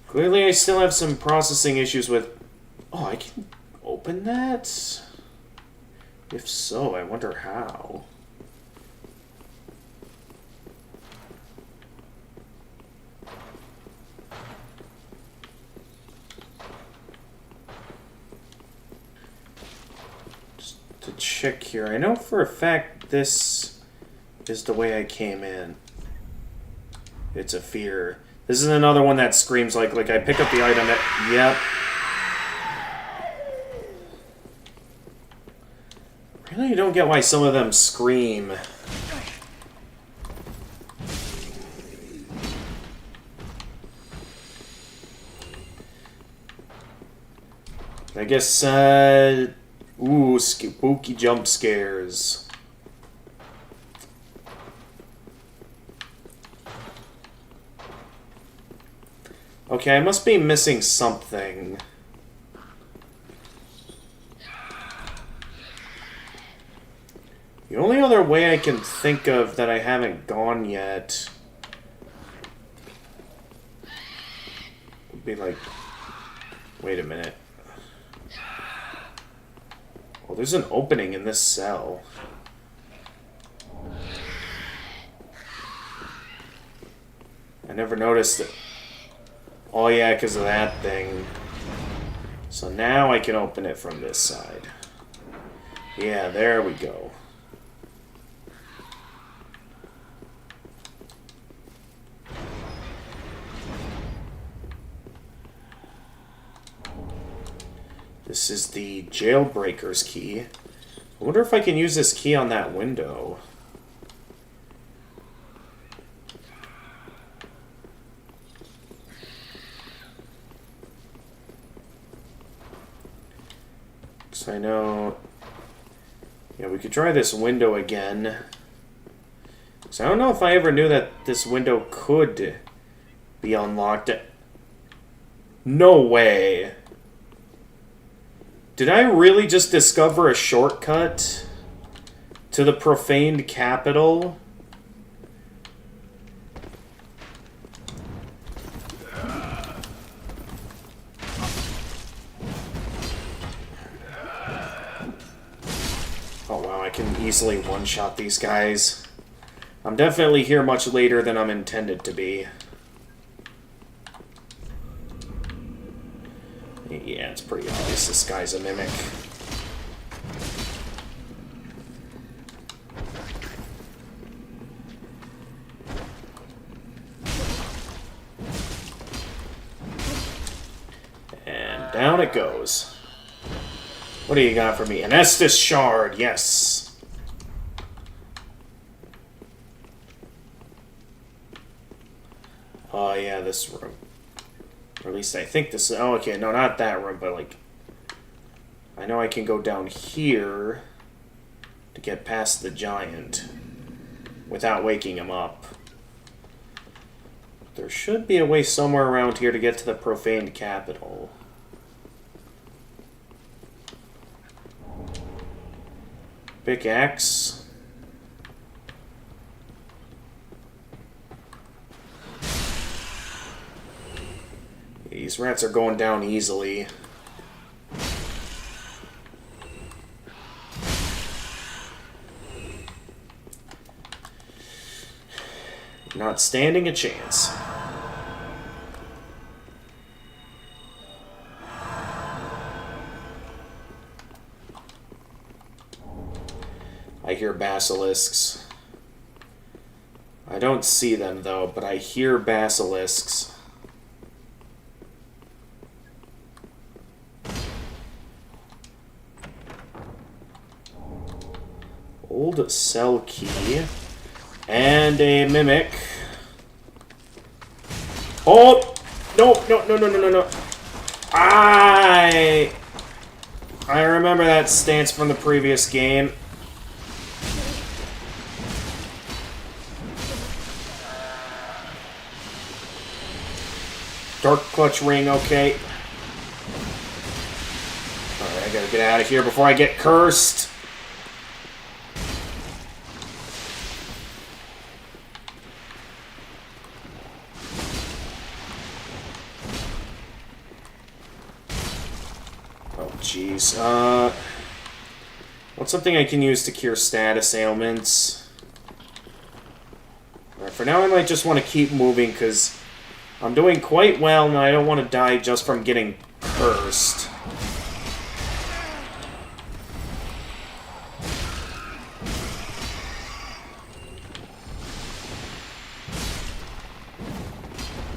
Clearly, I still have some processing issues with... Oh, I can open that? If so, I wonder how. Just to check here. I know for a fact this is the way I came in. It's a fear. This is another one that screams like I pick up the item at... Yep. Really don't get why some of them scream. I guess, ooh, spooky jump scares. Okay, I must be missing something. The only other way I can think of that I haven't gone yet would be like... Wait a minute. Well, there's an opening in this cell. I never noticed it. Oh yeah, because of that thing. So now I can open it from this side. Yeah, there we go. This is the jailbreaker's key. I wonder if I can use this key on that window. So I know... Yeah, we could try this window again. So I don't know if I ever knew that this window could be unlocked. No way! Did I really just discover a shortcut to the profaned capital? Oh wow, I can easily one-shot these guys. I'm definitely here much later than I'm intended to be. Yeah, it's pretty obvious this guy's a mimic. And down it goes. What do you got for me? An Estus shard, yes. Oh yeah, this room. Or at least I think this is... Oh, okay, no, not that room, but, like... I know I can go down here to get past the giant without waking him up. There should be a way somewhere around here to get to the profaned capital. Pickaxe. These rats are going down easily. Not standing a chance. I hear basilisks. I don't see them though, but I hear basilisks. Old cell key. And a mimic. Oh! No, no, no, no, no, no, no. I remember that stance from the previous game. Dark clutch ring, okay. Alright, I gotta get out of here before I get cursed. Jeez. What's something I can use to cure status ailments? Alright, for now I might just want to keep moving because I'm doing quite well and I don't want to die just from getting cursed.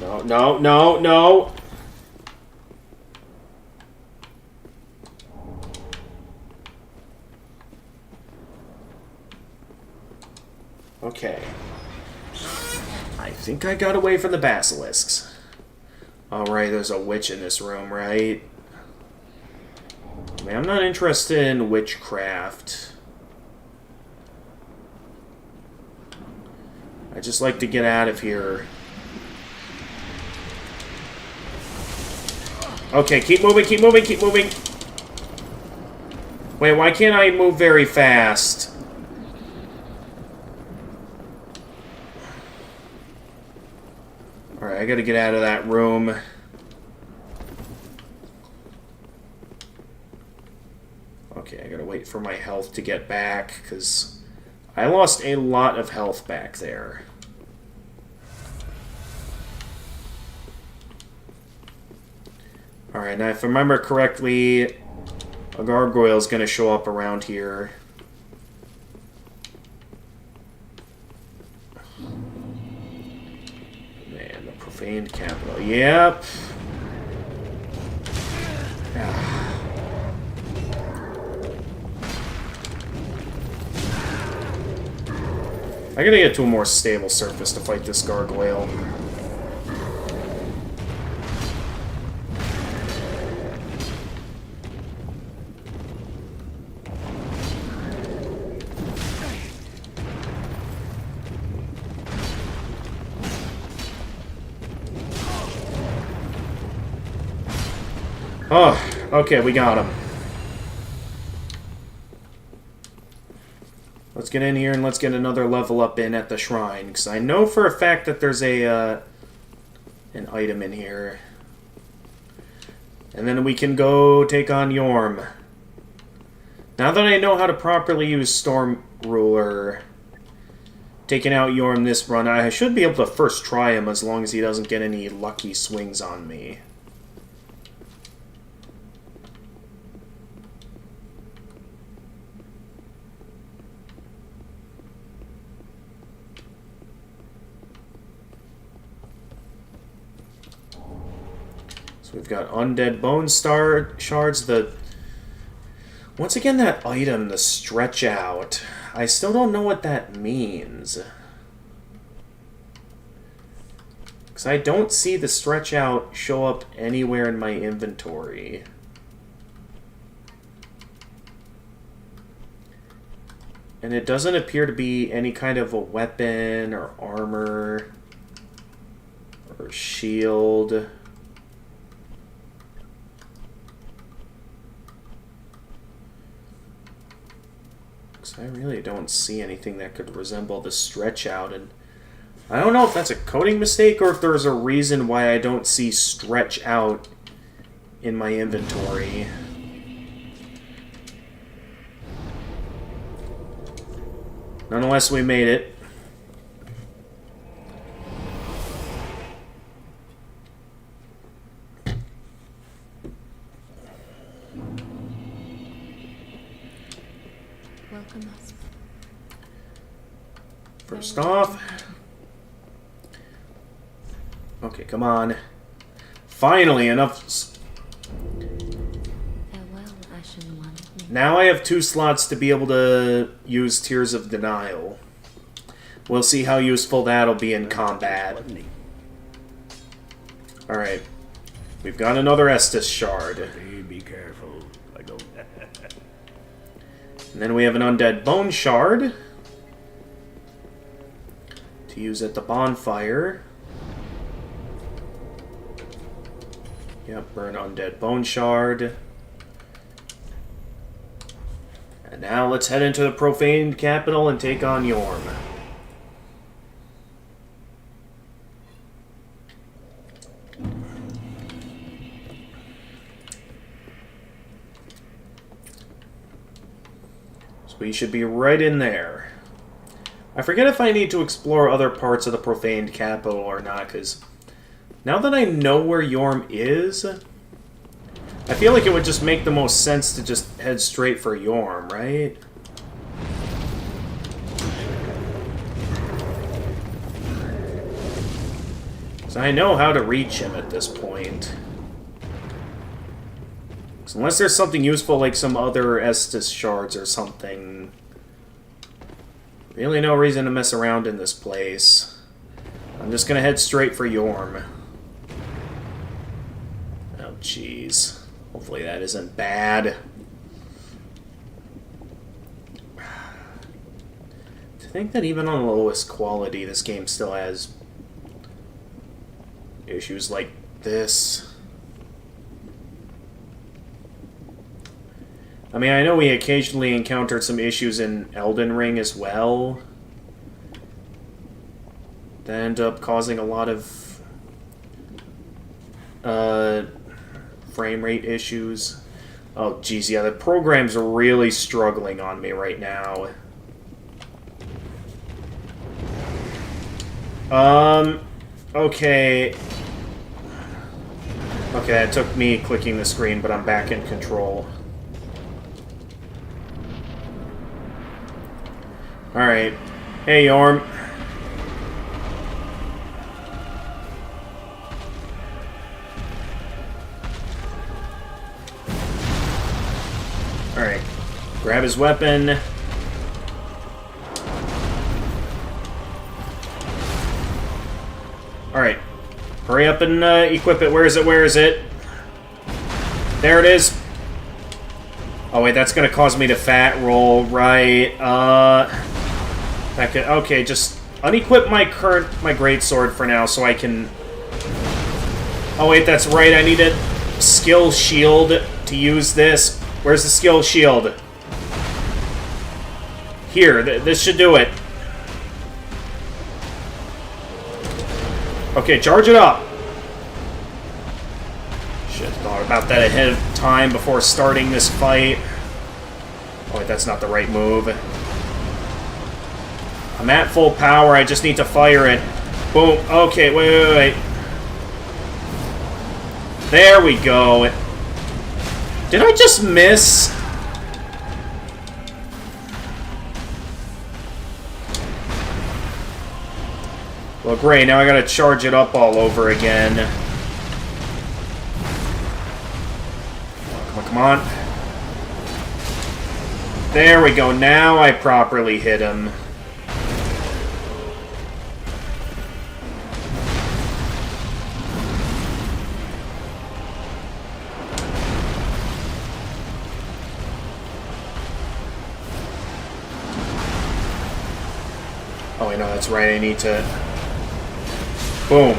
No, no, no, no! Okay. I think I got away from the basilisks. Alright, there's a witch in this room, right? I mean, I'm not interested in witchcraft. I just like to get out of here. Okay, keep moving, keep moving, keep moving! Wait, why can't I move very fast? Alright, I gotta get out of that room. Okay, I gotta wait for my health to get back, because I lost a lot of health back there. Alright, now if I remember correctly, a gargoyle is going to show up around here. Man, the profaned capital. Yep. I gotta get to a more stable surface to fight this gargoyle. Oh, okay, we got him. Let's get in here and let's get another level up in at the shrine, because I know for a fact that there's a an item in here. And then we can go take on Yorm. Now that I know how to properly use Storm Ruler, taking out Yorm this run, I should be able to first try him as long as he doesn't get any lucky swings on me. So we've got Undead Bone Shards, once again, that item, the Stretch Out. I still don't know what that means. Because I don't see the Stretch Out show up anywhere in my inventory. And it doesn't appear to be any kind of a weapon or armor or shield. I really don't see anything that could resemble the Stretch Out, and I don't know if that's a coding mistake or if there's a reason why I don't see Stretch Out in my inventory. Nonetheless, we made it. First off. Okay, come on. Finally, enough. Farewell, Ashen One. Now I have 2 slots to be able to use Tears of Denial. We'll see how useful that'll be in combat. Alright. We've got another Estus Shard. Be careful. I go. And then we have an Undead Bone Shard to use at the bonfire. Yep, burn Undead Bone Shard. And now let's head into the Profaned Capital and take on Yorm. So we should be right in there. I forget if I need to explore other parts of the Profaned Capital or not, because now that I know where Yorm is, I feel like it would just make the most sense to just head straight for Yorm, right? So I know how to reach him at this point. So unless there's something useful like some other Estus Shards or something, really no reason to mess around in this place. I'm just gonna head straight for Yorm. Oh, jeez. Hopefully that isn't bad. To think that even on the lowest quality, this game still has issues like this. I mean, I know we occasionally encountered some issues in Elden Ring as well that end up causing a lot of frame rate issues. Oh, geez, yeah, the program's really struggling on me right now. Okay. Okay, it took me clicking the screen, but I'm back in control. Alright. Hey, Yorm. Alright. Grab his weapon. Alright. Hurry up and equip it. Where is it? Where is it? There it is. Oh, wait, that's gonna cause me to fat roll, right? Okay, just unequip my greatsword for now so I can... Oh, wait, that's right. I need a skill shield to use this. Where's the skill shield? Here, this should do it. Okay, charge it up. Should have thought about that ahead of time before starting this fight. Oh, wait, that's not the right move. I'm at full power, I just need to fire it. Boom. Okay, wait. There we go. Did I just miss? Well, great, now I gotta charge it up all over again. Come on. There we go, now I properly hit him. Oh, wait, no, that's right, I need to... Boom.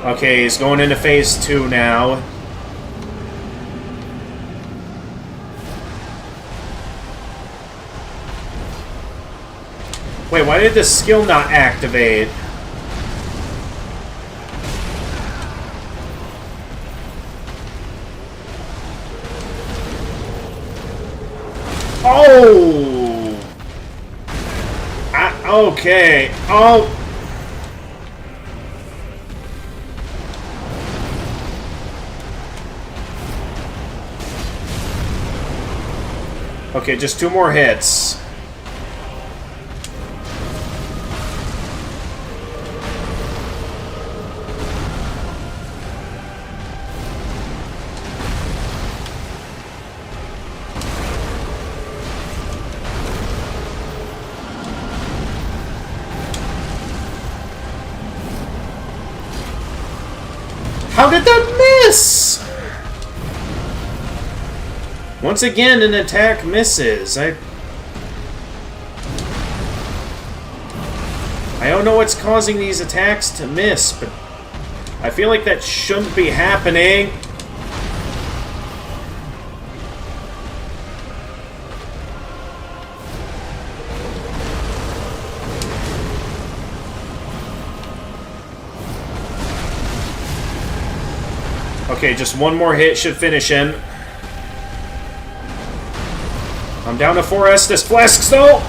Okay, he's going into phase 2 now. Wait, why did this skill not activate? Oh! Okay. Oh! Okay, just 2 more hits. How did that miss? Once again, an attack misses. I don't know what's causing these attacks to miss, but I feel like that shouldn't be happening. Okay, just 1 more hit should finish him. I'm down to 4 Estus Flasks, though!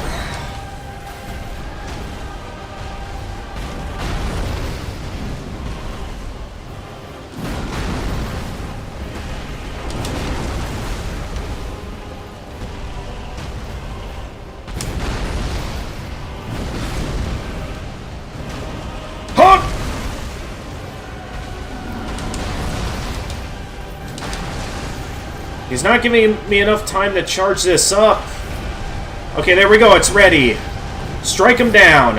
He's not giving me enough time to charge this up. Okay, there we go. It's ready. Strike him down.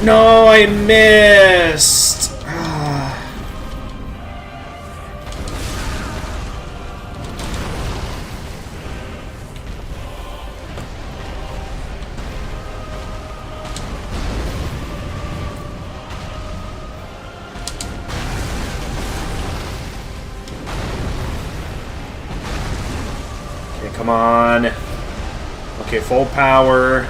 No, I missed. Come on. Okay, full power.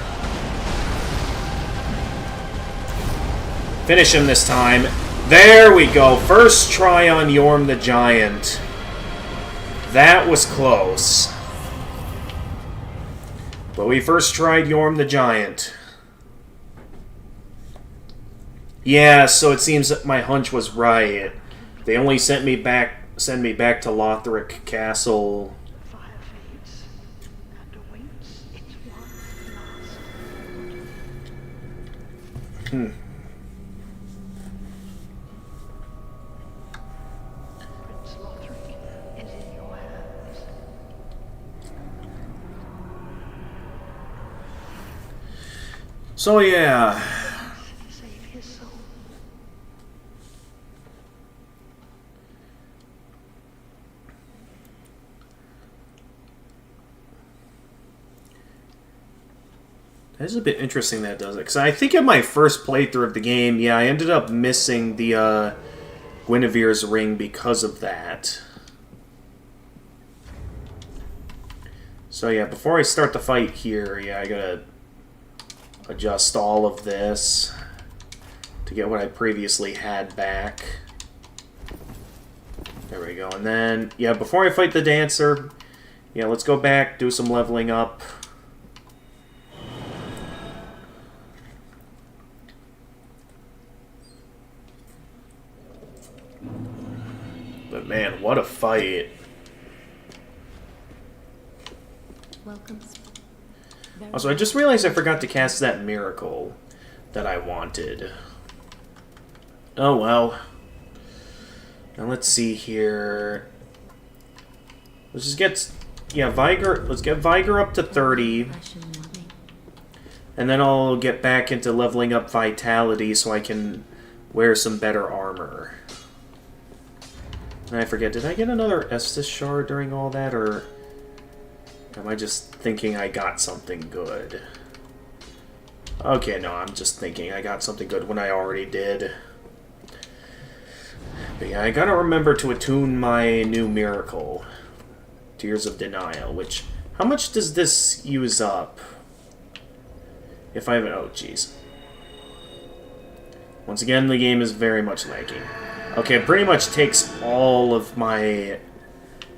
Finish him this time. There we go. First try on Yorm the Giant. That was close. But we first tried Yorm the Giant. Yeah, so it seems that my hunch was right. They only send me back to Lothric Castle. Fire fades and awaits its one last Hmm. Prince Lothric is in your hands. So yeah. Save his soul. That is a bit interesting that it does it. Because I think in my first playthrough of the game, yeah, I ended up missing the Guinevere's ring because of that. So yeah, before I start the fight here, yeah, I gotta adjust all of this to get what I previously had back. There we go. And then, yeah, before I fight the Dancer, yeah, let's go back, do some leveling up. But man, what a fight. Welcome. Also, I just realized I forgot to cast that miracle that I wanted. Oh well. Now let's see here. Let's just get, yeah, Vigor. Let's get Vigor up to 30. And then I'll get back into leveling up Vitality so I can wear some better armor. And I forget, did I get another Estus shard during all that, or am I just thinking I got something good? Okay, no, I'm just thinking I got something good when I already did. But yeah, I gotta remember to attune my new miracle, Tears of Denial, which, how much does this use up? If I have, oh jeez. Once again, the game is very much lagging. Okay, it pretty much takes all of my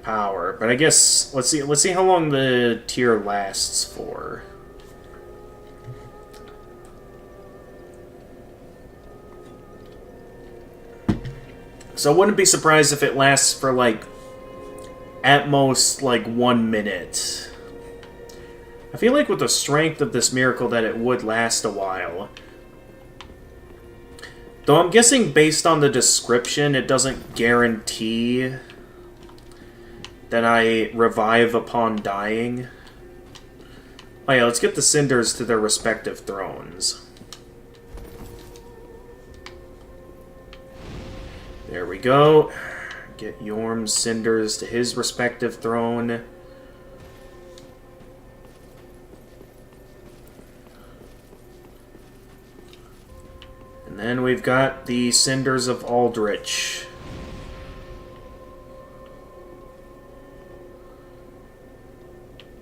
power, but I guess let's see how long the tier lasts for. So I wouldn't be surprised if it lasts for like at most like 1 minute. I feel like with the strength of this miracle that it would last a while. Though I'm guessing based on the description, it doesn't guarantee that I revive upon dying. Oh yeah, let's get the Cinders to their respective thrones. There we go. Get Yorm's Cinders to his respective throne. And then we've got the Cinders of Aldrich.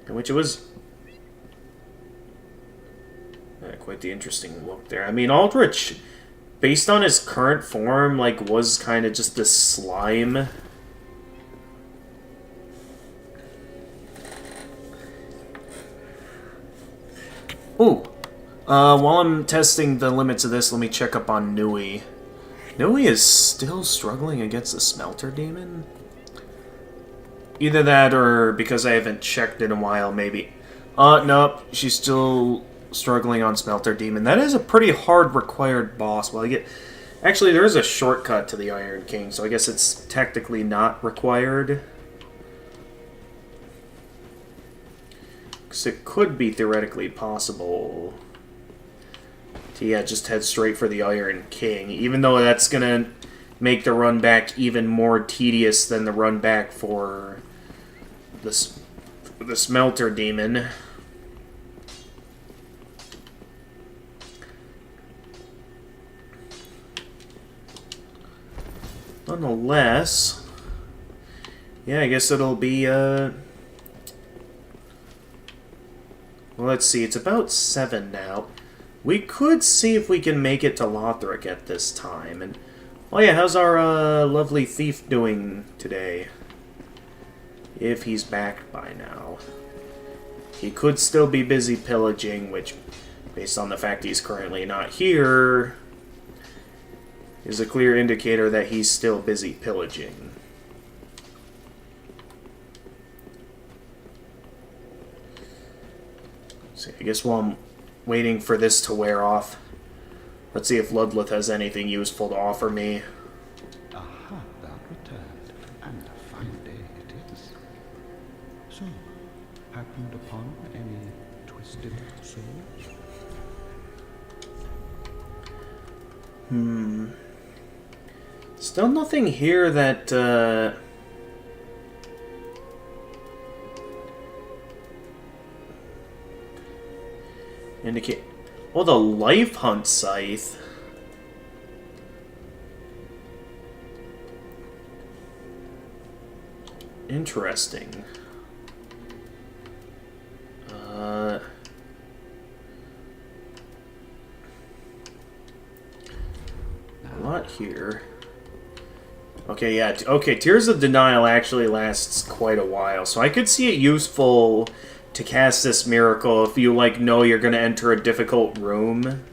Which it was quite the interesting look there. I mean, Aldrich, based on his current form, like, was kind of just this slime. Ooh. While I'm testing the limits of this, let me check up on Nui. Nui is still struggling against the Smelter Demon? Either that, or because I haven't checked in a while, maybe. Nope, she's still struggling on Smelter Demon. That is a pretty hard required boss. Well, I get... Actually, there is a shortcut to the Iron King, so I guess it's technically not required. Because it could be theoretically possible to, yeah, just head straight for the Iron King, even though that's gonna make the run back even more tedious than the run back for the Smelter Demon. Nonetheless, yeah, I guess it'll be, well, let's see, it's about 7 now. We could see if we can make it to Lothric at this time, and Oh yeah, how's our lovely thief doing today? If he's back by now. He could still be busy pillaging, which, based on the fact he's currently not here, is a clear indicator that he's still busy pillaging. So I guess while I'm waiting for this to wear off, let's see if Ludleth has anything useful to offer me. Aha, thou returned, and a fine day it is. So, happened upon any twisted souls? Still nothing here that, indicate... Oh, the Life Hunt Scythe. Interesting. A lot here. Okay, yeah. Okay, Tears of Denial actually lasts quite a while, so I could see it useful to cast this miracle if you, like, know you're going to enter a difficult room,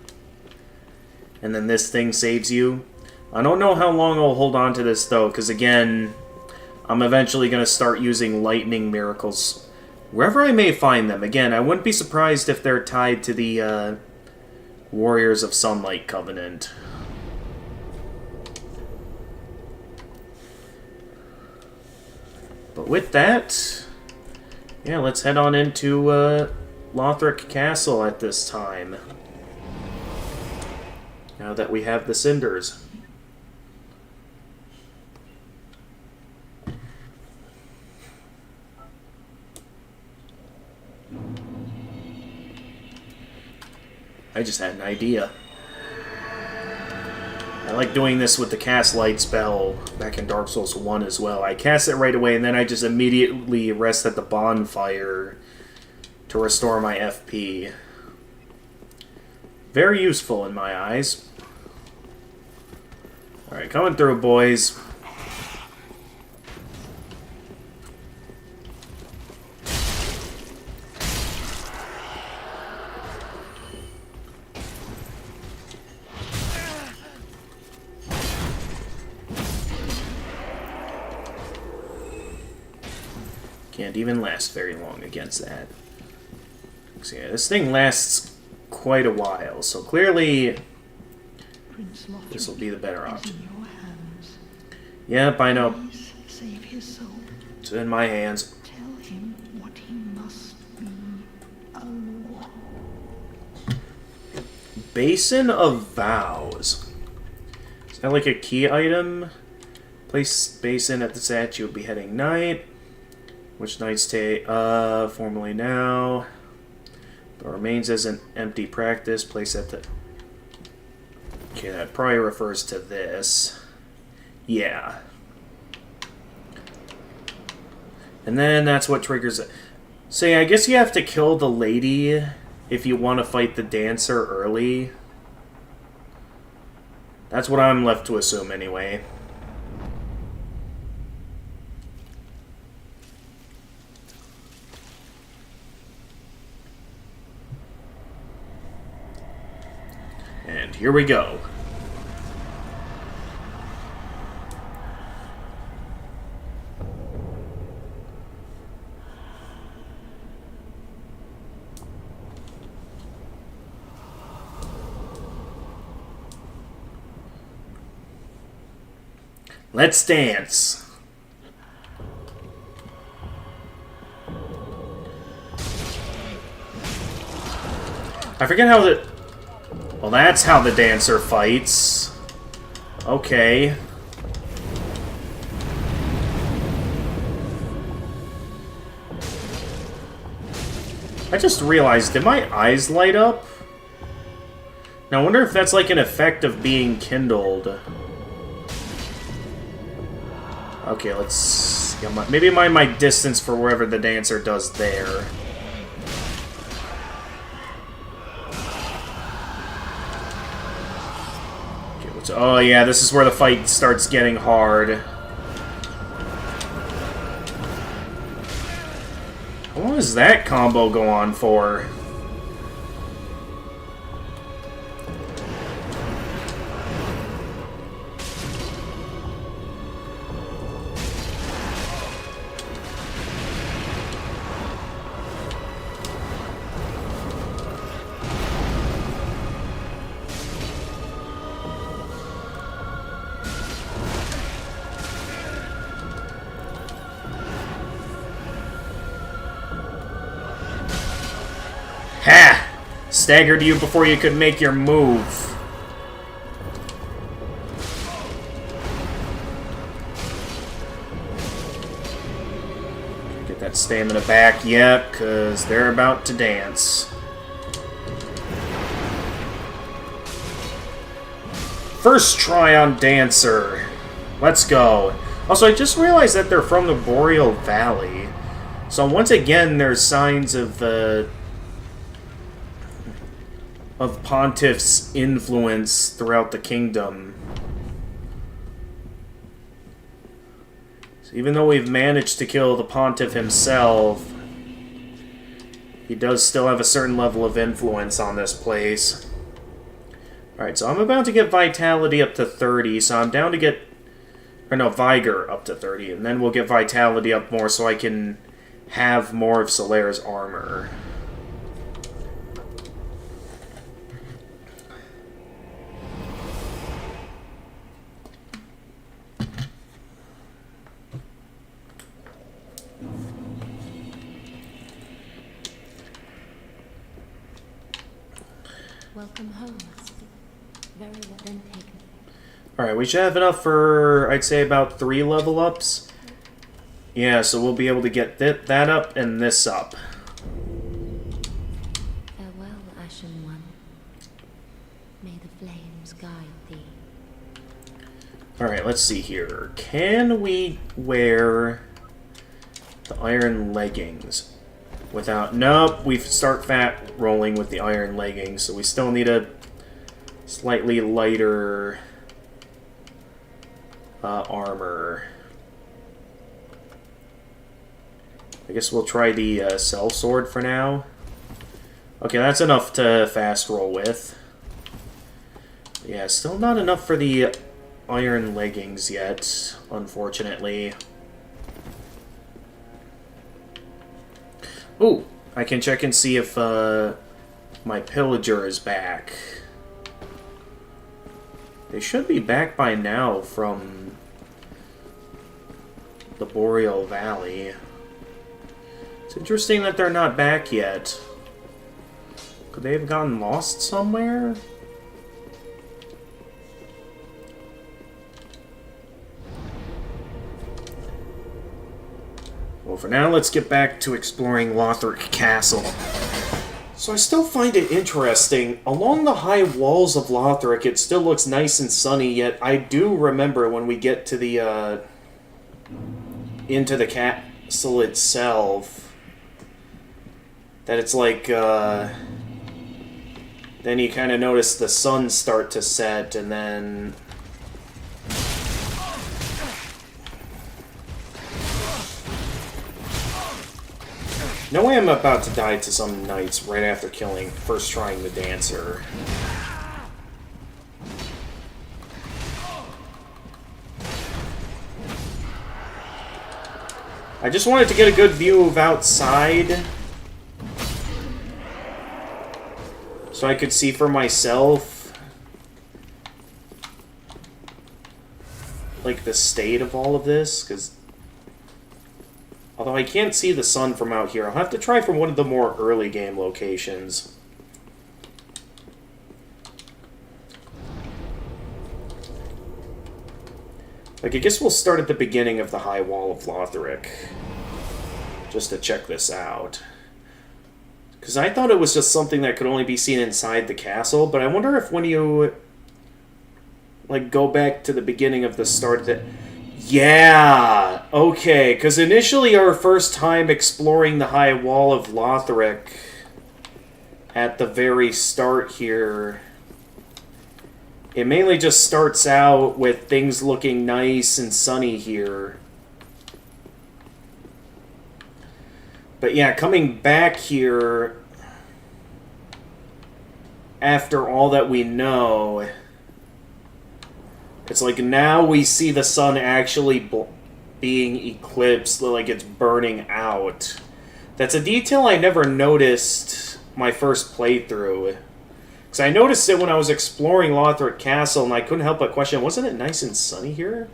and then this thing saves you. I don't know how long I'll hold on to this, though, because, again, I'm eventually going to start using lightning miracles wherever I may find them. Again, I wouldn't be surprised if they're tied to the Warriors of Sunlight Covenant. But with that... yeah, let's head on into Lothric Castle at this time. Now that we have the cinders. I just had an idea. I like doing this with the Cast Light spell back in Dark Souls 1 as well. I cast it right away, and then I just immediately rest at the bonfire to restore my FP. Very useful in my eyes. Alright, coming through, boys. Can't even last very long against that. So yeah, this thing lasts quite a while, so clearly Prince this will be the better is option. in your hands. Yep, I know. Please save his soul. It's in my hands. Tell him what he must be. Oh. Basin of Vows. Is that like a key item? Place basin at the statue of Beheading Knight. Which knights take, formally now. But remains as an empty practice. Place at the... okay, that probably refers to this. Yeah. And then that's what triggers it. So yeah, I guess you have to kill the lady if you want to fight the dancer early. That's what I'm left to assume anyway. And here we go. Let's dance. I forget how the... well, that's how the dancer fights. Okay. I just realized, did my eyes light up? Now, I wonder if that's like an effect of being kindled. Okay, let's... yeah, maybe my distance for wherever the dancer does there. Oh yeah, this is where the fight starts getting hard. How long does that combo go on for? Ha! Staggered you before you could make your move. Get that stamina back yet, because they're about to dance. First try on Dancer. Let's go. Also, I just realized that they're from the Boreal Valley. So once again, there's signs of Pontiff's influence throughout the kingdom. So even though we've managed to kill the Pontiff himself, he does still have a certain level of influence on this place. Alright, so I'm about to get Vitality up to 30, so I'm down to get... Or no, Vigor up to 30, and then we'll get Vitality up more so I can have more of Solaire's armor. Welcome home, Master. Very well then taken. Alright, we should have enough for, I'd say, about 3 level ups. Yeah, so we'll be able to get that up and this up. Farewell, Ashen One. May the flames guide thee. Alright, let's see here. Can we wear the iron leggings without... Nope, we start fat rolling with the iron leggings, so we still need a slightly lighter armor. I guess we'll try the sellsword for now. Okay, that's enough to fast roll with. Yeah, still not enough for the iron leggings yet, unfortunately. Ooh, I can check and see if my pillager is back. They should be back by now from the Boreal Valley. It's interesting that they're not back yet. Could they have gotten lost somewhere? Well, for now, let's get back to exploring Lothric Castle. So I still find it interesting. Along the high walls of Lothric, it still looks nice and sunny, yet I do remember when we get to the, into the castle itself, that it's like, then you kind of notice the sun start to set, and then... No way I'm about to die to some knights right after first trying the Dancer. I just wanted to get a good view of outside, so I could see for myself, like, the state of all of this, because... Although I can't see the sun from out here, I'll have to try from one of the more early game locations. Like, I guess we'll start at the beginning of the High Wall of Lothric, just to check this out. Because I thought it was just something that could only be seen inside the castle, but I wonder if when you, like, go back to the beginning of the start that... Yeah! Okay, because initially our first time exploring the High Wall of Lothric at the very start here, it mainly just starts out with things looking nice and sunny here. But yeah, coming back here after all that we know, it's like now we see the sun actually being eclipsed, like it's burning out. That's a detail I never noticed my first playthrough. Because I noticed it when I was exploring Lothric Castle, and I couldn't help but question, wasn't it nice and sunny here?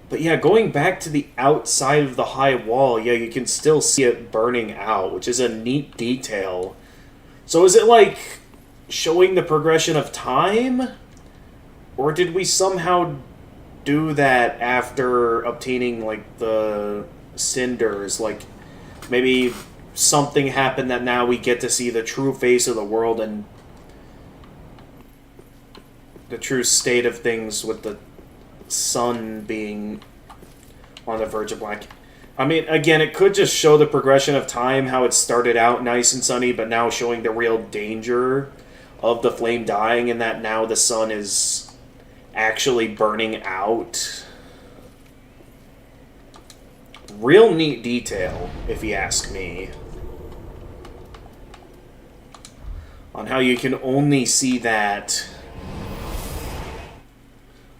But yeah, going back to the outside of the high wall, yeah, you can still see it burning out, which is a neat detail. So is it like showing the progression of time? Or did we somehow do that after obtaining, like, the cinders? Like, maybe something happened that now we get to see the true face of the world and the true state of things with the sun being on the verge of black. I mean, again, it could just show the progression of time, how it started out nice and sunny, but now showing the real danger of the flame dying, and that now the sun is actually burning out. Real neat detail, if you ask me. On how you can only see that.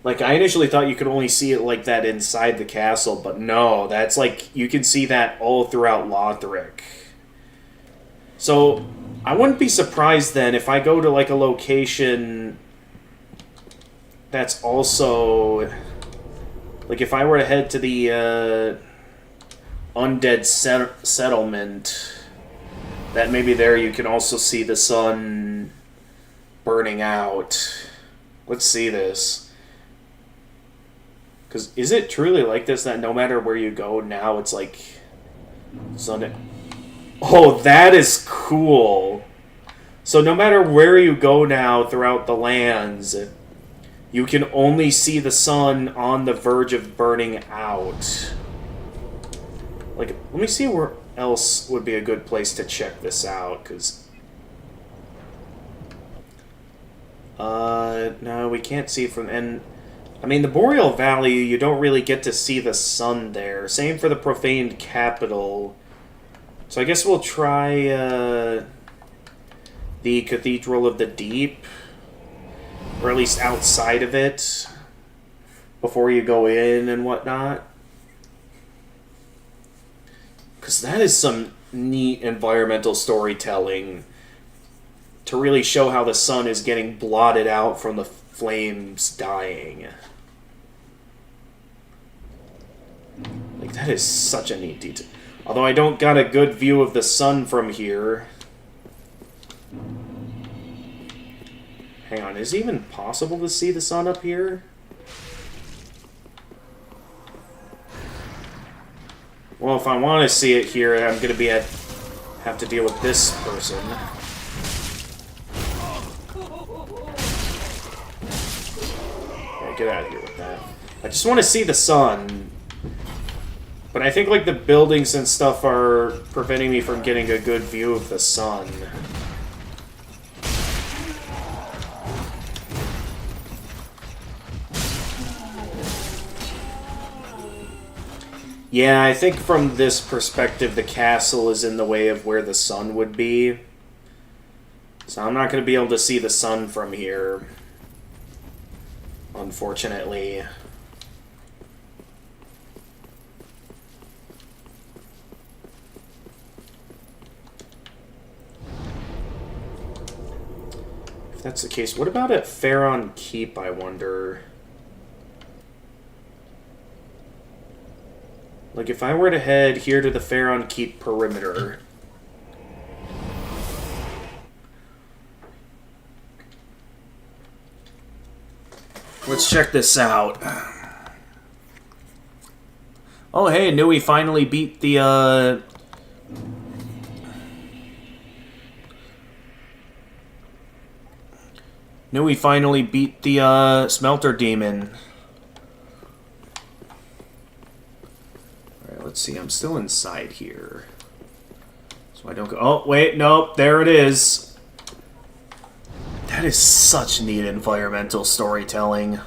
Like, I initially thought you could only see it like that inside the castle, but no, that's like, you can see that all throughout Lothric. So, I wouldn't be surprised then if I go to like a location that's also, like if I were to head to the undead settlement, that maybe there you can also see the sun burning out. Let's see this. Because is it truly like this that no matter where you go now, it's like sun? Oh, that is cool. So no matter where you go now throughout the lands, you can only see the sun on the verge of burning out. Like, let me see where else would be a good place to check this out, because no, we can't see from, and I mean, the Boreal Valley, you don't really get to see the sun there. Same for the Profaned Capital. So I guess we'll try the Cathedral of the Deep, or at least outside of it, before you go in and whatnot. Because that is some neat environmental storytelling to really show how the sun is getting blotted out from the flames dying. Like, that is such a neat detail. Although I don't got a good view of the sun from here. Hang on, is it even possible to see the sun up here? Well, if I want to see it here, I'm going to have to deal with this person. Okay, get out of here with that. I just want to see the sun. But I think, like, the buildings and stuff are preventing me from getting a good view of the sun. Yeah, I think from this perspective, the castle is in the way of where the sun would be. So I'm not going to be able to see the sun from here, unfortunately. If that's the case, what about at Faron Keep, I wonder? Like, if I were to head here to the Faron Keep perimeter... Let's check this out. Oh, hey, knew we finally beat the, Smelter Demon. Alright, let's see. I'm still inside here. So I don't go... Oh, wait, nope. There it is. That is such neat environmental storytelling.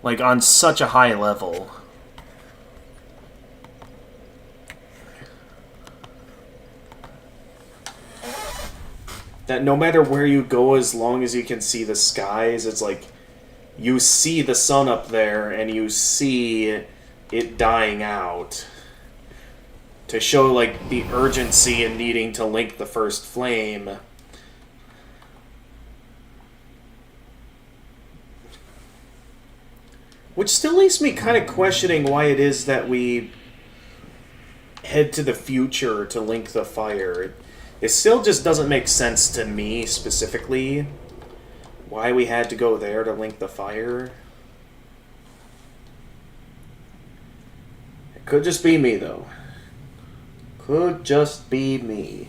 Like, on such a high level. That no matter where you go, as long as you can see the skies, it's like you see the sun up there and you see it dying out. To show, like, the urgency in needing to link the first flame. Which still leaves me kind of questioning why it is that we head to the future to link the fire. It still just doesn't make sense to me, specifically, why we had to go there to link the fire. It could just be me, though. Could just be me.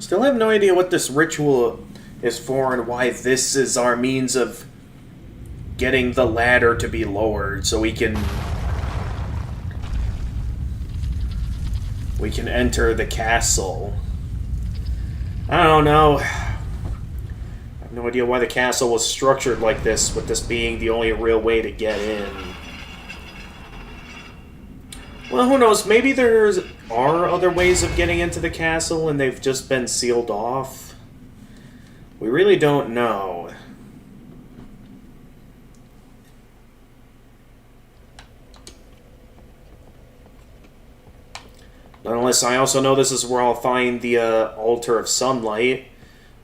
Still have no idea what this ritual is for and why this is our means of getting the ladder to be lowered so we can enter the castle. I don't know. I have no idea why the castle was structured like this, with this being the only real way to get in. Well, who knows? Maybe there are other ways of getting into the castle and they've just been sealed off. We really don't know. Nonetheless, I also know this is where I'll find the Altar of Sunlight.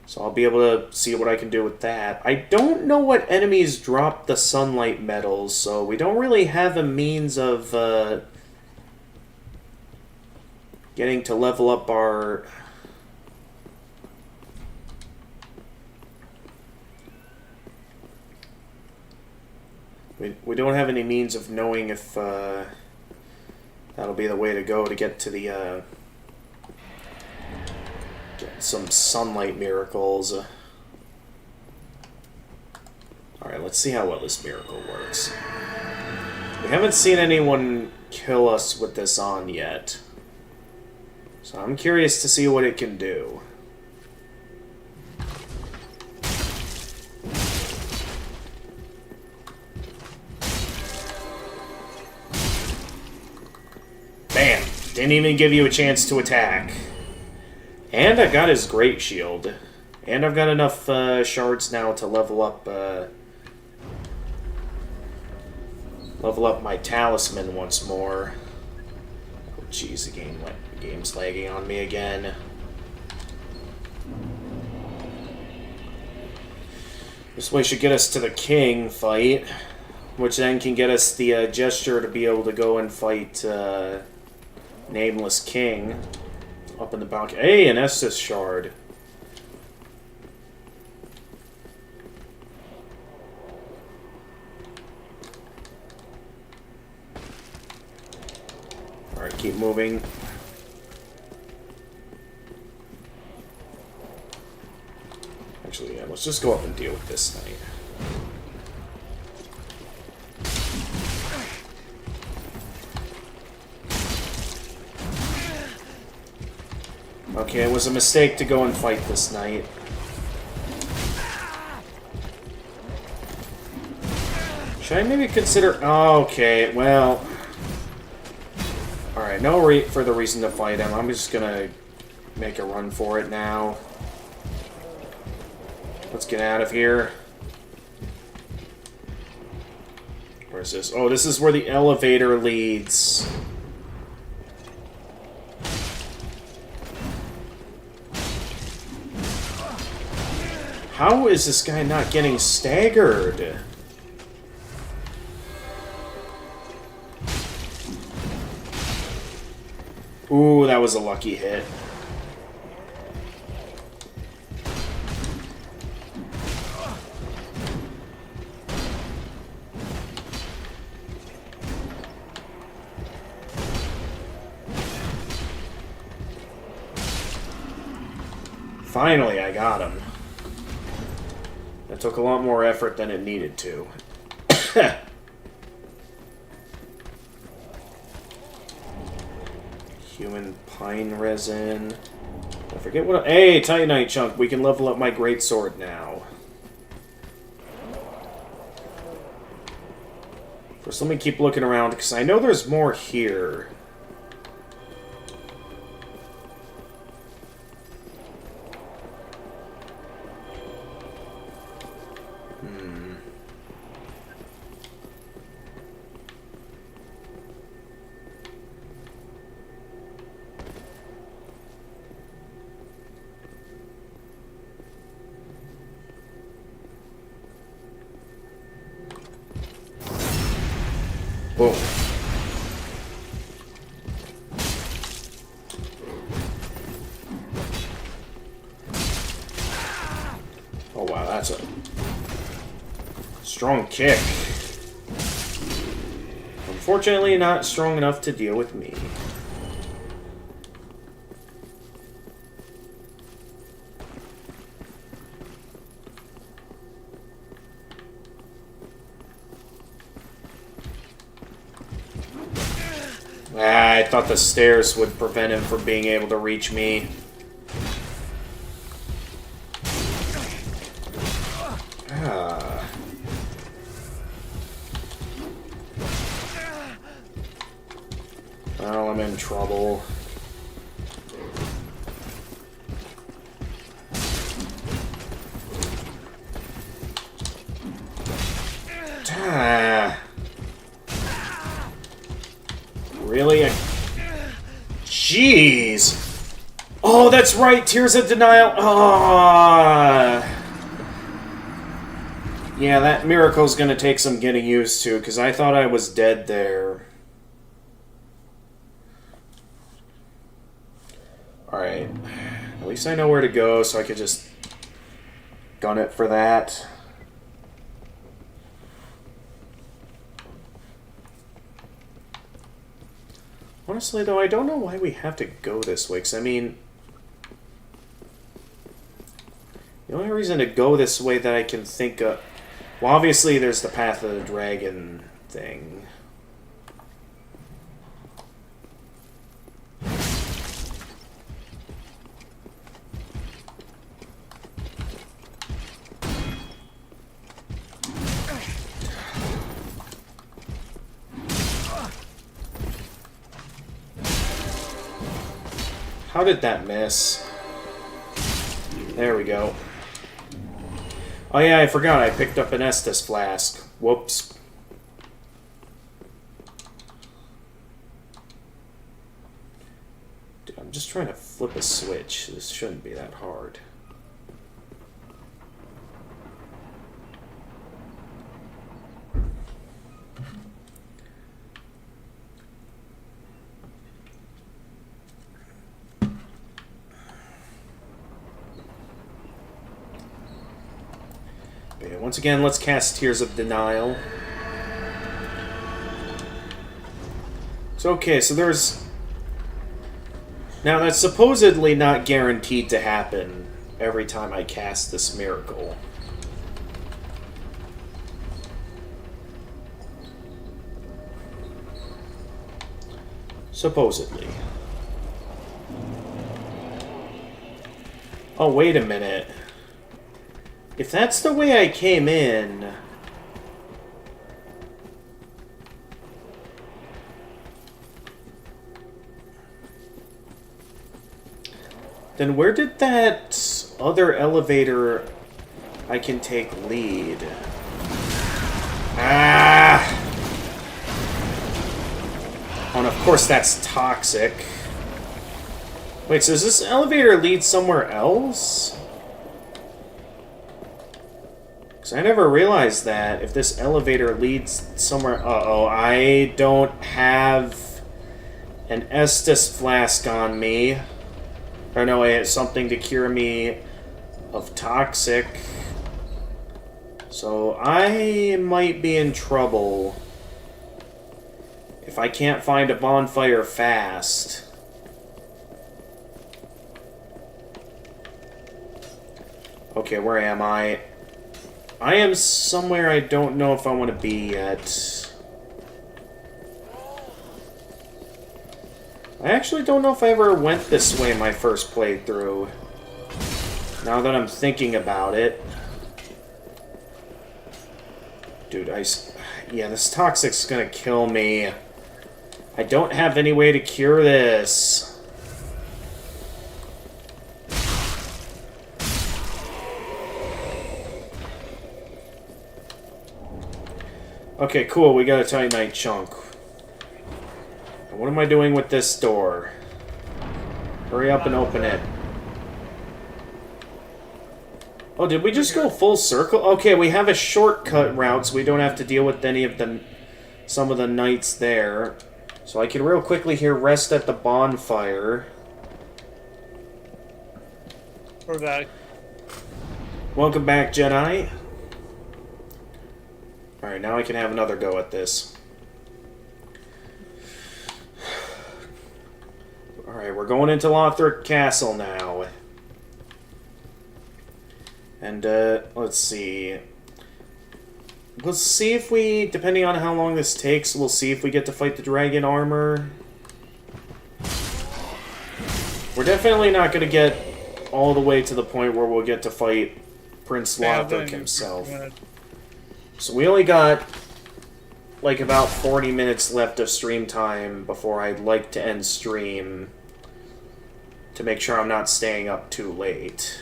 So I'll be able to see what I can do with that. I don't know what enemies drop the sunlight medals, so we don't really have a means of getting to level up our... We don't have any means of knowing if that'll be the way to go to get to the get some sunlight miracles. Alright, let's see how well this miracle works. We haven't seen anyone kill us with this on yet. So I'm curious to see what it can do. Bam! Didn't even give you a chance to attack. And I got his Great Shield. And I've got enough shards now to level up my talisman once more. Oh jeez, the game's lagging on me again. This way should get us to the king fight, which then can get us the gesture to be able to go and fight Nameless King up in the balcony. Hey, an Estus shard. Alright, keep moving. Actually, yeah, let's just go up and deal with this thing. Okay, it was a mistake to go and fight this knight. Should I maybe consider... Oh, okay, well... Alright, no further reason to fight him. I'm just gonna make a run for it now. Let's get out of here. Where's this? Oh, this is where the elevator leads. How is this guy not getting staggered? Ooh, that was a lucky hit. Finally, I got him. That took a lot more effort than it needed to. Human pine resin. I forget what... Hey, Titanite chunk. We can level up my greatsword now. First, let me keep looking around, because I know there's more here. Boom. Oh wow, that's a strong kick. Unfortunately, not strong enough to deal with me. I thought the stairs would prevent him from being able to reach me. Well, I'm in trouble. Really? Jeez! Oh, that's right! Tears of Denial! Yeah, that miracle's gonna take some getting used to, because I thought I was dead there. Alright. At least I know where to go, so I could just gun it for that. Honestly, though, I don't know why we have to go this way, because, I mean... The only reason to go this way that I can think of... Well, obviously, there's the Path of the Dragon thing. How did that miss? There we go. Oh yeah, I forgot I picked up an Estus flask. Whoops. Dude, I'm just trying to flip a switch. This shouldn't be that hard. Once again, let's cast Tears of Denial. So, okay, so there's... Now, that's supposedly not guaranteed to happen every time I cast this miracle. Supposedly. Oh, wait a minute. If that's the way I came in... Then where did that other elevator I can take lead? Ah! Oh, and of course that's toxic. Wait, so does this elevator lead somewhere else? I never realized that if this elevator leads somewhere... Uh-oh, I don't have an Estus flask on me. Or no, it's something to cure me of toxic. So I might be in trouble if I can't find a bonfire fast. Okay, where am I? I am somewhere I don't know if I want to be yet. I actually don't know if I ever went this way in my first playthrough. Now that I'm thinking about it. Dude, yeah, this toxic's gonna kill me. I don't have any way to cure this. Okay, cool, we got a Titanite chunk. What am I doing with this door? Hurry up and open it. Oh, did we just go full circle? Okay, we have a shortcut route, so we don't have to deal with any of some of the knights there. So I can real quickly here rest at the bonfire. We're back. Welcome back, Jedi. Alright, now I can have another go at this. Alright, we're going into Lothric Castle now. And, let's see. Let's see if we, depending on how long this takes, we'll see if we get to fight the dragon armor. We're definitely not going to get all the way to the point where we'll get to fight Prince Lothric himself. So we only got, like, about 40 minutes left of stream time before I'd like to end stream to make sure I'm not staying up too late.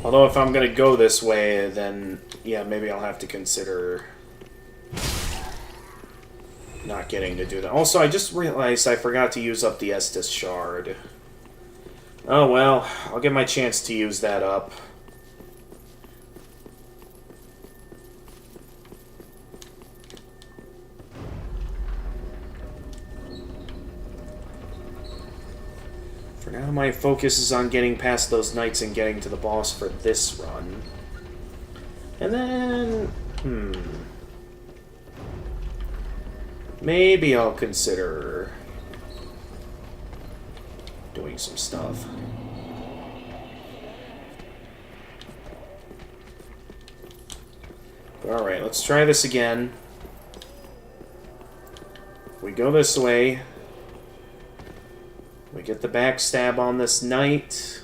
Although if I'm gonna go this way, then, yeah, maybe I'll have to consider not getting to do that. Also, I just realized I forgot to use up the Estus Shard. Oh well, I'll get my chance to use that up. For now, my focus is on getting past those knights and getting to the boss for this run. And then... maybe I'll consider doing some stuff. Alright, let's try this again. We go this way. We get the backstab on this knight.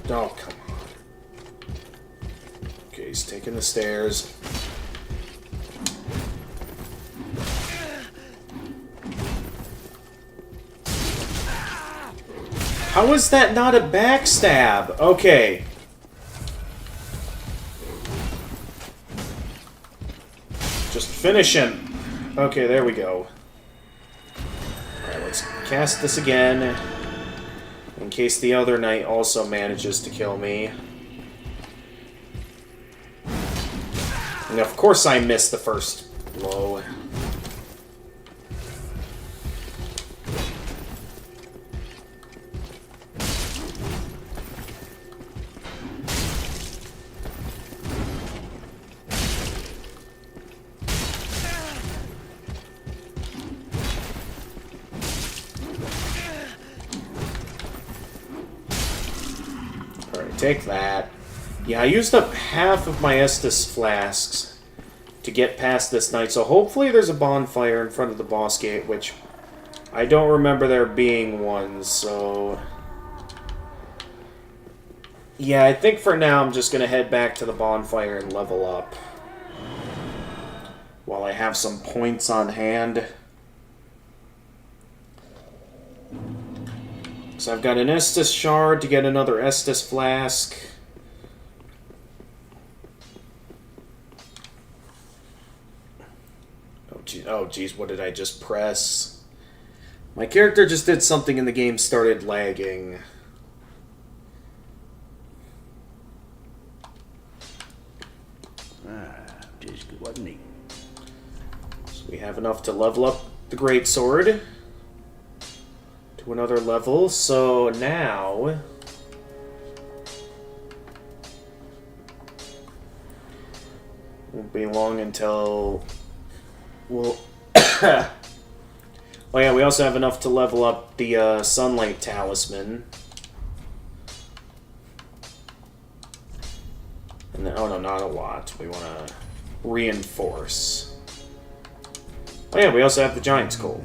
Oh, come on. Okay, he's taking the stairs. How is that not a backstab? Okay. Just finish him. Okay, there we go. Alright, let's cast this again. In case the other knight also manages to kill me. And of course I missed the first blow. Take that. Yeah, I used up half of my Estus flasks to get past this knight, so hopefully there's a bonfire in front of the boss gate, which I don't remember there being one, so... yeah, I think for now I'm just gonna head back to the bonfire and level up. While I have some points on hand. So I've got an Estus Shard to get another Estus Flask. Oh geez, what did I just press? My character just did something and the game started lagging. Just good, wasn't he? So we have enough to level up the great sword to another level. So now won't be long until we'll. Oh yeah, we also have enough to level up the Sunlight Talisman. And then, oh no, not a lot. We want to reinforce. Oh yeah, we also have the Giant's Coal.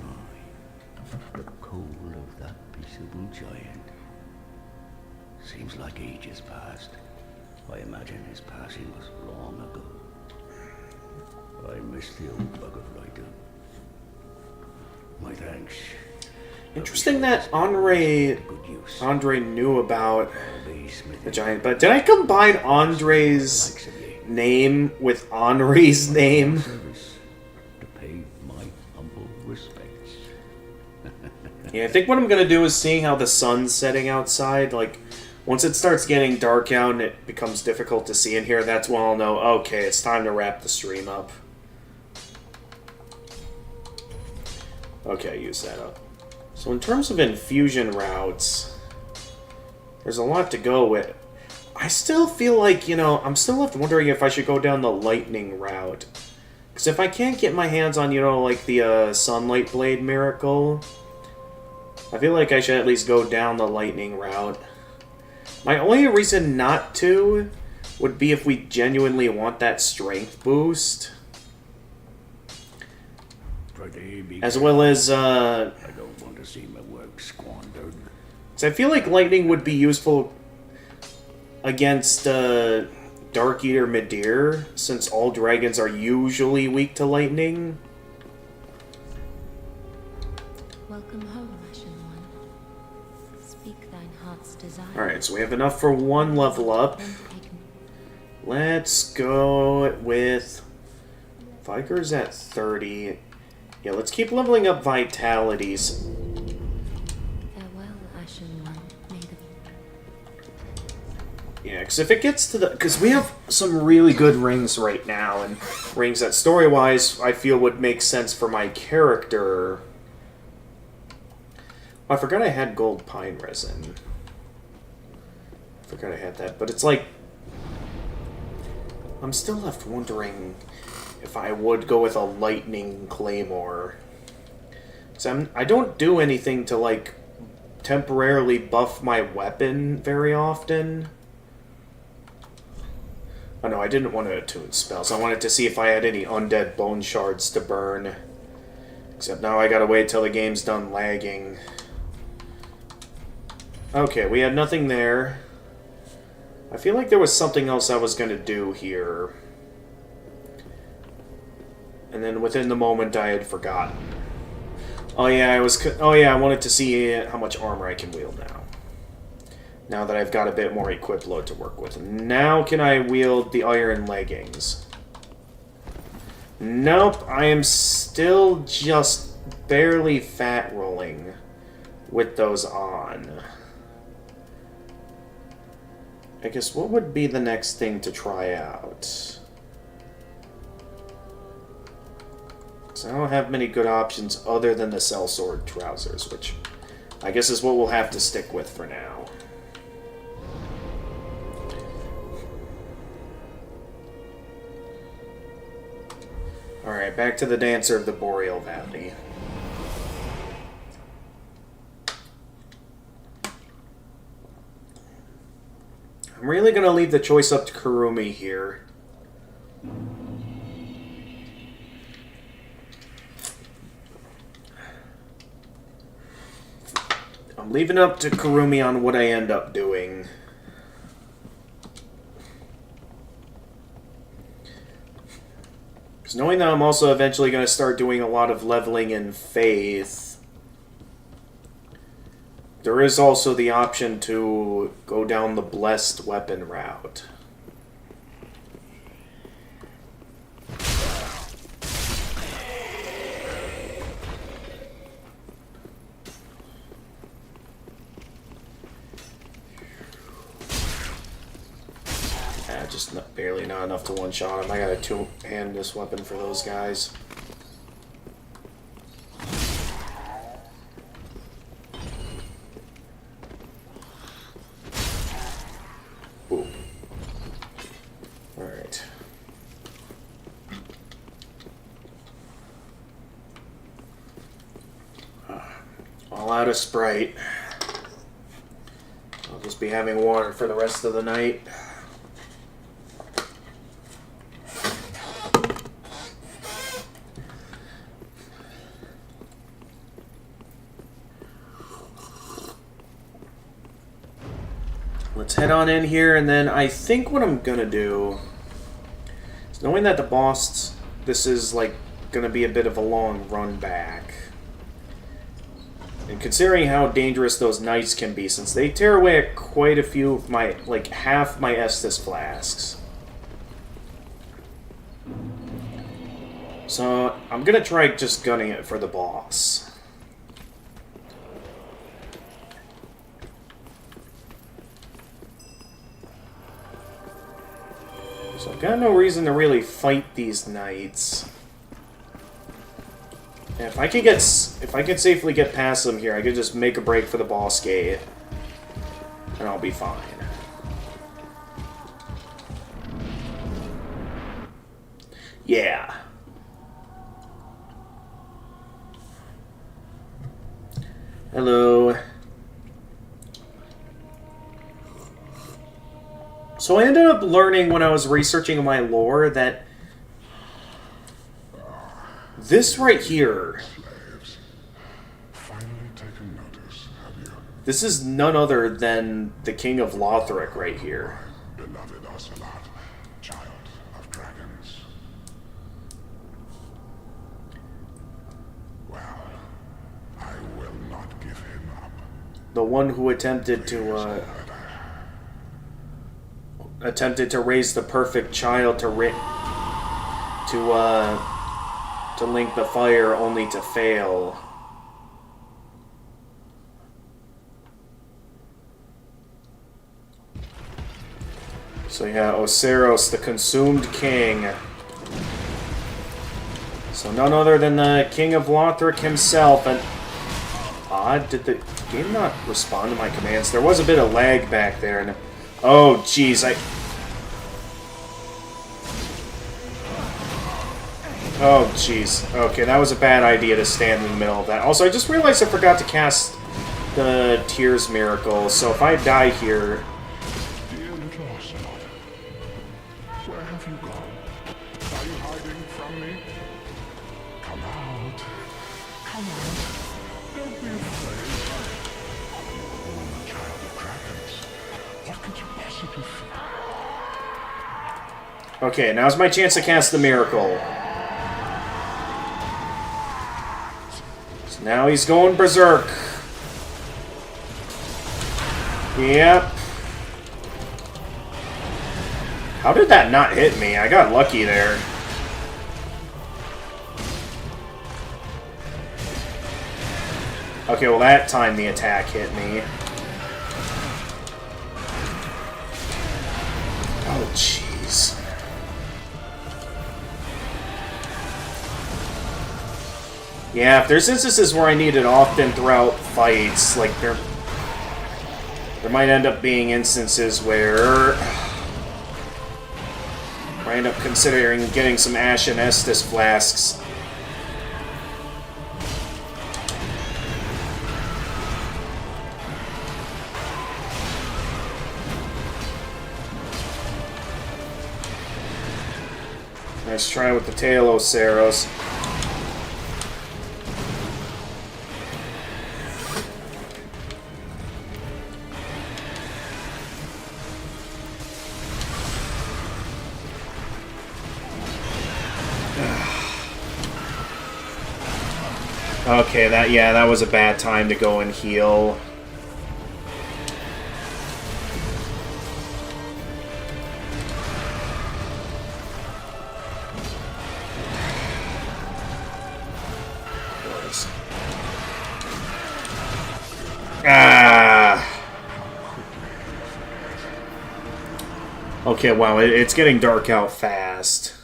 The coal of that peaceable giant. Seems like ages passed. I imagine his passing was long ago. I miss the old bugger writer. My thanks. Interesting that Andre knew about the giant, but did I combine Andre's name with Henri's name? To pay my humble respects. Yeah, I think what I'm gonna do is seeing how the sun's setting outside, like once it starts getting dark out and it becomes difficult to see in here, that's when I'll know, okay, it's time to wrap the stream up. Okay, use that up. So in terms of infusion routes, there's a lot to go with. I still feel like, you know, I'm still left wondering if I should go down the lightning route. Because if I can't get my hands on, you know, like the Sunlight Blade Miracle, I feel like I should at least go down the lightning route. My only reason not to would be if we genuinely want that strength boost. As well as, I don't want to see my work squandered. So I feel like lightning would be useful against Dark Eater Midir, since all dragons are usually weak to lightning. Welcome home, Ashen One. Speak thine heart's desire. Alright, so we have enough for one level up. Let's go with... Viker's at 30. Yeah, let's keep leveling up vitalities. Farewell, Ashen One. May the... Yeah, because if it gets to the... Because we have some really good rings right now, and rings that story-wise I feel would make sense for my character. Oh, I forgot I had gold pine resin. I forgot I had that, but it's like... I'm still left wondering if I would go with a lightning claymore. So I don't do anything to, like, temporarily buff my weapon very often. Oh no, I didn't want to attune spells. I wanted to see if I had any undead bone shards to burn. Except now I gotta wait till the game's done lagging. Okay, we had nothing there. I feel like there was something else I was gonna do here. And then within the moment I had forgotten. Oh yeah, I wanted to see how much armor I can wield now. Now that I've got a bit more equip load to work with. Now can I wield the iron leggings? Nope, I am still just barely fat rolling with those on. I guess what would be the next thing to try out? So I don't have many good options other than the sellsword trousers, which I guess is what we'll have to stick with for now. Alright, back to the Dancer of the Boreal Valley. I'm really going to leave the choice up to Kurumi here. I'm leaving it up to Kurumi on what I end up doing. Because knowing that I'm also eventually going to start doing a lot of leveling in Faith, there is also the option to go down the Blessed Weapon route. Just barely not enough to one-shot him. I gotta two-hand this weapon for those guys. all out of Sprite. I'll just be having water for the rest of the night. Let's head on in here, and then I think what I'm gonna do is, knowing that the boss, this is like gonna be a bit of a long run back, and considering how dangerous those knights can be, since they tear away at quite a few of my, like half my Estus flasks. So I'm gonna try just gunning it for the boss. So I've got no reason to really fight these knights. And if I could safely get past them here, I could just make a break for the boss gate, and I'll be fine. Yeah. Hello. So I ended up learning when I was researching my lore that this right here, this is none other than the King of Lothric right here. Beloved Ocelot, child of dragons. Well, I will not give him up. The one who attempted to raise the perfect child to link the fire, only to fail. So yeah, Oseros, the Consumed King. So none other than the King of Lothric himself. And odd, did the game not respond to my commands? There was a bit of lag back there, and oh jeez, oh jeez. Okay, that was a bad idea to stand in the middle of that. Also, I just realized I forgot to cast the Tears Miracle, so if I die here... Dear little Ocelot, where have you gone? Are you hiding from me? Come out. Come out. Don't be afraid. I'm a child of dragons. What could you possibly fear? Okay, now's my chance to cast the Miracle. So now he's going berserk. Yep. How did that not hit me? I got lucky there. Okay, well that time the attack hit me. Oh, jeez. Yeah, if there's instances where I need it often throughout fights, like there might end up being instances where I end up considering getting some Ashen Estus flasks. Nice try with the tail, Oseros. Okay, that was a bad time to go and heal. Okay, wow, it's getting dark out fast.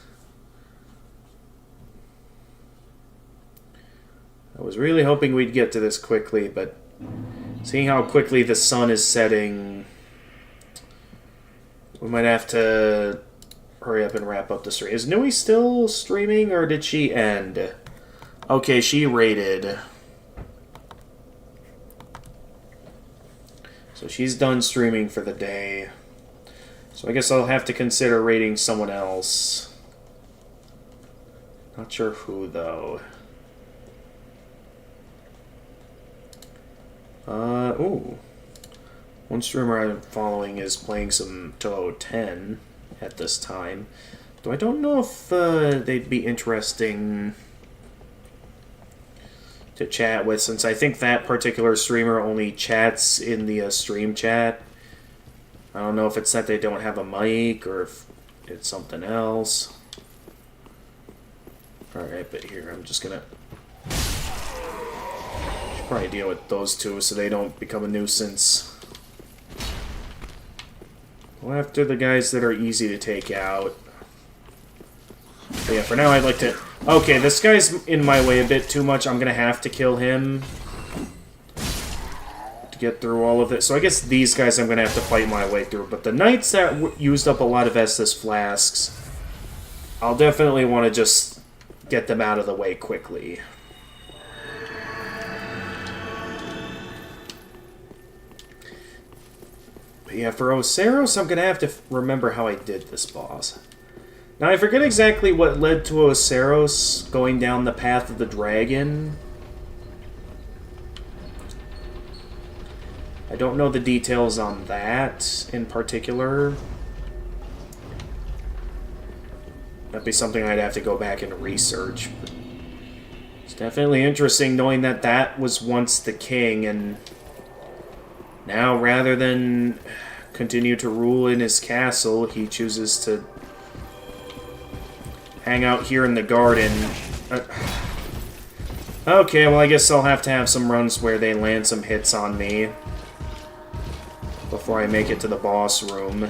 I was really hoping we'd get to this quickly, but seeing how quickly the sun is setting, we might have to hurry up and wrap up the stream. Is Nui still streaming, or did she end? Okay, she raided. So she's done streaming for the day. So I guess I'll have to consider raiding someone else. Not sure who, though. Ooh. One streamer I'm following is playing some Touhou 10 at this time. Though I don't know if they'd be interesting to chat with, since I think that particular streamer only chats in the stream chat. I don't know if it's that they don't have a mic or if it's something else. Alright, but here, I'm just gonna... should probably deal with those two so they don't become a nuisance. Go after the guys that are easy to take out. But yeah, for now I'd like to... Okay, this guy's in my way a bit too much. I'm gonna have to kill him to get through all of it. So I guess these guys I'm gonna have to fight my way through. But the knights that used up a lot of Estus flasks, I'll definitely want to just get them out of the way quickly. But yeah, for Oseros, I'm gonna have to remember how I did this boss. Now, I forget exactly what led to Oseros going down the path of the dragon. I don't know the details on that in particular. That'd be something I'd have to go back and research. But it's definitely interesting knowing that that was once the king, and now rather than continue to rule in his castle, he chooses to hang out here in the garden. Okay, well I guess I'll have to have some runs where they land some hits on me before I make it to the boss room.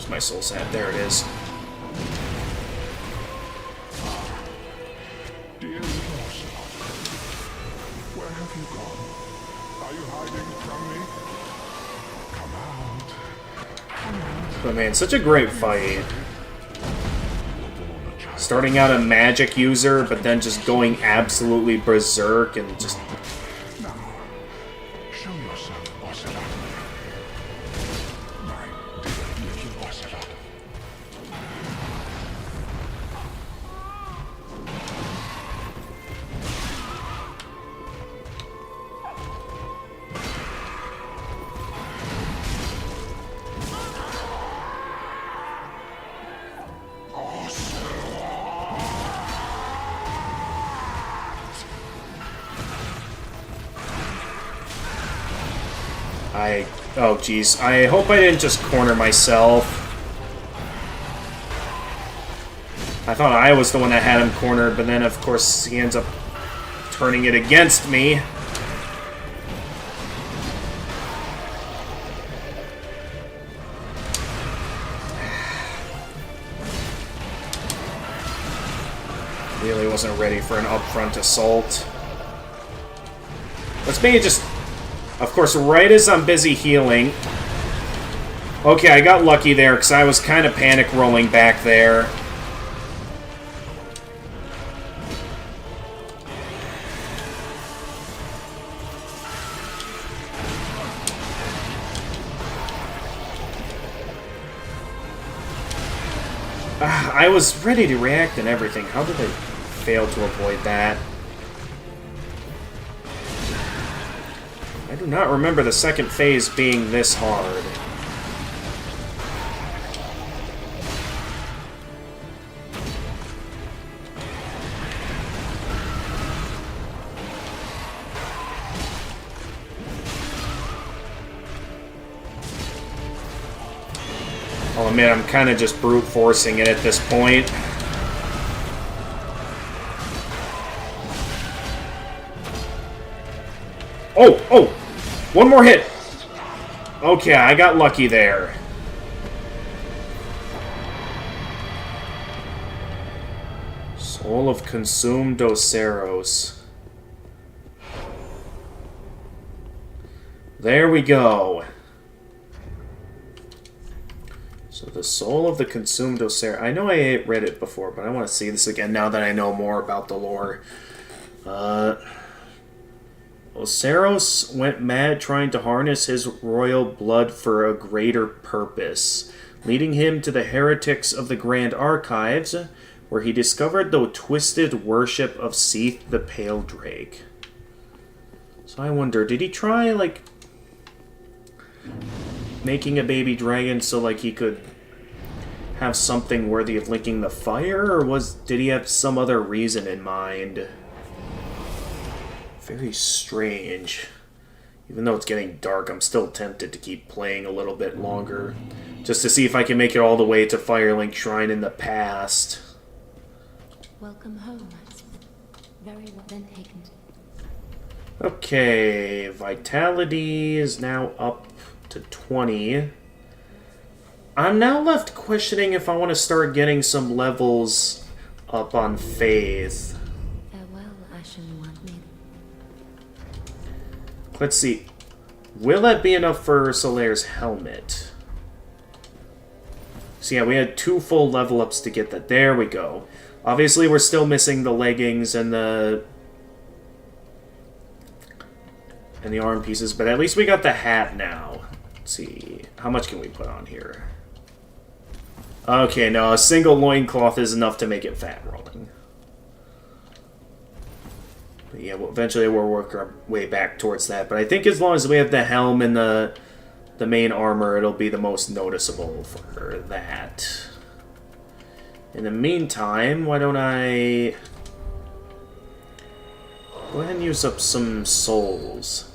My soul sap. There it is. Dear little Ocelot, where have you gone? Are you hiding from me? Come out. But man, such a great fight. Starting out a magic user, but then just going absolutely berserk and just... Now, show yourself, Ocelot. My dear little Ocelot. Oh, jeez. I hope I didn't just corner myself. I thought I was the one that had him cornered, but then, of course, he ends up turning it against me. Really wasn't ready for an upfront assault. Let's maybe just... Of course, right as I'm busy healing... Okay, I got lucky there, because I was kind of panic rolling back there. I was ready to react and everything. How did I fail to avoid that? I do not remember the second phase being this hard. I'll admit, I'm kind of just brute forcing it at this point. Oh! One more hit! Okay, I got lucky there. Soul of Consumed Oseros. There we go. So the soul of the consumed Osera. I know I read it before, but I want to see this again now that I know more about the lore. Oseros went mad trying to harness his royal blood for a greater purpose, leading him to the heretics of the Grand Archives, where he discovered the twisted worship of Seath the Pale Drake. So I wonder, did he try, like, making a baby dragon so, like, he could have something worthy of linking the fire, or did he have some other reason in mind? Very strange. Even though it's getting dark, I'm still tempted to keep playing a little bit longer, just to see if I can make it all the way to Firelink Shrine in the past. Welcome home. Very well then taken. Okay, Vitality is now up to 20. I'm now left questioning if I want to start getting some levels up on Faith. Farewell, Ashen One. Let's see. Will that be enough for Solaire's helmet? So yeah, we had 2 full level ups to get that. There we go. Obviously, we're still missing the leggings and the arm pieces, but at least we got the hat now. Let's see. How much can we put on here? Okay, no, a single loincloth is enough to make it fat rolling. But yeah, well, eventually we'll work our way back towards that. But I think as long as we have the helm and the main armor, it'll be the most noticeable for that. In the meantime, why don't I go ahead and use up some souls.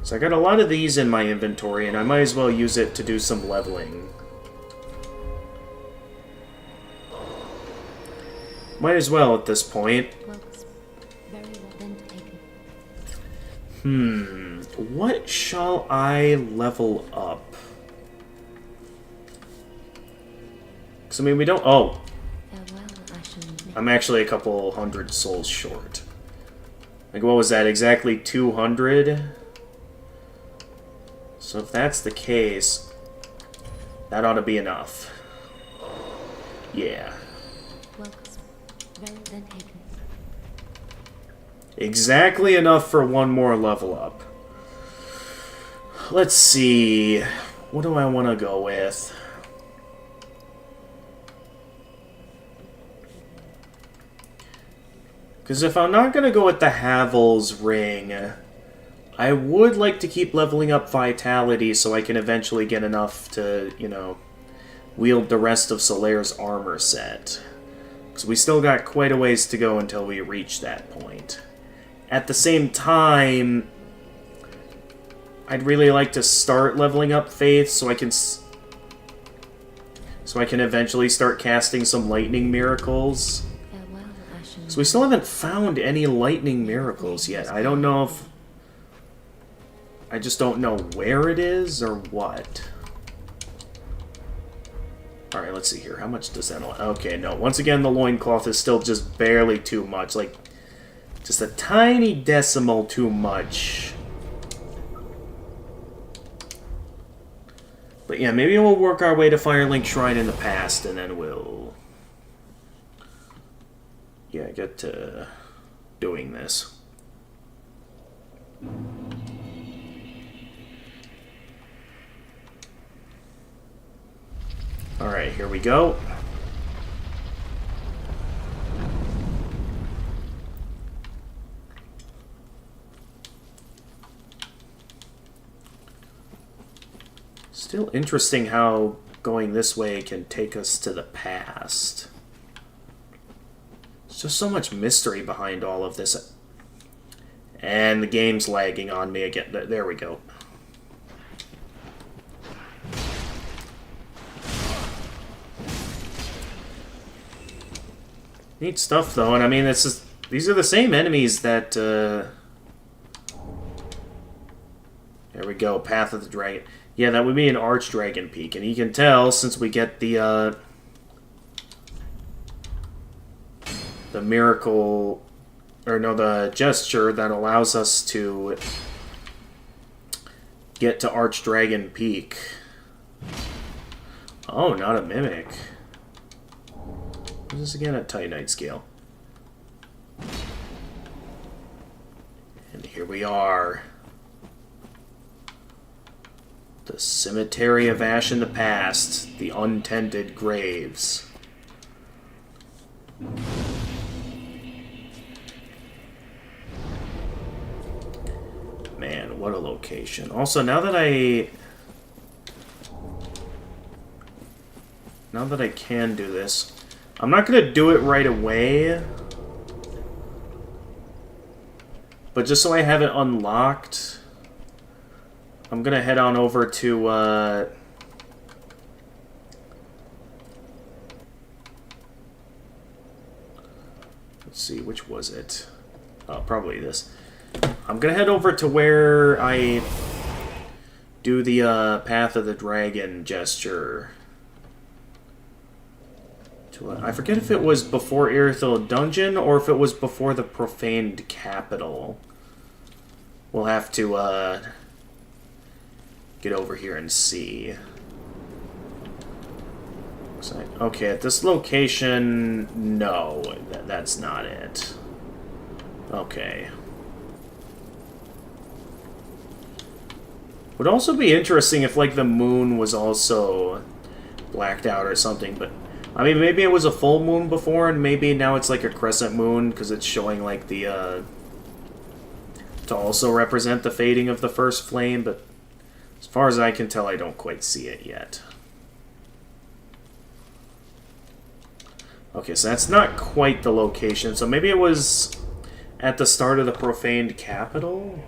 So I got a lot of these in my inventory, and I might as well use it to do some leveling. Might as well at this point. What shall I level up? Because, I mean, we don't... Oh! I'm actually a couple hundred souls short. Like, what was that? Exactly 200? So if that's the case, that ought to be enough. Yeah. Exactly enough for one more level up. Let's see. What do I want to go with? Because if I'm not going to go with the Havel's ring, I would like to keep leveling up Vitality so I can eventually get enough to, you know, wield the rest of Solaire's armor set. Because we still got quite a ways to go until we reach that point. At the same time, I'd really like to start leveling up Faith so I can eventually start casting some lightning miracles. So we still haven't found any lightning miracles yet. I don't know if... I just don't know where it is or what. Alright, let's see here. How much does that... Okay, no. Once again, the loincloth is still just barely too much. Like, just a tiny decimal too much. But yeah, maybe we'll work our way to Firelink Shrine in the past, and then we'll... yeah, get to doing this. Alright, here we go. Still interesting how going this way can take us to the past. There's just so much mystery behind all of this. And the game's lagging on me again. There we go. Neat stuff, though, and I mean, it's just, these are the same enemies that, there we go, Path of the Dragon. Yeah, that would be an Archdragon Peak, and you can tell, since we get the miracle, or no, the gesture that allows us to get to Archdragon Peak. Oh, not a mimic. What is this again? A Titanite scale. And here we are. The Cemetery of Ash in the Past. The Untended Graves. Man, what a location. Also, now that I can do this, I'm not going to do it right away. But just so I have it unlocked, I'm going to head on over to, let's see, which was it? Oh, probably this. I'm going to head over to where I do the Path of the Dragon gesture. I forget if it was before Irithyll Dungeon or if it was before the Profaned Capital. We'll have to get over here and see. Okay, at this location, no, that's not it. Okay. Would also be interesting if, like, the moon was also blacked out or something, but I mean, maybe it was a full moon before, and maybe now it's like a crescent moon, because it's showing, like, the, to also represent the fading of the first flame, but as far as I can tell, I don't quite see it yet. Okay, so that's not quite the location, so maybe it was at the start of the Profaned Capital?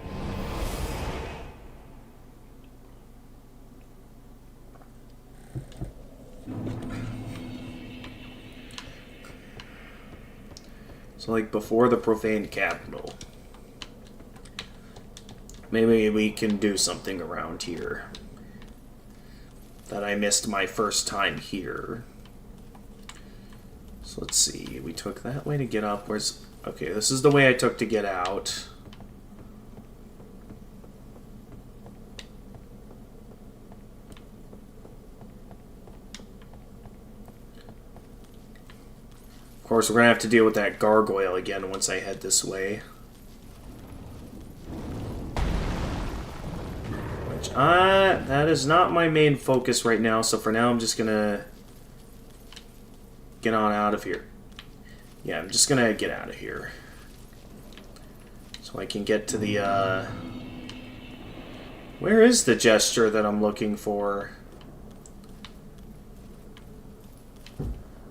So, like, before the Profaned Capital. Maybe we can do something around here that I missed my first time here. So, let's see. We took that way to get up. Where's... Okay, this is the way I took to get out. Of course, we're going to have to deal with that gargoyle again once I head this way. Which, that is not my main focus right now, so for now I'm just going to get on out of here. Yeah, I'm just going to get out of here. So I can get to the, where is the gesture that I'm looking for?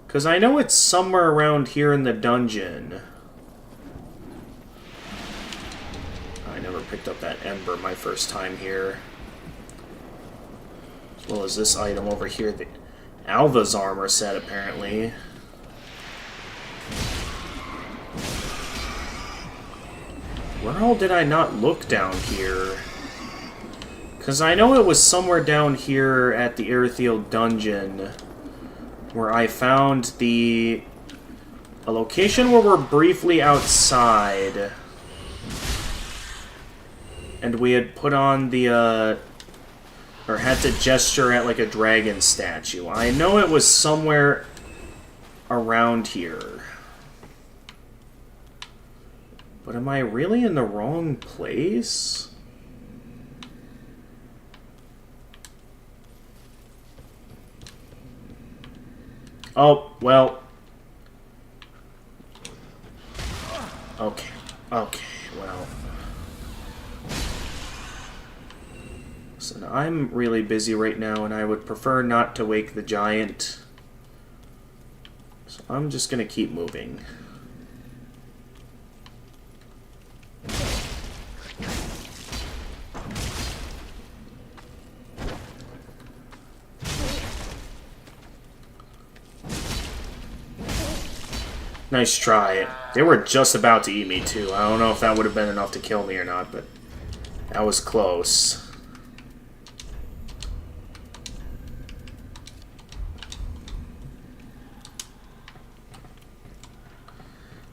Because I know it's somewhere around here in the dungeon. I never picked up that ember my first time here. As well as this item over here, the Alva's armor set, apparently. Where all did I not look down here? Because I know it was somewhere down here at the Irithyll Dungeon where I found a location where we're briefly outside. And we had put on the, or had to gesture at, like, a dragon statue. I know it was somewhere around here. But am I really in the wrong place? Oh, well. Okay. Okay, well. Listen, I'm really busy right now, and I would prefer not to wake the giant. So I'm just gonna keep moving. Nice try. They were just about to eat me, too. I don't know if that would have been enough to kill me or not, but that was close.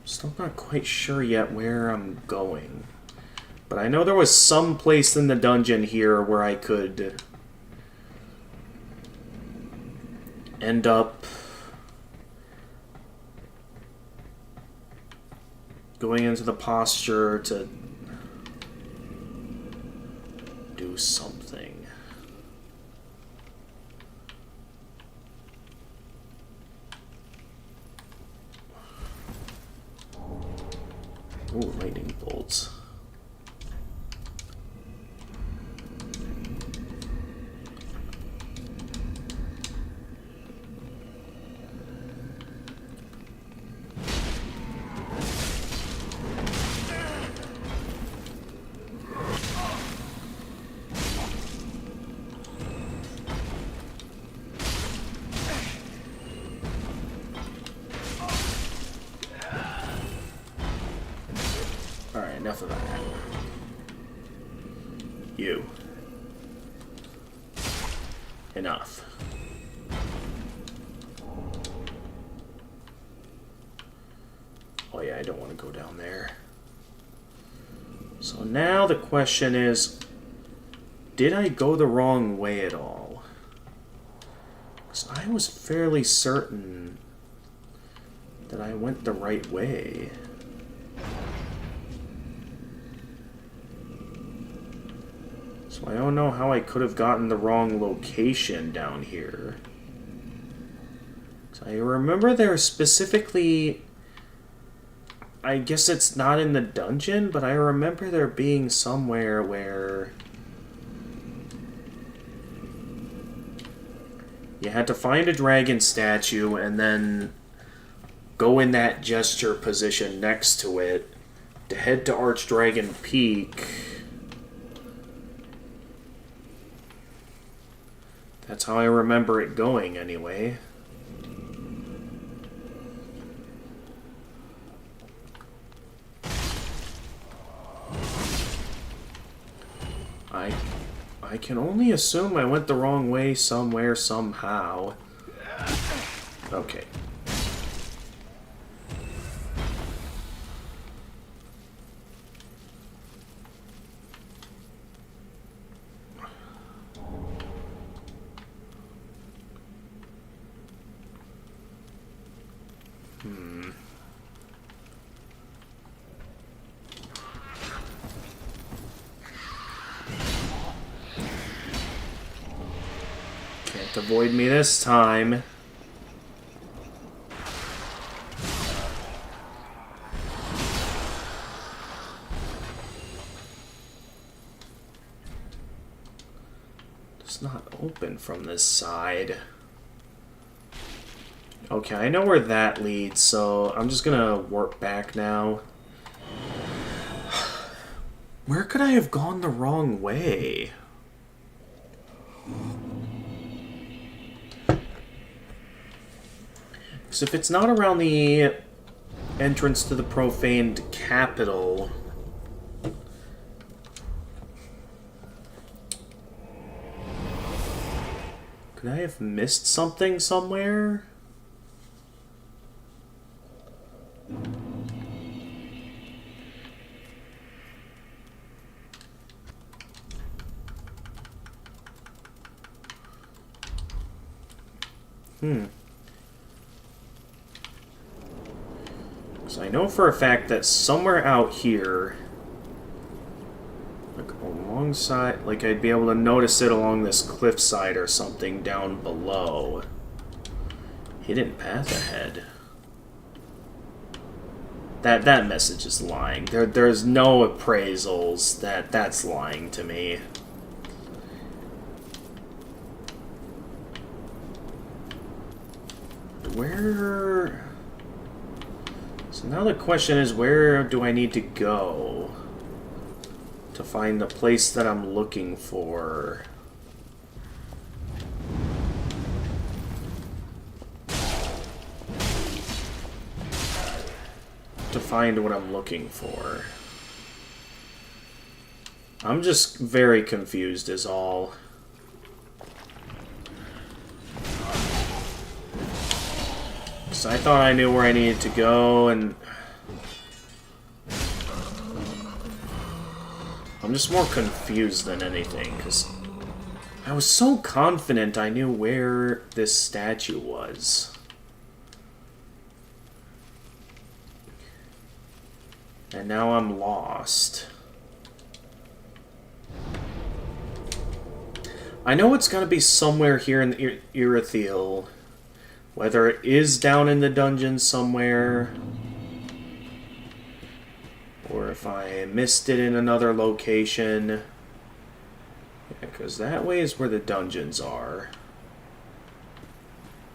Still not quite sure yet where I'm going. But I know there was some place in the dungeon here where I could end up going into the posture to do something. Ooh, lightning bolts. Enough of that. You. Enough. Oh yeah, I don't want to go down there. So now the question is, did I go the wrong way at all? Because I was fairly certain that I went the right way. So I don't know how I could have gotten the wrong location down here. So I remember there specifically... I guess it's not in the dungeon, but I remember there being somewhere where... you had to find a dragon statue and then go in that gesture position next to it to head to Archdragon Peak. That's how I remember it going, anyway. I can only assume I went the wrong way somewhere, somehow. Okay. Avoid me this time. It's not open from this side. Okay, I know where that leads, so I'm just gonna warp back now. Where could I have gone the wrong way? So if it's not around the entrance to the profaned capital, could I have missed something somewhere? So I know for a fact that somewhere out here, like alongside, like I'd be able to notice it along this cliffside or something down below. Hidden path ahead. That message is lying. There's no appraisals. That's lying to me. Where... So now the question is, where do I need to go to find the place that I'm looking for? To find what I'm looking for. I'm just very confused is all. So I thought I knew where I needed to go, and I'm just more confused than anything, because I was so confident I knew where this statue was. And now I'm lost. I know it's going to be somewhere here in the Irithyll. Whether it is down in the dungeon somewhere, or if I missed it in another location. Because that way is where the dungeons are.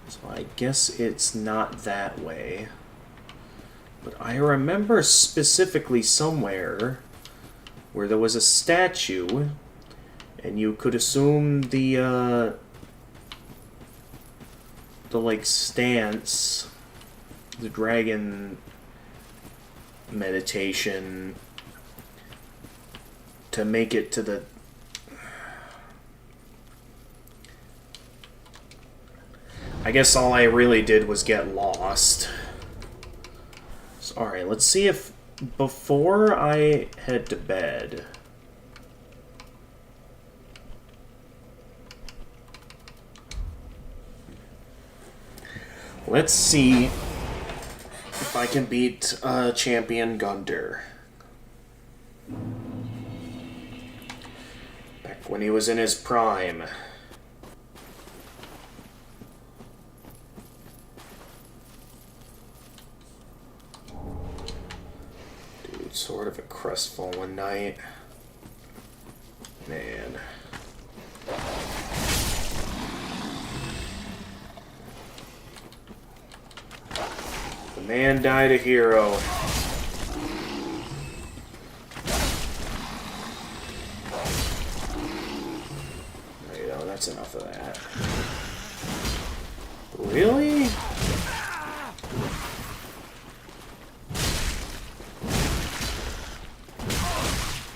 So I guess it's not that way. But I remember specifically somewhere where there was a statue, and you could assume the like stance, the dragon meditation, to make it to the I guess all I really did was get lost. So, alright, let's see if before I head to bed, let's see if I can beat Champion Gundyr. Back when he was in his prime. Dude, sort of a crestfallen night. Man. The man died a hero. There you go, that's enough of that. Really?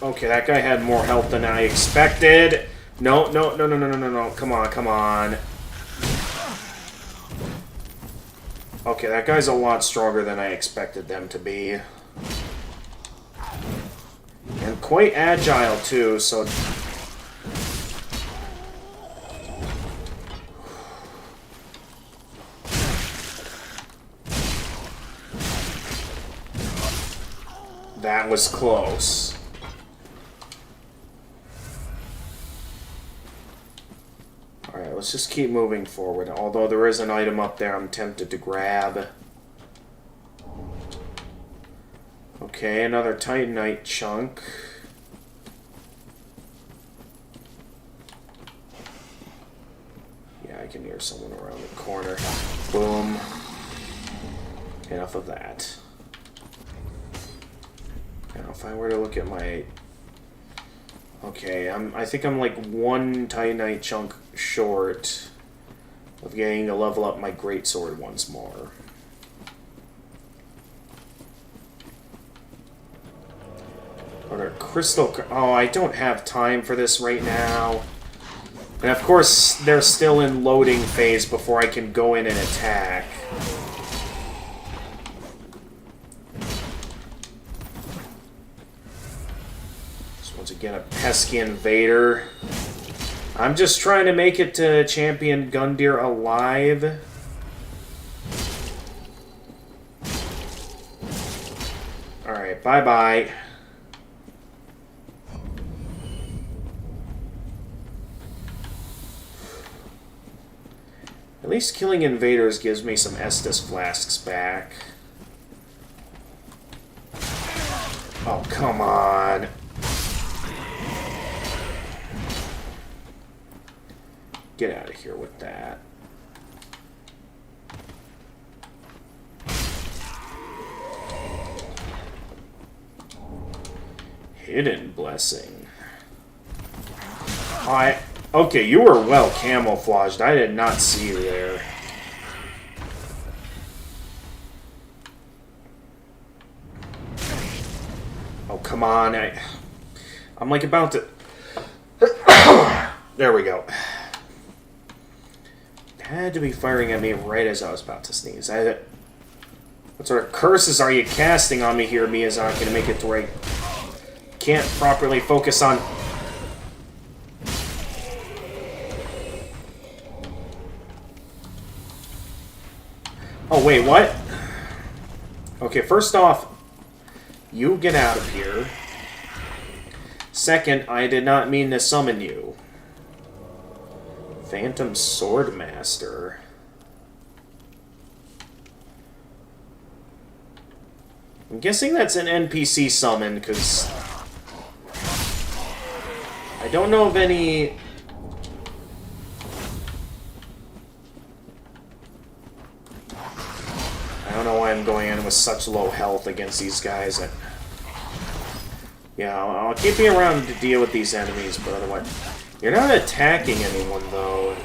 Okay, that guy had more health than I expected. No, come on, come on. Okay, that guy's a lot stronger than I expected them to be. And quite agile, too, so... That was close. Alright, let's just keep moving forward. Although there is an item up there I'm tempted to grab. Okay, another Titanite chunk. Yeah, I can hear someone around the corner. Boom. Enough of that. Now, if I were to look at my... Okay, I think I'm like one Titanite chunk short of getting to level up my greatsword once more. What are crystal... Oh, I don't have time for this right now. And of course, they're still in loading phase before I can go in and attack. Again, a pesky invader. I'm just trying to make it to Champion Gundyr alive. Alright, bye-bye. At least killing invaders gives me some Estus flasks back. Oh, come on. Get out of here with that. Hidden blessing. Okay, you were well camouflaged. I did not see you there. Oh, come on. I'm like about to... There we go. Had to be firing at me right as I was about to sneeze. What sort of curses are you casting on me here, Miyazaki, to make it to where I can't properly focus on... Oh, wait, what? Okay, first off, you get out of here. Second, I did not mean to summon you. Phantom Swordmaster. I'm guessing that's an NPC summon, because I don't know of any... I don't know why I'm going in with such low health against these guys. Yeah, I'll keep you around to deal with these enemies, but otherwise... You're not attacking anyone, though.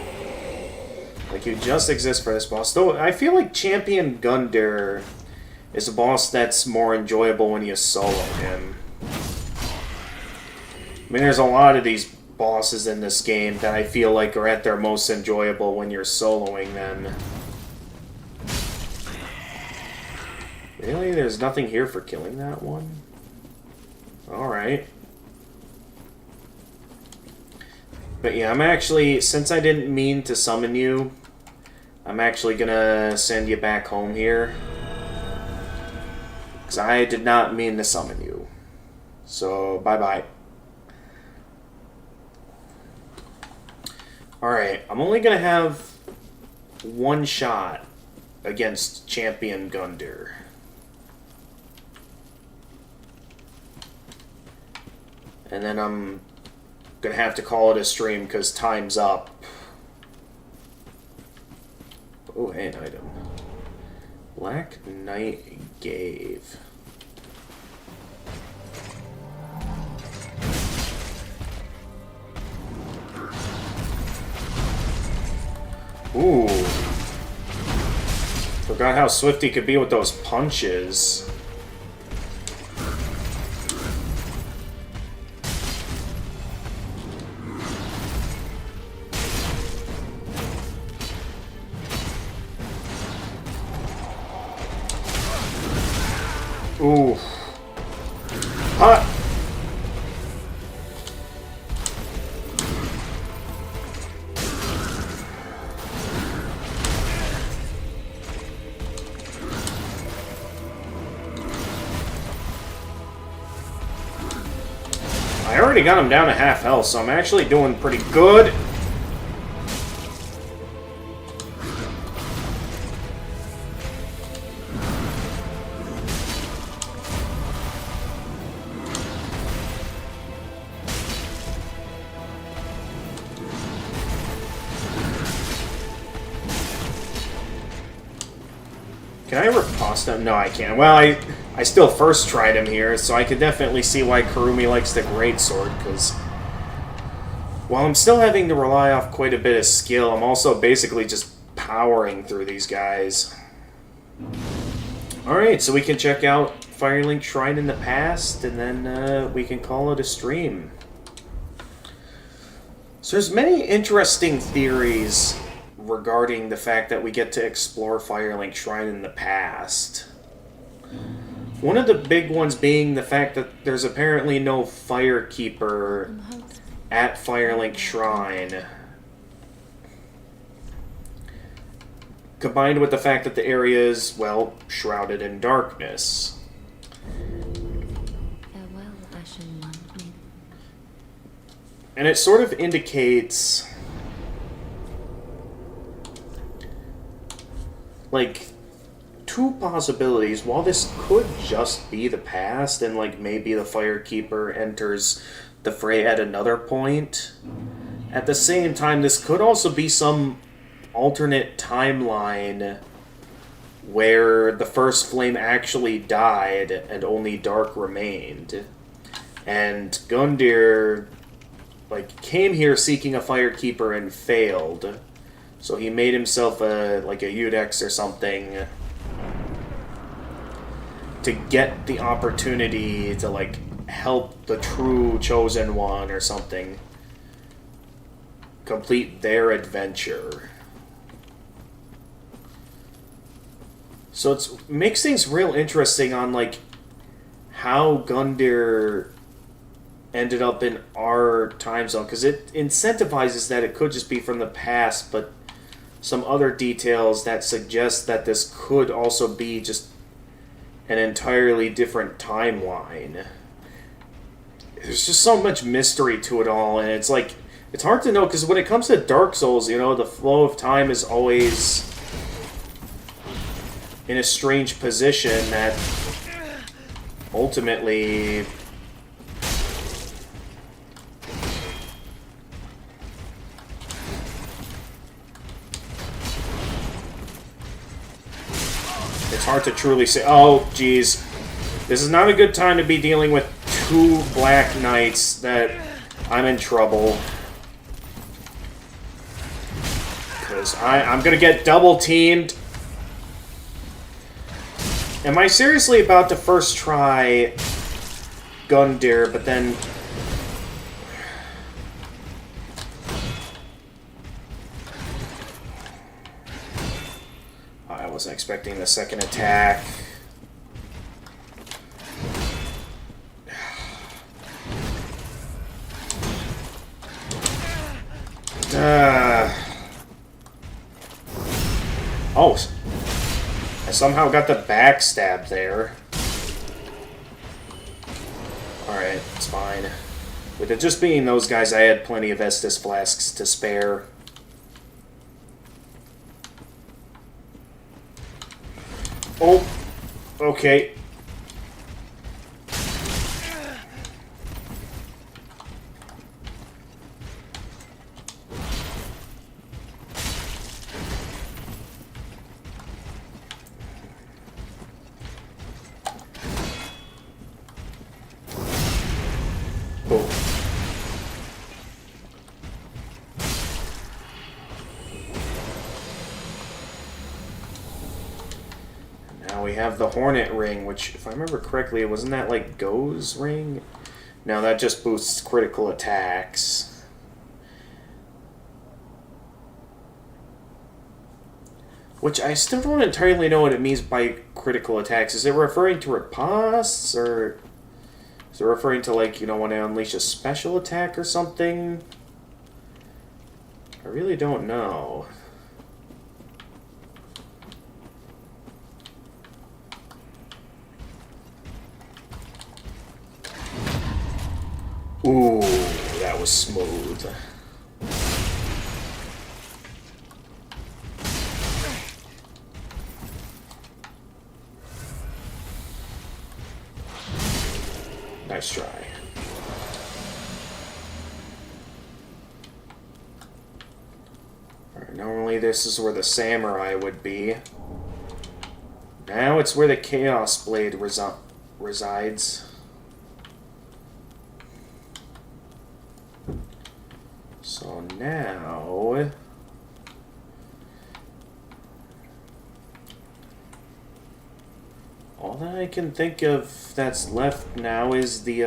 Like, you just exist for this boss. Though, I feel like Champion Gundyr is a boss that's more enjoyable when you solo him. I mean, there's a lot of these bosses in this game that I feel like are at their most enjoyable when you're soloing them. Really? There's nothing here for killing that one? Alright. But yeah, I'm actually, since I didn't mean to summon you, I'm actually gonna send you back home here. Because I did not mean to summon you. So, bye-bye. Alright, I'm only gonna have one shot against Champion Gundyr. And then I'm gonna have to call it a stream because time's up. Oh, hey, an item. Black Knight Gave. Ooh. Forgot how swift he could be with those punches. Ooh. Hot. I already got him down to half health, so I'm actually doing pretty good. Can I riposte him? No, I can't. Well, I still first tried him here, so I could definitely see why Kurumi likes the Greatsword, because while I'm still having to rely off quite a bit of skill, I'm also basically just powering through these guys. Alright, so we can check out Firelink Shrine in the Past, and then we can call it a stream. So there's many interesting theories regarding the fact that we get to explore Firelink Shrine in the past. One of the big ones being the fact that there's apparently no Firekeeper at Firelink Shrine. Combined with the fact that the area is, well, shrouded in darkness. Farewell, Ashen One. And it sort of indicates... like, two possibilities. While this could just be the past, and, like, maybe the Firekeeper enters the fray at another point, at the same time, this could also be some alternate timeline where the First Flame actually died and only Dark remained. And Gundyr, like, came here seeking a Firekeeper and failed. So he made himself like a Eudex or something to get the opportunity to, like, help the true Chosen One or something complete their adventure. So it makes things real interesting on, like, how Gundyr ended up in our time zone, because it incentivizes that it could just be from the past, but some other details that suggest that this could also be just an entirely different timeline. There's just so much mystery to it all, and it's like, it's hard to know, because when it comes to Dark Souls, you know, the flow of time is always in a strange position that ultimately it's hard to truly say. Oh, geez. This is not a good time to be dealing with two Black Knights. That I'm in trouble. Because I'm gonna get double teamed. Am I seriously about to first try Gundyr, but then... I wasn't expecting the second attack. Oh, I somehow got the backstab there. Alright, it's fine. With it just being those guys, I had plenty of Estus flasks to spare. Oh, okay. Now we have the Hornet Ring, which, if I remember correctly, wasn't that like Go's ring? No, that just boosts critical attacks. Which I still don't entirely know what it means by critical attacks. Is it referring to ripostes, or is it referring to, like, you know, when I unleash a special attack or something? I really don't know. Ooh, that was smooth. Nice try. Alright, normally this is where the samurai would be. Now it's where the Chaos Blade resides. So now... all that I can think of that's left now is the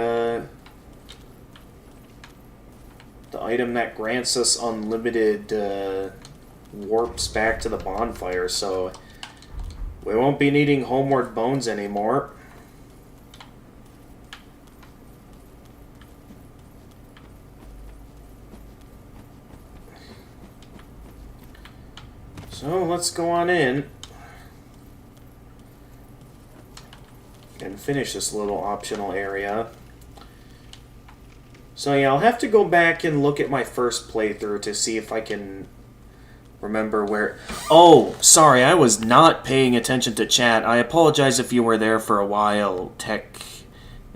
item that grants us unlimited warps back to the bonfire, so we won't be needing Homeward Bones anymore. So let's go on in and finish this little optional area. So yeah, I'll have to go back and look at my first playthrough to see if I can remember where... Oh, sorry, I was not paying attention to chat. I apologize if you were there for a while, Tech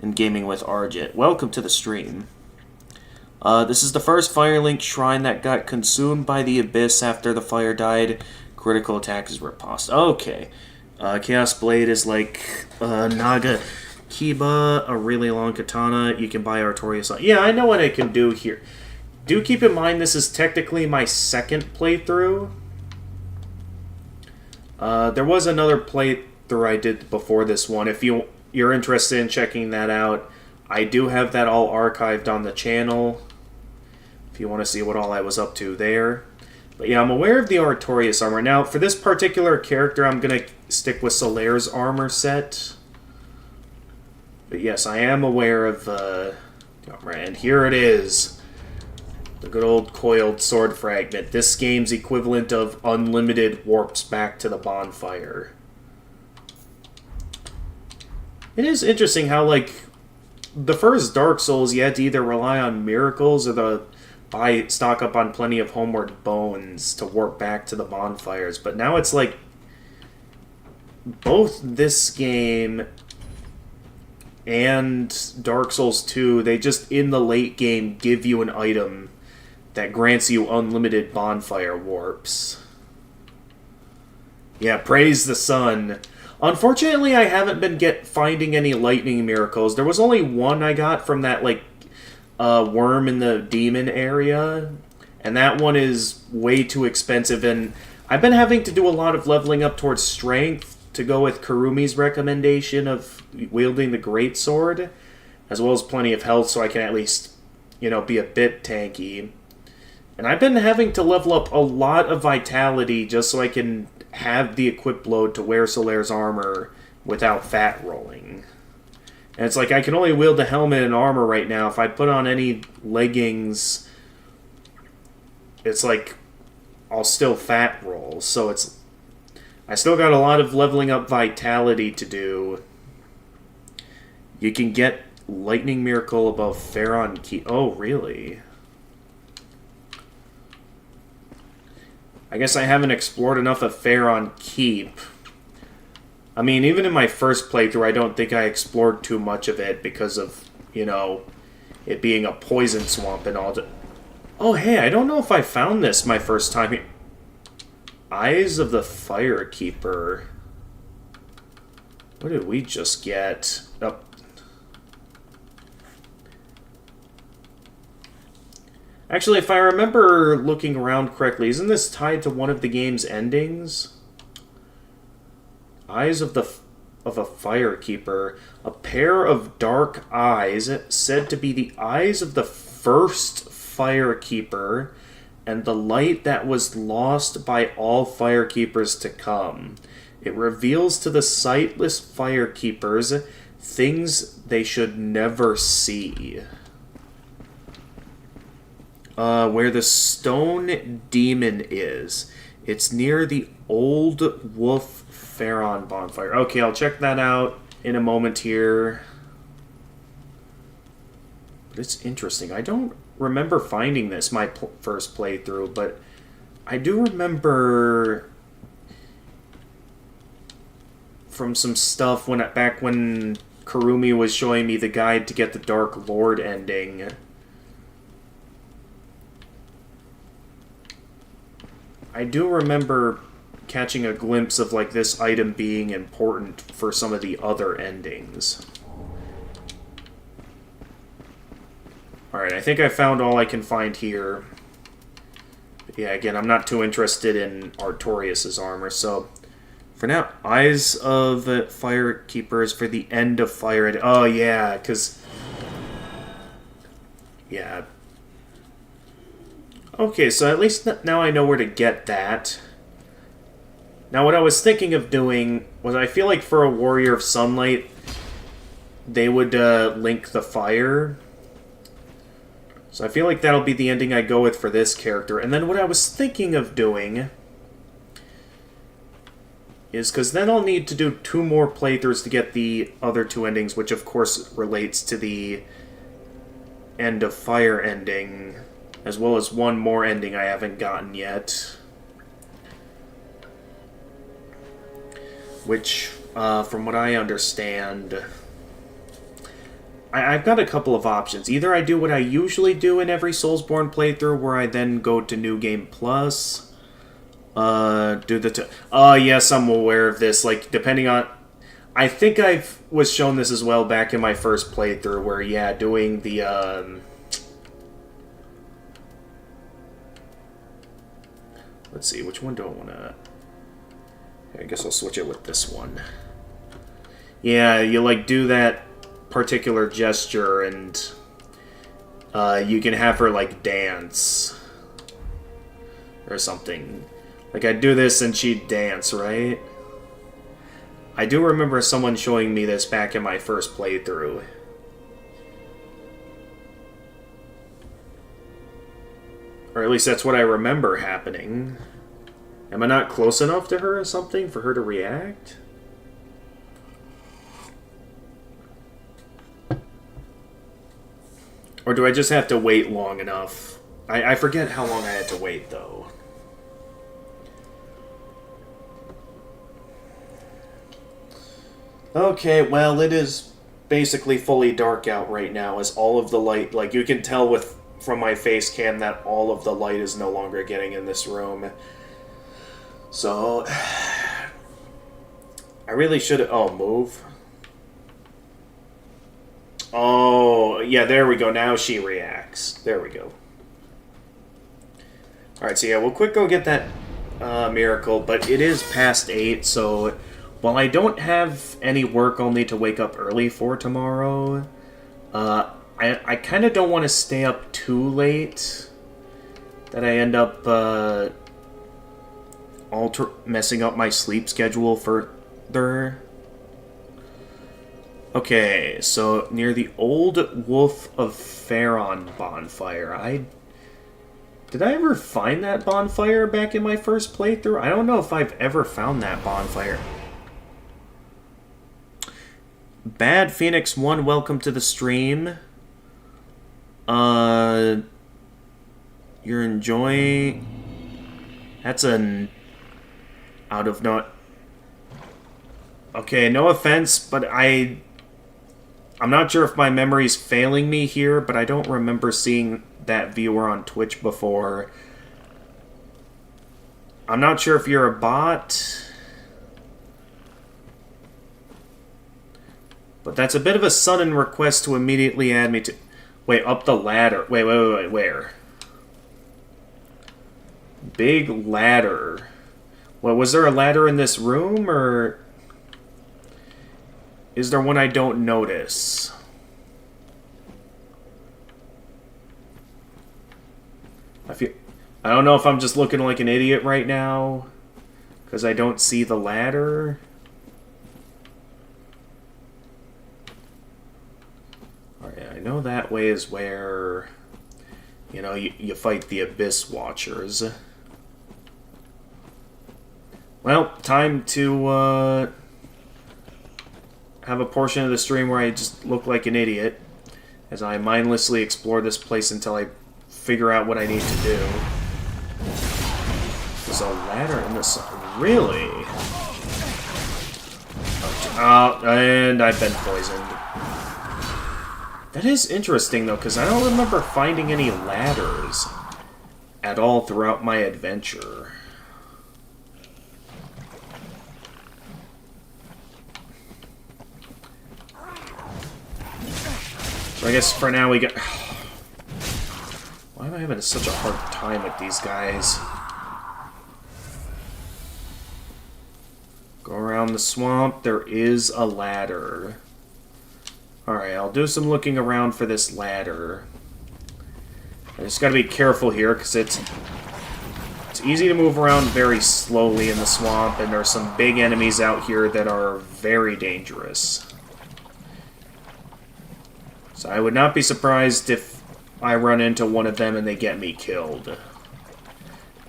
and Gaming with Argit. Welcome to the stream. This is the first Firelink shrine that got consumed by the Abyss after the fire died. Critical attack is riposte. Okay. Chaos Blade is like Naga Kiba, a really long katana. You can buy Artorias. Yeah, I know what I can do here. Do keep in mind this is technically my second playthrough. There was another playthrough I did before this one. If you're interested in checking that out, I do have that all archived on the channel. If you want to see what all I was up to there. But yeah, I'm aware of the Artorias armor. Now, for this particular character, I'm going to stick with Solaire's armor set. But yes, I am aware of Alright, and here it is. The good old coiled sword fragment. This game's equivalent of unlimited warps back to the bonfire. It is interesting how, like, the first Dark Souls, you had to either rely on miracles or stock up on plenty of homeward bones to warp back to the bonfires. But now it's like, both this game and Dark Souls 2, they just, in the late game, give you an item that grants you unlimited bonfire warps. Yeah, praise the sun. Unfortunately, I haven't been finding any lightning miracles. There was only one I got from that, like, worm in the demon area, and that one is way too expensive, and I've been having to do a lot of leveling up towards strength to go with Karumi's recommendation of wielding the greatsword, as well as plenty of health so I can at least, you know, be a bit tanky. And I've been having to level up a lot of vitality just so I can have the equip load to wear Solaire's armor without fat rolling. And it's like, I can only wield the helmet and armor right now. If I put on any leggings, it's like, I'll still fat roll. So it's, I still got a lot of leveling up vitality to do. You can get Lightning Miracle above Pharaon Keep. Oh, really? I guess I haven't explored enough of Pharaon Keep. I mean, even in my first playthrough, I don't think I explored too much of it because of, you know, it being a poison swamp and all. Oh, hey, I don't know if I found this my first time here. Eyes of the Firekeeper. What did we just get? Oh. Actually, if I remember looking around correctly, isn't this tied to one of the game's endings? Eyes of a Firekeeper. A pair of dark eyes, said to be the eyes of the first Firekeeper, and the light that was lost by all Firekeepers to come. It reveals to the sightless Firekeepers things they should never see. Where the stone demon is. It's near the old wolf Pharaon bonfire. Okay, I'll check that out in a moment here. But it's interesting. I don't remember finding this my first playthrough, but I do remember from some stuff back when Karumi was showing me the guide to get the Dark Lord ending. I do remember catching a glimpse of, like, this item being important for some of the other endings. Alright, I think I found all I can find here. But yeah, again, I'm not too interested in Artorias' armor, so for now, Eyes of Firekeepers for the end of Fire. Oh, yeah, because... yeah. Okay, so at least now I know where to get that. Now, what I was thinking of doing was, I feel like for a Warrior of Sunlight, they would link the fire. So I feel like that'll be the ending I go with for this character. And then what I was thinking of doing is, because then I'll need to do 2 more playthroughs to get the other 2 endings, which of course relates to the End of Fire ending, as well as 1 more ending I haven't gotten yet. Which, from what I understand, I've got a couple of options. Either I do what I usually do in every Soulsborne playthrough, where I then go to New Game Plus, yes, I'm aware of this, like, depending on... I think I was shown this as well back in my first playthrough, where, yeah, doing the, let's see, which one do I want to... I guess I'll switch it with this one. Yeah, you, like, do that particular gesture, and you can have her, like, dance. Or something. Like, I'd do this and she'd dance, right? I do remember someone showing me this back in my first playthrough. Or at least that's what I remember happening. Am I not close enough to her or something for her to react? Or do I just have to wait long enough? I forget how long I had to wait, though. Okay, well, it is basically fully dark out right now, as all of the light, like, you can tell from my face cam that all of the light is no longer getting in this room. So, I really should have, oh, move. Oh, yeah, there we go, now she reacts. There we go. Alright, so yeah, we'll quick go get that miracle, but it is past 8, so while I don't have any work I'll need to wake up early for tomorrow, I kind of don't want to stay up too late, that I end up messing up my sleep schedule further. Okay, so near the old Wolf of Faron bonfire, did I ever find that bonfire back in my first playthrough? I don't know if I've ever found that bonfire. Bad Phoenix 1, welcome to the stream. You're enjoying... That's an... out of no... Okay, no offense, but I'm not sure if my memory's failing me here, but I don't remember seeing that viewer on Twitch before. I'm not sure if you're a bot, but that's a bit of a sudden request to immediately add me to... Wait, up the ladder. Wait, where? Big ladder. Well, was there a ladder in this room, or... is there one I don't notice? I don't know if I'm just looking like an idiot right now, because I don't see the ladder. Alright, I know that way is where, you know, you fight the Abyss Watchers. Well, time to, have a portion of the stream where I just look like an idiot as I mindlessly explore this place until I figure out what I need to do. There's a ladder in this... Really? Oh, and I've been poisoned. That is interesting, though, because I don't remember finding any ladders at all throughout my adventure. So I guess for now we got... Why am I having such a hard time with these guys? Go around the swamp. There is a ladder. Alright, I'll do some looking around for this ladder. I just gotta be careful here, because it's easy to move around very slowly in the swamp, and there's some big enemies out here that are very dangerous. So I would not be surprised if I run into one of them and they get me killed,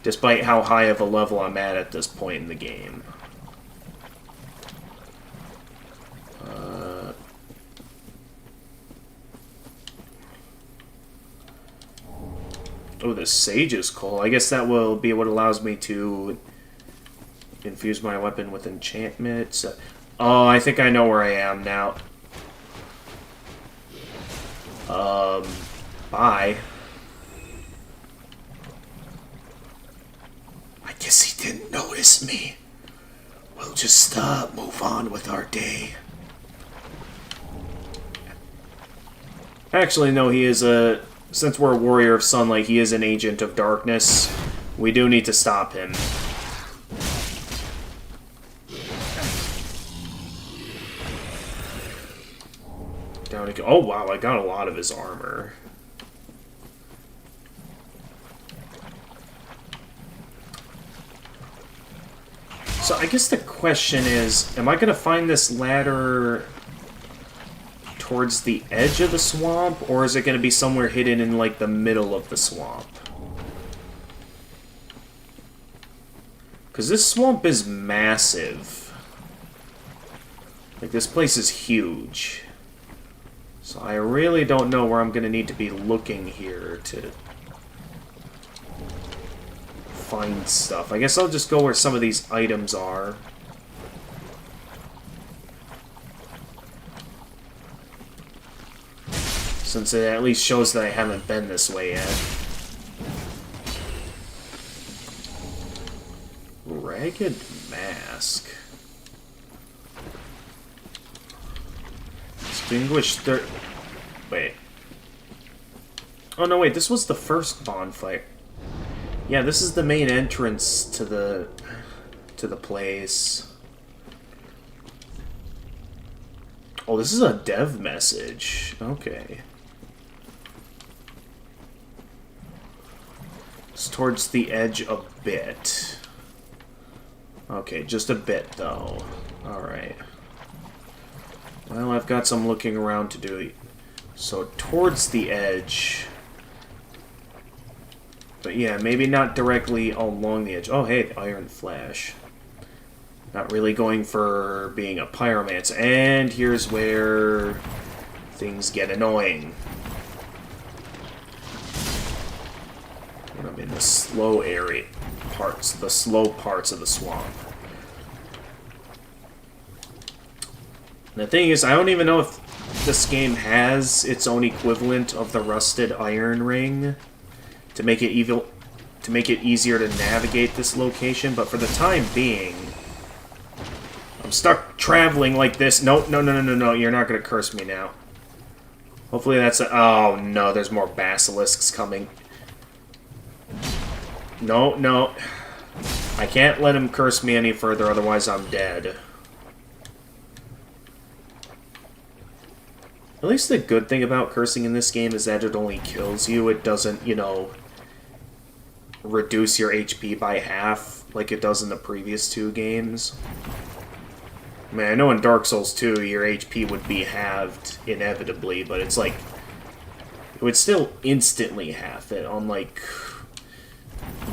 despite how high of a level I'm at this point in the game. Oh, the Sage's Coal. I guess that will be what allows me to infuse my weapon with enchantments. Oh, I think I know where I am now. Bye. I guess he didn't notice me. We'll just, move on with our day. Actually, no, he is a... Since we're a Warrior of Sunlight, he is an Agent of Darkness. We do need to stop him. Down he go. Oh, wow, I got a lot of his armor. So I guess the question is, am I going to find this ladder towards the edge of the swamp, or is it going to be somewhere hidden in, like, the middle of the swamp? Because this swamp is massive. Like, this place is huge. So I really don't know where I'm going to need to be looking here to find stuff. I guess I'll just go where some of these items are. Since it at least shows that I haven't been this way yet. Ragged mask. Extinguished dirt. Wait. Oh no, wait, this was the first bonfire. Yeah, this is the main entrance to the place. Oh, this is a dev message. Okay. It's towards the edge a bit. Okay, just a bit, though. Alright. Well, I've got some looking around to do. So, towards the edge. But yeah, maybe not directly along the edge. Oh, hey, the Iron Flash. Not really going for being a pyromancer. And here's where things get annoying. When I'm in the slow area parts, the slow parts of the swamp. And the thing is, I don't even know if this game has its own equivalent of the rusted iron ring to make it easier to navigate this location, but for the time being, I'm stuck traveling like this. No, no, no, no, no, no, you're not gonna curse me now. Hopefully that's a... Oh, no, there's more basilisks coming. No, no. I can't let him curse me any further, otherwise I'm dead. At least the good thing about cursing in this game is that it only kills you. It doesn't, you know, reduce your HP by half like it does in the previous two games. I mean, I know in Dark Souls 2 your HP would be halved inevitably, but it's like... It would still instantly halve it, unlike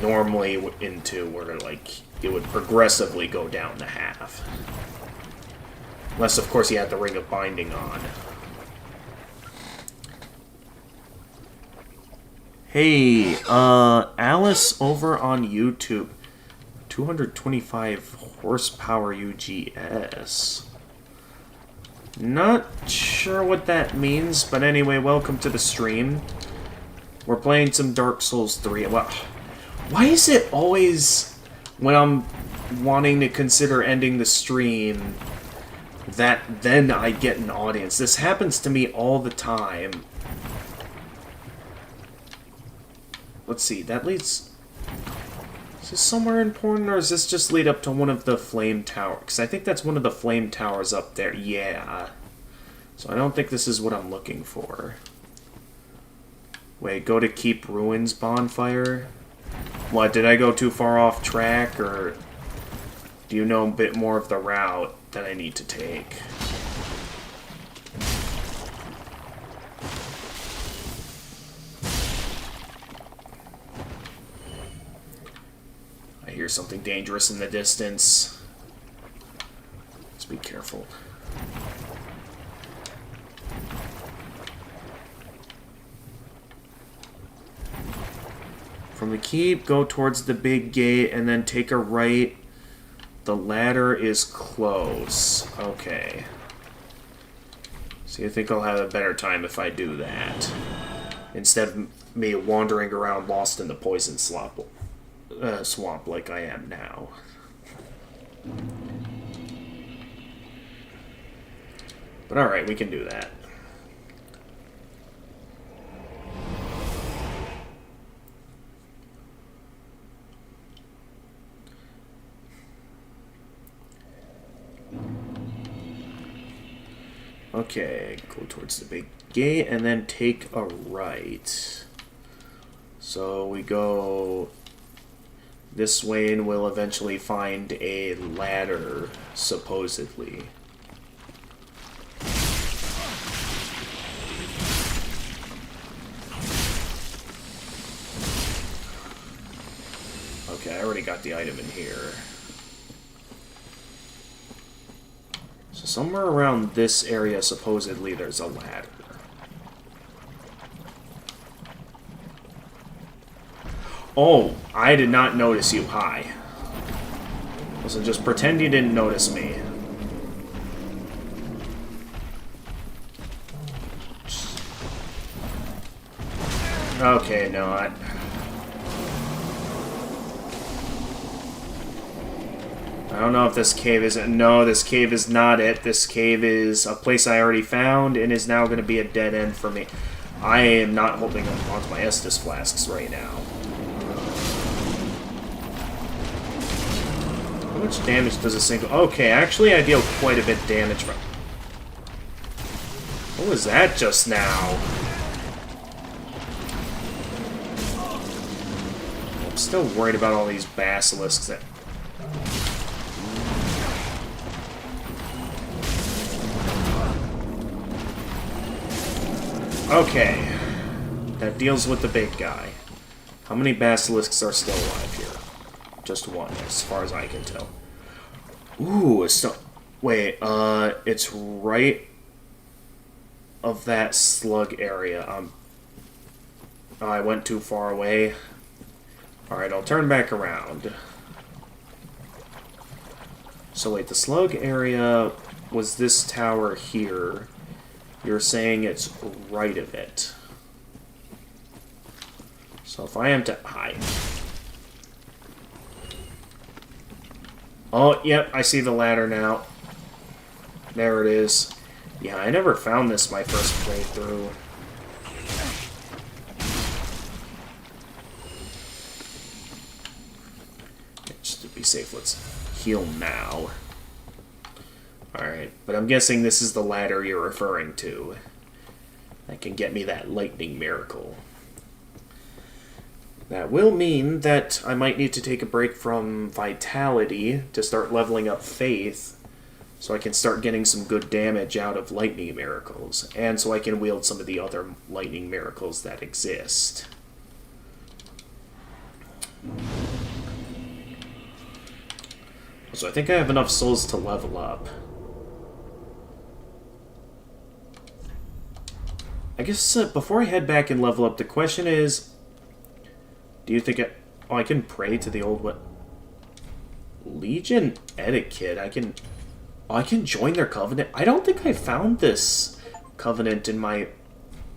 normally in 2 where, like, it would progressively go down to half. Unless, of course, you had the Ring of Binding on. Hey, Alice over on YouTube. 225 horsepower UGS. Not sure what that means, but anyway, welcome to the stream. We're playing some Dark Souls 3. Well, why is it always, when I'm wanting to consider ending the stream, that then I get an audience? This happens to me all the time. Let's see, that leads... Is this somewhere important, or does this just lead up to one of the flame towers? Because I think that's one of the flame towers up there. Yeah. So I don't think this is what I'm looking for. Wait, go to Keep Ruins bonfire? What, did I go too far off track, or do you know a bit more of the route that I need to take? I hear something dangerous in the distance. Let's be careful. From the keep, go towards the big gate, and then take a right. The ladder is close. Okay. So you think I'll have a better time if I do that, instead of me wandering around lost in the poison swamp like I am now. But alright, we can do that. Okay, go towards the big gate and then take a right. So we go this way and we'll eventually find a ladder, supposedly. Okay, I already got the item in here. somewhere around this area, supposedly, there's a ladder. Oh, I did not notice you. Hi. So just pretend you didn't notice me. Okay, not. I don't know if this cave is... No, this cave is not it. This cave is a place I already found and is now going to be a dead end for me. I am not holding on to my Estus flasks right now. How much damage does a single... Okay, actually I deal quite a bit of damage from... What was that just now? I'm still worried about all these basilisks that... Okay. That deals with the big guy. How many basilisks are still alive here? Just one, as far as I can tell. Ooh, it's still... Wait, it's right of that slug area. I went too far away. Alright, I'll turn back around. So wait, the slug area was this tower here. You're saying it's right of it. So if I am to... Hi. Oh, yep, I see the ladder now. There it is. Yeah, I never found this my first playthrough. Just to be safe, let's heal now. Alright, but I'm guessing this is the ladder you're referring to. That can get me that lightning miracle. That will mean that I might need to take a break from Vitality to start leveling up Faith, so I can start getting some good damage out of lightning miracles, and so I can wield some of the other lightning miracles that exist. So I think I have enough souls to level up. I guess before I head back and level up, the question is, do you think I can pray to the old what? Legion etiquette. I can join their covenant. I don't think I found this covenant in my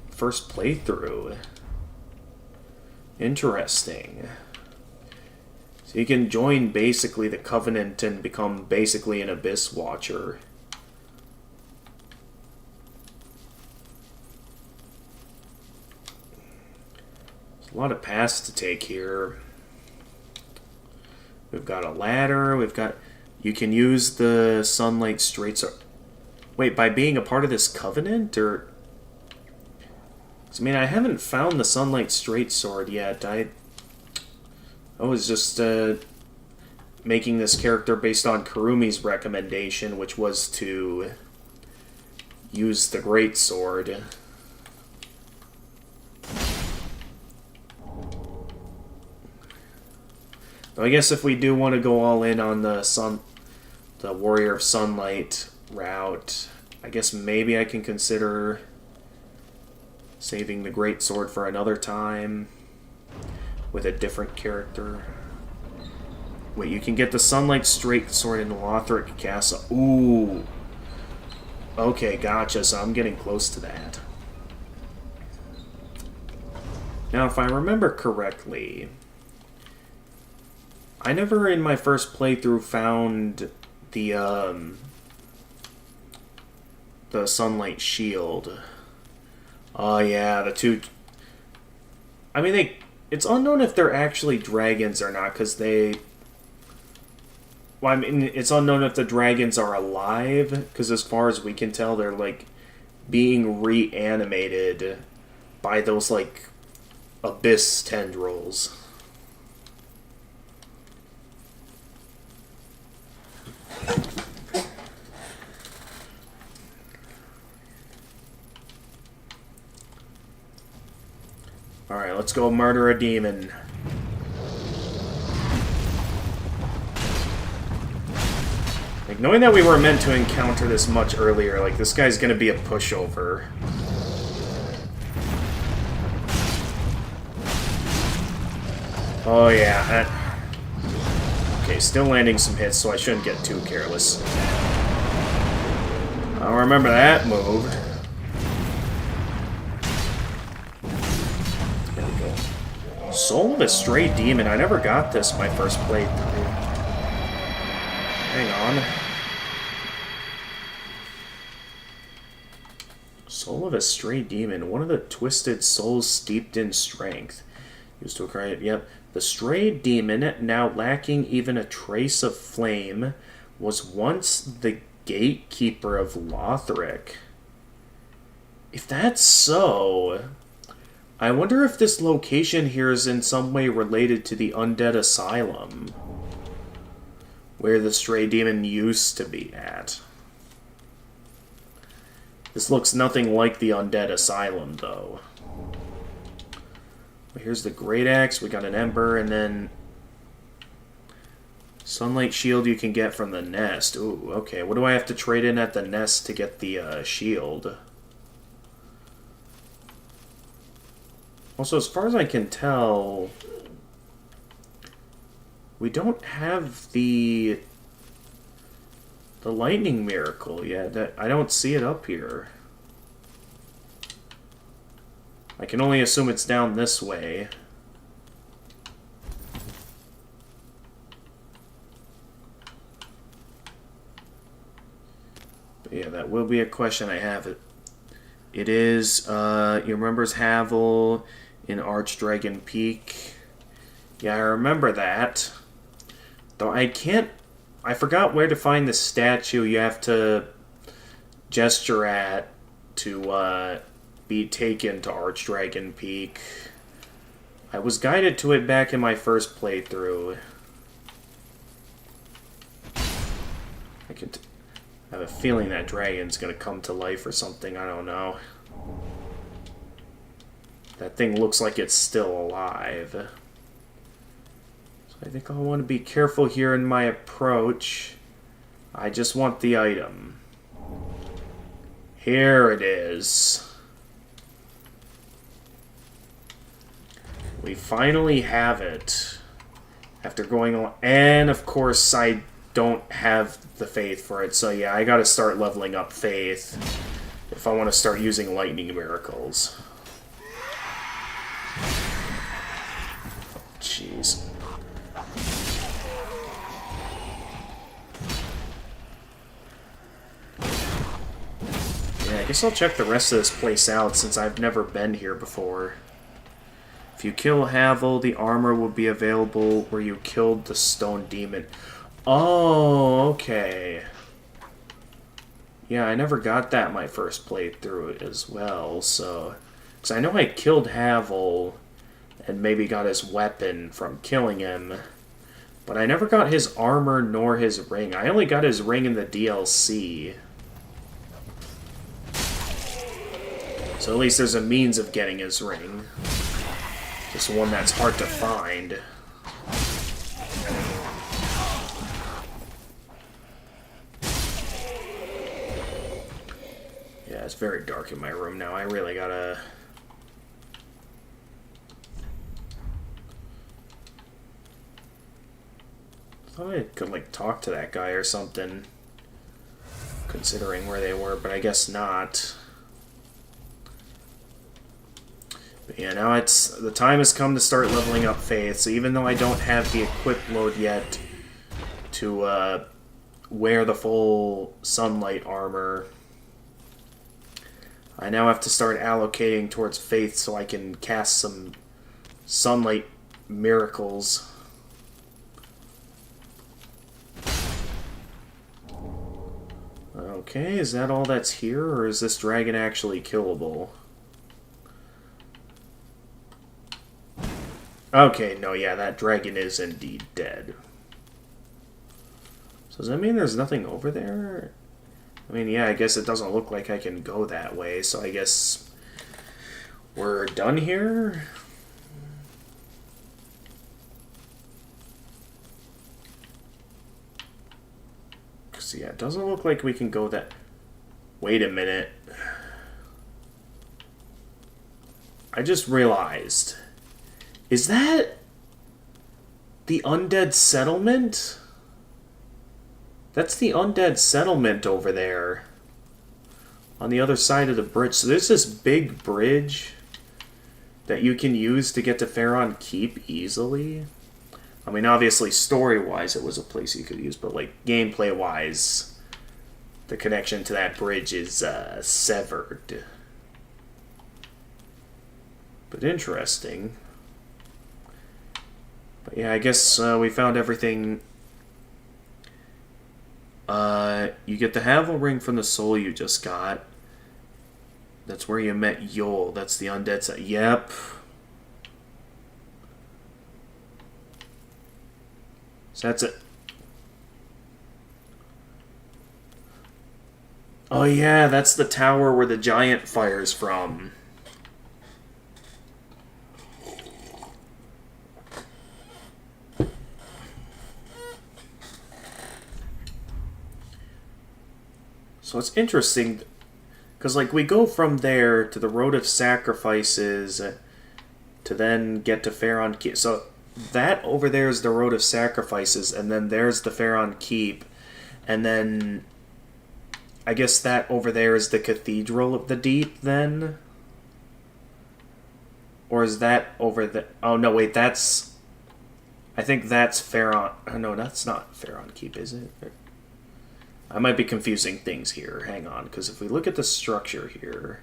first playthrough. Interesting. So you can join basically the covenant and become basically an Abyss Watcher. A lot of paths to take here. We've got a ladder. We've got... You can use the Sunlight Straight Sword. Wait, by being a part of this covenant, or... I mean, I haven't found the Sunlight Straight Sword yet. I was just making this character based on Kurumi's recommendation, which was to use the Great Sword. I guess if we do want to go all in on the Warrior of Sunlight route, I guess maybe I can consider saving the Great Sword for another time with a different character. Wait, you can get the Sunlight Straight Sword in Lothric Castle. Ooh. Okay, gotcha, so I'm getting close to that. Now, if I remember correctly, I never in my first playthrough found the Sunlight Shield. Oh yeah, the two... I mean, it's unknown if they're actually dragons or not, because they... Well, I mean, it's unknown if the dragons are alive, because as far as we can tell, they're, like, being reanimated by those, like, abyss tendrils. Alright, let's go murder a demon. Like, knowing that we were meant to encounter this much earlier, like, this guy's gonna be a pushover. Oh, yeah. Okay, still landing some hits, so I shouldn't get too careless. I don't remember that move. There we go. Soul of a Stray Demon. I never got this my first playthrough. Hang on. Soul of a Stray Demon. One of the twisted souls steeped in strength. Used to acquire it. Yep. The Stray Demon, now lacking even a trace of flame, was once the gatekeeper of Lothric. If that's so, I wonder if this location here is in some way related to the Undead Asylum, where the Stray Demon used to be at. This looks nothing like the Undead Asylum, though. Here's the Great Axe, we got an Ember, and then Sunlight Shield you can get from the nest. Ooh, okay. What do I have to trade in at the nest to get the shield? Also, as far as I can tell, we don't have the lightning miracle yet. I don't see it up here. I can only assume it's down this way. But yeah, that will be a question I have. It is, you remember Havel in Archdragon Peak? Yeah, I remember that. Though I forgot where to find the statue you have to gesture at to, be taken to Archdragon Peak. I was guided to it back in my first playthrough. I have a feeling that dragon's gonna come to life or something, I don't know. That thing looks like it's still alive. So I think I'll want to be careful here in my approach. I just want the item. Here it is. We finally have it. After going on... And, of course, I don't have the faith for it. So, yeah, I gotta start leveling up faith if I want to start using lightning miracles. Jeez. Yeah, I guess I'll check the rest of this place out since I've never been here before. If you kill Havel, the armor will be available where you killed the stone demon. Oh, okay. Yeah, I never got that my first playthrough as well, so... Because I know I killed Havel and maybe got his weapon from killing him, but I never got his armor nor his ring. I only got his ring in the DLC. So at least there's a means of getting his ring. Just one that's hard to find. Yeah, it's very dark in my room now. I really gotta... I thought I could, like, talk to that guy or something, considering where they were, but I guess not. But yeah, now the time has come to start leveling up faith, so even though I don't have the equip load yet to wear the full sunlight armor, I now have to start allocating towards faith so I can cast some sunlight miracles. Okay, is that all that's here, or is this dragon actually killable? Okay, no, yeah, that dragon is indeed dead. So does that mean there's nothing over there? I mean, yeah, I guess it doesn't look like I can go that way, so I guess we're done here? yeah, it doesn't look like we can go that... Wait a minute. I just realized. Is that the undead settlement? That's the undead settlement over there. On the other side of the bridge. So there's this big bridge that you can use to get to Faron Keep easily. I mean, obviously, story-wise, it was a place you could use, but, like, gameplay-wise, the connection to that bridge is severed. But interesting. But yeah, I guess we found everything. You get the Havel Ring from the soul you just got. That's where you met Yol. That's the undead side. Yep. So that's it. Oh yeah, that's the tower where the giant fires from. So it's interesting, because like we go from there to the Road of Sacrifices to then get to Faron Keep. So that over there is the Road of Sacrifices, and then there's the Faron Keep, and then I guess that over there is the Cathedral of the Deep then? Or is that over the... Oh no, wait, that's... I think that's Faron... Oh no, that's not Faron Keep, is it? I might be confusing things here. Hang on, because if we look at the structure here...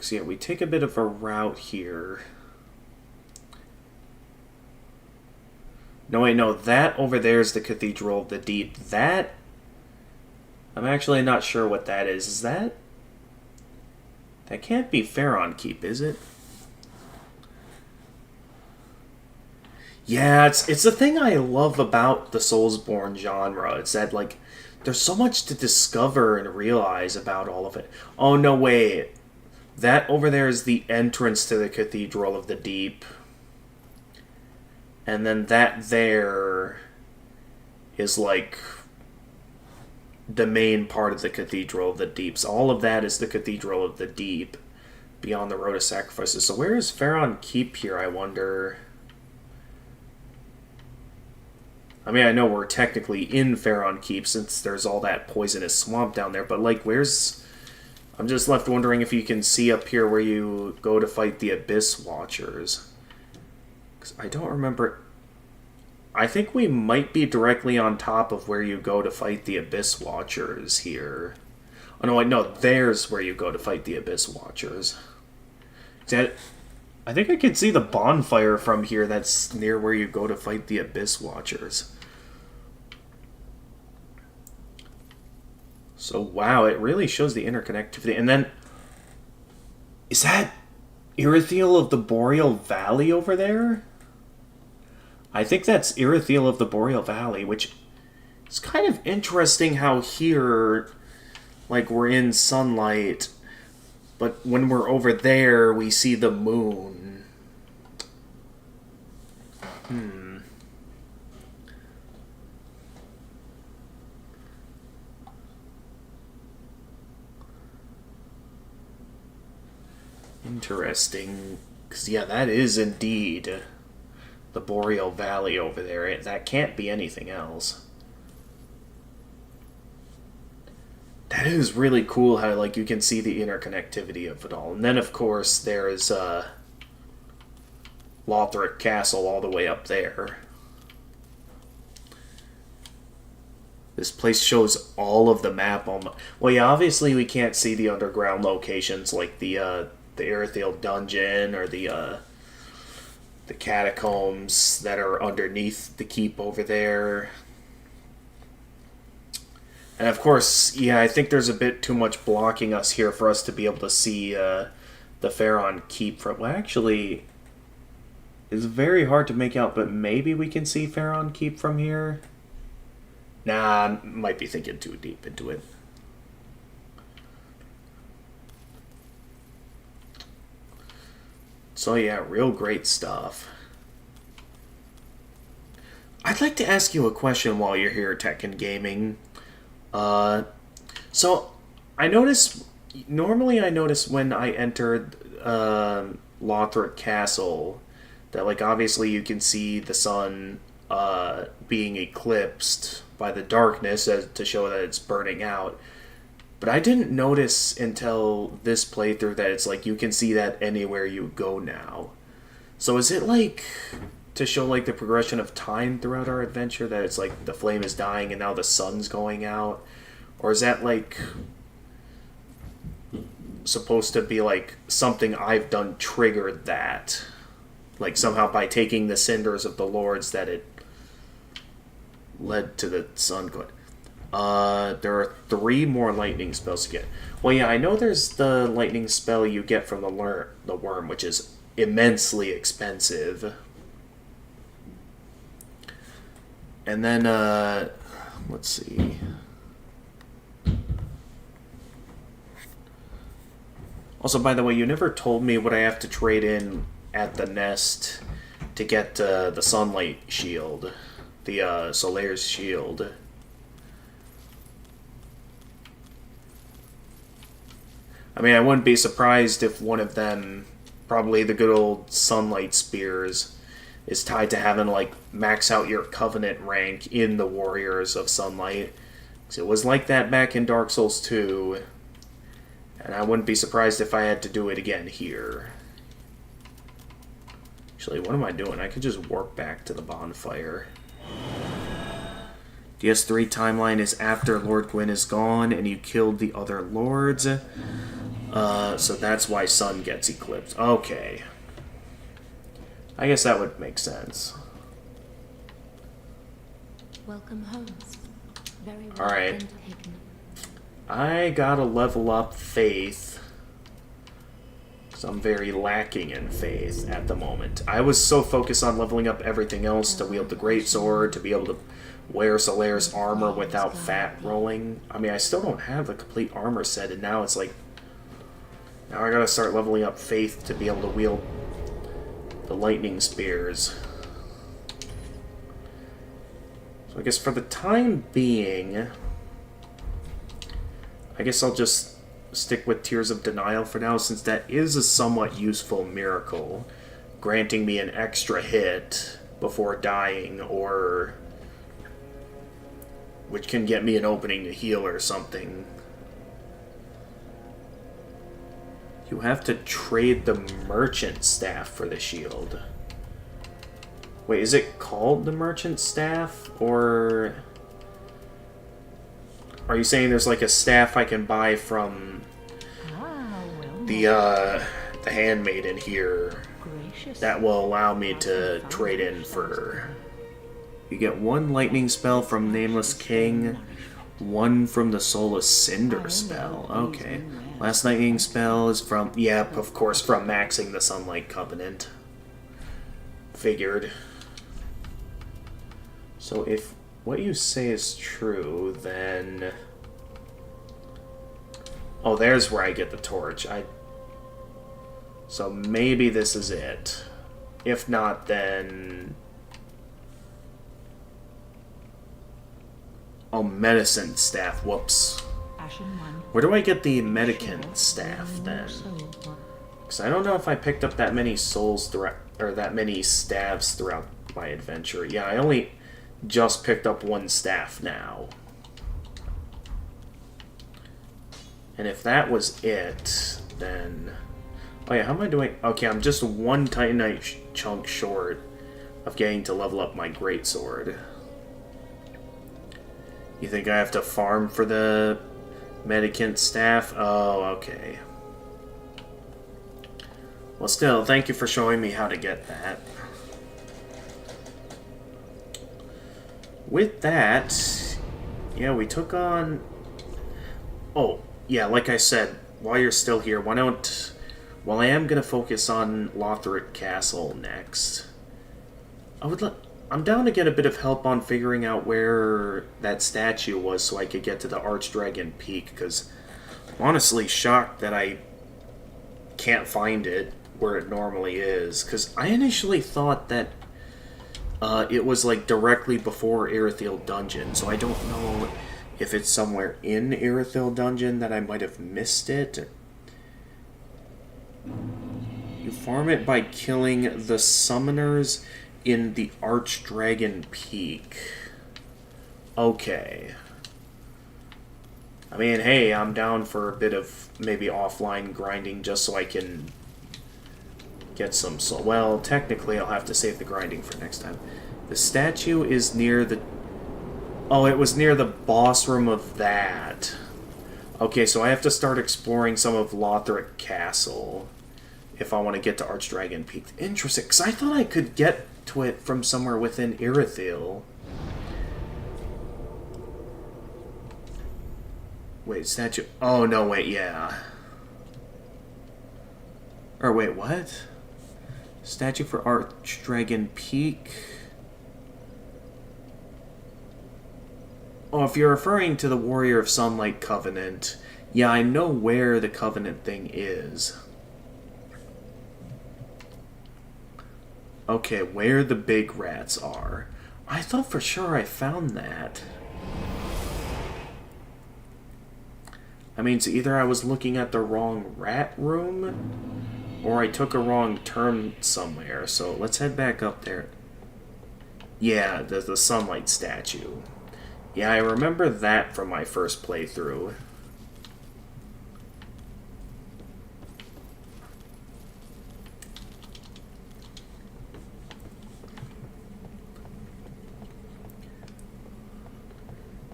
So yeah, we take a bit of a route here. No, wait, no, that over there is the Cathedral of the Deep. That... I'm actually not sure what that is. Is that... That can't be Faron Keep, is it? Yeah, it's the thing I love about the Soulsborne genre. It's that, like, there's so much to discover and realize about all of it. Oh, no, wait. That over there is the entrance to the Cathedral of the Deep. And then that there is, like, the main part of the Cathedral of the Deep. So all of that is the Cathedral of the Deep beyond the Road of Sacrifices. So where is Faron Keep here, I wonder? I mean, I know we're technically in Faron Keep since there's all that poisonous swamp down there, but, like, where's... I'm just left wondering if you can see up here where you go to fight the Abyss Watchers. Because I don't remember... I think we might be directly on top of where you go to fight the Abyss Watchers here. Oh, no, wait, no, there's where you go to fight the Abyss Watchers. I think I can see the bonfire from here that's near where you go to fight the Abyss Watchers. So, wow, it really shows the interconnectivity. And then, is that Irithiel of the Boreal Valley over there? I think that's Irithiel of the Boreal Valley, which is kind of interesting how here, like, we're in sunlight, but when we're over there, we see the moon. Interesting. Because, yeah, that is indeed the Boreal Valley over there. That can't be anything else. That is really cool how, like, you can see the interconnectivity of it all. And then, of course, there's Lothric Castle all the way up there. This place shows all of the map. Well, yeah, obviously we can't see the underground locations like the Irithiel dungeon or the catacombs that are underneath the keep over there. And of course, yeah, I think there's a bit too much blocking us here for us to be able to see the Faron Keep from... Well, actually, it's very hard to make out, but maybe we can see Faron Keep from here? Nah, I might be thinking too deep into it. So yeah, real great stuff. I I'd like to ask you a question while you're here at Tekken Gaming. So, I notice... Normally I notice when I entered Lothric Castle that, like, obviously you can see the sun being eclipsed by the darkness to show that it's burning out. But I didn't notice until this playthrough that it's like you can see that anywhere you go now. So is it like to show like the progression of time throughout our adventure that it's like the flame is dying and now the sun's going out? Or is that like supposed to be like something I've done triggered that? Like somehow by taking the cinders of the lords that it led to the sun going. There are 3 more lightning spells to get. Well, yeah, I know there's the lightning spell you get from the worm, which is immensely expensive. And then, let's see. Also, by the way, you never told me what I have to trade in at the nest to get the sunlight shield. The Solaire's shield. I mean, I wouldn't be surprised if one of them, probably the good old Sunlight Spears, is tied to having, like, max out your Covenant rank in the Warriors of Sunlight. Because it was like that back in Dark Souls 2, and I wouldn't be surprised if I had to do it again here. Actually, what am I doing? I could just warp back to the bonfire. DS3 timeline is after Lord Gwyn is gone and you killed the other lords. So that's why sun gets eclipsed. Okay. I guess that would make sense. Welcome home. Very well. Alright. I gotta level up faith. So I'm very lacking in faith at the moment. I was so focused on leveling up everything else to wield the greatsword, to be able to wear Solaire's armor without fat rolling. I mean, I still don't have the complete armor set, and now it's like... Now I gotta start leveling up faith to be able to wield the lightning spears. So I guess for the time being... I guess I'll just stick with Tears of Denial for now, since that is a somewhat useful miracle, granting me an extra hit before dying, or which can get me an opening to heal or something. You have to trade the Merchant Staff for the shield. Wait, is it called the Merchant Staff, or... Are you saying there's like a staff I can buy from the handmaiden here that will allow me to trade in for... You get 1 lightning spell from Nameless King, 1 from the Soulless Cinder spell. Okay. Last lightning spell is from... Yep, of course, from maxing the Sunlight Covenant. Figured. So if what you say is true, then... Oh, there's where I get the torch. So maybe this is it. If not, then... Oh, Medicine Staff. Whoops. Where do I get the Medicant Staff, then? Because I don't know if I picked up that many souls throughout... Or that many staves throughout my adventure. Yeah, I only... just picked up 1 staff now. And if that was it, then... Oh yeah, how am I doing? Okay, I'm just 1 Titanite chunk short of getting to level up my greatsword. You think I have to farm for the Medicant Staff? Oh, okay. Well, still, thank you for showing me how to get that. With that, yeah, we took on... Oh, yeah, like I said, while you're still here, why don't... While I am going to focus on Lothric Castle next, I'm down to get a bit of help on figuring out where that statue was so I could get to the Archdragon Peak, because I'm honestly shocked that I can't find it where it normally is, because I initially thought that It was like directly before Irithyll Dungeon, so I don't know if it's somewhere in Irithyll Dungeon that I might have missed it. You farm it by killing the summoners in the Archdragon Peak. Okay. I mean, hey, I'm down for a bit of maybe offline grinding just so I can get some soul. Well, technically I'll have to save the grinding for next time. The statue is near the... Oh, it was near the boss room of that. Okay, so I have to start exploring some of Lothric Castle if I want to get to Archdragon Peak. Interesting, because I thought I could get to it from somewhere within Irithyll. Wait, statue... Oh, no, wait, yeah. Or wait, what? Statue for Archdragon Peak... Oh, if you're referring to the Warrior of Sunlight Covenant, yeah, I know where the Covenant thing is. Okay, where the big rats are. I thought for sure I found that. I mean, so either I was looking at the wrong rat room, or I took a wrong turn somewhere, so let's head back up there. Yeah, the Sunlight statue. Yeah, I remember that from my first playthrough.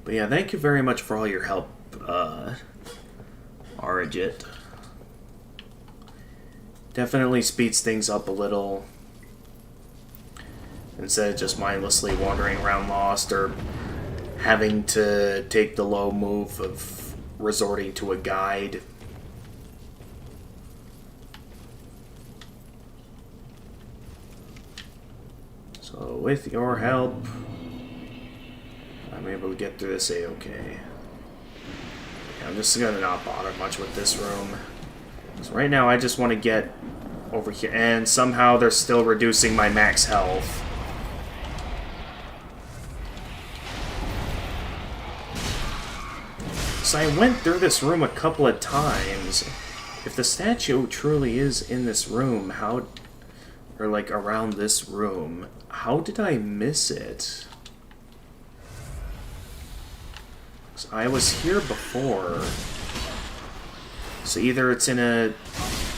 But yeah, thank you very much for all your help, Argit. Definitely speeds things up a little. Instead of just mindlessly wandering around lost or having to take the low move of resorting to a guide. So with your help, I'm able to get through this A-okay. Yeah, I'm just gonna not bother much with this room. So right now I just want to get over here, and somehow they're still reducing my max health. So I went through this room a couple of times. If the statue truly is in this room, how... Or like around this room, how did I miss it? 'Cause I was here before. So either it's in a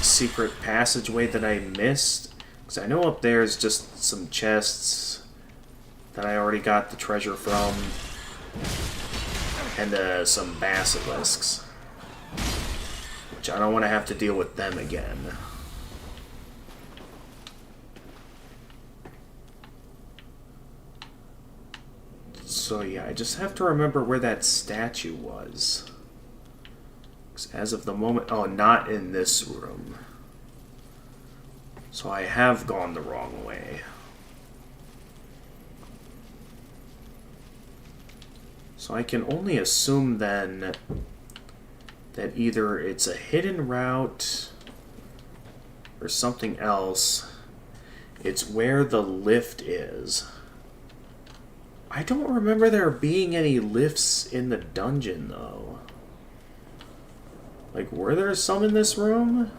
secret passageway that I missed, because I know up there is just some chests that I already got the treasure from. And some basilisks, which I don't want to have to deal with them again. So yeah, I just have to remember where that statue was. 'Cause as of the moment... Oh, not in this room. So I have gone the wrong way. So I can only assume then that either it's a hidden route or something else. It's where the lift is. I don't remember there being any lifts in the dungeon, though. Like, were there some in this room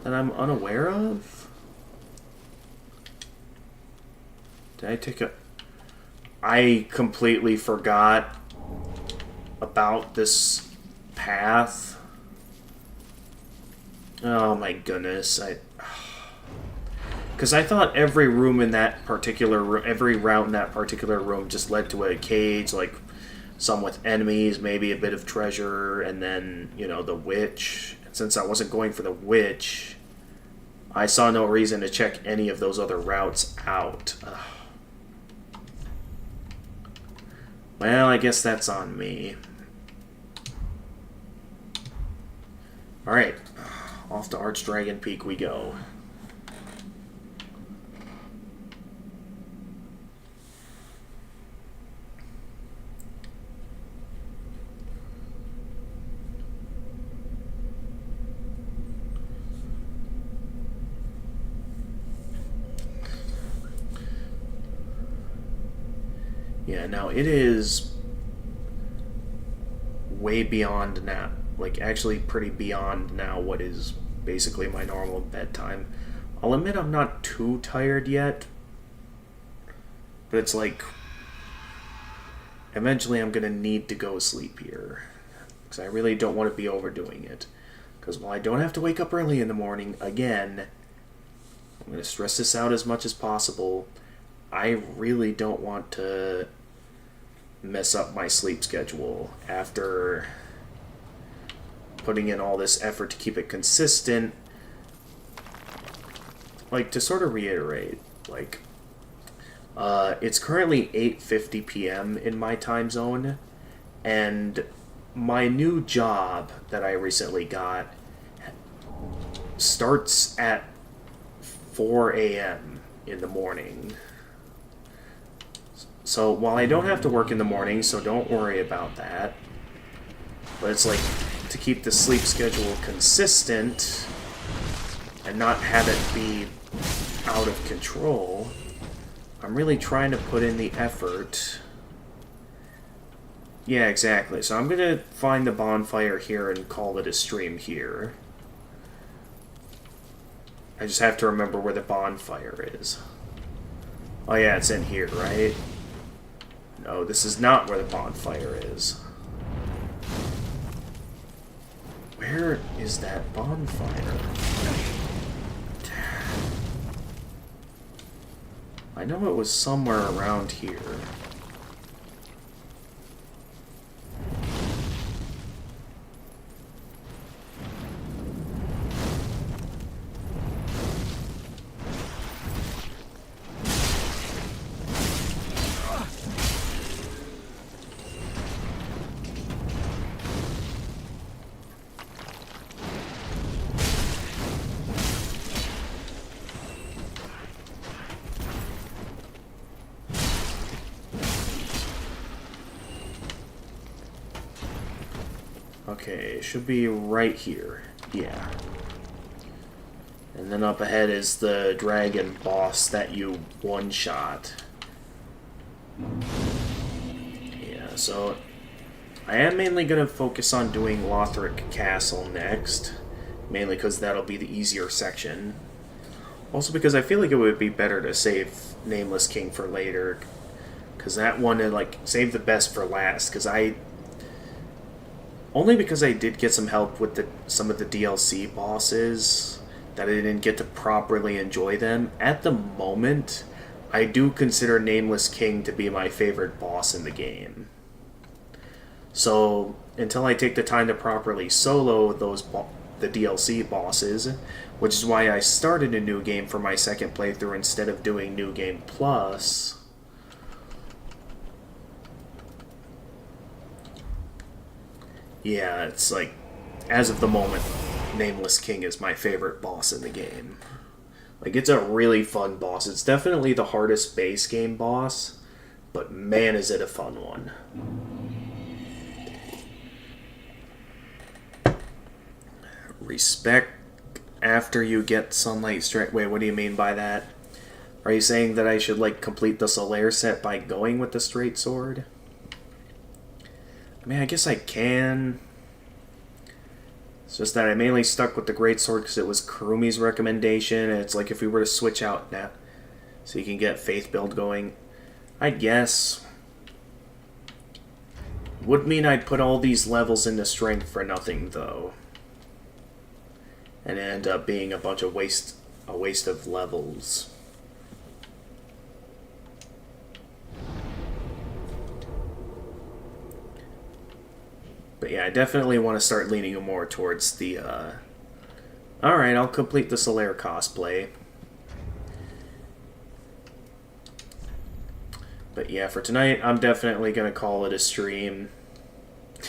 that I'm unaware of? Did I take a... I completely forgot about this path. Oh my goodness. Because I thought every room in that particular room, every route in that particular room just led to a cage, like some with enemies, maybe a bit of treasure, and then, you know, the witch. And since I wasn't going for the witch, I saw no reason to check any of those other routes out. Ugh. Well, I guess that's on me. Alright, off to Archdragon Peak we go. Yeah, now it is way beyond now. Like, actually pretty beyond now what is basically my normal bedtime. I'll admit I'm not too tired yet. But it's like, eventually I'm going to need to go sleep here. Because I really don't want to be overdoing it. Because while I don't have to wake up early in the morning, again, I'm going to stress this out as much as possible. I really don't want to mess up my sleep schedule after putting in all this effort to keep it consistent. Like, to sort of reiterate, like, it's currently 8:50 p.m. in my time zone, and my new job that I recently got starts at 4 a.m. in the morning. So while I don't have to work in the morning, so don't worry about that, but it's like, to keep the sleep schedule consistent and not have it be out of control, I'm really trying to put in the effort. Yeah, exactly. So I'm going to find the bonfire here and call it a stream here. I just have to remember where the bonfire is. Oh yeah, it's in here, right? No, this is not where the bonfire is. Where is that bonfire? I know it was somewhere around here. Okay, it should be right here. Yeah. And then up ahead is the dragon boss that you one-shot. Yeah, so I am mainly going to focus on doing Lothric Castle next. Mainly because that'll be the easier section. Also because I feel like it would be better to save Nameless King for later. Because that one, like, save the best for last. Only because I did get some help with some of the DLC bosses, that I didn't get to properly enjoy them. At the moment, I do consider Nameless King to be my favorite boss in the game. So, until I take the time to properly solo the DLC bosses, which is why I started a new game for my second playthrough instead of doing New Game Plus. Yeah, it's like, as of the moment, Nameless King is my favorite boss in the game. Like, it's a really fun boss. It's definitely the hardest base game boss, but man, is it a fun one. Respect after you get Sunlight Strike. Wait, what do you mean by that? Are you saying that I should, like, complete the Solaire set by going with the Straight Sword? I mean, I guess I can. It's just that I mainly stuck with the Greatsword because it was Kurumi's recommendation, and it's like if we were to switch out now, so you can get Faith build going, I guess. Would mean I'd put all these levels into Strength for nothing, though. And end up being a bunch of waste of levels. But yeah, I definitely want to start leaning more towards the, Alright, I'll complete the Solaire cosplay. But yeah, for tonight, I'm definitely going to call it a stream.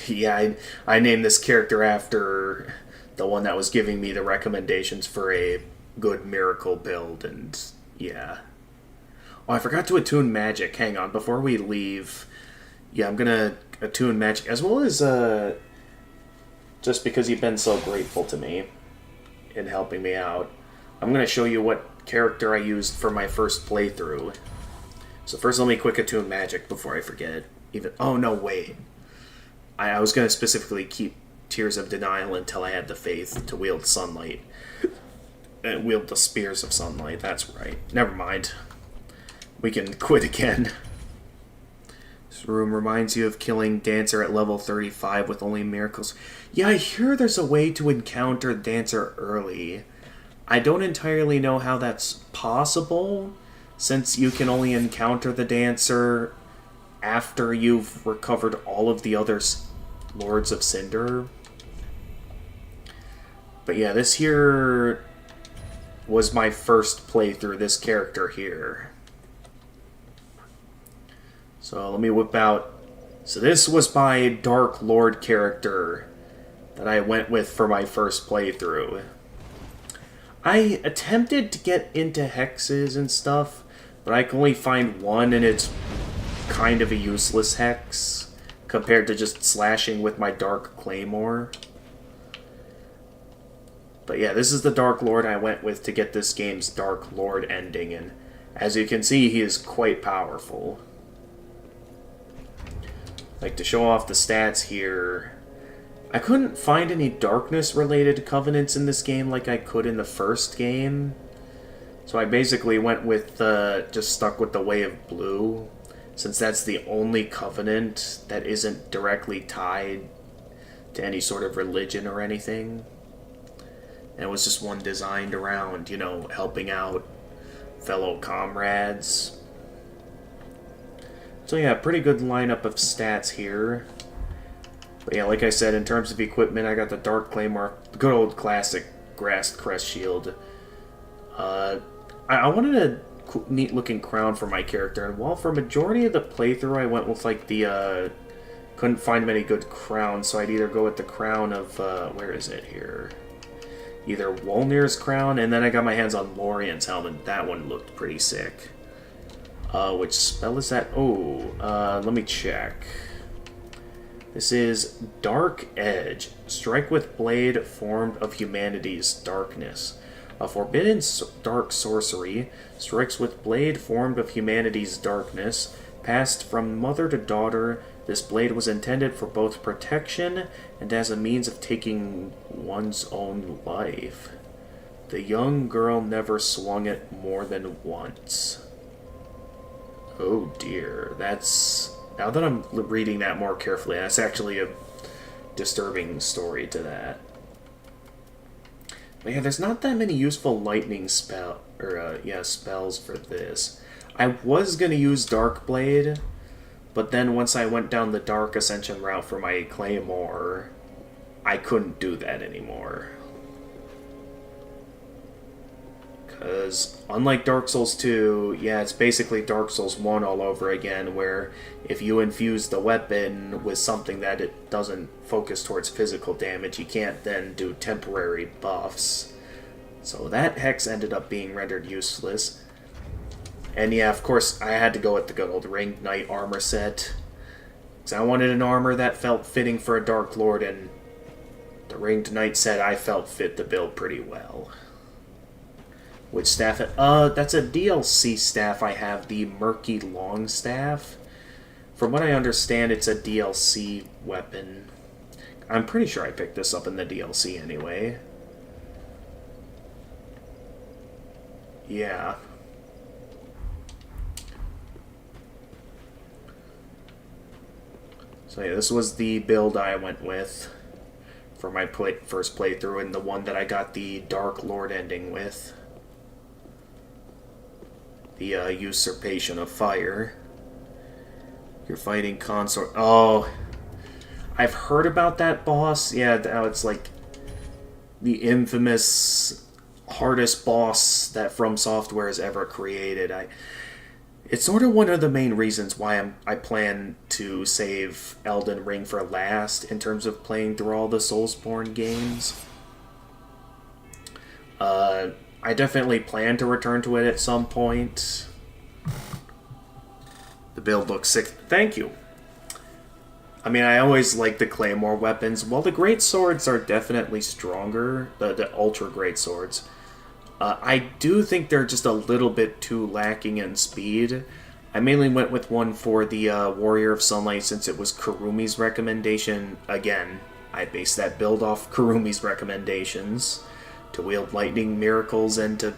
Yeah, I named this character after the one that was giving me the recommendations for a good miracle build, and yeah. Oh, I forgot to attune magic. Hang on, before we leave, yeah, I'm going to attune magic, as well as, just because you've been so grateful to me in helping me out, I'm going to show you what character I used for my first playthrough. So first let me quick attune magic before I forget. Oh no, wait. I was going to specifically keep Tears of Denial until I had the faith to wield sunlight. And wield the spears of sunlight, that's right. Never mind. We can quit again. This room reminds you of killing Dancer at level 35 with only miracles. Yeah, I hear there's a way to encounter Dancer early. I don't entirely know how that's possible, since you can only encounter the Dancer after you've recovered all of the other Lords of Cinder. But yeah, this here was my first playthrough, this character here. So let me whip out. So this was my Dark Lord character that I went with for my first playthrough. I attempted to get into hexes and stuff, but I can only find one, and it's kind of a useless hex compared to just slashing with my Dark Claymore. But yeah, this is the Dark Lord I went with to get this game's Dark Lord ending, and as you can see, he is quite powerful. Like, to show off the stats here, I couldn't find any darkness-related covenants in this game like I could in the first game. So I basically went with, just stuck with the Way of Blue, since that's the only covenant that isn't directly tied to any sort of religion or anything. And it was just one designed around, you know, helping out fellow comrades. So yeah, pretty good lineup of stats here. But yeah, like I said, in terms of equipment, I got the Dark Claymore, good old classic Grass Crest Shield. I wanted a neat looking crown for my character, and while for majority of the playthrough I went with like the, couldn't find many good crowns, so I'd either go with the crown of, where is it here? Either Wolnir's crown, and then I got my hands on Lorien's helmet. That one looked pretty sick. Which spell is that? Oh, let me check. This is Dark Edge. Strike with blade formed of humanity's darkness. A forbidden dark sorcery. Strikes with blade formed of humanity's darkness. Passed from mother to daughter. This blade was intended for both protection and as a means of taking one's own life. The young girl never swung it more than once. Oh dear, that's... Now that I'm reading that more carefully, that's actually a disturbing story to that. But yeah, there's not that many useful lightning spells for this. I was gonna use Darkblade, but then once I went down the Dark Ascension route for my Claymore, I couldn't do that anymore. Because, unlike Dark Souls 2, yeah, it's basically Dark Souls 1 all over again, where if you infuse the weapon with something that it doesn't focus towards physical damage, you can't then do temporary buffs. So that hex ended up being rendered useless. And yeah, of course, I had to go with the good old Ringed Knight armor set. Because I wanted an armor that felt fitting for a Dark Lord, and the Ringed Knight set I felt fit the build pretty well. Which staff? That's a DLC staff I have, the Murky Longstaff. From what I understand, it's a DLC weapon. I'm pretty sure I picked this up in the DLC anyway. Yeah. So yeah, this was the build I went with for my first playthrough, and the one that I got the Dark Lord ending with. The Usurpation of Fire. You're fighting Consort. Oh, I've heard about that boss. Yeah, how it's like the infamous hardest boss that From Software has ever created. It's sort of one of the main reasons why I plan to save Elden Ring for last in terms of playing through all the Soulsborne games. I definitely plan to return to it at some point. The build looks sick. Thank you. I mean, I always like the Claymore weapons. While the Great Swords are definitely stronger, the Ultra Great Swords, I do think they're just a little bit too lacking in speed. I mainly went with one for the Warrior of Sunlight since it was Kurumi's recommendation. Again, I based that build off Kurumi's recommendations to wield lightning miracles and to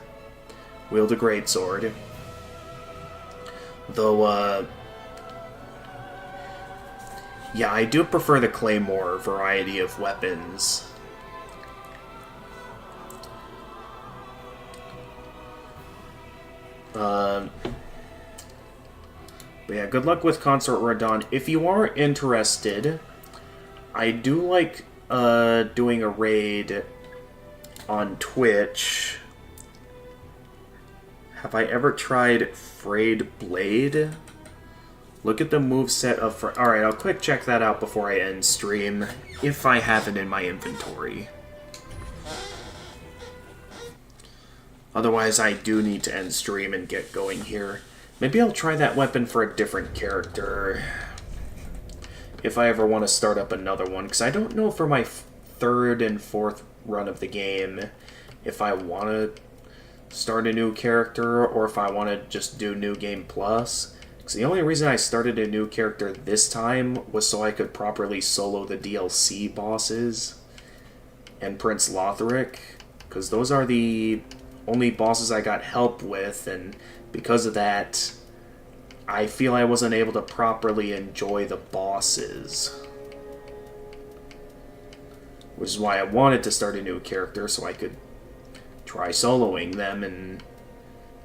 wield a greatsword. Though, yeah, I do prefer the Claymore variety of weapons. But yeah, good luck with Consort Radahn. If you are interested, I do like doing a raid on Twitch. Have I ever tried Frayed Blade? Look at the moveset of... Alright, I'll quick check that out before I end stream, if I have it in my inventory. Otherwise, I do need to end stream and get going here. Maybe I'll try that weapon for a different character. If I ever want to start up another one. Because I don't know for my third and fourth run of the game if I want to start a new character or if I want to just do New Game Plus. Because the only reason I started a new character this time was so I could properly solo the DLC bosses and Prince Lothric. Because those are the only bosses I got help with, and because of that, I feel I wasn't able to properly enjoy the bosses. Which is why I wanted to start a new character, so I could try soloing them and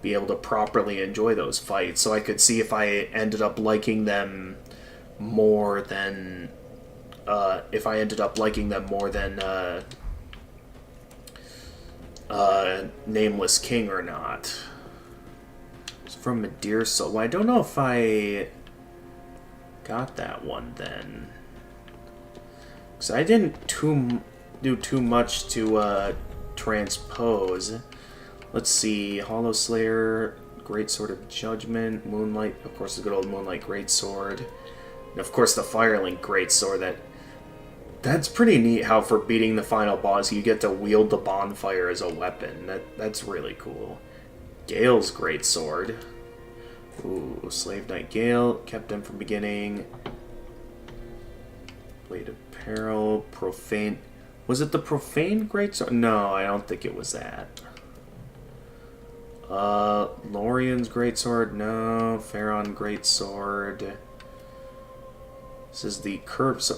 be able to properly enjoy those fights, so I could see if I ended up liking them more than... Nameless King or not. It's from Midir Soul. Well, I don't know if I got that one then. Because I didn't do too much to transpose. Let's see. Hollow Slayer, Great Sword of Judgment, Moonlight, of course the good old Moonlight Greatsword. And of course the Firelink Greatsword. That's pretty neat how for beating the final boss you get to wield the bonfire as a weapon. That's really cool. Gale's Greatsword. Ooh, Slave Knight Gale, kept him from beginning. Blade of Peril, Profane. Was it the Profane Greatsword? No, I don't think it was that. Lorian's Greatsword, no. Pharaon Greatsword. This is the curved...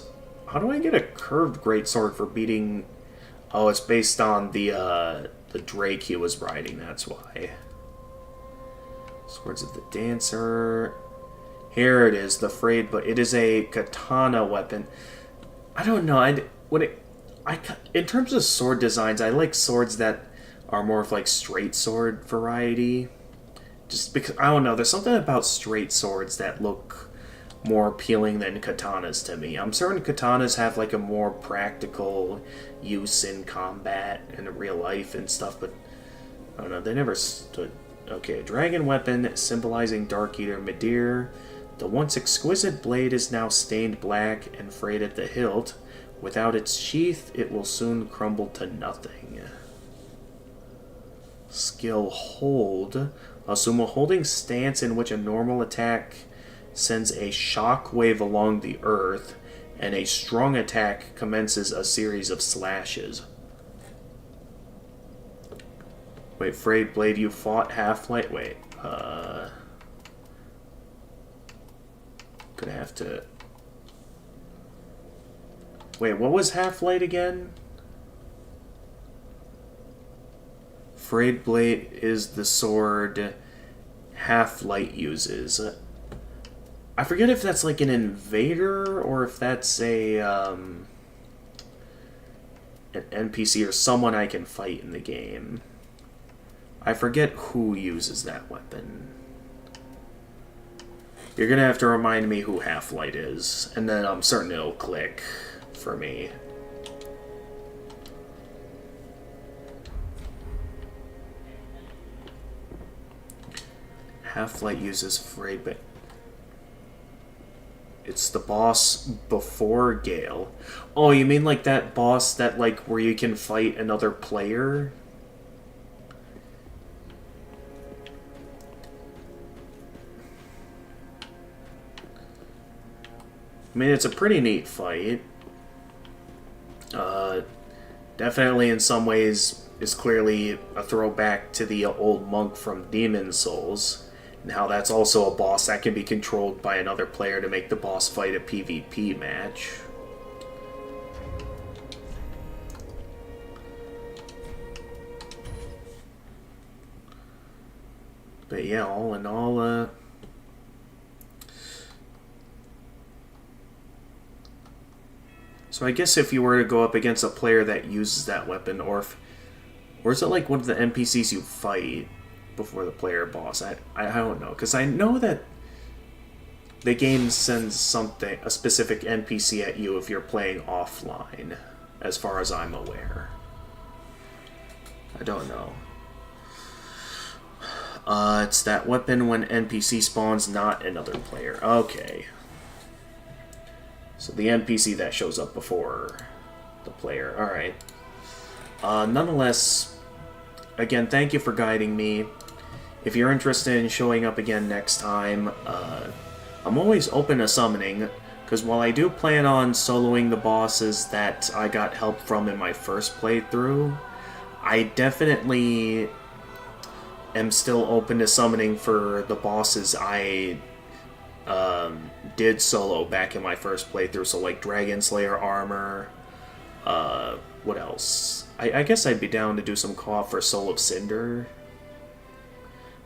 How do I get a curved greatsword for beating... Oh, it's based on the Drake he was riding, that's why. Swords of the Dancer. Here it is, the Frayed, but it is a katana weapon. I don't know, in terms of sword designs, I like swords that are more of like straight sword variety. Just because, I don't know, there's something about straight swords that look more appealing than katanas to me. I'm certain katanas have like a more practical use in combat and in real life and stuff, but I don't know, they never stood. Okay, dragon weapon symbolizing Dark Eater Midir. The once exquisite blade is now stained black and frayed at the hilt. Without its sheath, it will soon crumble to nothing. Skill Hold. Assume a holding stance in which a normal attack sends a shock wave along the earth, and a strong attack commences a series of slashes. Wait, Frayed Blade, you fought Half-Light? Wait, gonna have to... Wait, what was Half-Light again? Frayed Blade is the sword Half-Light uses. I forget if that's like an invader or if that's a an NPC or someone I can fight in the game. I forget who uses that weapon. You're gonna have to remind me who Half-Light is, and then I'm certain it'll click for me. Half-Light uses Frayed, but it's the boss before Gale. Oh, you mean like that boss that, like, where you can fight another player? I mean, it's a pretty neat fight. Definitely in some ways is clearly a throwback to the old monk from Demon Souls, and how that's also a boss that can be controlled by another player to make the boss fight a PvP match. But yeah, all in all, so I guess if you were to go up against a player that uses that weapon, or is it like one of the NPCs you fight before the player boss? I don't know, because I know that the game sends a specific NPC at you if you're playing offline, as far as I'm aware. I don't know. It's that weapon when NPC spawns, not another player. Okay. So the NPC that shows up before the player. Alright. Nonetheless, again, thank you for guiding me. If you're interested in showing up again next time, I'm always open to summoning, because while I do plan on soloing the bosses that I got help from in my first playthrough, I definitely am still open to summoning for the bosses I did solo back in my first playthrough, so like Dragon Slayer Armor, what else? I guess I'd be down to do some co-op for Soul of Cinder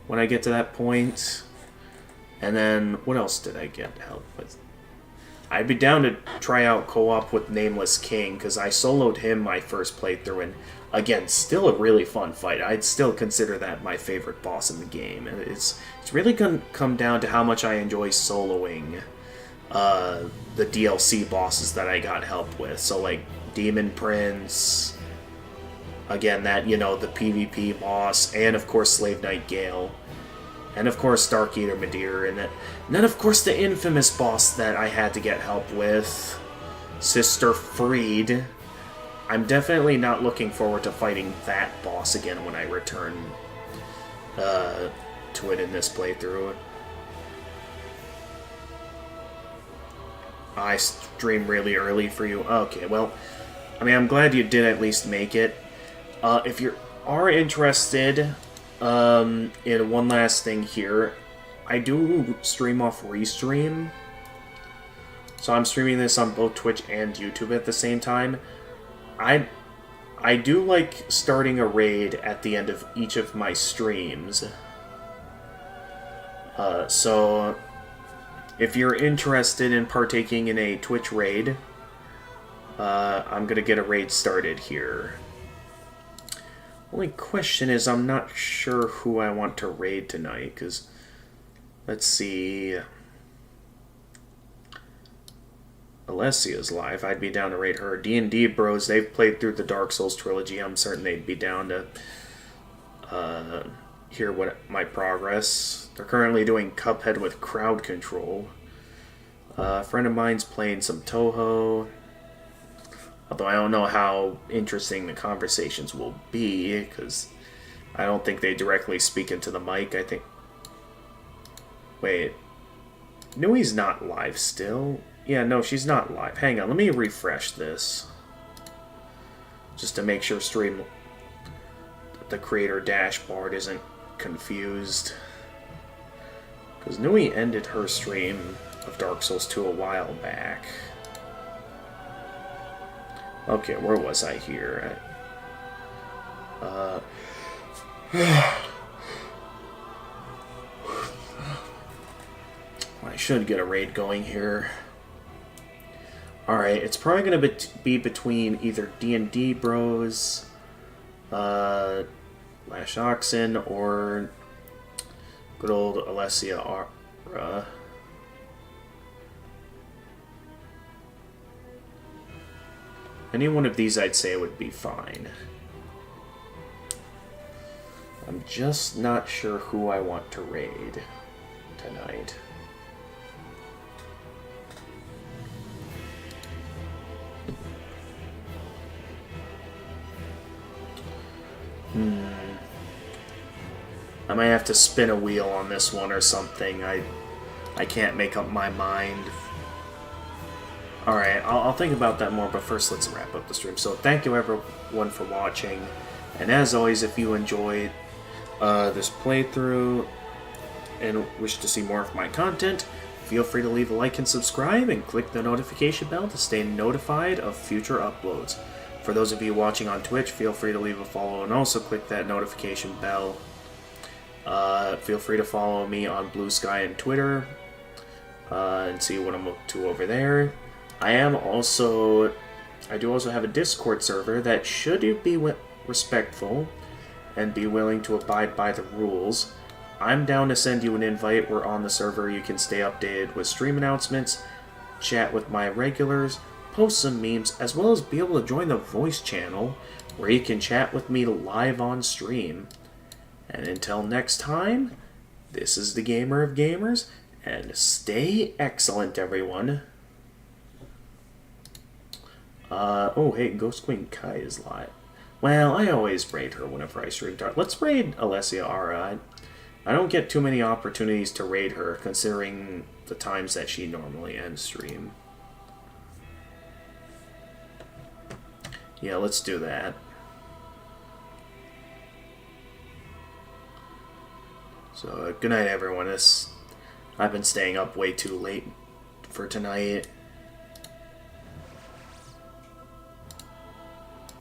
when I get to that point. And then, what else did I get help with? I'd be down to try out co-op with Nameless King, because I soloed him my first playthrough, and again, still a really fun fight. I'd still consider that my favorite boss in the game. And it's really going to come down to how much I enjoy soloing the DLC bosses that I got help with. So like Demon Prince, again, that, you know, the PvP boss, and of course Slave Knight Gale, and of course Dark Eater Midir, and then of course the infamous boss that I had to get help with, Sister Freed. I'm definitely not looking forward to fighting that boss again when I return to it in this playthrough. I stream really early for you. Okay, well, I mean, I'm glad you did at least make it. If you are interested in one last thing here, I do stream off Restream. So I'm streaming this on both Twitch and YouTube at the same time. I do like starting a raid at the end of each of my streams. So if you're interested in partaking in a Twitch raid, I'm gonna get a raid started here. Only question is, I'm not sure who I want to raid tonight, because let's see. Alessia's live. I'd be down to raid her. D&D bros, they've played through the Dark Souls trilogy. I'm certain they'd be down to hear what my progress. They're currently doing Cuphead with crowd control. A friend of mine's playing some Toho. Although I don't know how interesting the conversations will be, because I don't think they directly speak into the mic. I think... Wait. Nui's not live still? Yeah, no, she's not live. Hang on, let me refresh this. Just to make sure the creator dashboard isn't confused. Because Nui ended her stream of Dark Souls 2 a while back. Okay, where was I here? I should get a raid going here. Alright, it's probably going to be between either D&D Bros, Lash Oxen, or good old Alessia Ara. Any one of these I'd say would be fine. I'm just not sure who I want to raid tonight. I might have to spin a wheel on this one or something. I can't make up my mind. Alright, I'll think about that more, but first let's wrap up the stream. So thank you everyone for watching, and as always, if you enjoyed this playthrough and wish to see more of my content, feel free to leave a like and subscribe, and click the notification bell to stay notified of future uploads. For those of you watching on Twitch, feel free to leave a follow and also click that notification bell. Feel free to follow me on Blue Sky and Twitter and see what I'm up to over there. I do also have a Discord server that, should you be respectful and be willing to abide by the rules, I'm down to send you an invite. Where on the server you can stay updated with stream announcements, chat with my regulars, post some memes, as well as be able to join the voice channel where you can chat with me live on stream. And until next time, this is the Gamer of Gamers, and stay excellent, everyone. Oh, hey, Ghost Queen Kai is live. Well, I always raid her whenever I stream. Let's raid Alessia Ara. I don't get too many opportunities to raid her, considering the times that she normally ends stream. Yeah, let's do that. So, good night, everyone. I've been staying up way too late for tonight.